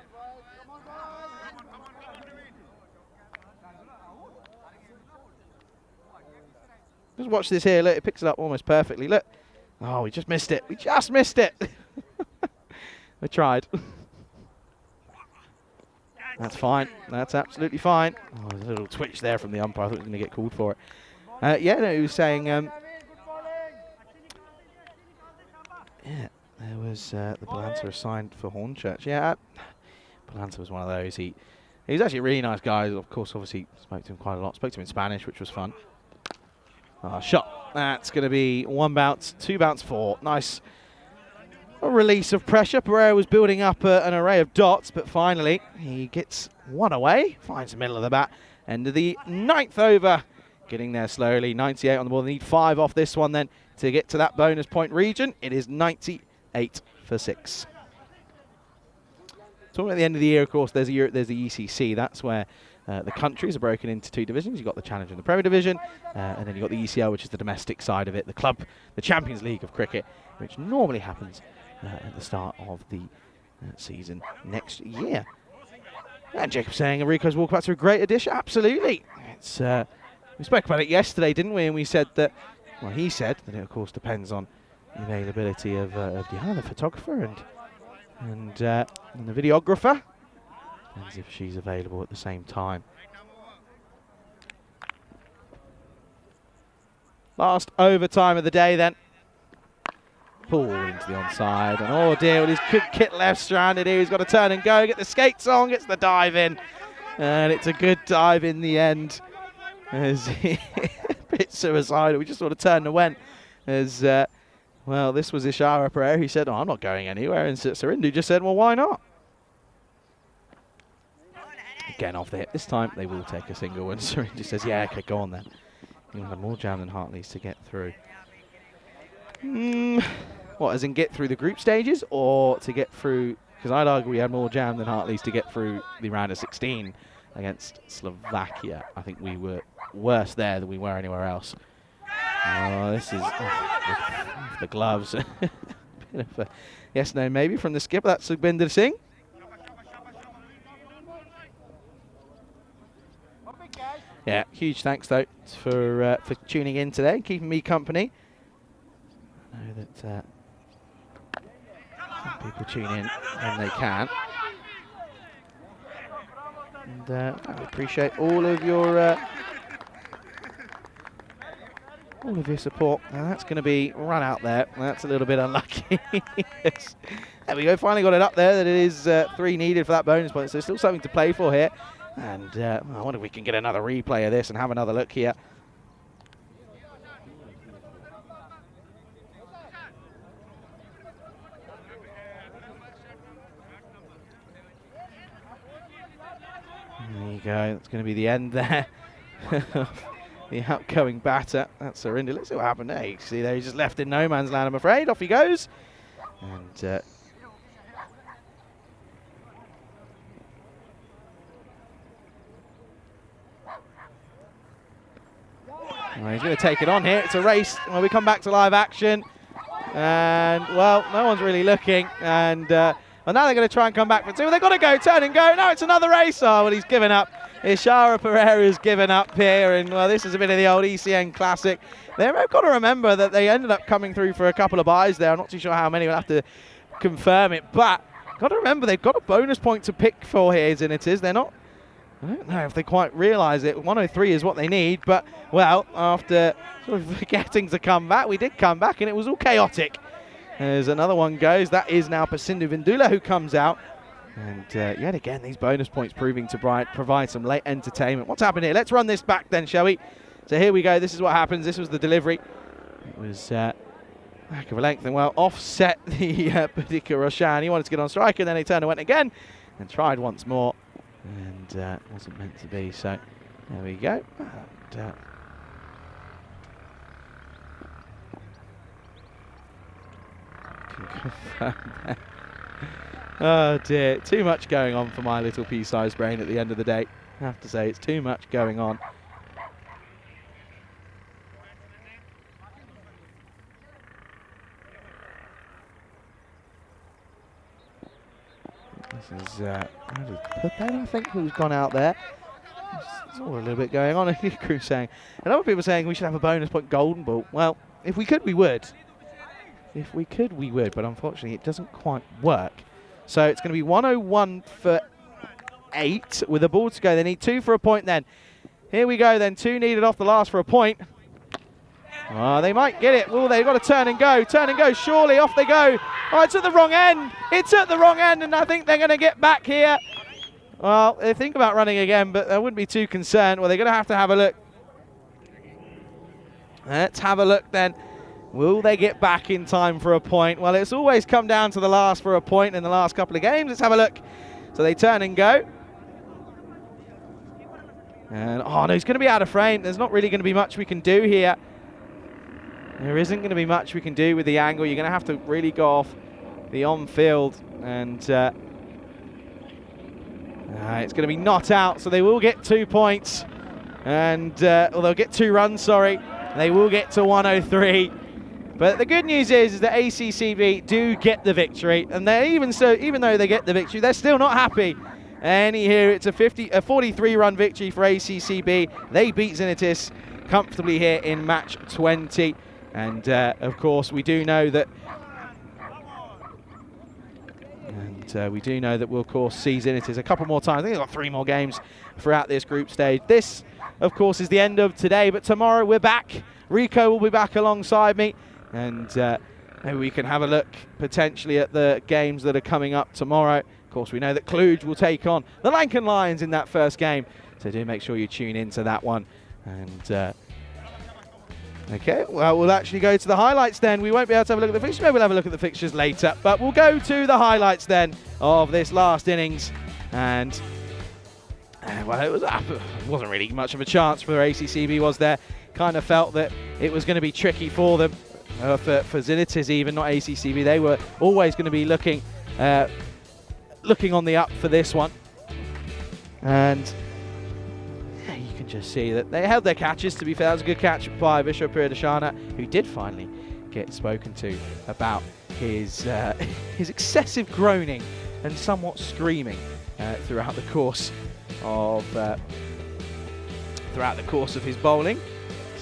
Just watch this here. Look, it picks it up almost perfectly. Look. Oh, we just missed it. We just missed it. We tried. That's fine. That's absolutely fine. Oh, there's a little twitch there from the umpire. I thought he was going to get called for it. Yeah, no, he was saying... yeah, there was the Balanta assigned for Hornchurch. Yeah, Balanta was one of those. He was actually a really nice guy. Of course, obviously, spoke to him quite a lot. Spoke to him in Spanish, which was fun. Shot. That's going to be 1 bounce, 2 bounce, 4. Nice release of pressure. Pereira was building up an array of dots, but finally he gets one away. Finds the middle of the bat. End of the 9th over. Getting there slowly. 98 on the board. They need 5 off this one then to get to that bonus point region. It is 98 for 6. So at the end of the year, of course, there's the ECC. That's where the countries are broken into 2 divisions. You've got the Challenge and the Premier Division, and then you've got the ECL, which is the domestic side of it, the Champions League of cricket, which normally happens at the start of the season next year. And Jacob saying Enrico's walkabouts are a great addition. Absolutely. It's we spoke about it yesterday, didn't we? And we said that, well, he said that it, of course, depends on the availability of Diana, the photographer, and the videographer. Depends if she's available at the same time. Last overtime of the day then. Pull into the onside, and oh dear, with his good kit left stranded here, he's got to turn and go, get the skates on, gets the dive in, and it's a good dive in the end. As a bit suicidal, we just sort of turned and went. As well, this was Ishara Pereira. He said, "Oh, I'm not going anywhere," and Sarindu just said, "Well, why not?" Again off the hip. This time they will take a single, and Sarindu says, "Yeah, okay, go on then." You'll have more jam than Hartley's to get through. What, as in get through the group stages, or to get through? Because I'd argue we had more jam than Hartley's to get through the round of 16 against Slovakia. I think we were worse there than we were anywhere else. Oh, this is the gloves. Yes, no, maybe from the skipper. That's Sukhbinder Singh. Yeah, huge thanks though for tuning in today, keeping me company. I know that some people tune in when they can. And I appreciate all of your support. Now that's going to be run out there. That's a little bit unlucky. Yes. There we go. Finally got it up there. That it is 3 needed for that bonus point. So there's still something to play for here. And I wonder if we can get another replay of this and have another look here. There you go. That's going to be the end there. The outgoing batter. That's Surinder. Let's see what happened there. You can see there, he's just left in no man's land, I'm afraid. Off he goes. And well, he's going to take it on here. It's a race. Well, we come back to live action. And, well, no one's really looking. And, well, now they're going to try and come back for 2. They've got to go, turn and go. No, it's another race. Oh, well, he's given up. Ishara Pereira's given up here. And, well, this is a bit of the old ECN classic. They've got to remember that they ended up coming through for a couple of buys there. I'm not too sure how many. We'll have to confirm it. But, got to remember, they've got a bonus point to pick for here, Zenitors. They're not... I don't know if they quite realise it. 103 is what they need, but, well, after sort of forgetting to come back, we did come back, and it was all chaotic. As another one goes, that is now Pasindu Vindula who comes out. And yet again, these bonus points proving to provide some late entertainment. What's happened here? Let's run this back then, shall we? So here we go. This is what happens. This was the delivery. It was lack of a length, and, well, offset the Padika Roshan. He wanted to get on strike, and then he turned and went again and tried once more. And wasn't meant to be, so there we go. And, can confirm that. Oh dear, too much going on for my little pea-sized brain at the end of the day. I have to say, it's too much going on. This is, where did he put that, I think, who's gone out there. There's all a little bit going on. Crew saying, and other people saying we should have a bonus point golden ball. Well, if we could, we would. If we could, we would, but unfortunately it doesn't quite work. So it's going to be 101 for 8 with a ball to go. They need 2 for a point then. Here we go then, 2 needed off the last for a point. Oh, they might get it. Well, they've got to turn and go, surely, off they go. Oh, it's at the wrong end. It's at the wrong end, and I think they're going to get back here. Well, they think about running again, but I wouldn't be too concerned. Well, they're going to have a look. Let's have a look then. Will they get back in time for a point? Well, it's always come down to the last for a point in the last couple of games. Let's have a look. So they turn and go. And, oh, no, he's going to be out of frame. There's not really going to be much we can do here. There isn't going to be much we can do with the angle. You're going to have to really go off the on-field. And it's going to be not out, so they will get 2 points. And, well, they'll get 2 runs, sorry. They will get to 103. But the good news is that ACCB do get the victory. And they're even though they get the victory, they're still not happy. And here it's a 43-run victory for ACCB. They beat Xenitis comfortably here in match 20. And of course, we do know that. And we do know that we'll of course see Xenitis a couple more times. I think they've got 3 more games throughout this group stage. This, of course, is the end of today. But tomorrow we're back. Rico will be back alongside me. And maybe we can have a look potentially at the games that are coming up tomorrow. Of course, we know that Cluj will take on the Lankan Lions in that first game. So do make sure you tune into that one. And okay, well, we'll actually go to the highlights then. We won't be able to have a look at the fixtures. Maybe we'll have a look at the fixtures later. But we'll go to the highlights then of this last innings. And well, it wasn't really much of a chance for ACCB, was there? Kind of felt that it was going to be tricky for them. For Xenitis even, not ACCB. They were always going to be looking on the up for this one. And you can just see that they held their catches, to be fair. That was a good catch by Vishwa Priyadarshana, who did finally get spoken to about his excessive groaning and somewhat screaming throughout the course of throughout the course of his bowling.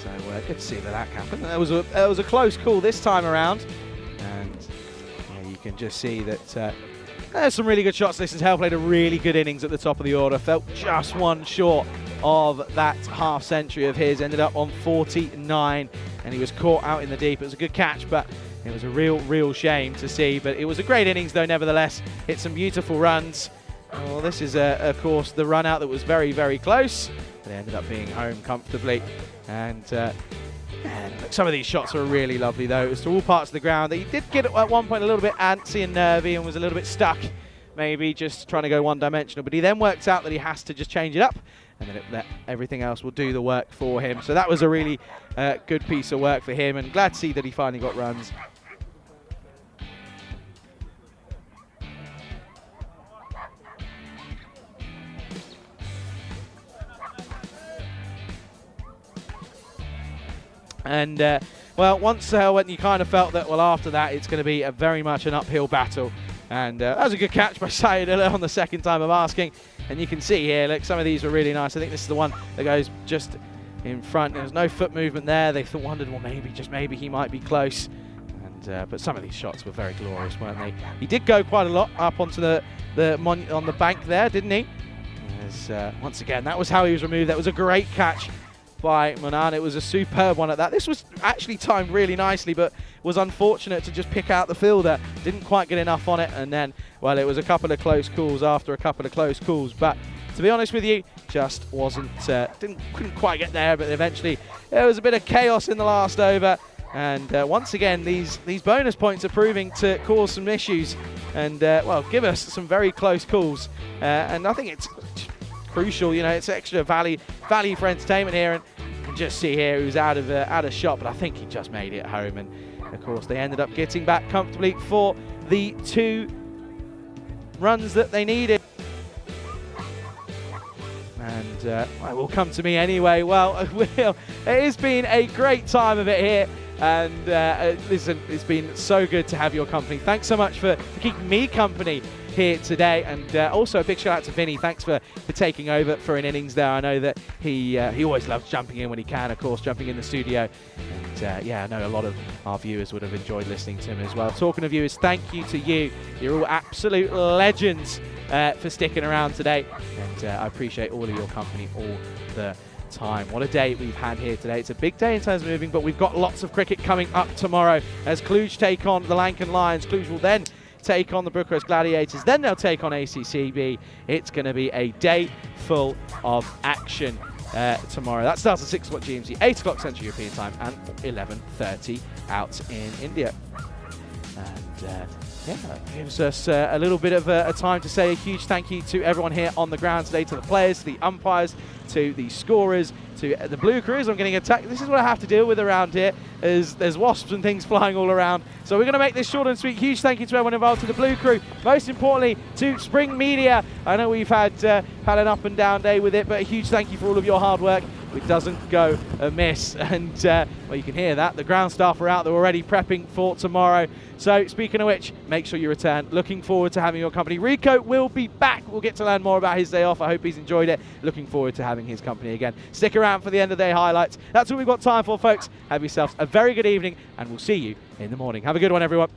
So good to see that happened. There was a close call this time around, and you can just see that there's some really good shots. Listen to Hell played a really good innings at the top of the order. Felt just one short of that half century of his. Ended up on 49, and he was caught out in the deep. It was a good catch, but it was a real shame to see. But it was a great innings, though, nevertheless. Hit some beautiful runs. Well, this is, of course, the run out that was very close. But it ended up being home comfortably. And some of these shots were really lovely, though. It was to all parts of the ground. He did get at one point a little bit antsy and nervy and was a little bit stuck, maybe just trying to go one-dimensional. But he then works out that he has to just change it up, and then everything else will do the work for him. So that was a really good piece of work for him, and glad to see that he finally got runs. And well, once when you kind of felt that, well, after that it's going to be a very much an uphill battle. And that was a good catch by Sayed on the second time of asking. And you can see here, look, some of these were really nice. I think this is the one that goes just in front. There was no foot movement there. They wondered, well, maybe he might be close. And but some of these shots were very glorious, weren't they? He did go quite a lot up onto on the bank there, didn't he? As, once again, that was how he was removed. That was a great catch by Manan. It was a superb one at that. This was actually timed really nicely, but was unfortunate to just pick out the fielder. Didn't quite get enough on it, and then, well, it was a couple of close calls after a couple of close calls. But to be honest with you, just wasn't, couldn't quite get there. But eventually, there was a bit of chaos in the last over. And once again, these bonus points are proving to cause some issues, and well, give us some very close calls. And I think it's crucial, you know, it's extra value for entertainment here. And you can just see here he was out of shot, but I think he just made it home. And of course, they ended up getting back comfortably for the 2 runs that they needed. And it will come to me anyway. Well, it has been a great time of it here. And listen, it's been so good to have your company. Thanks so much for keeping me company here today. And also a big shout out to Vinny. Thanks for taking over for an innings there. I know that he always loves jumping in when he can, of course, jumping in the studio. And yeah, I know a lot of our viewers would have enjoyed listening to him as well. Talking of viewers, thank you to you. You're all absolute legends for sticking around today. And I appreciate all of your company all the time. What a day we've had here today. It's a big day in terms of moving, but we've got lots of cricket coming up tomorrow as Cluj take on the Lankan Lions. Cluj will then take on the Bucharest Gladiators, then they'll take on ACCB. It's going to be a day full of action tomorrow. That starts at 6 o'clock GMT, 8 o'clock Central European time, and 11:30 out in India. And yeah, that gives us a little bit of a time to say a huge thank you to everyone here on the ground today, to the players, to the umpires, to the scorers, to the blue crews. I'm getting attacked. This is what I have to deal with around here, is there's wasps and things flying all around. So we're going to make this short and sweet. Huge thank you to everyone involved, to the blue crew, most importantly to Spring Media. I know we've had an up and down day with it, but a huge thank you for all of your hard work. It doesn't go amiss. And well, you can hear that the ground staff are out. They're already prepping for tomorrow. So speaking of which, make sure you return. Looking forward to having your company. Rico will be back. We'll get to learn more about his day off. I hope he's enjoyed it. Looking forward to having his company again. Stick around for the end of the day highlights. That's all we've got time for, folks. Have yourselves a very good evening, and we'll see you in the morning. Have a good one, everyone.